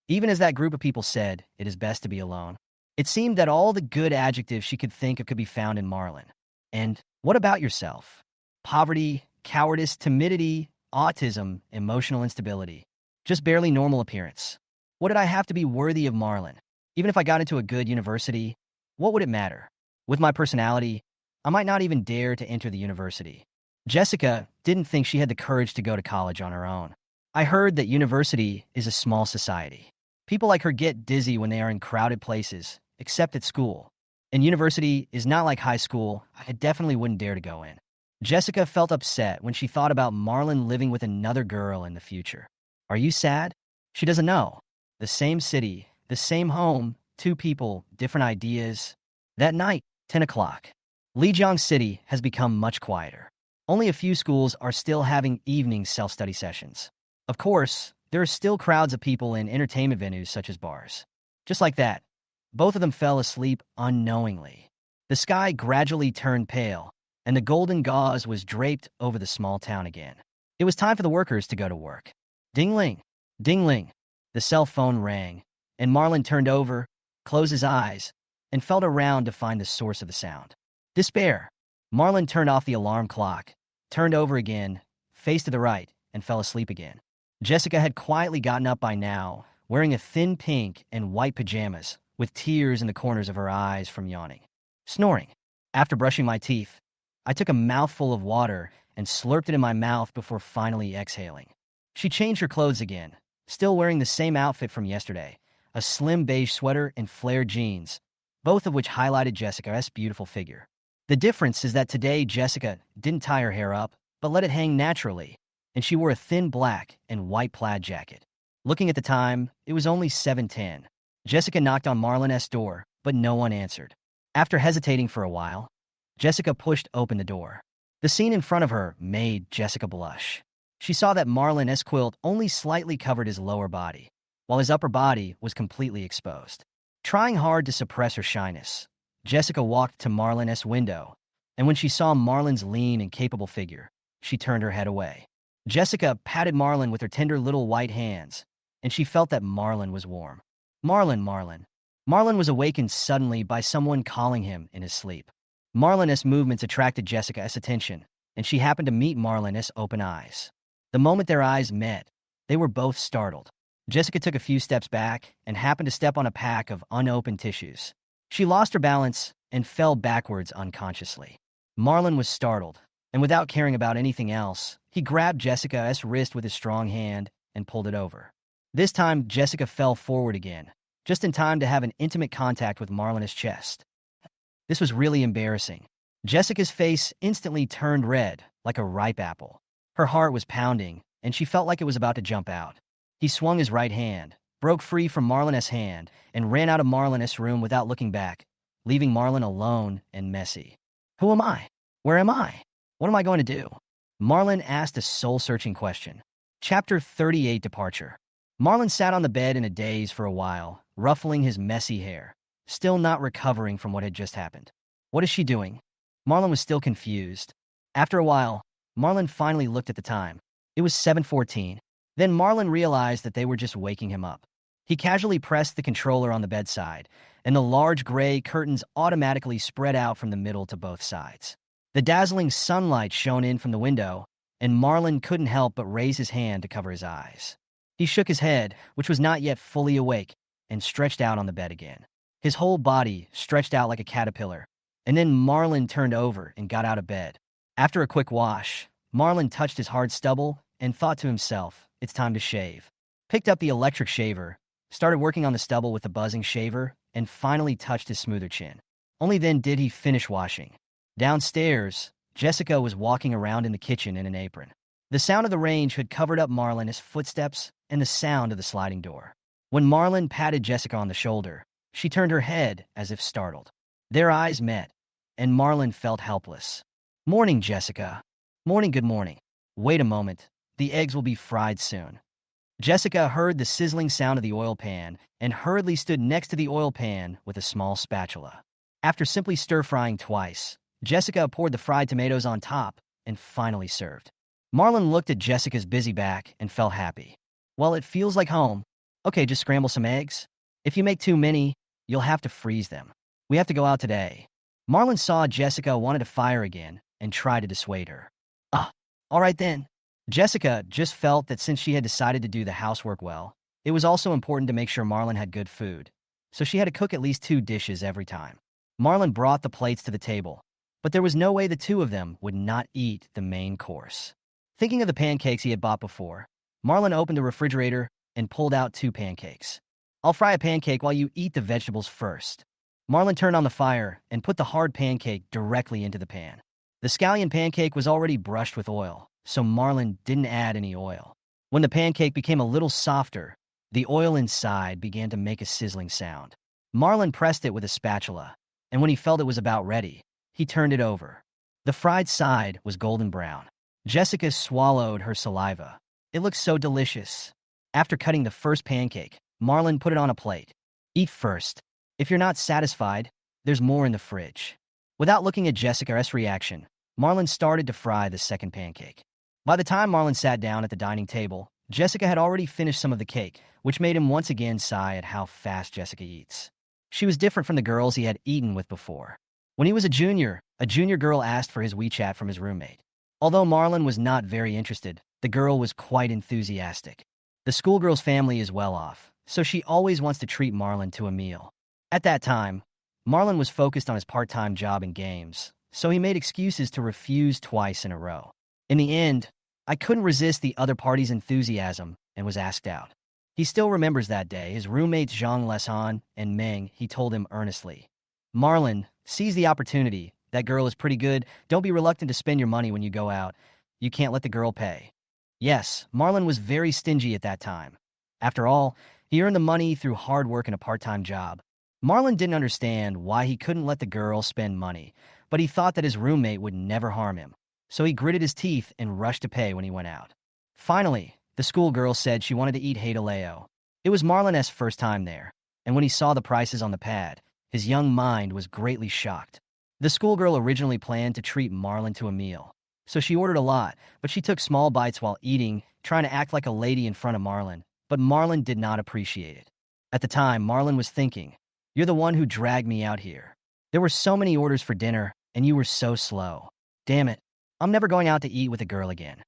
Even as that group of people said, it is best to be alone. It seemed that all the good adjectives she could think of could be found in Marlon. And what about yourself? Poverty, cowardice, timidity, autism, emotional instability. Just barely normal appearance. What did I have to be worthy of Marlon? Even if I got into a good university, what would it matter? With my personality, I might not even dare to enter the university. Jessica didn't think she had the courage to go to college on her own. I heard that university is a small society. People like her get dizzy when they are in crowded places, except at school. And university is not like high school. I definitely wouldn't dare to go in. Jessica felt upset when she thought about Marlon living with another girl in the future. Are you sad? She doesn't know. The same city, the same home, two people, different ideas. That night, 10 o'clock. Lijiang City has become much quieter. Only a few schools are still having evening self-study sessions. Of course, there are still crowds of people in entertainment venues such as bars. Just like that, both of them fell asleep unknowingly. The sky gradually turned pale, and the golden gauze was draped over the small town again. It was time for the workers to go to work. Ding-ling, ding-ling. The cell phone rang, and Marlon turned over, closed his eyes, and felt around to find the source of the sound. Despair. Marlon turned off the alarm clock, turned over again, faced to the right, and fell asleep again. Jessica had quietly gotten up by now, wearing a thin pink and white pajamas, with tears in the corners of her eyes from yawning. Snoring. After brushing my teeth, I took a mouthful of water and slurped it in my mouth before finally exhaling. She changed her clothes again, still wearing the same outfit from yesterday, a slim beige sweater and flared jeans, both of which highlighted Jessica's beautiful figure. The difference is that today Jessica didn't tie her hair up, but let it hang naturally, and she wore a thin black and white plaid jacket. Looking at the time, it was only 7:10. Jessica knocked on Marlon's door, but no one answered. After hesitating for a while, Jessica pushed open the door. The scene in front of her made Jessica blush. She saw that Marlon's quilt only slightly covered his lower body, while his upper body was completely exposed. Trying hard to suppress her shyness, Jessica walked to Marlon's window, and when she saw Marlon's lean and capable figure, she turned her head away. Jessica patted Marlon with her tender little white hands, and she felt that Marlon was warm. Marlon, Marlon. Marlon was awakened suddenly by someone calling him in his sleep. Marlon's movements attracted Jessica's attention, and she happened to meet Marlon's open eyes. The moment their eyes met, they were both startled. Jessica took a few steps back and happened to step on a pack of unopened tissues. She lost her balance and fell backwards unconsciously. Marlon was startled, and without caring about anything else, he grabbed Jessica's wrist with his strong hand and pulled it over. This time, Jessica fell forward again, just in time to have an intimate contact with Marlon's chest. This was really embarrassing. Jessica's face instantly turned red, like a ripe apple. Her heart was pounding, and she felt like it was about to jump out. He swung his right hand, broke free from Marlon's hand, and ran out of Marlon's room without looking back, leaving Marlon alone and messy. Who am I? Where am I? What am I going to do? Marlon asked a soul-searching question. Chapter 38 Departure. Marlon sat on the bed in a daze for a while, ruffling his messy hair, still not recovering from what had just happened. What is she doing? Marlon was still confused. After a while, Marlon finally looked at the time. It was 7:14. Then Marlon realized that they were just waking him up. He casually pressed the controller on the bedside, and the large gray curtains automatically spread out from the middle to both sides. The dazzling sunlight shone in from the window, and Marlon couldn't help but raise his hand to cover his eyes. He shook his head, which was not yet fully awake, and stretched out on the bed again. His whole body stretched out like a caterpillar, and then Marlon turned over and got out of bed. After a quick wash, Marlon touched his hard stubble and thought to himself, it's time to shave. Picked up the electric shaver, started working on the stubble with the buzzing shaver, and finally touched his smoother chin. Only then did he finish washing. Downstairs, Jessica was walking around in the kitchen in an apron. The sound of the range had covered up Marlon's footsteps and the sound of the sliding door. When Marlon patted Jessica on the shoulder, she turned her head as if startled. Their eyes met, and Marlon felt helpless. Morning, Jessica. Morning, good morning. Wait a moment. The eggs will be fried soon. Jessica heard the sizzling sound of the oil pan and hurriedly stood next to the oil pan with a small spatula. After simply stir-frying twice, Jessica poured the fried tomatoes on top and finally served. Marlon looked at Jessica's busy back and felt happy. Well, it feels like home. Okay, just scramble some eggs. If you make too many, you'll have to freeze them. We have to go out today. Marlon saw Jessica wanted to fire again and tried to dissuade her. All right then. Jessica just felt that since she had decided to do the housework well, it was also important to make sure Marlon had good food, so she had to cook at least 2 dishes every time. Marlon brought the plates to the table, but there was no way the two of them would not eat the main course. Thinking of the pancakes he had bought before, Marlon opened the refrigerator and pulled out 2 pancakes. I'll fry a pancake while you eat the vegetables first. Marlon turned on the fire and put the hard pancake directly into the pan. The scallion pancake was already brushed with oil, so Marlon didn't add any oil. When the pancake became a little softer, the oil inside began to make a sizzling sound. Marlon pressed it with a spatula, and when he felt it was about ready, he turned it over. The fried side was golden brown. Jessica swallowed her saliva. It looked so delicious. After cutting the first pancake, Marlon put it on a plate. Eat first. If you're not satisfied, there's more in the fridge. Without looking at Jessica's reaction, Marlon started to fry the second pancake. By the time Marlon sat down at the dining table, Jessica had already finished some of the cake, which made him once again sigh at how fast Jessica eats. She was different from the girls he had eaten with before. When he was a junior girl asked for his WeChat from his roommate. Although Marlon was not very interested, the girl was quite enthusiastic. The schoolgirl's family is well off, so she always wants to treat Marlon to a meal. At that time, Marlon was focused on his part-time job in games, so he made excuses to refuse twice in a row. In the end, I couldn't resist the other party's enthusiasm and was asked out. He still remembers that day. His roommates Zhang Lesan and Meng, he told him earnestly. Marlon, seize the opportunity. That girl is pretty good. Don't be reluctant to spend your money when you go out. You can't let the girl pay. Yes, Marlon was very stingy at that time. After all, he earned the money through hard work and a part-time job. Marlon didn't understand why he couldn't let the girl spend money, but he thought that his roommate would never harm him. So he gritted his teeth and rushed to pay when he went out. Finally, the schoolgirl said she wanted to eat Haidaleo. It was Marlon's first time there, and when he saw the prices on the pad, his young mind was greatly shocked. The schoolgirl originally planned to treat Marlon to a meal, So she ordered a lot, but she took small bites while eating, trying to act like a lady in front of Marlon. But Marlon did not appreciate it. At the time, Marlon was thinking, "You're the one who dragged me out here. There were so many orders for dinner, and you were so slow. Damn it, I'm never going out to eat with a girl again."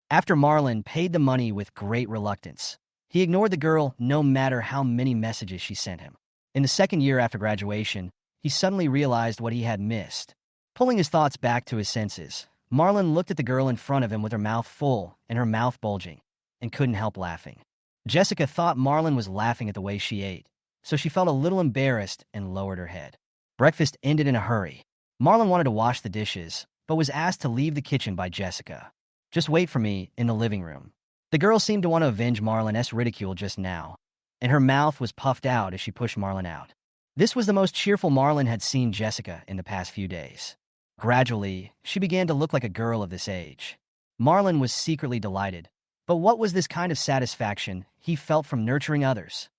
After Marlon paid the money with great reluctance, he ignored the girl no matter how many messages she sent him. In the second year after graduation, he suddenly realized what he had missed. Pulling his thoughts back to his senses, Marlon looked at the girl in front of him with her mouth full and her mouth bulging, and couldn't help laughing. Jessica thought Marlon was laughing at the way she ate, so she felt a little embarrassed and lowered her head. Breakfast ended in a hurry. Marlon wanted to wash the dishes, but was asked to leave the kitchen by Jessica. "Just wait for me in the living room." The girl seemed to want to avenge Marlon's ridicule just now, and her mouth was puffed out as she pushed Marlon out. This was the most cheerful Marlon had seen Jessica in the past few days. Gradually, she began to look like a girl of this age. Marlon was secretly delighted, but what was this kind of satisfaction he felt from nurturing others?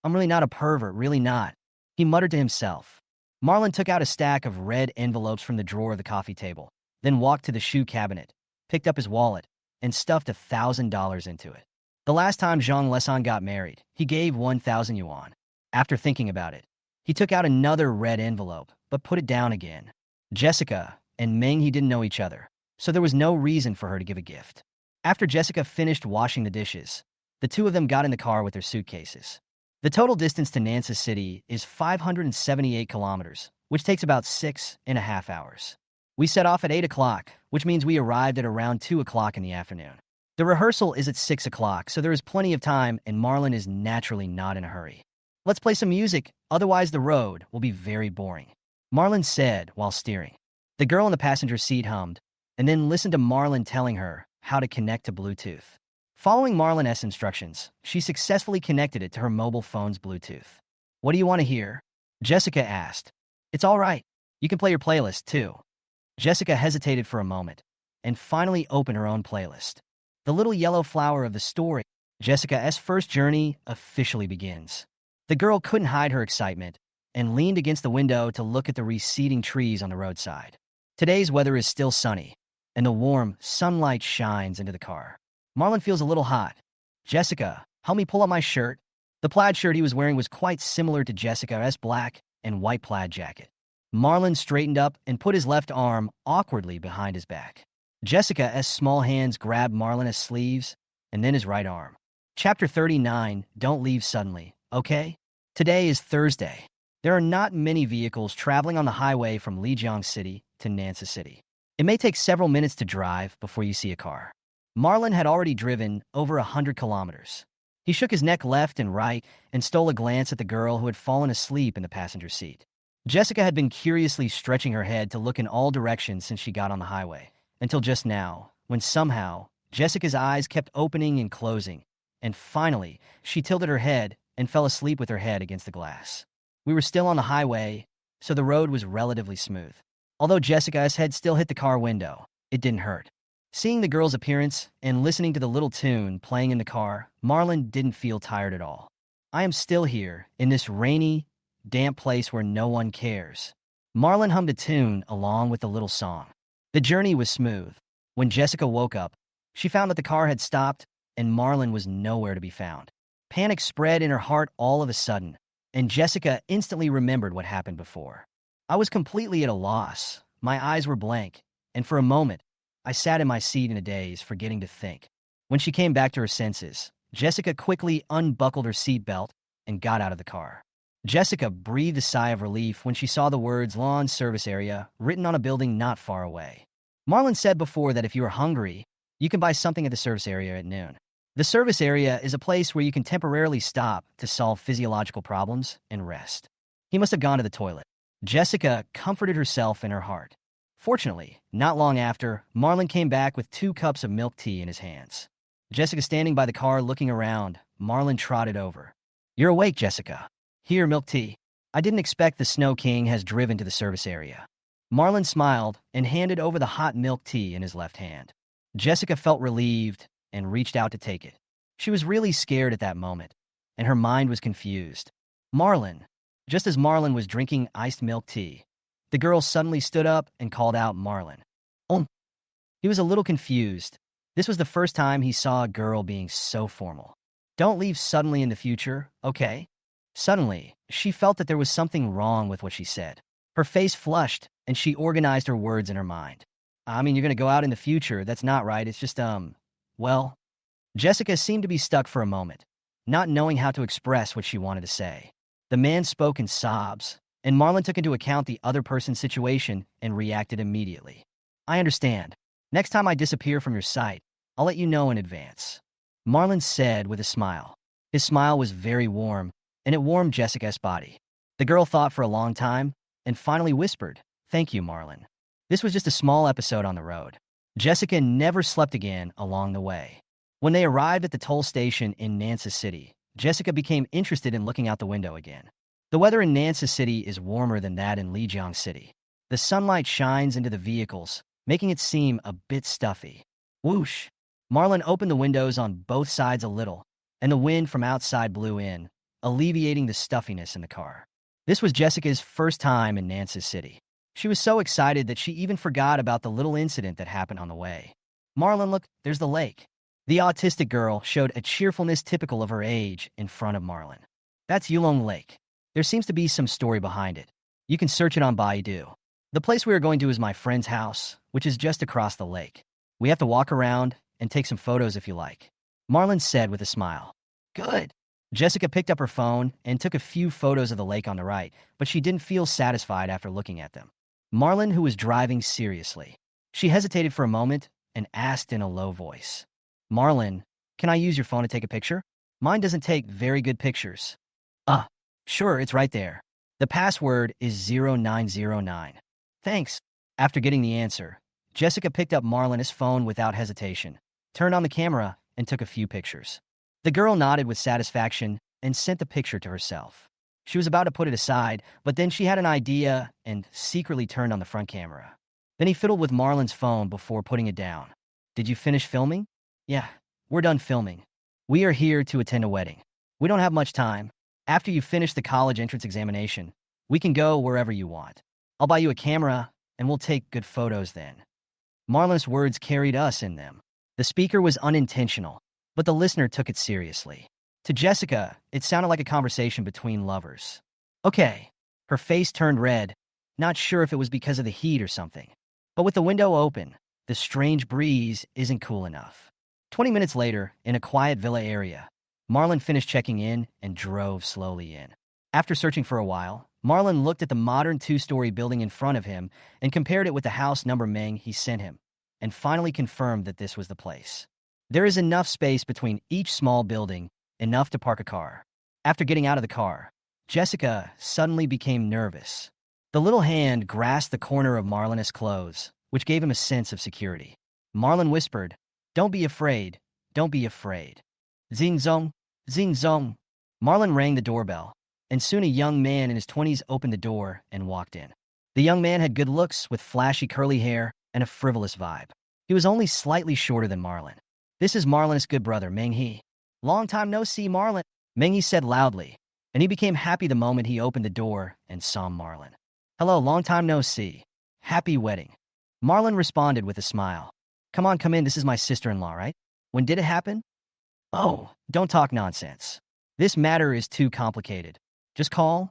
"I'm really not a pervert, really not," he muttered to himself. Marlon took out a stack of red envelopes from the drawer of the coffee table, then walked to the shoe cabinet, picked up his wallet, and stuffed $1,000 into it. The last time Zhang Lesan got married, he gave 1,000 yuan. After thinking about it, he took out another red envelope, but put it down again. Jessica and Meng he didn't know each other, so there was no reason for her to give a gift. After Jessica finished washing the dishes, the two of them got in the car with their suitcases. The total distance to Nansa City is 578 kilometers, which takes about 6.5 hours. We set off at 8 o'clock, which means we arrived at around 2 o'clock in the afternoon. The rehearsal is at 6 o'clock, so there is plenty of time, and Marlon is naturally not in a hurry. "Let's play some music, otherwise the road will be very boring," Marlon said while steering. The girl in the passenger seat hummed, and then listened to Marlon telling her how to connect to Bluetooth. Following Marlon's instructions, she successfully connected it to her mobile phone's Bluetooth. "What do you want to hear?" Jessica asked. "It's all right. You can play your playlist, too." Jessica hesitated for a moment, and finally opened her own playlist. The little yellow flower of the story, Jessica's first journey, officially begins. The girl couldn't hide her excitement, and leaned against the window to look at the receding trees on the roadside. Today's weather is still sunny, and the warm sunlight shines into the car. Marlon feels a little hot. "Jessica, help me pull up my shirt." The plaid shirt he was wearing was quite similar to Jessica's black and white plaid jacket. Marlon straightened up and put his left arm awkwardly behind his back. Jessica's small hands grabbed Marlon's sleeves and then his right arm. Chapter 39, Don't Leave Suddenly, okay? Today is Thursday. There are not many vehicles traveling on the highway from Lijiang City to Nansa City. It may take several minutes to drive before you see a car. Marlon had already driven over 100 kilometers. He shook his neck left and right and stole a glance at the girl who had fallen asleep in the passenger seat. Jessica had been curiously stretching her head to look in all directions since she got on the highway, until just now, when somehow Jessica's eyes kept opening and closing, and finally she tilted her head and fell asleep with her head against the glass. We were still on the highway, so the road was relatively smooth. Although Jessica's head still hit the car window, it didn't hurt. Seeing the girl's appearance and listening to the little tune playing in the car, Marlon didn't feel tired at all. "I am still here, in this rainy, damp place where no one cares." Marlon hummed a tune along with the little song. The journey was smooth. When Jessica woke up, she found that the car had stopped and Marlon was nowhere to be found. Panic spread in her heart all of a sudden, and Jessica instantly remembered what happened before. "I was completely at a loss. My eyes were blank, and for a moment, I sat in my seat in a daze, forgetting to think." When she came back to her senses, Jessica quickly unbuckled her seatbelt and got out of the car. Jessica breathed a sigh of relief when she saw the words "Lawn Service Area" written on a building not far away. Marlon said before that if you are hungry, you can buy something at the service area at noon. The service area is a place where you can temporarily stop to solve physiological problems and rest. He must have gone to the toilet. Jessica comforted herself in her heart. Fortunately, not long after, Marlon came back with 2 cups of milk tea in his hands. Jessica standing by the car looking around, Marlon trotted over. "You're awake, Jessica. Here, milk tea. I didn't expect the Snow King has driven to the service area." Marlon smiled and handed over the hot milk tea in his left hand. Jessica felt relieved and reached out to take it. She was really scared at that moment, and her mind was confused. "Marlon." Just as Marlon was drinking iced milk tea, the girl suddenly stood up and called out Marlon. "Oh." He was a little confused. This was the first time he saw a girl being so formal. Don't leave suddenly in the future, okay? Suddenly, she felt that there was something wrong with what she said. Her face flushed, and she organized her words in her mind. I mean, you're gonna go out in the future. That's not right. It's just, well. Jessica seemed to be stuck for a moment, not knowing how to express what she wanted to say. The man spoke in sobs, and Marlon took into account the other person's situation and reacted immediately. I understand. Next time I disappear from your sight, I'll let you know in advance. Marlon said with a smile. His smile was very warm, and it warmed Jessica's body. The girl thought for a long time, and finally whispered, "Thank you, Marlon." This was just a small episode on the road. Jessica never slept again along the way. When they arrived at the toll station in Nancy City, Jessica became interested in looking out the window again. The weather in Nancy City is warmer than that in Lijiang City. The sunlight shines into the vehicles, making it seem a bit stuffy. Whoosh! Marlon opened the windows on both sides a little, and the wind from outside blew in, alleviating the stuffiness in the car. This was Jessica's first time in Nancy City. She was so excited that she even forgot about the little incident that happened on the way. Marlon, look, there's the lake. The autistic girl showed a cheerfulness typical of her age in front of Marlon. That's Yulong Lake. There seems to be some story behind it. You can search it on Baidu. The place we are going to is my friend's house, which is just across the lake. We have to walk around and take some photos if you like. Marlon said with a smile. Good. Jessica picked up her phone and took a few photos of the lake on the right, but she didn't feel satisfied after looking at them. Marlon, who was driving seriously. She hesitated for a moment and asked in a low voice. Marlon, can I use your phone to take a picture? Mine doesn't take very good pictures. Sure, it's right there. The password is 0909. Thanks. After getting the answer, Jessica picked up Marlon's phone without hesitation, turned on the camera, and took a few pictures. The girl nodded with satisfaction and sent the picture to herself. She was about to put it aside, but then she had an idea and secretly turned on the front camera. Then he fiddled with Marlon's phone before putting it down. Did you finish filming? Yeah, we're done filming. We are here to attend a wedding. We don't have much time. After you finish the college entrance examination, we can go wherever you want. I'll buy you a camera, and we'll take good photos then. Marlon's words carried us in them. The speaker was unintentional, but the listener took it seriously. To Jessica, it sounded like a conversation between lovers. Okay. Her face turned red, not sure if it was because of the heat or something. But with the window open, the strange breeze isn't cool enough. 20 minutes later, in a quiet villa area, Marlon finished checking in and drove slowly in. After searching for a while, Marlon looked at the modern two-story building in front of him and compared it with the house number Meng he sent him, and finally confirmed that this was the place. There is enough space between each small building, enough to park a car. After getting out of the car, Jessica suddenly became nervous. The little hand grasped the corner of Marlon's clothes, which gave him a sense of security. Marlon whispered, "Don't be afraid. Don't be afraid." Zing zong, zing zong. Marlon rang the doorbell, and soon a young man in his 20s opened the door and walked in. The young man had good looks with flashy curly hair and a frivolous vibe. He was only slightly shorter than Marlon. This is Marlon's good brother, Meng He. Long time no see, Marlon, Meng He said loudly, and he became happy the moment he opened the door and saw Marlon. Hello, long time no see. Happy wedding. Marlon responded with a smile. Come on, come in, this is my sister-in-law, right? When did it happen? Oh, don't talk nonsense. This matter is too complicated. Just call.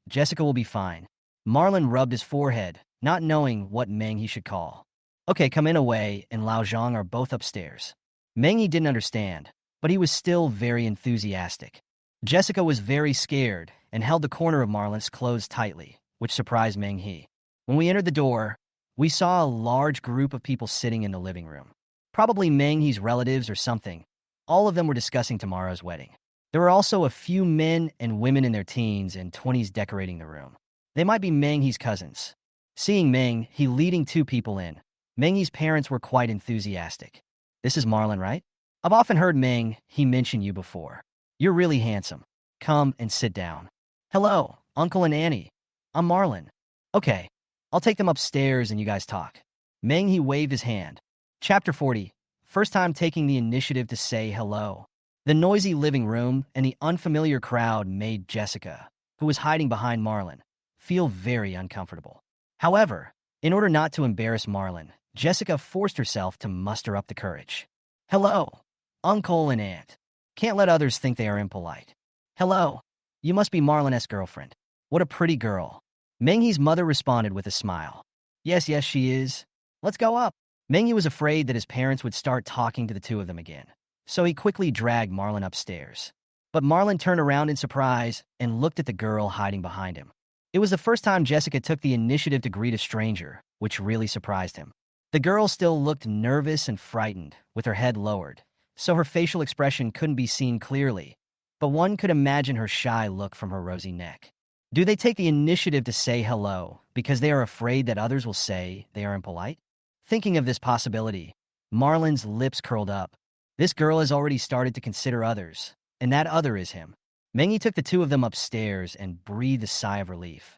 Jessica will be fine. Marlon rubbed his forehead, not knowing what Meng He should call. Okay, come in away, and Lao Zhang are both upstairs. Meng He didn't understand, but he was still very enthusiastic. Jessica was very scared and held the corner of Marlon's clothes tightly, which surprised Meng He. When we entered the door, we saw a large group of people sitting in the living room. Probably Meng He's relatives or something. All of them were discussing tomorrow's wedding. There were also a few men and women in their teens and 20s decorating the room. They might be Meng He's cousins. Seeing Meng He leading two people in, Meng He's parents were quite enthusiastic. This is Marlon, right? I've often heard Meng He mention you before. You're really handsome. Come and sit down. Hello, Uncle and Annie. I'm Marlon. Okay, I'll take them upstairs and you guys talk. Meng He waved his hand. Chapter 40. First time taking the initiative to say hello. The noisy living room and the unfamiliar crowd made Jessica, who was hiding behind Marlon, feel very uncomfortable. However, in order not to embarrass Marlon, Jessica forced herself to muster up the courage. Hello, uncle and aunt. Can't let others think they are impolite. Hello, you must be Marlin's girlfriend. What a pretty girl. Menghi's mother responded with a smile. Yes, yes, she is. Let's go up. Menghi was afraid that his parents would start talking to the two of them again, so he quickly dragged Marlin upstairs. But Marlin turned around in surprise and looked at the girl hiding behind him. It was the first time Jessica took the initiative to greet a stranger, which really surprised him. The girl still looked nervous and frightened, with her head lowered, so her facial expression couldn't be seen clearly, but one could imagine her shy look from her rosy neck. Do they take the initiative to say hello because they are afraid that others will say they are impolite? Thinking of this possibility, Marlin's lips curled up. This girl has already started to consider others, and that other is him. Menghi took the two of them upstairs and breathed a sigh of relief.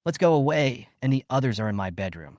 Let's go away, and the others are in my bedroom.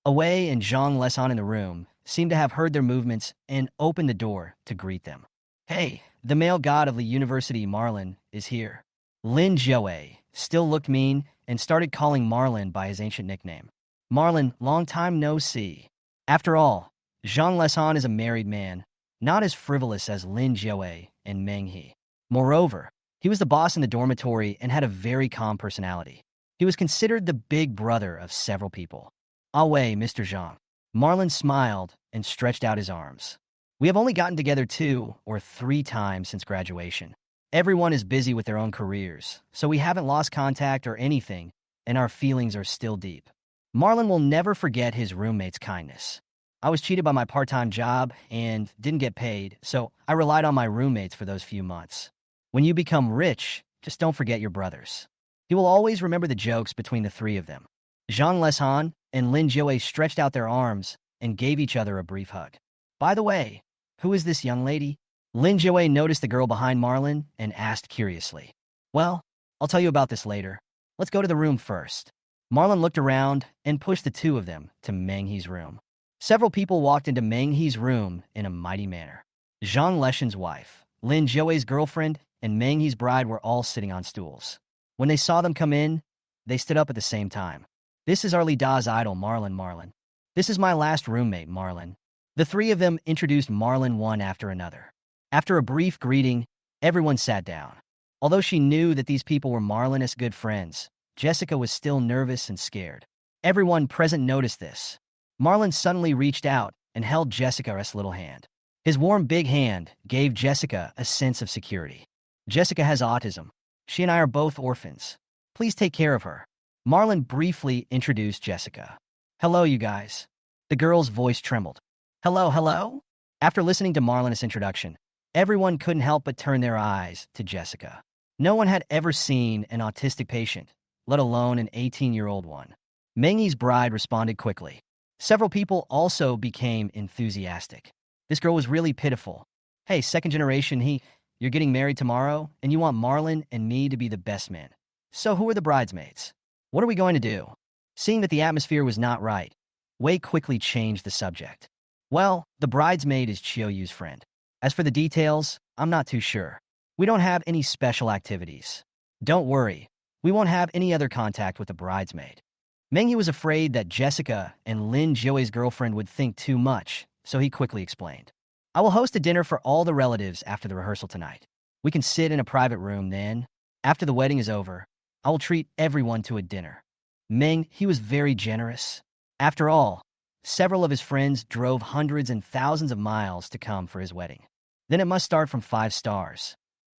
Away and Zhang Lesan in the room seemed to have heard their movements and opened the door to greet them. Hey, the male god of the university Marlin is here. Lin Jiawei still looked mean and started calling Marlin by his ancient nickname. Marlin, long time no see. After all, Zhang Lesan is a married man, not as frivolous as Lin Jiawei and Meng He. Moreover, he was the boss in the dormitory and had a very calm personality. He was considered the big brother of several people. Away, Mr. Zhang. Marlin smiled and stretched out his arms. We have only gotten together 2 or 3 times since graduation. Everyone is busy with their own careers, so we haven't lost contact or anything, and our feelings are still deep. Marlin will never forget his roommate's kindness. I was cheated by my part-time job and didn't get paid, so I relied on my roommates for those few months. When you become rich, just don't forget your brothers. He will always remember the jokes between the 3 of them. Zhang Lesan and Lin Jiawei stretched out their arms and gave each other a brief hug. By the way, who is this young lady? Lin Jiawei noticed the girl behind Marlin and asked curiously. Well, I'll tell you about this later. Let's go to the room first. Marlin looked around and pushed the 2 of them to Meng He's room. Several people walked into Meng He's room in a mighty manner. Zhang Leshan's wife, Lin Jiawei's girlfriend, and Meng He's bride were all sitting on stools. When they saw them come in, they stood up at the same time. This is our Li Da's idol, Marlin. This is my last roommate, Marlin. The 3 of them introduced Marlin one after another. After a brief greeting, everyone sat down. Although she knew that these people were Marlin's good friends, Jessica was still nervous and scared. Everyone present noticed this. Marlin suddenly reached out and held Jessica's little hand. His warm big hand gave Jessica a sense of security. Jessica has autism. She and I are both orphans. Please take care of her. Marlin briefly introduced Jessica. Hello, you guys. The girl's voice trembled. Hello? After listening to Marlin's introduction, everyone couldn't help but turn their eyes to Jessica. No one had ever seen an autistic patient, let alone an 18-year-old one. Meng He's bride responded quickly. Several people also became enthusiastic. This girl was really pitiful. Hey, second generation, you're getting married tomorrow, and you want Marlin and me to be the best men. So who are the bridesmaids? What are we going to do? Seeing that the atmosphere was not right, Wei quickly changed the subject. Well, the bridesmaid is Chiyoyu's friend. As for the details, I'm not too sure. We don't have any special activities. Don't worry, we won't have any other contact with the bridesmaid. Meng He was afraid that Jessica and Lin Jiawei's girlfriend would think too much, so he quickly explained. I will host a dinner for all the relatives after the rehearsal tonight. We can sit in a private room then. After the wedding is over, I will treat everyone to a dinner. Meng, he was very generous. After all, several of his friends drove hundreds and thousands of miles to come for his wedding. Then it must start from 5 stars.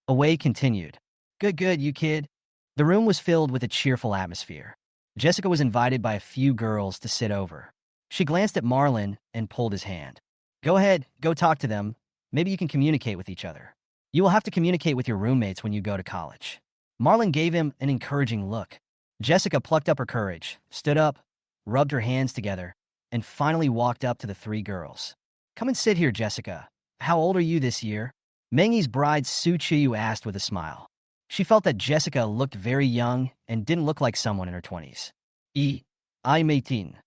Away continued. Good, you kid. The room was filled with a cheerful atmosphere. Jessica was invited by a few girls to sit over. She glanced at Marlin and pulled his hand. Go ahead, go talk to them. Maybe you can communicate with each other. You will have to communicate with your roommates when you go to college. Marlin gave him an encouraging look. Jessica plucked up her courage, stood up, rubbed her hands together, and finally walked up to the 3 girls. Come and sit here, Jessica. How old are you this year? Meng He's bride Su Chiyu asked with a smile. She felt that Jessica looked very young and didn't look like someone in her 20s. I'm 18.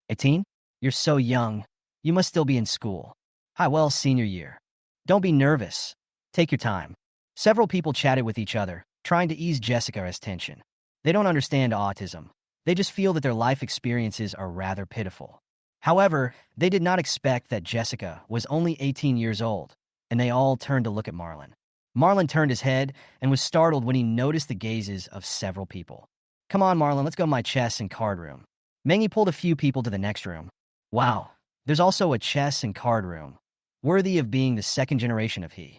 18? You're so young. You must still be in school. Hi, well, senior year. Don't be nervous. Take your time. Several people chatted with each other, trying to ease Jessica's tension. They don't understand autism. They just feel that their life experiences are rather pitiful. However, they did not expect that Jessica was only 18 years old, and they all turned to look at Marlon. Marlon turned his head and was startled when he noticed the gazes of several people. Come on, Marlon, let's go to my chess and card room. Mengi pulled a few people to the next room. Wow, there's also a chess and card room, worthy of being the second generation of he.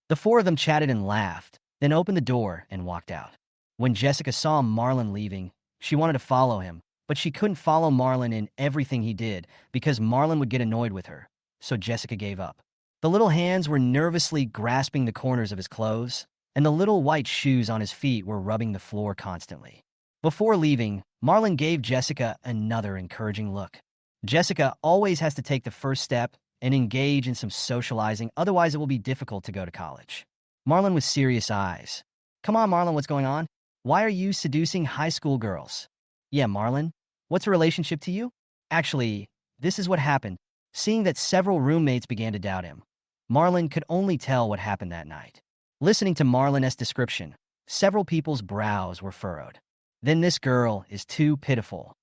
The four of them chatted and laughed, then opened the door and walked out. When Jessica saw Marlon leaving, she wanted to follow him, but she couldn't follow Marlon in everything he did because Marlon would get annoyed with her, so Jessica gave up. The little hands were nervously grasping the corners of his clothes, and the little white shoes on his feet were rubbing the floor constantly. Before leaving, Marlon gave Jessica another encouraging look. Jessica always has to take the first step and engage in some socializing, otherwise it will be difficult to go to college. Marlon with serious eyes. Come on, Marlon, what's going on? Why are you seducing high school girls? Yeah, Marlon, what's a relationship to you? Actually, this is what happened. Seeing that several roommates began to doubt him, Marlon could only tell what happened that night. Listening to Marlon's description, several people's brows were furrowed. Then this girl is too pitiful.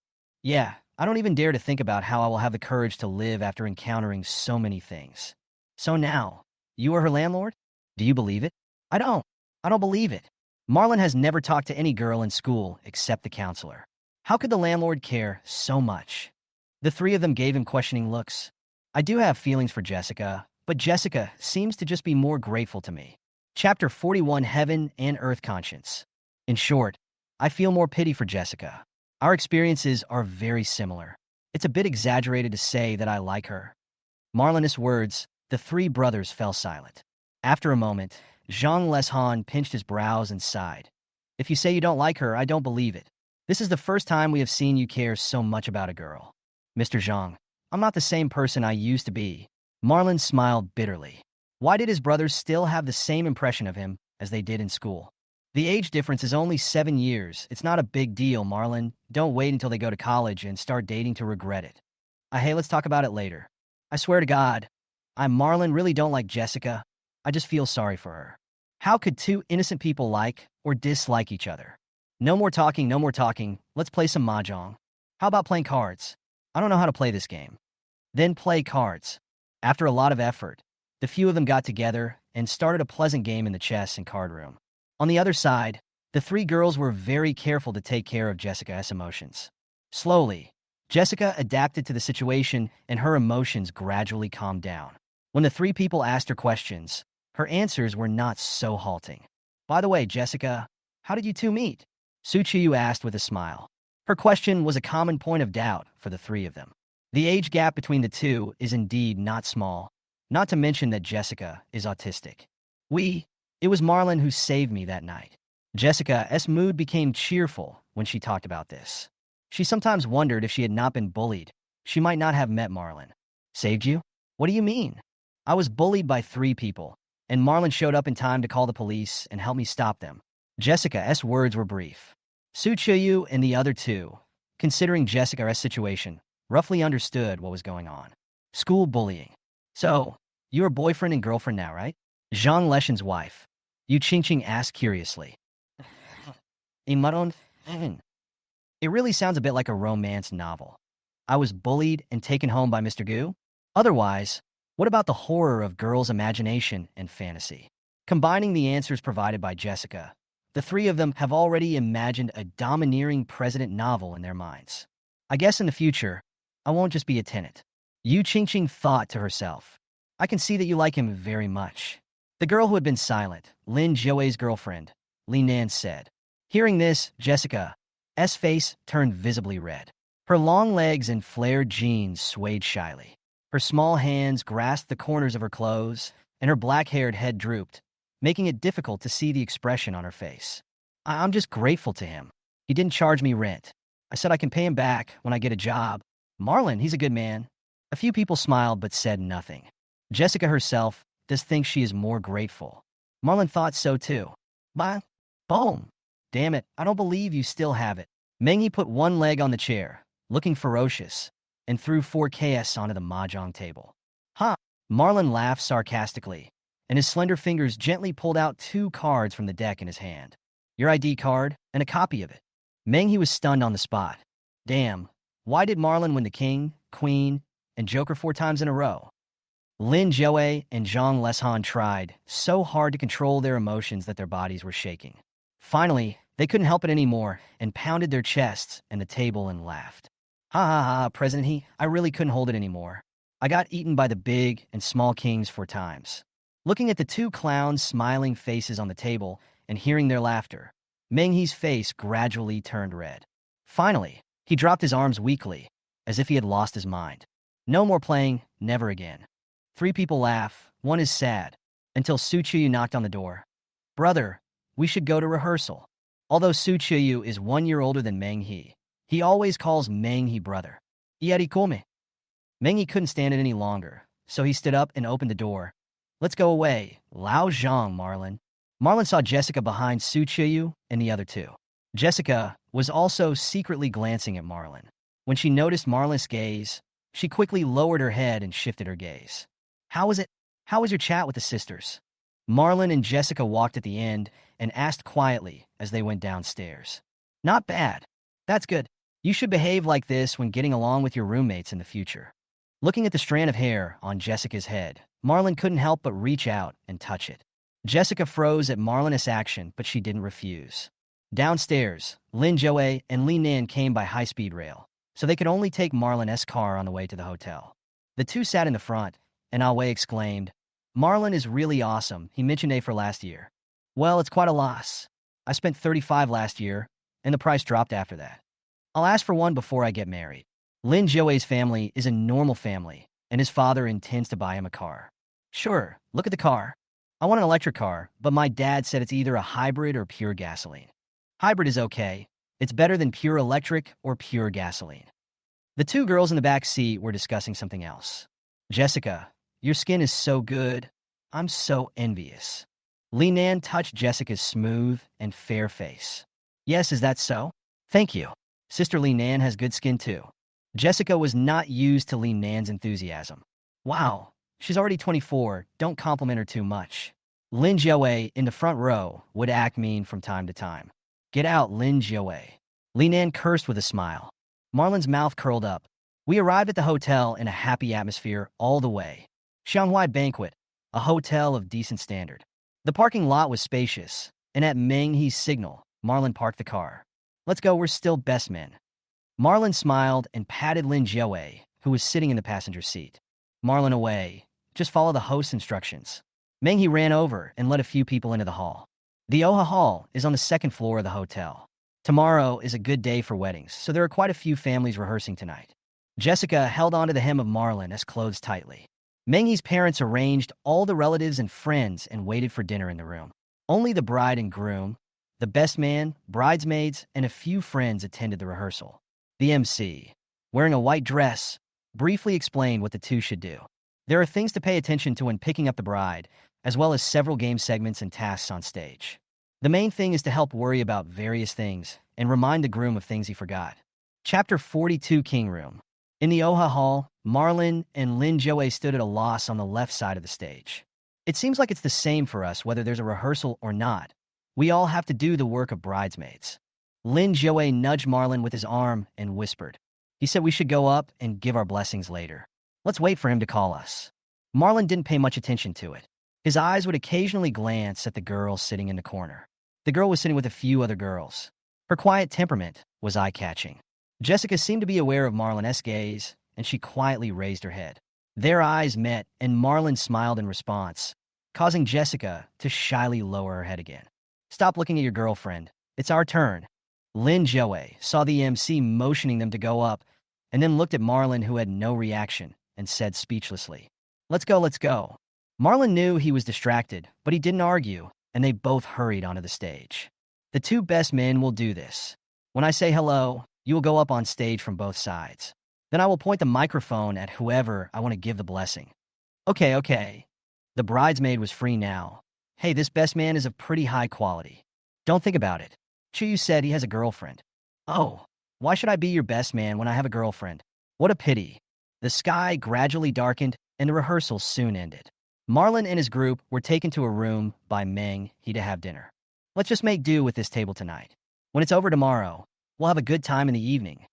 Yeah, I don't even dare to think about how I will have the courage to live after encountering so many things. So now, you are her landlord? Do you believe it? I don't. I don't believe it. Marlon has never talked to any girl in school except the counselor. How could the landlord care so much? The three of them gave him questioning looks. I do have feelings for Jessica, but Jessica seems to just be more grateful to me. Chapter 41, Heaven and Earth Conscience. In short, I feel more pity for Jessica. Our experiences are very similar. It's a bit exaggerated to say that I like her. Marlon's words, the three brothers fell silent. After a moment, Zhang Leshan pinched his brows and sighed. If you say you don't like her, I don't believe it. This is the first time we have seen you care so much about a girl. Mr. Zhang, I'm not the same person I used to be. Marlon smiled bitterly. Why did his brothers still have the same impression of him as they did in school? The age difference is only 7 years. It's not a big deal, Marlon. Don't wait until they go to college and start dating to regret it. Hey, let's talk about it later. I swear to God, Marlon really don't like Jessica. I just feel sorry for her. How could two innocent people like or dislike each other? No more talking, no more talking. Let's play some mahjong. How about playing cards? I don't know how to play this game. Then play cards. After a lot of effort, the few of them got together and started a pleasant game in the chess and card room. On the other side, the three girls were very careful to take care of Jessica's emotions. Slowly, Jessica adapted to the situation and her emotions gradually calmed down. When the three people asked her questions, her answers were not so halting. By the way, Jessica, how did you two meet? Su Chiyu asked with a smile. Her question was a common point of doubt for the three of them. The age gap between the two is indeed not small, not to mention that Jessica is autistic. It was Marlon who saved me that night. Jessica's mood became cheerful when she talked about this. She sometimes wondered if she had not been bullied, she might not have met Marlon. Saved you? What do you mean? I was bullied by 3 people, and Marlon showed up in time to call the police and help me stop them. Jessica's words were brief. Su Chiyu and the other two, considering Jessica's situation, roughly understood what was going on. School bullying. So, you're boyfriend and girlfriend now, right? Zhang Leshan's wife. Yu Qingqing asked curiously. Imaron? It really sounds a bit like a romance novel. I was bullied and taken home by Mr. Gu? Otherwise, what about the horror of girls' imagination and fantasy? Combining the answers provided by Jessica, the three of them have already imagined a domineering president novel in their minds. I guess in the future, I won't just be a tenant. Yu Qingqing thought to herself. I can see that you like him very much. The girl who had been silent, Lin Zhou's girlfriend, Li Nan said. Hearing this, Jessica's face turned visibly red. Her long legs and flared jeans swayed shyly. Her small hands grasped the corners of her clothes, and her black-haired head drooped, making it difficult to see the expression on her face. I'm just grateful to him. He didn't charge me rent. I said I can pay him back when I get a job. Marlon, he's a good man. A few people smiled but said nothing. Jessica herself does think she is more grateful. Marlon thought so too. Boom. Damn it, I don't believe you still have it. Mengi put one leg on the chair, looking ferocious, and threw 4Ks onto the mahjong table. Marlon laughed sarcastically, and his slender fingers gently pulled out 2 cards from the deck in his hand. Your ID card and a copy of it. Mengi was stunned on the spot. Damn, why did Marlon win the king queen, and joker 4 times in a row. Lin Joe and Zhang Leshan tried so hard to control their emotions that their bodies were shaking. Finally, they couldn't help it anymore and pounded their chests and the table and laughed. Ha ha ha, President He, I really couldn't hold it anymore. I got eaten by the big and small kings 4 times. Looking at the two clowns' smiling faces on the table and hearing their laughter, Meng He's face gradually turned red. Finally, he dropped his arms weakly, as if he had lost his mind. No more playing, never again. 3 people laugh, one is sad, until Su Chuyu knocked on the door. Brother, we should go to rehearsal. Although Su Chuyu is 1 year older than Meng he always calls Meng He brother. Yeti come. Meng He couldn't stand it any longer, so he stood up and opened the door. Let's go away, Lao Zhang, Marlin. Marlin saw Jessica behind Su Chuyu and the other two. Jessica was also secretly glancing at Marlin. When she noticed Marlin's gaze, she quickly lowered her head and shifted her gaze. How was it? How was your chat with the sisters? Marlin and Jessica walked at the end and asked quietly as they went downstairs. Not bad. That's good. You should behave like this when getting along with your roommates in the future. Looking at the strand of hair on Jessica's head, Marlin couldn't help but reach out and touch it. Jessica froze at Marlin's action, but she didn't refuse. Downstairs, Lin Joe and Li Nan came by high-speed rail, so they could only take Marlin's car on the way to the hotel. The two sat in the front, and Aoi exclaimed, Marlin is really awesome. He mentioned A for last year. Well, it's quite a loss. I spent 35 last year, and the price dropped after that. I'll ask for one before I get married. Lin Joe's family is a normal family, and his father intends to buy him a car. Sure, look at the car. I want an electric car, but my dad said it's either a hybrid or pure gasoline. Hybrid is okay. It's better than pure electric or pure gasoline. The two girls in the back seat were discussing something else. Jessica, your skin is so good. I'm so envious. Li Nan touched Jessica's smooth and fair face. Yes, is that so? Thank you. Sister Li Nan has good skin too. Jessica was not used to Li Nan's enthusiasm. Wow, she's already 24. Don't compliment her too much. Lin Joe in the front row would act mean from time to time. Get out, Lin Joe. Li Nan cursed with a smile. Marlin's mouth curled up. We arrived at the hotel in a happy atmosphere all the way. Shanghai Banquet, a hotel of decent standard. The parking lot was spacious, and at Meng He's signal, Marlin parked the car. Let's go, we're still best men. Marlin smiled and patted Lin Joe, who was sitting in the passenger seat. Marlin away. Just follow the host's instructions. Meng He ran over and let a few people into the hall. The Oha Hall is on the 2nd floor of the hotel. Tomorrow is a good day for weddings, so there are quite a few families rehearsing tonight. Jessica held onto the hem of Marlin as clothed tightly. Meng He's parents arranged all the relatives and friends and waited for dinner in the room. Only the bride and groom, the best man, bridesmaids, and a few friends attended the rehearsal. The MC, wearing a white dress, briefly explained what the two should do. There are things to pay attention to when picking up the bride, as well as several game segments and tasks on stage. The main thing is to help worry about various things and remind the groom of things he forgot. Chapter 42, King Room. In the Oha Hall, Marlin and Lin Joe stood at a loss on the left side of the stage. It seems like it's the same for us whether there's a rehearsal or not. We all have to do the work of bridesmaids. Lin Joe nudged Marlin with his arm and whispered. He said we should go up and give our blessings later. Let's wait for him to call us. Marlin didn't pay much attention to it. His eyes would occasionally glance at the girl sitting in the corner. The girl was sitting with a few other girls. Her quiet temperament was eye-catching. Jessica seemed to be aware of Marlin's gaze, and she quietly raised her head. Their eyes met, and Marlin smiled in response, causing Jessica to shyly lower her head again. Stop looking at your girlfriend. It's our turn. Lin Joe saw the MC motioning them to go up, and then looked at Marlin, who had no reaction, and said speechlessly, Let's go, let's go. Marlin knew he was distracted, but he didn't argue, and they both hurried onto the stage. The two best men will do this. When I say hello, you will go up on stage from both sides. Then I will point the microphone at whoever I want to give the blessing. Okay. The bridesmaid was free now. Hey, this best man is of pretty high quality. Don't think about it. Chuyu said he has a girlfriend. Oh, why should I be your best man when I have a girlfriend? What a pity. The sky gradually darkened, and the rehearsal soon ended. Marlin and his group were taken to a room by Meng He to have dinner. Let's just make do with this table tonight. When it's over tomorrow, we'll have a good time in the evening.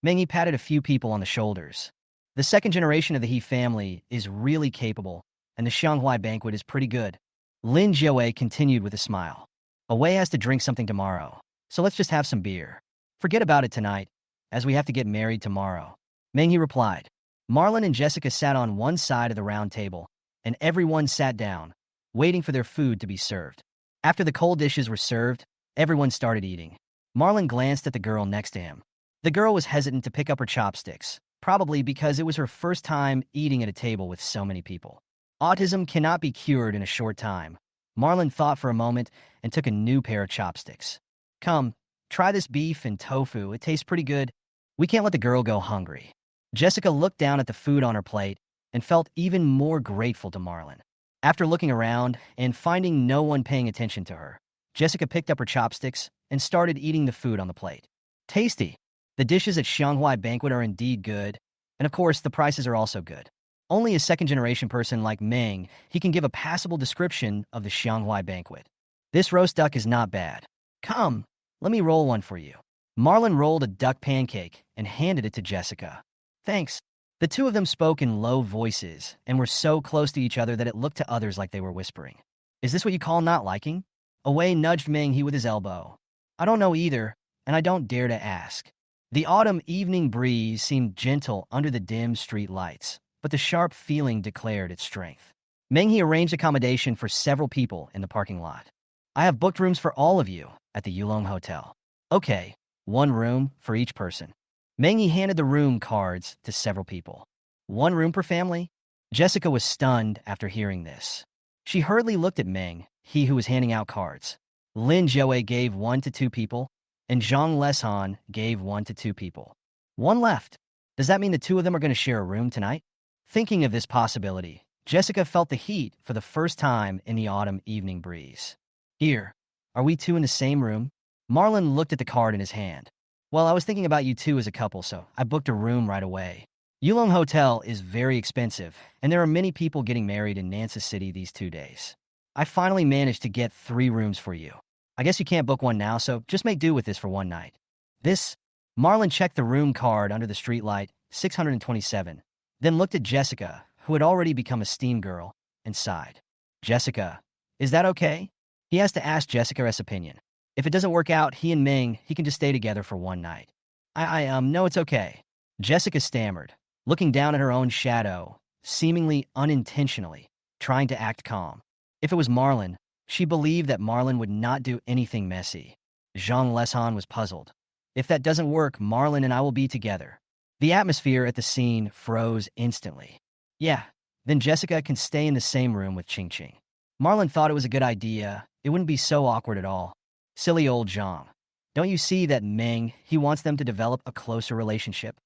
Meng He patted a few people on the shoulders. The second generation of the He family is really capable, and the Xianghua banquet is pretty good. Lin Jiawei continued with a smile. Awei has to drink something tomorrow, so let's just have some beer. Forget about it tonight, as we have to get married tomorrow. Meng He replied. Marlon and Jessica sat on one side of the round table, and everyone sat down, waiting for their food to be served. After the cold dishes were served, everyone started eating. Marlon glanced at the girl next to him. The girl was hesitant to pick up her chopsticks, probably because it was her first time eating at a table with so many people. Autism cannot be cured in a short time. Marlon thought for a moment and took a new pair of chopsticks. Come, try this beef and tofu. It tastes pretty good. We can't let the girl go hungry. Jessica looked down at the food on her plate and felt even more grateful to Marlon. After looking around and finding no one paying attention to her, Jessica picked up her chopsticks and started eating the food on the plate. Tasty. The dishes at Xianghua Banquet are indeed good, and of course, the prices are also good. Only a second-generation person like Meng, he can give a passable description of the Xianghua Banquet. This roast duck is not bad. Come, let me roll one for you. Marlon rolled a duck pancake and handed it to Jessica. Thanks. The two of them spoke in low voices and were so close to each other that it looked to others like they were whispering. Is this what you call not liking? Awei nudged Meng He with his elbow. I don't know either, and I don't dare to ask. The autumn evening breeze seemed gentle under the dim street lights, but the sharp feeling declared its strength. Meng He arranged accommodation for several people in the parking lot. I have booked rooms for all of you at the Yulong Hotel. Okay, one room for each person. Meng He handed the room cards to several people. One room per family? Jessica was stunned after hearing this. She hurriedly looked at Meng, he who was handing out cards. Lin Jiawei gave one to two people, and Zhang Leshan gave one to two people. One left. Does that mean the two of them are going to share a room tonight? Thinking of this possibility, Jessica felt the heat for the first time in the autumn evening breeze. Here, are we two in the same room? Marlon looked at the card in his hand. Well, I was thinking about you two as a couple, so I booked a room right away. Yulong Hotel is very expensive, and there are many people getting married in Nansa City these 2 days. I finally managed to get 3 rooms for you. I guess you can't book one now, so just make do with this for one night. This? Marlon checked the room card under the streetlight, 627, then looked at Jessica, who had already become a steam girl, and sighed. Jessica, is that okay? He has to ask Jessica's opinion. If it doesn't work out, he and Ming, he can just stay together for one night. No, it's okay. Jessica stammered, looking down at her own shadow, seemingly unintentionally, trying to act calm. If it was Marlon, she believed that Marlon would not do anything messy. Zhang Leshan was puzzled. If that doesn't work, Marlon and I will be together. The atmosphere at the scene froze instantly. Yeah, then Jessica can stay in the same room with Ching Ching. Marlon thought it was a good idea. It wouldn't be so awkward at all. Silly old Zhang. Don't you see that Meng, he wants them to develop a closer relationship?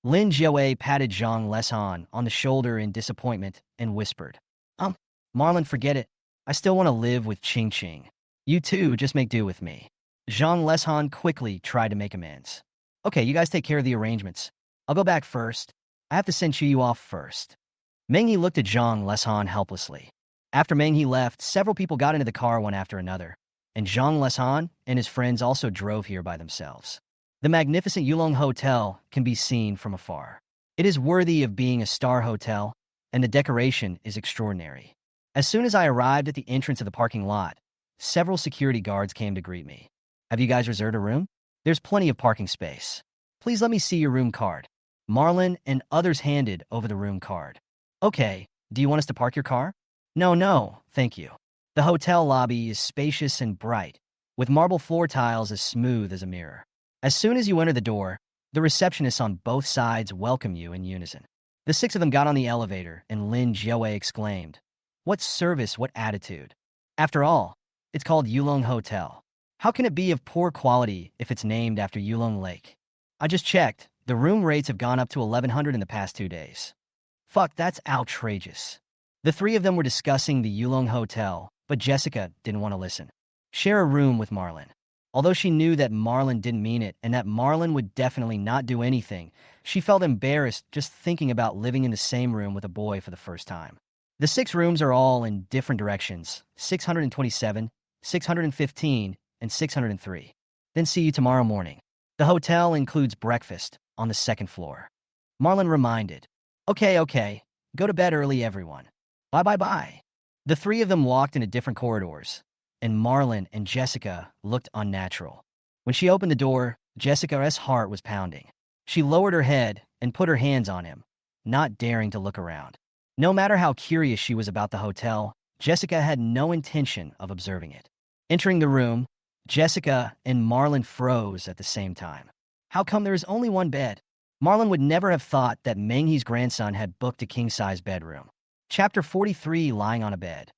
Lin Jiawei patted Zhang Leshan on the shoulder in disappointment and whispered, Marlon, forget it. I still want to live with Ching Ching. You two just make do with me. Zhang Leshan quickly tried to make amends. Okay, you guys take care of the arrangements. I'll go back first. I have to send Chuyu off first. Meng He looked at Zhang Leshan helplessly. After Meng He left, several people got into the car one after another, and Zhang Leshan and his friends also drove here by themselves. The magnificent Yulong Hotel can be seen from afar. It is worthy of being a star hotel, and the decoration is extraordinary. As soon as I arrived at the entrance of the parking lot, several security guards came to greet me. Have you guys reserved a room? There's plenty of parking space. Please let me see your room card. Marlon and others handed over the room card. Okay, do you want us to park your car? No, thank you. The hotel lobby is spacious and bright, with marble floor tiles as smooth as a mirror. As soon as you enter the door, the receptionists on both sides welcome you in unison. The 6 of them got on the elevator, and Lin Jiawei exclaimed, What service, what attitude. After all, it's called Yulong Hotel. How can it be of poor quality if it's named after Yulong Lake? I just checked. The room rates have gone up to 1,100 in the past 2 days. Fuck, that's outrageous. The 3 of them were discussing the Yulong Hotel, but Jessica didn't want to listen. Share a room with Marlon. Although she knew that Marlon didn't mean it and that Marlon would definitely not do anything, she felt embarrassed just thinking about living in the same room with a boy for the first time. The 6 rooms are all in different directions, 627, 615, and 603. Then see you tomorrow morning. The hotel includes breakfast on the 2nd floor. Marlon reminded. Okay, okay. Go to bed early, everyone. Bye bye bye. The three of them walked into different corridors, and Marlon and Jessica looked unnatural. When she opened the door, Jessica's heart was pounding. She lowered her head and put her hands on him, not daring to look around. No matter how curious she was about the hotel, Jessica had no intention of observing it. Entering the room, Jessica and Marlon froze at the same time. How come there is only one bed? Marlon would never have thought that Menghi's grandson had booked a king-size bedroom. Chapter 43, Lying on a Bed.